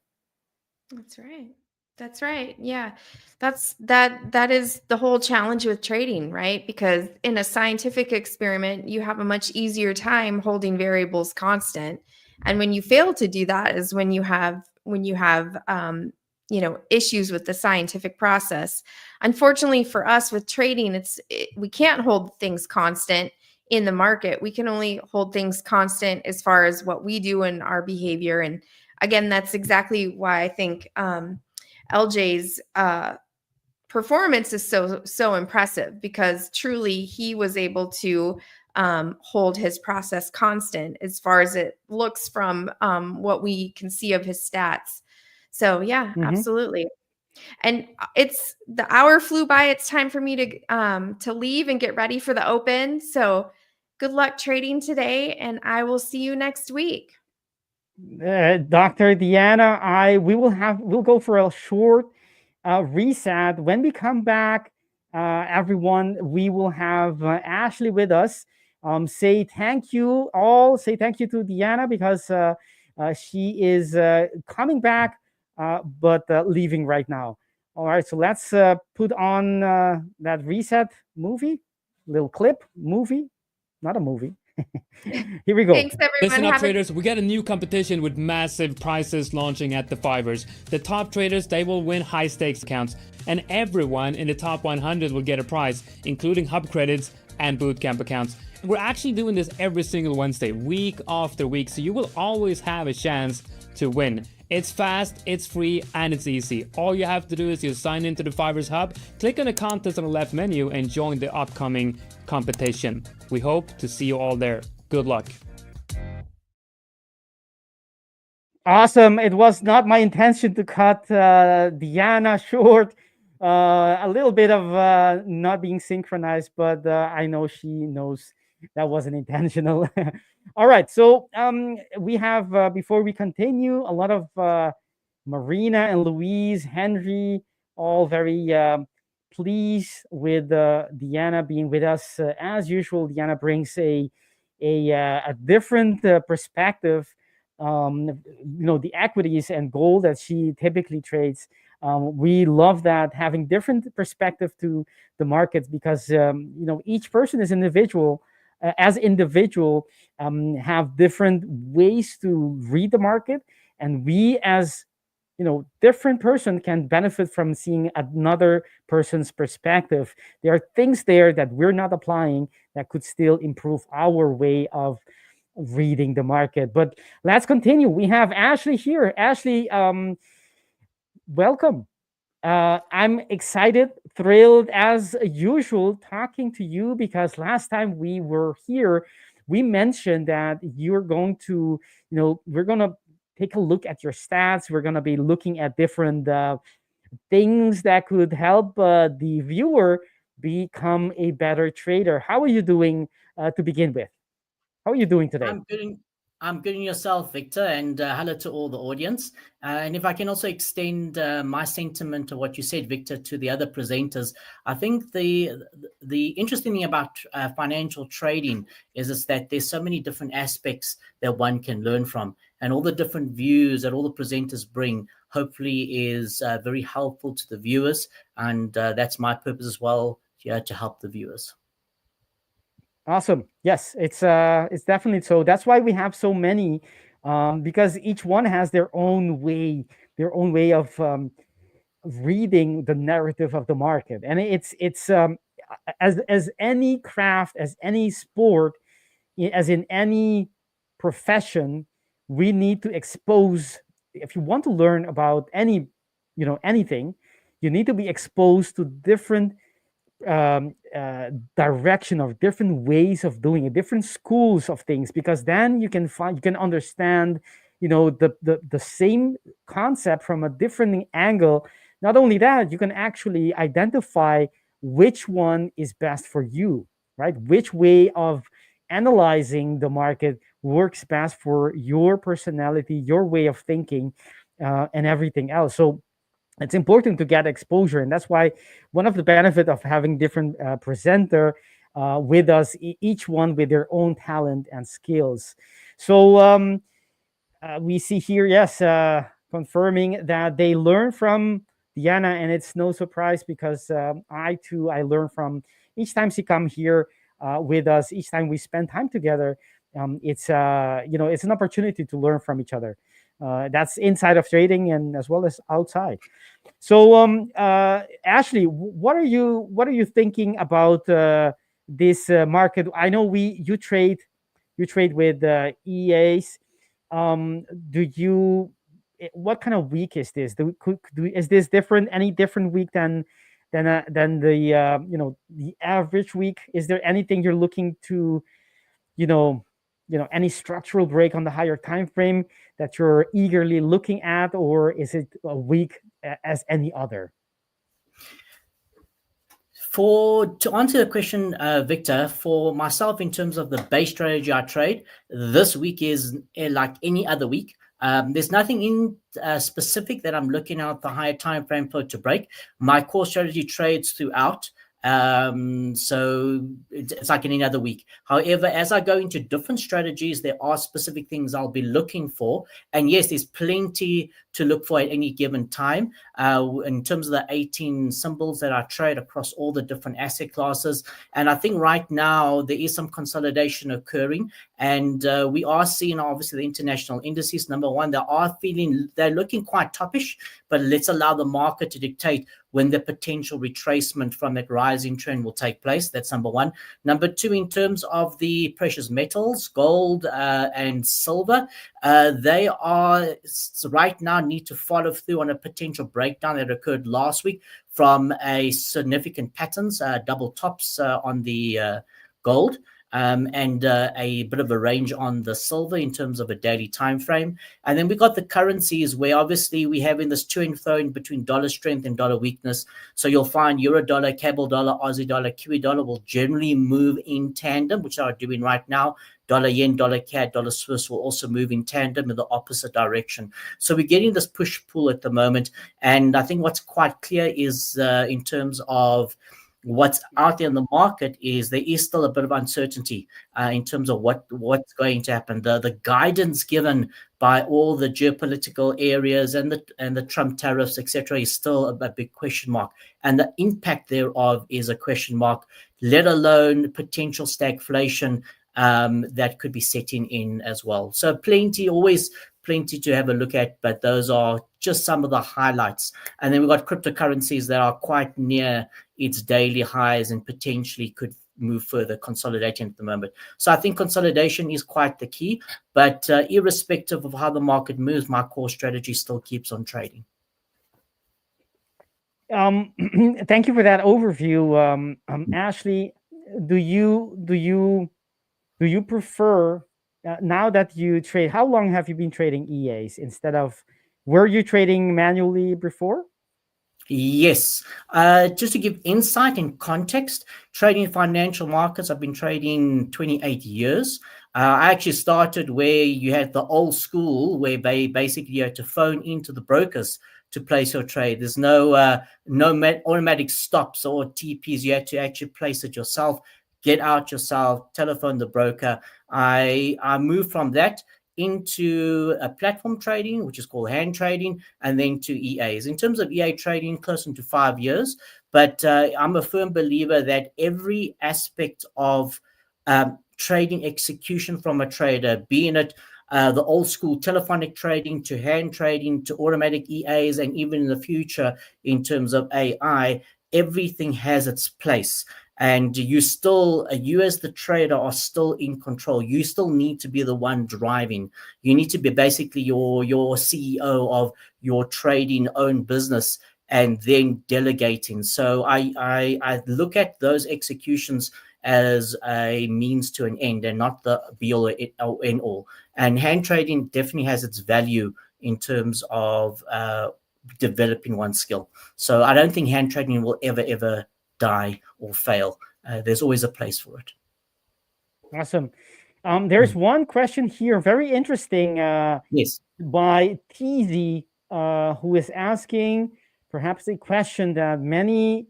That's right. That's right. Yeah. That is the whole challenge with trading, right? Because in a scientific experiment, you have a much easier time holding variables constant. And when you fail to do that is when you have issues with the scientific process. Unfortunately for us with trading, we can't hold things constant in the market. We can only hold things constant as far as what we do in our behavior. And again, that's exactly why I think LJ's performance is so impressive, because truly he was able to hold his process constant as far as it looks from what we can see of his stats. So yeah, absolutely. And the hour flew by. It's time for me to leave and get ready for the open. So good luck trading today, and I will see you next week. Dr. Deanna, we'll go for a short reset. When we come back, everyone, we will have Ashley with us. Say thank you to Deanna, because she is coming back, but leaving right now. All right, so let's put on that reset little clip, not a movie. Here we go. Thanks, everyone. Listen up, traders. We got a new competition with massive prizes launching at The5ers. The top traders, they will win high stakes accounts, and everyone in the top 100 will get a prize, including hub credits and bootcamp accounts. And we're actually doing this every single Wednesday, week after week, so you will always have a chance to win. It's fast, it's free, and it's easy. All you have to do is you sign into the The5ers Hub, click on the contest on the left menu, and join the upcoming competition. We hope to see you all there. Good luck. Awesome. It was not my intention to cut Deanna short. A little bit of not being synchronized, but I know she knows that wasn't intentional. All right. So we have, before we continue, a lot of Marina and Louise, Henry, all very pleased with Deanna being with us. As usual, Deanna brings a different perspective. The equities and gold that she typically trades. We love that, having different perspective to the markets, because each person is individual. As individual, have different ways to read the market, and we as different person can benefit from seeing another person's perspective. There are things there that we're not applying that could still improve our way of reading the market. But let's continue. We have Ashley here. Ashley, welcome. I'm excited, thrilled as usual talking to you, because last time we were here, we mentioned that you're going to, we're going to take a look at your stats. We're going to be looking at different things that could help the viewer become a better trader. How are you doing to begin with? How are you doing today? I'm good in yourself, Victor, and hello to all the audience. And if I can also extend my sentiment of what you said, Victor, to the other presenters, I think the interesting thing about financial trading is that there's so many different aspects that one can learn from, and all the different views that all the presenters bring hopefully is very helpful to the viewers, and that's my purpose as well, here to help the viewers. Awesome. Yes, it's definitely so. That's why we have so many, because each one has their own way of reading the narrative of the market. And it's as any craft, as any sport, as in any profession, we need to expose. If you want to learn about anything, you need to be exposed to different direction of different ways of doing it, different schools of things, because then you can understand the same concept from a different angle. Not only that, you can actually identify which one is best for you, right? Which way of analyzing the market works best for your personality, your way of thinking, and everything else. So it's important to get exposure, and that's why one of the benefits of having different presenter with us, each one with their own talent and skills. So we see here, yes, confirming that they learn from Deanna, and it's no surprise, because I learn from each time she come here with us. Each time we spend time together, it's an opportunity to learn from each other. That's inside of trading and as well as outside. So Ashley, what are you thinking about this market? I know you trade with EAs. What kind of week is this? Is this different? Any different week than the average week? Is there anything you're looking to any structural break on the higher time frame that you're eagerly looking at, or is it a week as any other? To answer the question, Victor, for myself, in terms of the base strategy I trade, this week is like any other week. There's nothing in specific that I'm looking at the higher time frame for to break. My core strategy trades throughout. So it's like any other week. However, as I go into different strategies, there are specific things I'll be looking for. And yes, there's plenty to look for at any given time. In terms of the 18 symbols that I trade across all the different asset classes. And I think right now there is some consolidation occurring. And we are seeing, obviously, the international indices. Number one, they're looking quite toppish, but let's allow the market to dictate when the potential retracement from that rising trend will take place. That's number one. Number two, in terms of the precious metals, gold and silver, they are right now need to follow through on a potential breakdown that occurred last week from a significant patterns, double tops on the gold. And a bit of a range on the silver in terms of a daily time frame. And then we got the currencies, where obviously we have in this to and fro in between dollar strength and dollar weakness. So you'll find euro dollar, cable dollar, Aussie dollar, Kiwi dollar will generally move in tandem, which are doing right now. Dollar yen, dollar CAD, dollar Swiss will also move in tandem in the opposite direction. So we're getting this push-pull at the moment. And I think what's quite clear is in terms of what's out there in the market is there is still a bit of uncertainty in terms of what's going to happen. The guidance given by all the geopolitical areas and the Trump tariffs, etc., is still a big question mark. And the impact thereof is a question mark, let alone potential stagflation that could be setting in as well. So always plenty to have a look at, but those are just some of the highlights. And then we've got cryptocurrencies that are quite near its daily highs and potentially could move further, consolidating at the moment. So I think consolidation is quite the key, but irrespective of how the market moves, my core strategy still keeps on trading. Thank you for that overview. Ashley, do you prefer, now that you trade, how long have you been trading EAs instead of, were you trading manually before? Yes. Just to give insight and context, trading financial markets, I've been trading 28 years. I actually started where you had the old school, where basically you had to phone into the brokers to place your trade. There's no automatic stops or TPs. You had to actually place it yourself, get out yourself, telephone the broker. I moved from that into a platform trading, which is called hand trading, and then to EAs. In terms of EA trading, close to 5 years, but I'm a firm believer that every aspect of trading execution from a trader, being it the old school telephonic trading to hand trading to automatic EAs, and even in the future in terms of AI, everything has its place. And you as the trader are still in control. You still need to be the one driving. You need to be basically your CEO of your trading own business, and then delegating. So I look at those executions as a means to an end and not the be all or end all. And hand trading definitely has its value in terms of developing one skill. So I don't think hand trading will ever die or fail. There's always a place for it. Awesome. There's one question here, very interesting. Yes. By TZ, who is asking perhaps a question that many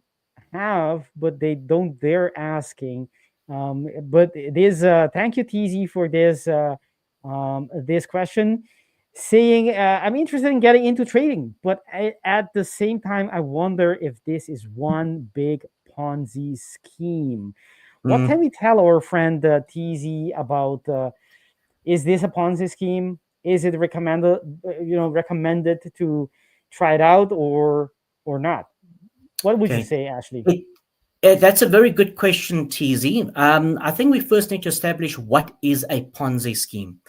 have, but they don't dare asking. But it is, thank you, TZ, for this question. Saying, I'm interested in getting into trading, but at the same time, I wonder if this is one big Ponzi scheme. What can we tell our friend TZ about? Is this a Ponzi scheme? Is it recommended to try it out or not? What would you say, Ashley? That's a very good question, TZ. I think we first need to establish what is a Ponzi scheme.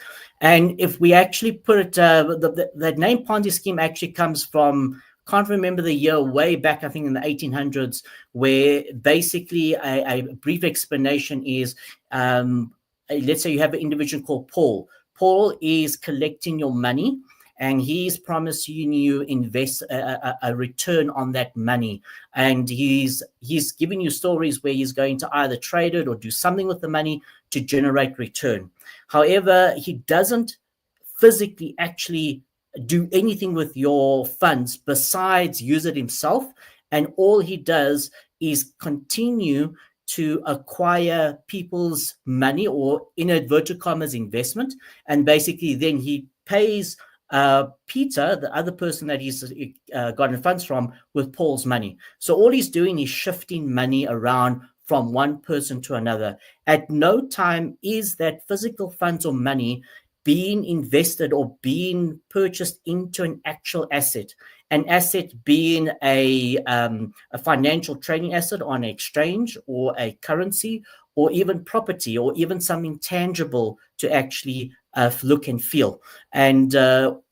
And if we actually put it, the name Ponzi scheme actually comes from, can't remember the year, way back, I think in the 1800s, where basically a brief explanation is, let's say you have an individual called Paul. Paul is collecting your money, and he's promising you invest a return on that money. And he's giving you stories where he's going to either trade it or do something with the money to generate return. However, he doesn't physically actually do anything with your funds besides use it himself. And all he does is continue to acquire people's money, or in inverted commas, investment. And basically then he pays Peter, the other person that he's gotten funds from, with Paul's money. So all he's doing is shifting money around from one person to another. At no time is that physical funds or money being invested or being purchased into an actual asset. An asset being a financial trading asset on an exchange, or a currency, or even property, or even something tangible to actually look and feel. And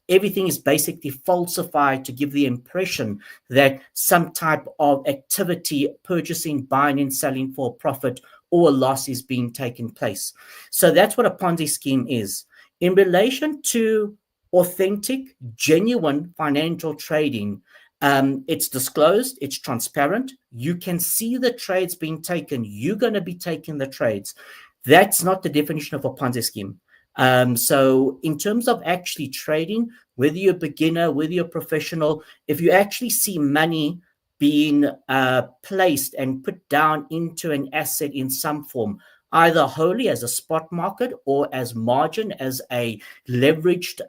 everything is basically falsified to give the impression that some type of activity, purchasing, buying and selling for profit or a loss, is being taken place. So that's what a Ponzi scheme is. In relation to authentic, genuine financial trading, it's disclosed, it's transparent. You can see the trades being taken. You're going to be taking the trades. That's not the definition of a Ponzi scheme. So in terms of actually trading, whether you're a beginner, whether you're a professional, if you actually see money being placed and put down into an asset in some form, either wholly as a spot market or as margin, as a leveraged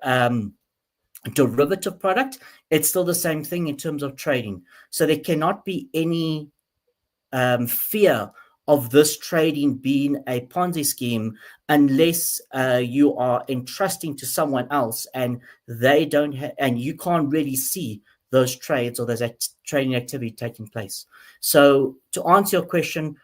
derivative product, it's still the same thing in terms of trading. So there cannot be any fear of this trading being a Ponzi scheme unless you are entrusting to someone else and they don't and you can't really see those trades or those trading activity taking place. So to answer your question,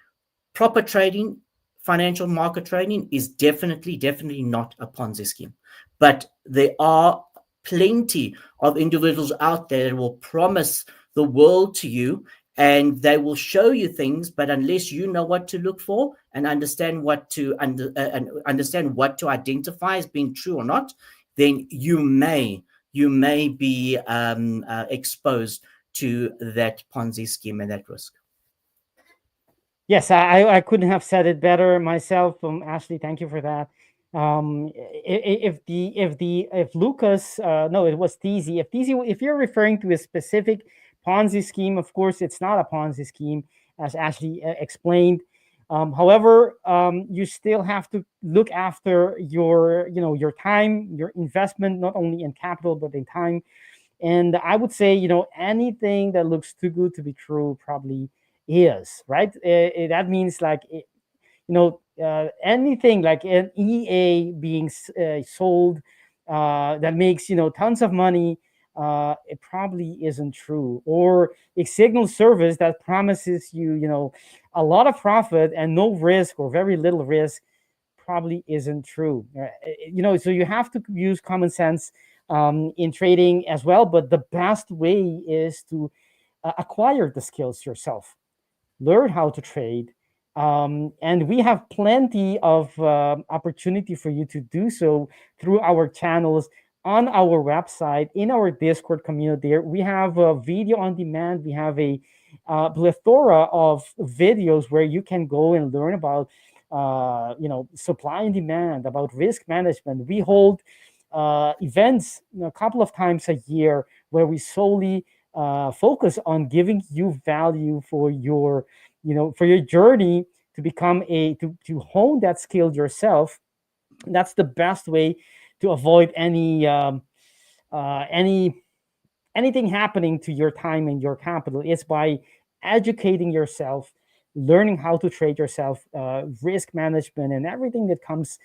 proper trading, financial market trading is definitely not a Ponzi scheme. But there are plenty of individuals out there that will promise the world to you, and they will show you things, but unless you know what to look for and understand what to understand what to identify as being true or not, then you may be exposed to that Ponzi scheme and that risk. Yes, I couldn't have said it better myself. Ashley, thank you for that. If Lucas, no, it was Teasy. If you're referring to a specific Ponzi scheme, of course, it's not a Ponzi scheme, as Ashley explained. However, you still have to look after your time, your investment, not only in capital but in time. And I would say, anything that looks too good to be true probably is, right. That means like, anything like an EA being sold that makes tons of money, it probably isn't true. Or a signal service that promises you a lot of profit and no risk or very little risk probably isn't true. So you have to use common sense in trading as well. But the best way is to acquire the skills yourself, learn how to trade. And we have plenty of opportunity for you to do so through our channels, on our website, in our Discord community. We have a video on demand. We have a plethora of videos where you can go and learn about supply and demand, about risk management. We hold events a couple of times a year where we solely focus on giving you value for your journey to become to hone that skill yourself. That's the best way to avoid anything happening to your time and your capital. Is by educating yourself, learning how to trade yourself, risk management, and everything that comes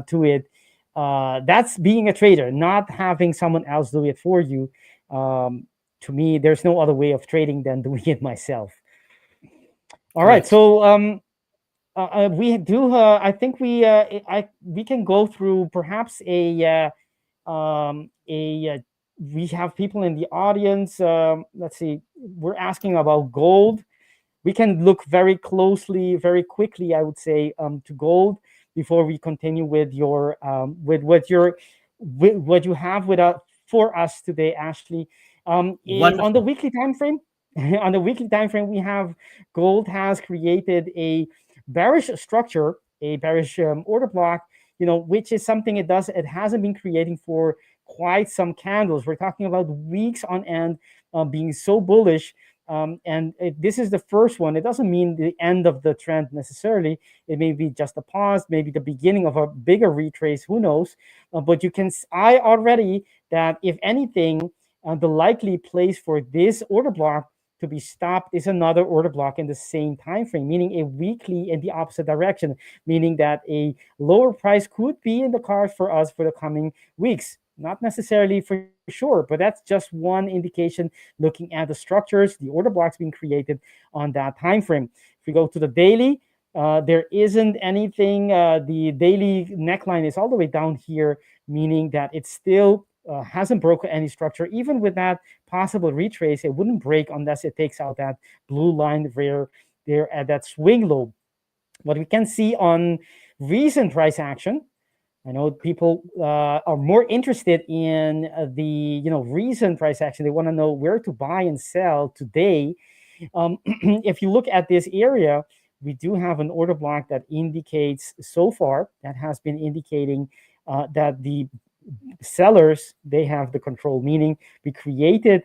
to it. That's being a trader, not having someone else do it for you. To me, there's no other way of trading than doing it myself. All right, so we do. I think we can go through perhaps we have people in the audience. Let's see. We're asking about gold. We can look very closely, very quickly, I would say, to gold before we continue with your with what you have for us today, Ashley. On the weekly time frame, on the weekly time frame, we have gold has created a bearish structure, a bearish order block, which is something it hasn't been creating for quite some candles. We're talking about weeks on end being so bullish. This is the first one. It doesn't mean the end of the trend necessarily. It may be just a pause, maybe the beginning of a bigger retrace. Who knows? But you can eye already that if anything, the likely place for this order block to be stopped is another order block in the same time frame, meaning a weekly in the opposite direction, meaning that a lower price could be in the cards for us for the coming weeks. Not necessarily for sure, but that's just one indication looking at the structures, the order blocks being created on that time frame. If we go to the daily, there isn't anything. The daily neckline is all the way down here, meaning that it still hasn't broken any structure. Even with that possible retrace, it wouldn't break unless it takes out that blue line there at that swing low. What we can see on recent price action, I know people are more interested in the recent price action. They want to know where to buy and sell today. If you look at this area, we do have an order block that indicates so far that has been indicating that the sellers, they have the control, meaning we created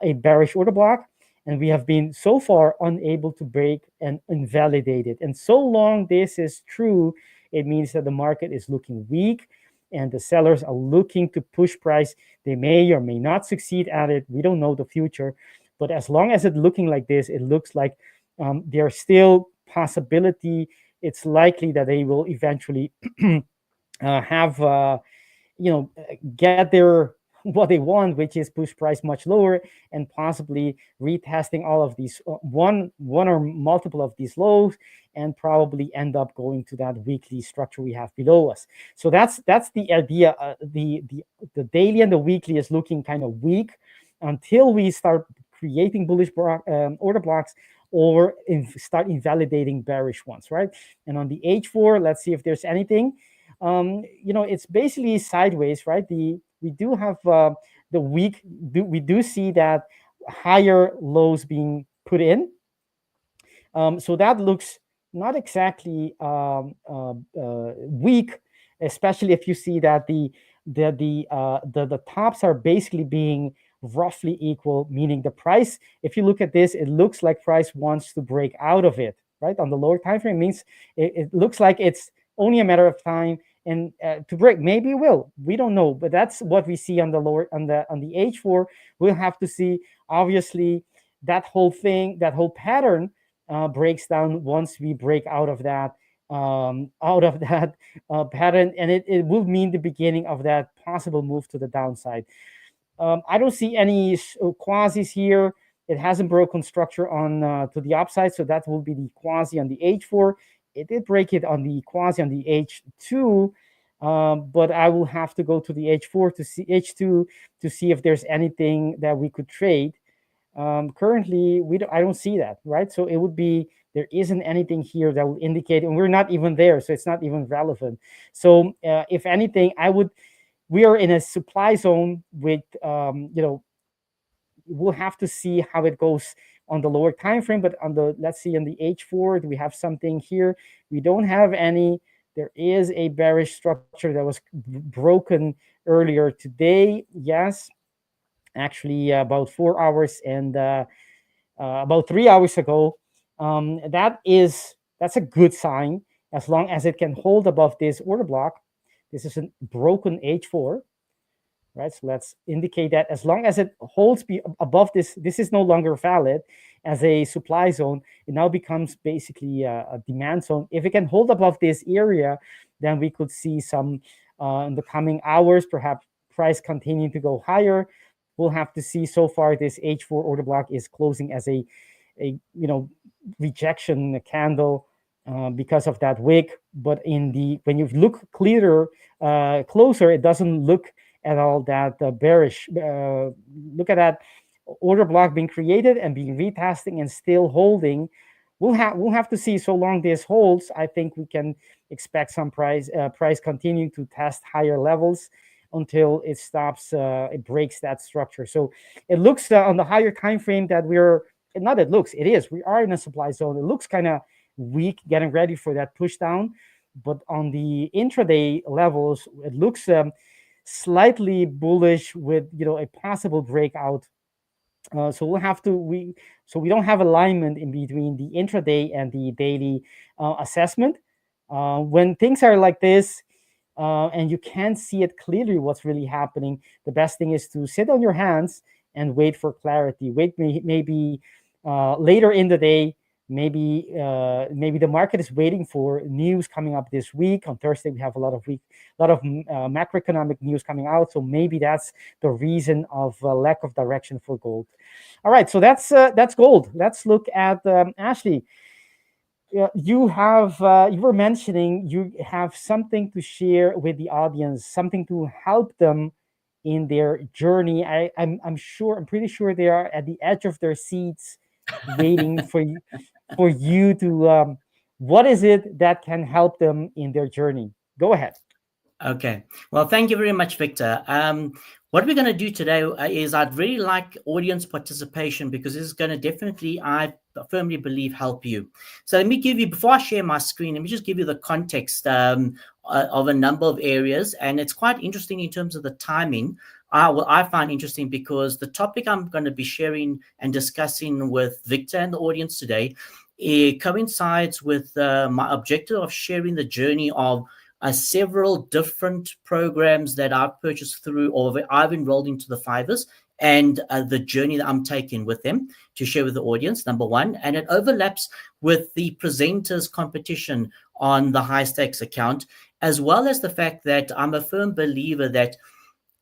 a bearish order block and we have been so far unable to break and invalidate it. And so long this is true, it means that the market is looking weak and the sellers are looking to push price. They may or may not succeed at it. We don't know the future. But as long as it's looking like this, it looks like they're still possibility it's likely that they will eventually have get their what they want, which is push price much lower and possibly retesting all of these one or multiple of these lows, and probably end up going to that weekly structure we have below us. So that's the idea. The daily and the weekly is looking kind of weak until we start creating bullish order blocks or start invalidating bearish ones, right? And on the H4, let's see if there's anything. It's basically sideways, right? We do have the week. We do see that higher lows being put in. So that looks not exactly weak, especially if you see that the tops are basically being roughly equal, meaning the price. If you look at this, it looks like price wants to break out of it, right? On the lower time frame, means it looks like it's only a matter of time and to break. Maybe it will. We don't know, but that's what we see on the lower on the H4. We'll have to see. Obviously, that whole thing, that whole pattern breaks down once we break out of that pattern, and it will mean the beginning of that possible move to the downside. I don't see any quasis here. It hasn't broken structure on to the upside, so that will be the quasi on the H4. It did break it on the quasi on the H2, but I will have to go to the H4 to see H2 to see if there's anything that we could trade. Currently, I don't see that, right? So it would be there isn't anything here that will indicate, and we're not even there, so it's not even relevant. So if anything, we are in a supply zone with we'll have to see how it goes on the lower time frame. But on the, let's see, on the H4, do we have something here? We don't have any. There is a bearish structure that was broken earlier today. Yes, actually about 4 hours and about 3 hours ago. That's a good sign as long as it can hold above this order block. This is a broken H4, right? So let's indicate that as long as it holds above this, this is no longer valid as a supply zone. It now becomes basically a demand zone. If it can hold above this area, then we could see some in the coming hours, perhaps price continuing to go higher. We'll have to see. So far, this H4 order block is closing as a rejection candle. Because of that wick, but when you look closer, it doesn't look at all that bearish. Look at that order block being created and being retesting and still holding. We'll have to see. So long this holds, I think we can expect some price continuing to test higher levels until it stops. It breaks that structure. So it looks on the higher time frame that we are in a supply zone. It looks kind of weak, getting ready for that push down, but on the intraday levels, it looks slightly bullish with a possible breakout. So we don't have alignment in between the intraday and the daily assessment. When things are like this and you can't see it clearly what's really happening, the best thing is to sit on your hands and wait for clarity. Wait maybe later in the day. Maybe the market is waiting for news coming up this week. On Thursday, we have a lot of macroeconomic news coming out. So maybe that's the reason of lack of direction for gold. All right, so that's gold. Let's look at Ashley. You were mentioning you have something to share with the audience, something to help them in their journey. I'm pretty sure they are at the edge of their seats, waiting for you to what is it that can help them in their journey? Go ahead. Okay, well, thank you very much, Victor. What we're going to do today is I'd really like audience participation, because this is going to definitely, I firmly believe, help you. So let me give you, before I share my screen, let me just give you the context of a number of areas. And it's quite interesting in terms of the timing. I find interesting because the topic I'm going to be sharing and discussing with Victor and the audience today, it coincides with my objective of sharing the journey of several different programs that I've purchased through, or I've enrolled into the 5ers, and the journey that I'm taking with them to share with the audience, number one. And it overlaps with the presenters competition on the high stakes account, as well as the fact that I'm a firm believer that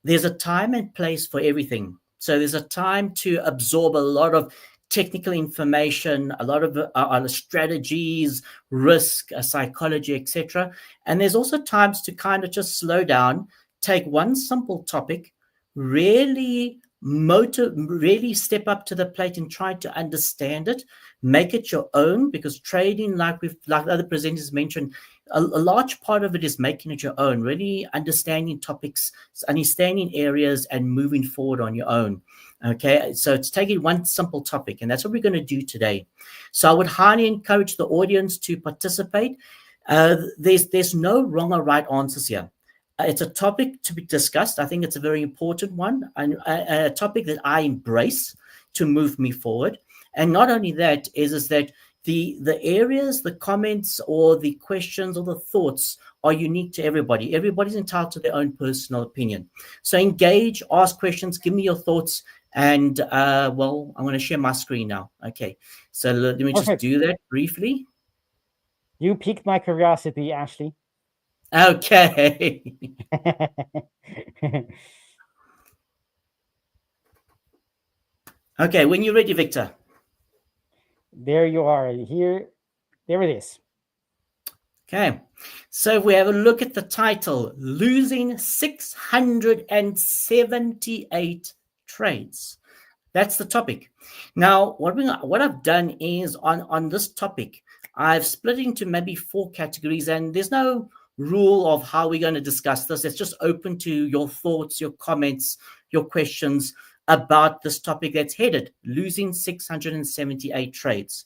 there's a time and place for everything. So there's a time to absorb a lot of technical information, a lot of strategies, risk, psychology, etc. And there's also times to kind of just slow down, take one simple topic, really step up to the plate and try to understand it, make it your own, because trading, like other presenters mentioned, a large part of it is making it your own, really understanding topics, understanding areas, and moving forward on your own. Okay, so it's taking one simple topic, and that's what we're going to do today. So I would highly encourage the audience to participate. There's no wrong or right answers here. It's a topic to be discussed. I think it's a very important one, and a topic that I embrace to move me forward. And not only that, is that the areas, the comments, or the questions, or the thoughts are unique to everybody. Everybody's entitled to their own personal opinion. So engage, ask questions, give me your thoughts, and well, I'm going to share my screen now. Okay, so let me just do that briefly. You piqued my curiosity, Ashley. Okay. Okay, when you're ready, Victor. There you are. Here, there it is. Okay, so if we have a look at the title, losing 678 trades. That's the topic. Now, what I've done is on this topic, I've split it into maybe 4 categories, and there's no rule of how we're going to discuss this. It's just open to your thoughts, your comments, your questions about this topic that's headed losing 678 trades.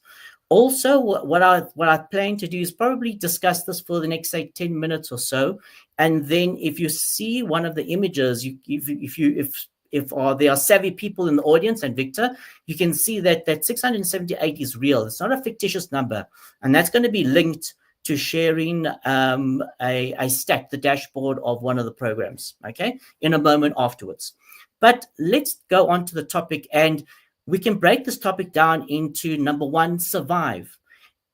Also, what I plan to do is probably discuss this for the next, say, 10 minutes or so. And then if you see one of the images, if there are savvy people in the audience, and Victor, you can see that 678 is real. It's not a fictitious number. And that's going to be linked to sharing a stat, the dashboard of one of the programs, okay, in a moment afterwards. But let's go on to the topic, and we can break this topic down into number 1, survive.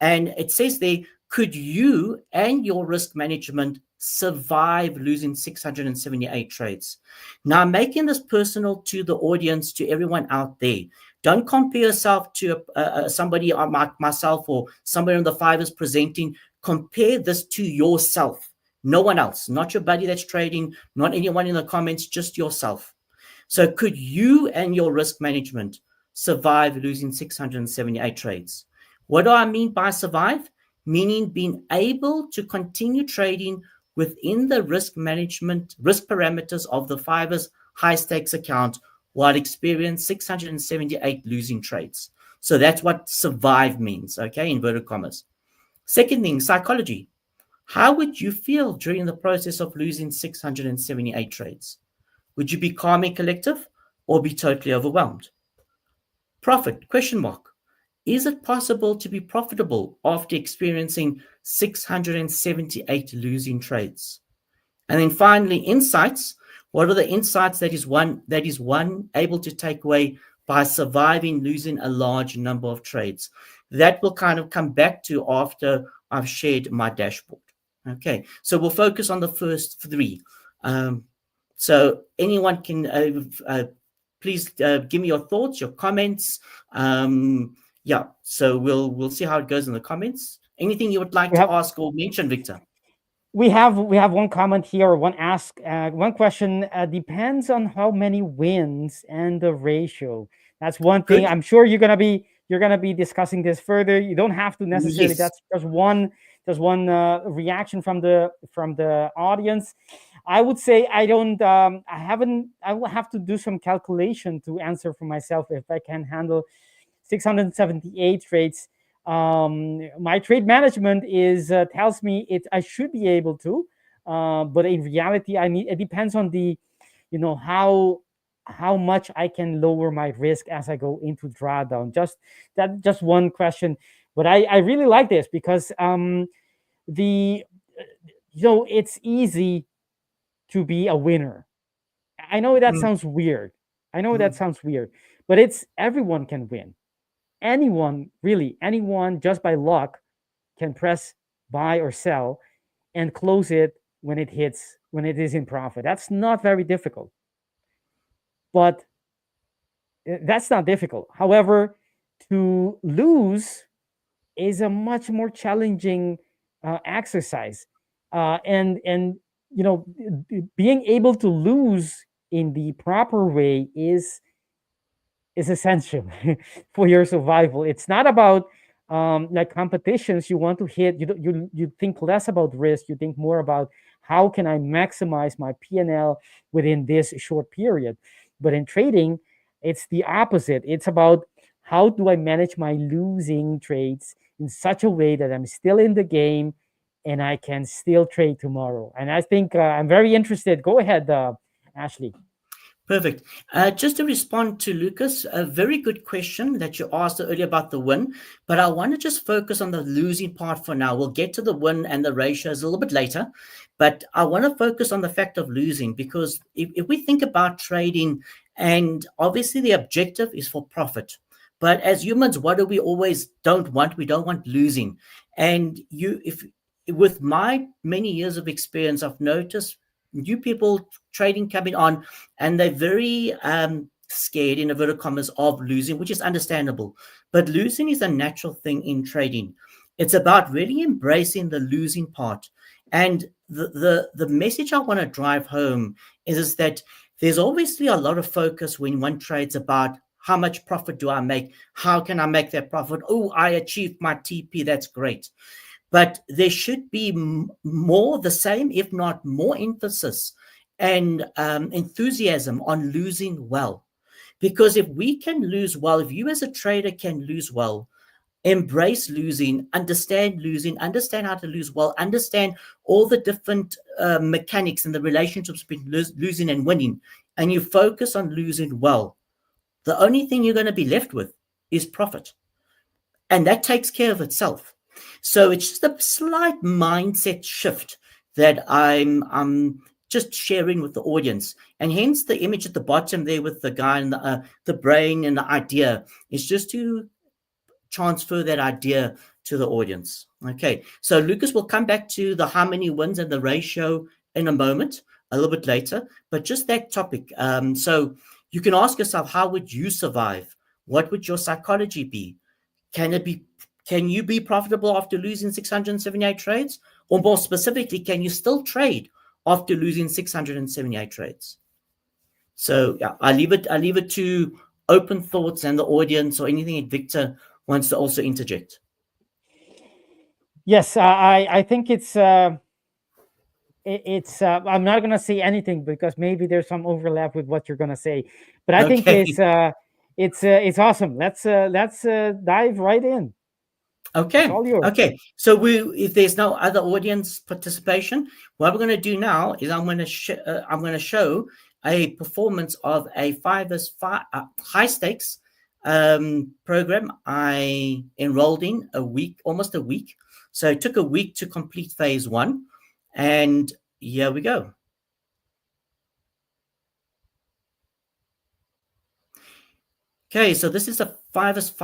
And it says there, could you and your risk management survive losing 678 trades? Now, I'm making this personal to the audience, to everyone out there. Don't compare yourself to somebody like myself or somebody on the 5ers presenting. Compare this to yourself, no one else, not your buddy that's trading, not anyone in the comments, just yourself. So could you and your risk management survive losing 678 trades? What do I mean by survive? Meaning being able to continue trading within the risk parameters of the 5ers high stakes account while experiencing 678 losing trades. So that's what survive means, okay, inverted commas. Second thing, psychology. How would you feel during the process of losing 678 trades? Would you be calm and collective or be totally overwhelmed? Profit, question mark. Is it possible to be profitable after experiencing 678 losing trades? And then finally, insights. What are the insights that is one able to take away by surviving losing a large number of trades? That will kind of come back to after I've shared my dashboard. Okay, so we'll focus on the first 3. So anyone can please give me your thoughts, your comments. Yeah, so we'll see how it goes in the comments. Anything you would like to ask or mention, Victor? We have one comment here, one question. Depends on how many wins and the ratio. That's one thing. Good. I'm sure you're gonna be discussing this further. You don't have to necessarily. Yes. That's just one reaction from the audience. I would say I don't. I will have to do some calculation to answer for myself if I can handle 678 trades. My trade management tells me I should be able to, but in reality, it depends on the, how much I can lower my risk as I go into drawdown. Just one question, but I really like this because it's easy to be a winner. I know that sounds weird, I know that sounds weird, but it's everyone can win. Anyone, really, anyone just by luck can press buy or sell and close it when it is in profit. That's not very difficult. But that's not difficult. However, to lose is a much more challenging exercise, and you know, being able to lose in the proper way is essential for your survival. It's not about like competitions you want to hit. You think less about risk. You think more about how can I maximize my P&L within this short period. But in trading, it's the opposite. It's about how do I manage my losing trades in such a way that I'm still in the game and I can still trade tomorrow. And I think I'm very interested. Go ahead, Ashley. Perfect. Just to respond to Lucas, a very good question that you asked earlier about the win, but I want to just focus on the losing part for now. We'll get to the win and the ratios a little bit later, but I want to focus on the fact of losing, because if we think about trading, and obviously the objective is for profit, but as humans, what do we always don't want? We don't want losing. And with my many years of experience, I've noticed new people trading coming on, and they're very scared, in inverted commas, of losing, which is understandable. But losing is a natural thing in trading. It's about really embracing the losing part. And the message I want to drive home is that there's obviously a lot of focus when one trades about how much profit do I make? How can I make that profit? Oh, I achieved my TP. That's great. But there should be more, the same, if not more, emphasis and enthusiasm on losing well. Because if we can lose well, if you as a trader can lose well, embrace losing, understand how to lose well, understand all the different mechanics and the relationships between losing and winning, and you focus on losing well, the only thing you're going to be left with is profit. And that takes care of itself. So it's just a slight mindset shift that I'm just sharing with the audience. And hence the image at the bottom there with the guy and the brain and the idea is just to transfer that idea to the audience. Okay, so Lucas will come back to the how many wins and the ratio in a moment, a little bit later, but just that topic. So you can ask yourself, how would you survive? What would your psychology be? Can you be profitable after losing 678 trades? Or more specifically, can you still trade after losing 678 trades? So yeah, I leave it to open thoughts and the audience, or anything that Victor wants to also interject. Yes, I think it's I'm not going to say anything because maybe there's some overlap with what you're going to say, but I think it's awesome. Let's dive right in. Okay. So if there's no other audience participation, what we're going to do now is I'm going to show a performance of a 5ers high stakes program I enrolled in almost a week. So it took a week to complete phase 1, and here we go. Okay, so this is a 5ers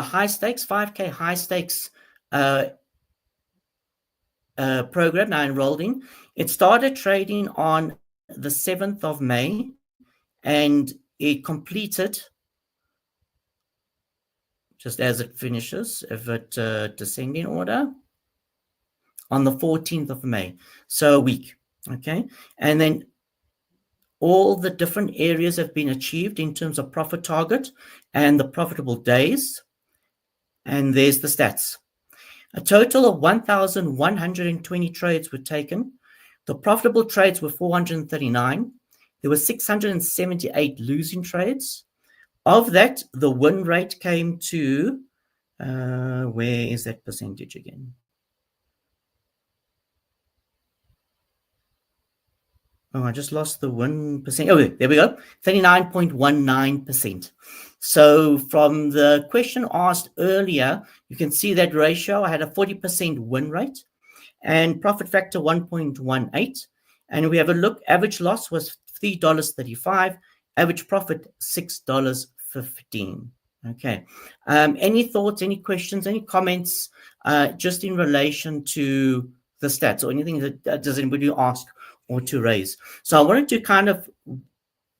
high stakes, 5K high stakes program I enrolled in. It started trading on the 7th of May, and it completed, just as it finishes, if it descending order, on the 14th of May. So a week, okay? And then all the different areas have been achieved in terms of profit target and the profitable days. And there's the stats. A total of 1,120 trades were taken. The profitable trades were 439. There were 678 losing trades. Of that, the win rate came to, where is that percentage again? Oh, I just lost the 1%. Oh, there we go. 39.19%. So from the question asked earlier, you can see that ratio. I had a 40% win rate and profit factor 1.18. And we have a look, average loss was $3.35. Average profit $6.15. Okay. Any thoughts, any questions, any comments just in relation to the stats or anything that does anybody ask or to raise? So I wanted to kind of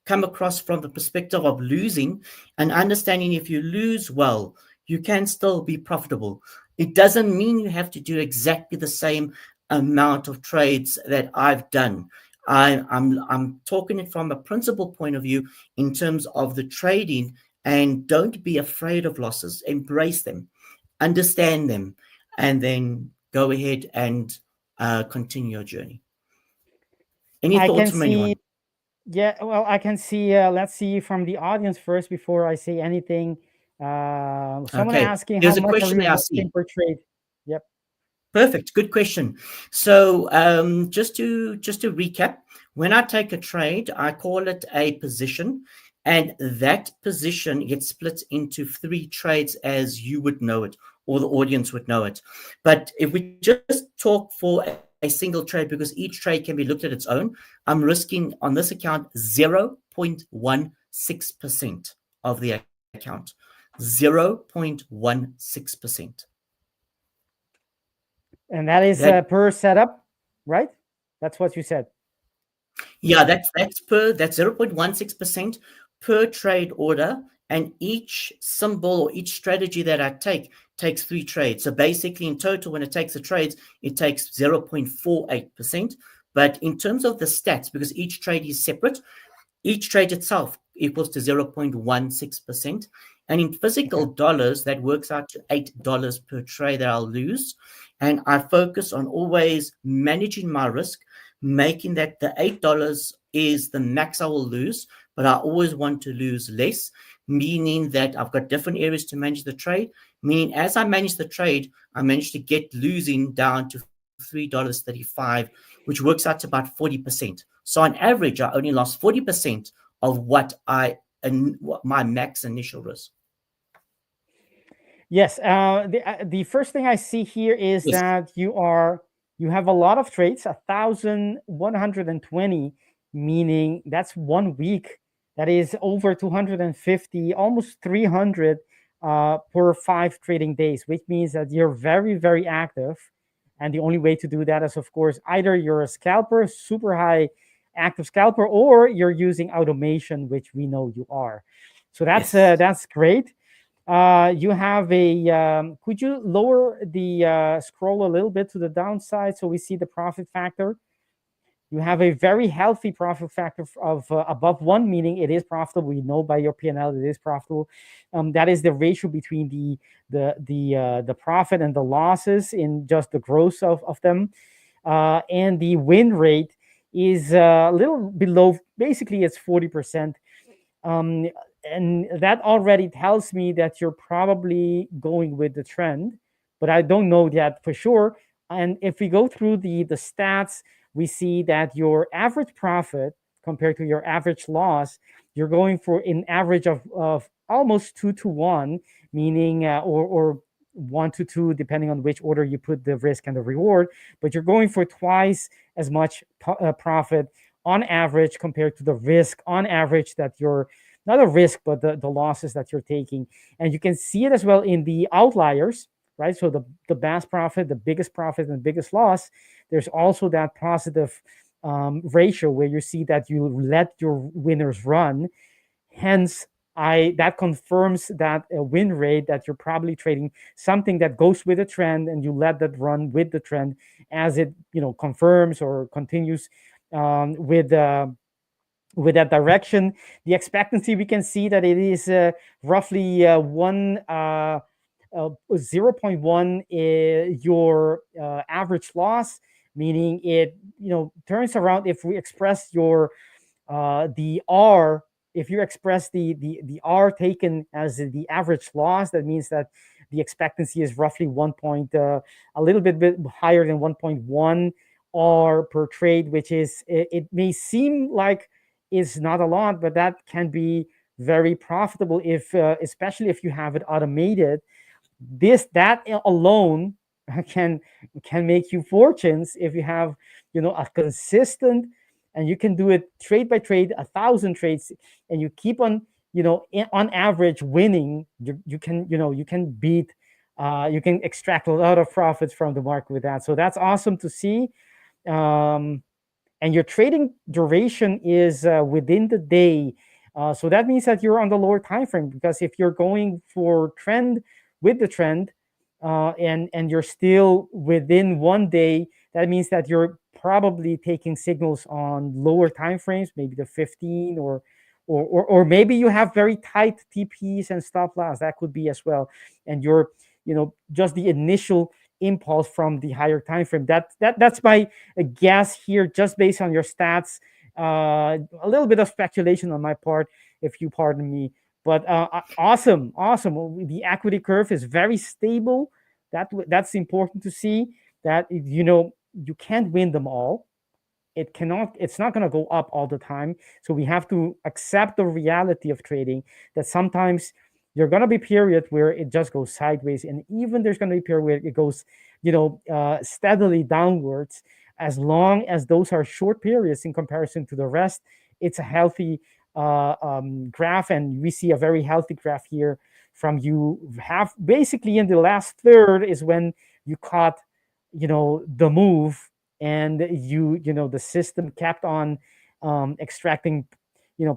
come across from the perspective of losing and understanding if you lose well, you can still be profitable. It doesn't mean you have to do exactly the same amount of trades that I've done. I'm talking it from a principle point of view in terms of the trading, and don't be afraid of losses. Embrace them, understand them, and then go ahead and continue your journey. Any thoughts from anyone? Yeah, well, I can see. Let's see from the audience first before I say anything. Someone asking There's how a much question are you I see. looking per trade? Yep. Perfect. Good question. So just to recap, when I take a trade, I call it a position, and that position gets split into 3 trades as you would know it, or the audience would know it. But if we just talk for a single trade, because each trade can be looked at its own, I'm risking on this account 0.16% of the account. 0.16%. And that is per setup, right? That's what you said. Yeah, that's 0.16% per trade order, and each symbol or each strategy that I take takes 3 trades. So basically, in total, when it takes the trades, it takes 0.48%. But in terms of the stats, because each trade is separate, each trade itself equals to 0.16%. And in physical dollars, that works out to $8 per trade that I'll lose. And I focus on always managing my risk, making that the $8 is the max I will lose, but I always want to lose less, meaning that I've got different areas to manage the trade, meaning as I manage the trade, I managed to get losing down to $3.35, which works out to about 40%. So on average, I only lost 40% of what my max initial risk. Yes. The first thing I see here is that you have a lot of trades, 1,120, meaning that's 1 week. That is over 250, almost 300 per 5 trading days, which means that you're very, very active. And the only way to do that is, of course, either you're a scalper, super high active scalper, or you're using automation, which we know you are. So that's great. You have a, could you lower the scroll a little bit to the downside so we see the profit factor? You have a very healthy profit factor of above 1, meaning it is profitable. We know by your P&L it is profitable. That is the ratio between the profit and the losses in just the gross of them. And the win rate is a little below, basically it's 40%. And that already tells me that you're probably going with the trend, but I don't know that for sure. And if we go through the stats, we see that your average profit compared to your average loss, you're going for an average of almost 2 to 1, meaning or 1 to 2, depending on which order you put the risk and the reward. But you're going for twice as much profit on average compared to the risk on average that you're not a risk, but the losses that you're taking. And you can see it as well in the outliers, right? So the best profit, the biggest profit, and the biggest loss, there's also that positive ratio where you see that you let your winners run. Hence, that confirms that a win rate that you're probably trading something that goes with the trend, and you let that run with the trend as it confirms or continues with that direction. The expectancy, we can see that it is roughly 0.1 your average loss, meaning it turns around. If we express your the R, if you express the R taken as the average loss, that means that the expectancy is roughly a little bit higher than 1.1 R per trade, which is, it may seem like is not a lot, but that can be very profitable if especially if you have it automated. That alone can make you fortunes if you have a consistent and you can do it trade by trade, 1,000 trades, and you keep on, on average winning. You can beat, you can extract a lot of profits from the market with that. So that's awesome to see. And your trading duration is within the day. So that means that you're on the lower time frame, because if you're going for trend with the trend, and you're still within 1 day, that means that you're probably taking signals on lower time frames, maybe the 15, or maybe you have very tight TPs and stop loss. That could be as well. And you're, just the initial impulse from the higher time frame. That's my guess here, just based on your stats. A little bit of speculation on my part, if you pardon me. But awesome. The equity curve is very stable. That's important to see. That you can't win them all. It's not going to go up all the time. So we have to accept the reality of trading, that sometimes there are going to be periods where it just goes sideways, and even there's going to be a period where it goes, steadily downwards. As long as those are short periods in comparison to the rest, it's a healthy graph, and we see a very healthy graph here from you. Have basically in the last third is when you caught, the move, and the system kept on extracting,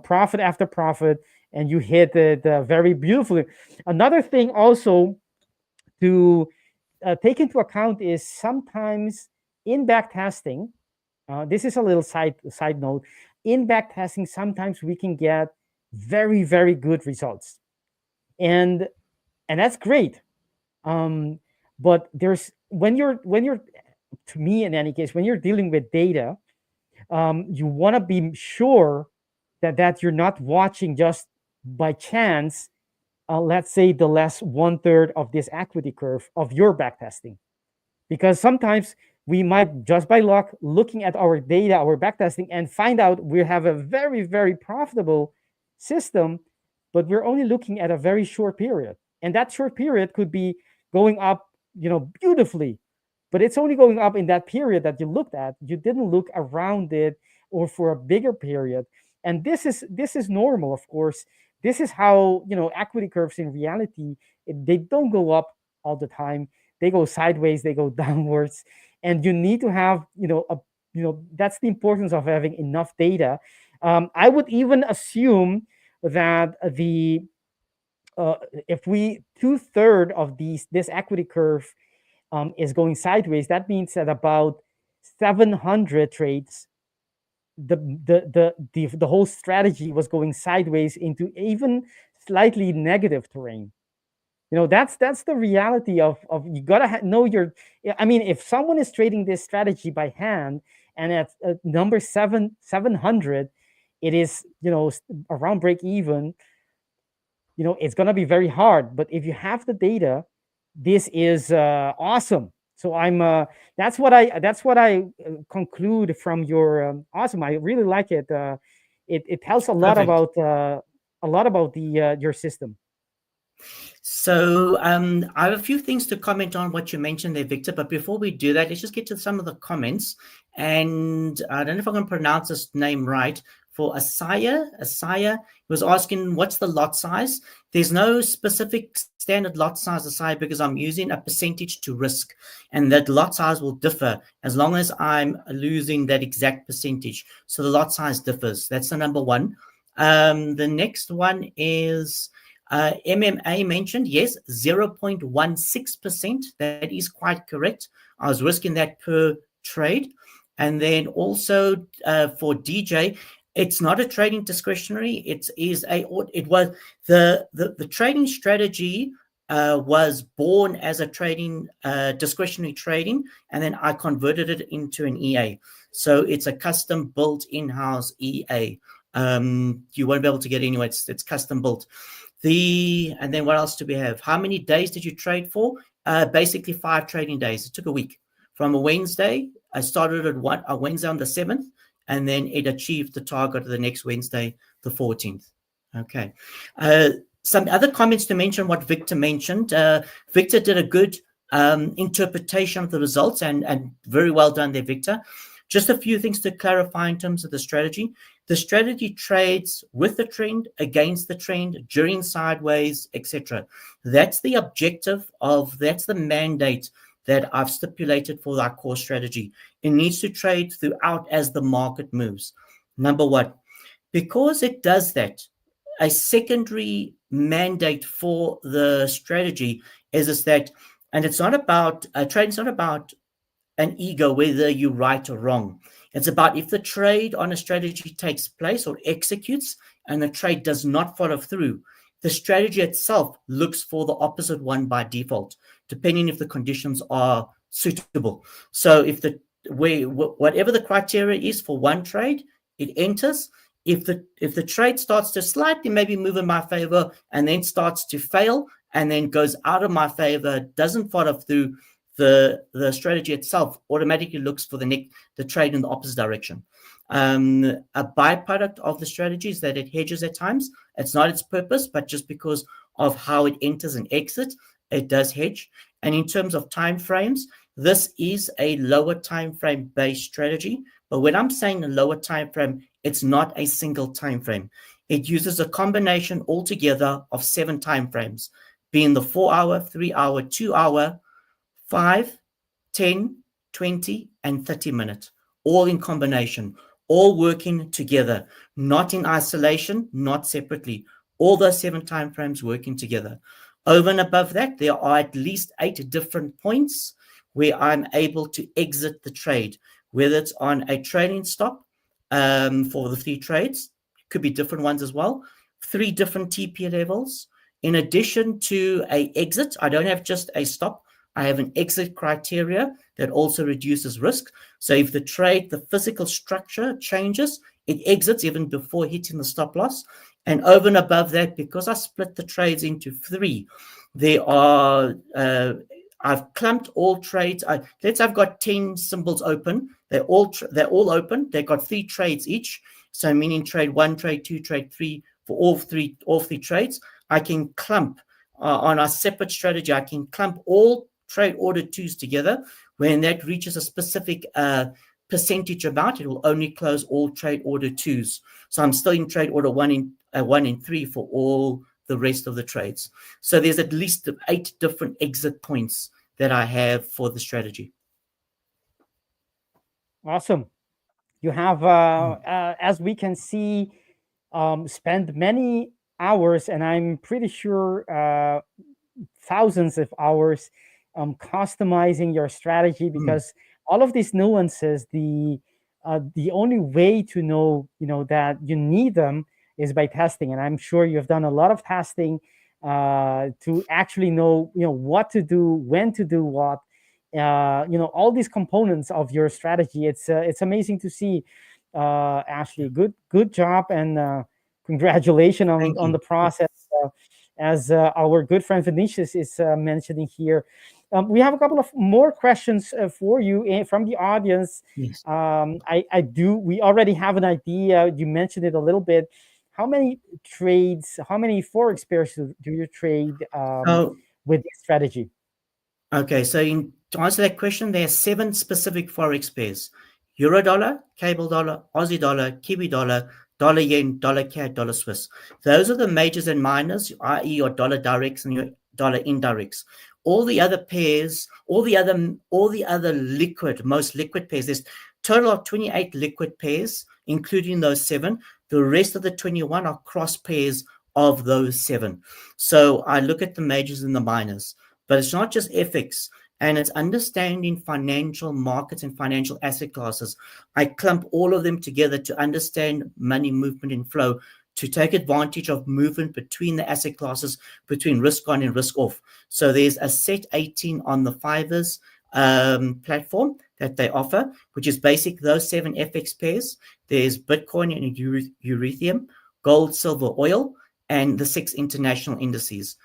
profit after profit, and you hit it very beautifully. Another thing also to take into account is sometimes in backtesting, this is a little side note. In backtesting, sometimes we can get very, very good results, and that's great. But when you're to me, in any case, when you're dealing with data, you want to be sure that you're not watching just by chance. Let's say the last 1/3 of this equity curve of your backtesting, because sometimes we might, just by luck, looking at our data, our backtesting, and find out we have a very, very profitable system, but we're only looking at a very short period. And that short period could be going up, beautifully, but it's only going up in that period that you looked at. You didn't look around it or for a bigger period. And this is normal, of course. This is how, equity curves in reality, they don't go up all the time. They go sideways, they go downwards. And you need to have, that's the importance of having enough data. I would even assume that if 2/3 of this equity curve is going sideways, that means that about 700 trades, the whole strategy was going sideways into even slightly negative terrain. That's the reality of you gotta know your. I mean, if someone is trading this strategy by hand, and at number 700, it is around break even. It's gonna be very hard. But if you have the data, this is awesome. So that's what I conclude from your awesome. I really like it. It tells a lot about your system. So I have a few things to comment on what you mentioned there, Victor. But before we do that, let's just get to some of the comments. And I don't know if I'm going to pronounce this name right. For Asaya was asking, what's the lot size? There's no specific standard lot size, Asaya, because I'm using a percentage to risk. And that lot size will differ as long as I'm losing that exact percentage. So the lot size differs. That's the number one. The next one is MMA mentioned, yes, 0.16%. That is quite correct. I was risking that per trade. And then also for DJ, it's not a trading discretionary. It was the trading strategy was born as a trading discretionary trading, and then I converted it into an EA. So it's a custom built in-house EA. You won't be able to get it anyway. It's custom built. And then what else do we have? How many days did you trade for? Basically 5 trading days. It took a week. From a Wednesday, I started at a Wednesday on the 7th, and then it achieved the target the next Wednesday, the 14th. Okay. Some other comments to mention what Victor mentioned. Victor did a good interpretation of the results, and very well done there, Victor. Just a few things to clarify in terms of the strategy. The strategy trades with the trend, against the trend, during sideways, etc. That's the objective that's the mandate that I've stipulated for our core strategy. It needs to trade throughout as the market moves. Number one, because it does that, a secondary mandate for the strategy is that, and it's not about, trading's not about an ego, whether you're right or wrong. It's about if the trade on a strategy takes place or executes and the trade does not follow through, the strategy itself looks for the opposite one by default, depending if the conditions are suitable. So if whatever the criteria is for one trade, it enters. If the trade starts to slightly maybe move in my favor and then starts to fail and then goes out of my favor, doesn't follow through, the strategy itself automatically looks for the trade in the opposite direction. A byproduct of the strategy is that it hedges at times. It's not its purpose, but just because of how it enters and exits, it does hedge. And in terms of time frames, this is a lower time frame based strategy. But when I'm saying a lower time frame, it's not a single time frame. It uses a combination altogether of 7 time frames, being the 4-hour, 3-hour, 2-hour, 5, 10, 20, and 30 minutes, all in combination, all working together, not in isolation, not separately. All those 7 time frames working together. Over and above that, there are at least 8 different points where I'm able to exit the trade, whether it's on a trailing stop for the 3 trades, could be different ones as well, 3 different TP levels. In addition to a exit, I don't have just a stop. I have an exit criteria that also reduces risk. So if the trade, the physical structure changes, it exits even before hitting the stop loss. And over and above that, because I split the trades into 3, there are, I've clumped all trades. Let's say I've got 10 symbols open. They're all open. They've got 3 trades each. So meaning trade 1, trade 2, trade 3 for all three trades. I can clump on a separate strategy. I can clump all trade order 2s together. When that reaches a specific percentage amount, it will only close all trade order 2s. So I'm still in trade order 1 and 3 for all the rest of the trades. So there's at least 8 different exit points that I have for the strategy. Awesome. You have, as we can see, spent many hours, and I'm pretty sure thousands of hours customizing your strategy, because all of these nuances, the only way to know that you need them is by testing. And I'm sure you've done a lot of testing to actually know what to do, when to do what, all these components of your strategy. It's amazing to see. Ashley, good job, and congratulations on the process. As our good friend Vinicius is mentioning here, we have a couple of more questions for you from the audience. Yes. We already have an idea. You mentioned it a little bit. How many forex pairs do you trade with this strategy? Okay, so to answer that question, there are 7 specific forex pairs: Euro dollar, cable dollar, Aussie dollar, Kiwi dollar, dollar yen, dollar CAD, dollar Swiss. Those are the majors and minors, i.e. your dollar directs and your dollar indirects. All the other pairs, all the other most liquid pairs, there's total of 28 liquid pairs, including those 7. The rest of the 21 are cross pairs of those 7. So I look at the majors and the minors, but it's not just FX. And it's understanding financial markets and financial asset classes. I clump all of them together to understand money movement and flow, to take advantage of movement between the asset classes, between risk on and risk off. So there's a set 18 on the The5ers platform that they offer, which is basic those 7 FX pairs. There's Bitcoin and Ethereum, gold, silver, oil, and the 6 international indices: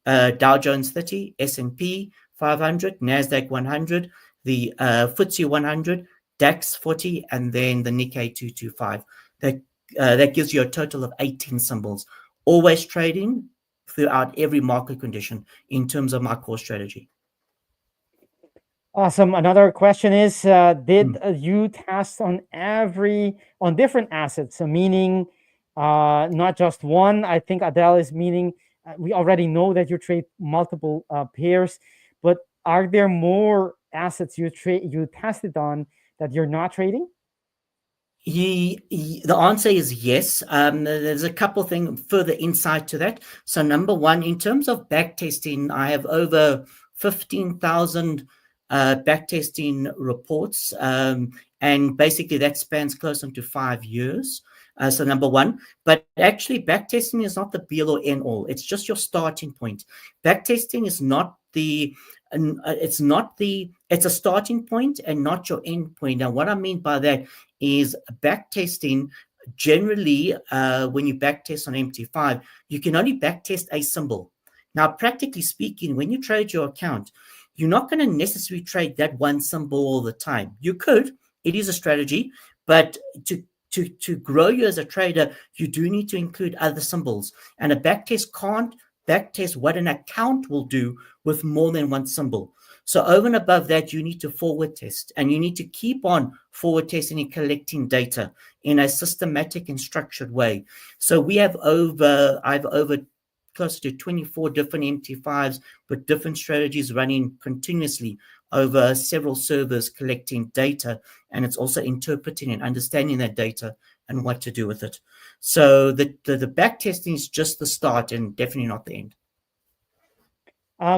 Dow Jones 30, S&P 500, NASDAQ 100, the FTSE 100, DAX 40, and then the Nikkei 225. That gives you a total of 18 symbols, always trading throughout every market condition in terms of my core strategy. Awesome. Another question is, did you test on different assets? So meaning, not just one. I think Adele is meaning, we already know that you trade multiple pairs, but are there more assets you tested on that you're not trading? The answer is yes. There's a couple things further insight to that. So number one, in terms of backtesting, I have over 15,000 backtesting reports, and basically that spans close to 5 years. So number one, but actually backtesting is not the be all or end all. It's just your starting point. Backtesting is not it's a starting point and not your end point. Now, what I mean by that is backtesting. Generally, when you backtest on MT5, you can only backtest a symbol. Now, practically speaking, when you trade your account, you're not going to necessarily trade that one symbol all the time. You could, it is a strategy, but to grow you as a trader, you do need to include other symbols. And a backtest can't backtest what an account will do with more than one symbol. So over and above that, you need to forward test, and you need to keep on forward testing and collecting data in a systematic and structured way. So I've over close to 24 different MT5s with different strategies running continuously over several servers collecting data, and it's also interpreting and understanding that data and what to do with it. So the back testing is just the start and definitely not the end.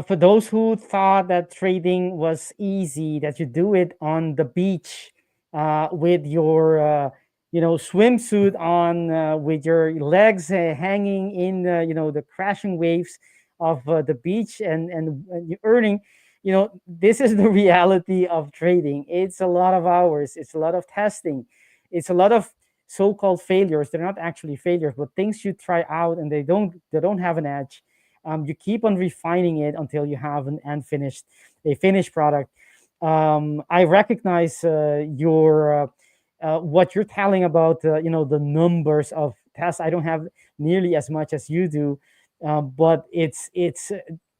For those who thought that trading was easy, that you do it on the beach with your swimsuit on, with your legs hanging in the crashing waves of the beach, and you're earning, this is the reality of trading. It's a lot of hours, it's a lot of testing, it's a lot of so-called failures. They're not actually failures, but things you try out and they don't have an edge. You keep on refining it until you have a finished product. I recognize your what you're telling about the numbers of tests. I don't have nearly as much as you do, but it's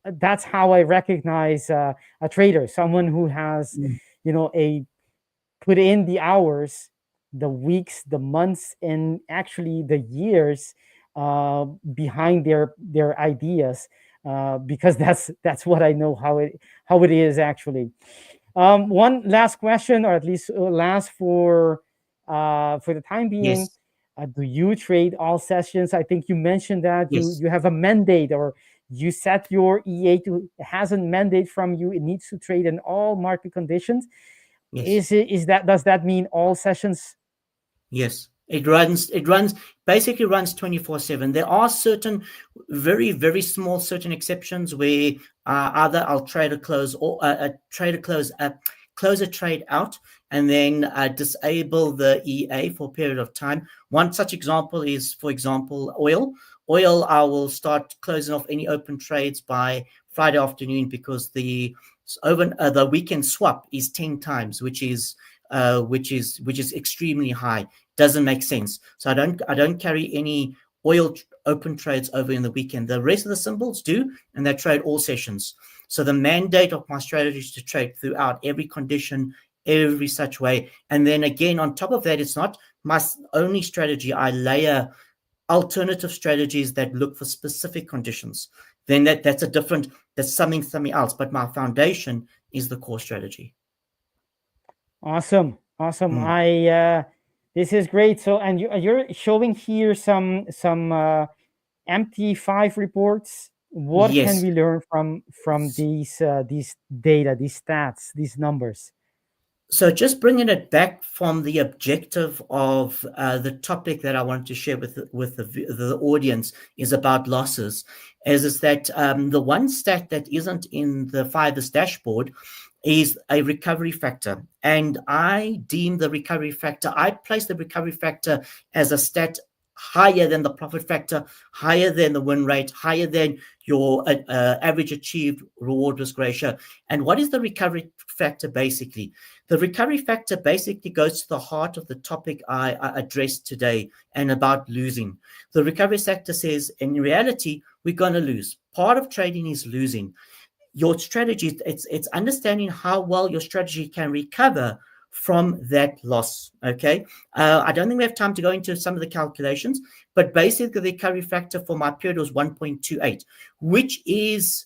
that's how I recognize a trader, someone who has put in the hours, the weeks, the months, and actually the years behind their ideas, because that's what I know how it is actually. One last question, or at least last for the time being. Yes. Do you trade all sessions? I think you mentioned that Yes. you have a mandate, or you set your EA to has a mandate from you. It needs to trade in all market conditions. Yes. Does that mean all sessions? Yes. It runs basically 24/7. There are certain very, very small certain exceptions where either I'll trade a close or close a trade out and then disable the EA for a period of time. One such example is, for example, oil. I will start closing off any open trades by Friday afternoon, because the weekend swap is 10 times, which is extremely high. Doesn't make sense. So I don't carry any oil open trades over in the weekend. The rest of the symbols do, and they trade all sessions. So the mandate of my strategy is to trade throughout every condition, every such way. And then again, on top of that, it's not my only strategy. I layer alternative strategies that look for specific conditions. Then that's something else. But my foundation is the core strategy. Awesome. This is great. So, and you're showing here some MT5 reports. What Yes. can we learn from these data, these stats, these numbers? So just bringing it back from the objective of the topic that I wanted to share with the audience is about losses. Is that the one stat that isn't in the 5ers dashboard is a recovery factor, and I deem the recovery factor. I place the recovery factor as a stat higher than the profit factor, higher than the win rate, higher than your average achieved reward risk ratio. And what is the recovery factor basically? The recovery factor basically goes to the heart of the topic I addressed today and about losing. The recovery factor says, in reality, we're going to lose. Part of trading is losing. your strategy, it's understanding how well your strategy can recover from that loss. Okay, I don't think we have time to go into some of the calculations, but basically the recovery factor for my period was 1.28, which is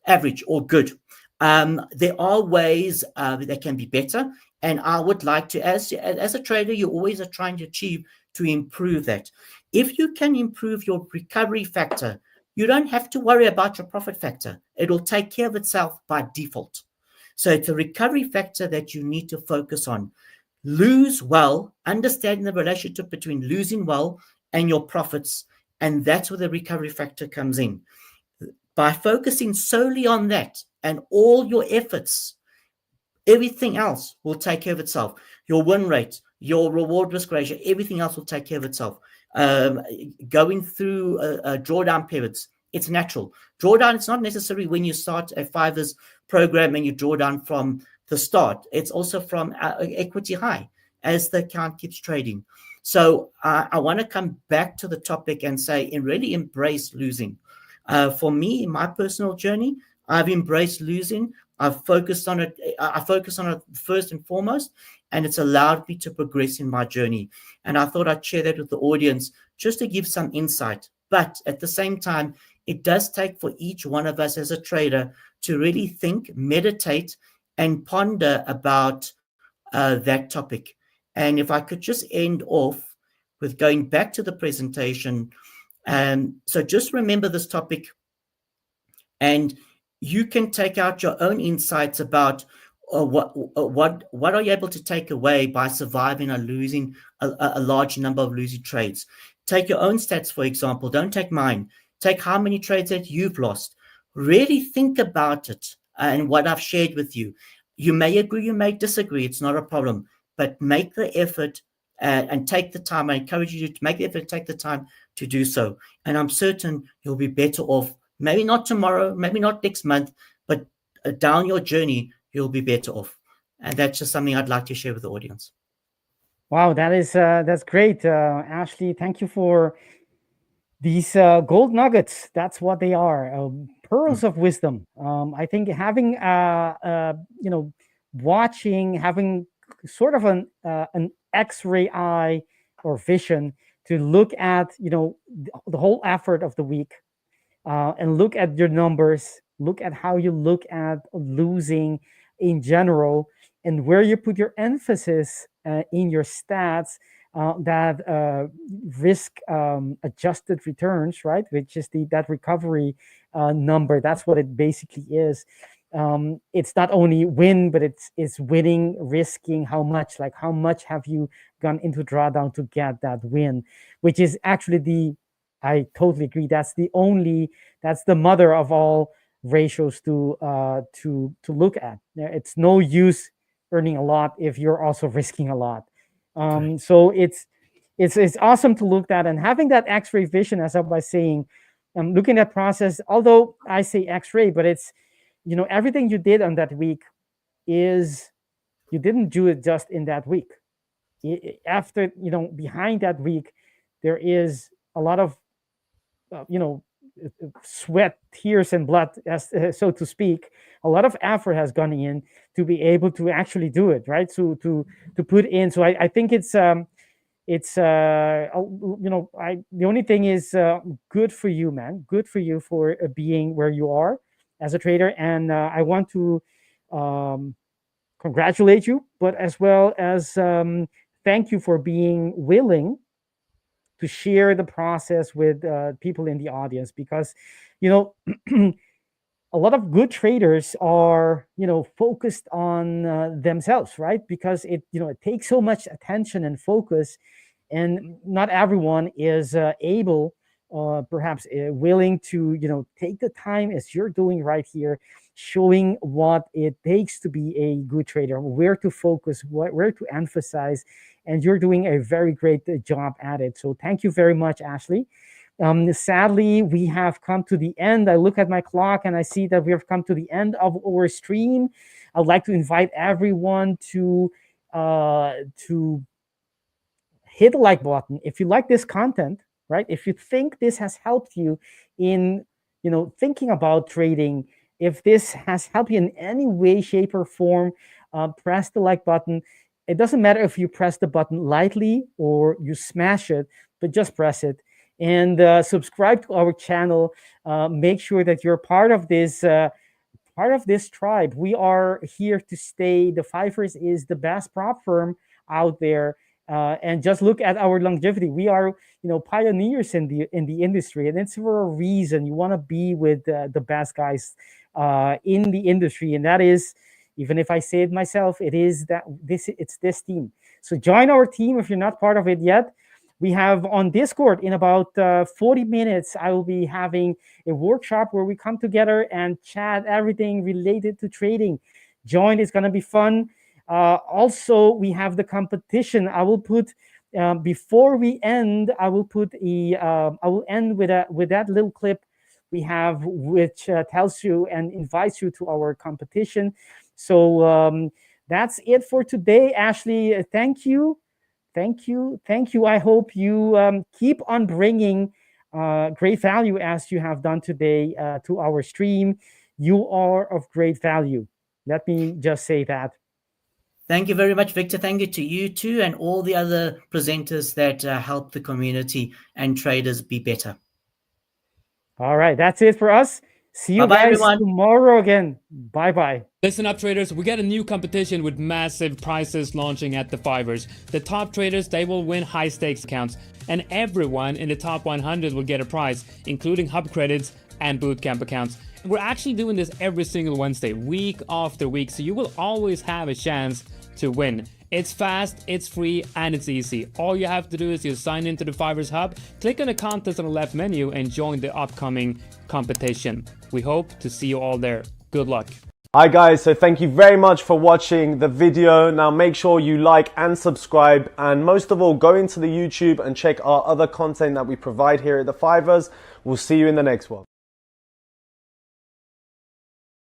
average or good. There are ways that can be better, and I would like to, as a trader, you always are trying to achieve to improve that. If you can improve your recovery factor, you don't have to worry about your profit factor. It'll take care of itself by default. So it's a recovery factor that you need to focus on. Lose well, understanding the relationship between losing well and your profits, and that's where the recovery factor comes in. By focusing solely on that and all your efforts, everything else will take care of itself. Your win rate, your reward risk ratio, everything else will take care of itself. Going through drawdown periods, it's natural. Drawdown, it's not necessarily when you start a 5ers program and you draw down from the start. It's also from equity high as the account keeps trading. So I want to come back to the topic and say, and really embrace losing. For me, in my personal journey, I've embraced losing. I've focused on it. I focus on it first and foremost, and it's allowed me to progress in my journey. And I thought I'd share that with the audience just to give some insight. But at the same time, it does take for each one of us as a trader to really think, meditate, and ponder about that topic. And if I could just end off with going back to the presentation. So just remember this topic, and you can take out your own insights about what are you able to take away by surviving or losing a large number of losing trades. Take your own stats, for example. Don't take mine. Take how many trades that you've lost. Really think about it and what I've shared with you. You may agree, you may disagree. It's not a problem. But make the effort and take the time. I encourage you to make the effort, take the time to do so. And I'm certain you'll be better off. Maybe not tomorrow, maybe not next month, but down your journey, you'll be better off. And that's just something I'd like to share with the audience. Wow, that's great, Ashley. Thank you for these gold nuggets. That's what they are, pearls of wisdom. I think having watching, having sort of an X-ray eye or vision to look at the whole effort of the week, and look at your numbers, look at how you look at losing in general, and where you put your emphasis in your stats, that risk adjusted returns, right? Which is that recovery number. That's what it basically is. It's not only win, but it's winning, risking how much. Like how much have you gone into drawdown to get that win? Which is actually I totally agree. That's the mother of all ratios to look at. It's no use earning a lot if you're also risking a lot. So it's awesome to look at, and having that X-ray vision, as I was saying, looking at process. Although I say X-ray, but it's everything you did on that week is you didn't do it just in that week. After behind that week, there is a lot of sweat, tears, and blood, as so to speak. A lot of effort has gone in to be able to actually do it, right? So to put in. So I think it's the only thing is good for you, man. Good for you for being where you are as a trader, and I want to congratulate you, but as well as thank you for being willing to share the process with people in the audience, because a lot of good traders are focused on themselves, right? Because it takes so much attention and focus, and not everyone is able or perhaps willing to take the time as you're doing right here, showing what it takes to be a good trader, where to focus, where to emphasize, and you're doing a very great job at it. So thank you very much, Ashley. Sadly, we have come to the end. I look at my clock and I see that we have come to the end of our stream. I'd like to invite everyone to hit the like button if you like this content, right? If you think this has helped you in thinking about trading If this has helped you in any way, shape, or form, press the like button. It doesn't matter if you press the button lightly or you smash it, but just press it. And subscribe to our channel. Make sure that you're part of this tribe. We are here to stay. The 5ers is the best prop firm out there. And just look at our longevity. We are, pioneers in the industry, and it's for a reason. You want to be with the best guys in the industry, and that is, even if I say it myself, it's this team. So join our team if you're not part of it yet. We have on Discord in about 40 minutes, I will be having a workshop where we come together and chat everything related to trading. Join, it's going to be fun. Also, we have the competition. I will put, before we end, I will end with that little clip we have, which tells you and invites you to our competition. So that's it for today. Ashley, thank you. I hope you keep on bringing great value as you have done today to our stream. You are of great value. Let me just say that. Thank you very much, Victor. Thank you to you too, and all the other presenters that help the community and traders be better. All right, that's it for us. See you guys everyone. Tomorrow again. Bye-bye. Listen up, traders. We got a new competition with massive prizes launching at the 5ers. The top traders, they will win high stakes accounts, and everyone in the top 100 will get a prize, including hub credits and bootcamp accounts. We're actually doing this every single Wednesday, week after week, so you will always have a chance to win. It's fast, it's free, and it's easy. All you have to do is you sign into the 5ers Hub, click on the contest on the left menu, and join the upcoming competition. We hope to see you all there. Good luck. Hi guys, so thank you very much for watching the video. Now make sure you like and subscribe, and most of all, go into the YouTube and check our other content that we provide here at the 5ers. We'll see you in the next one.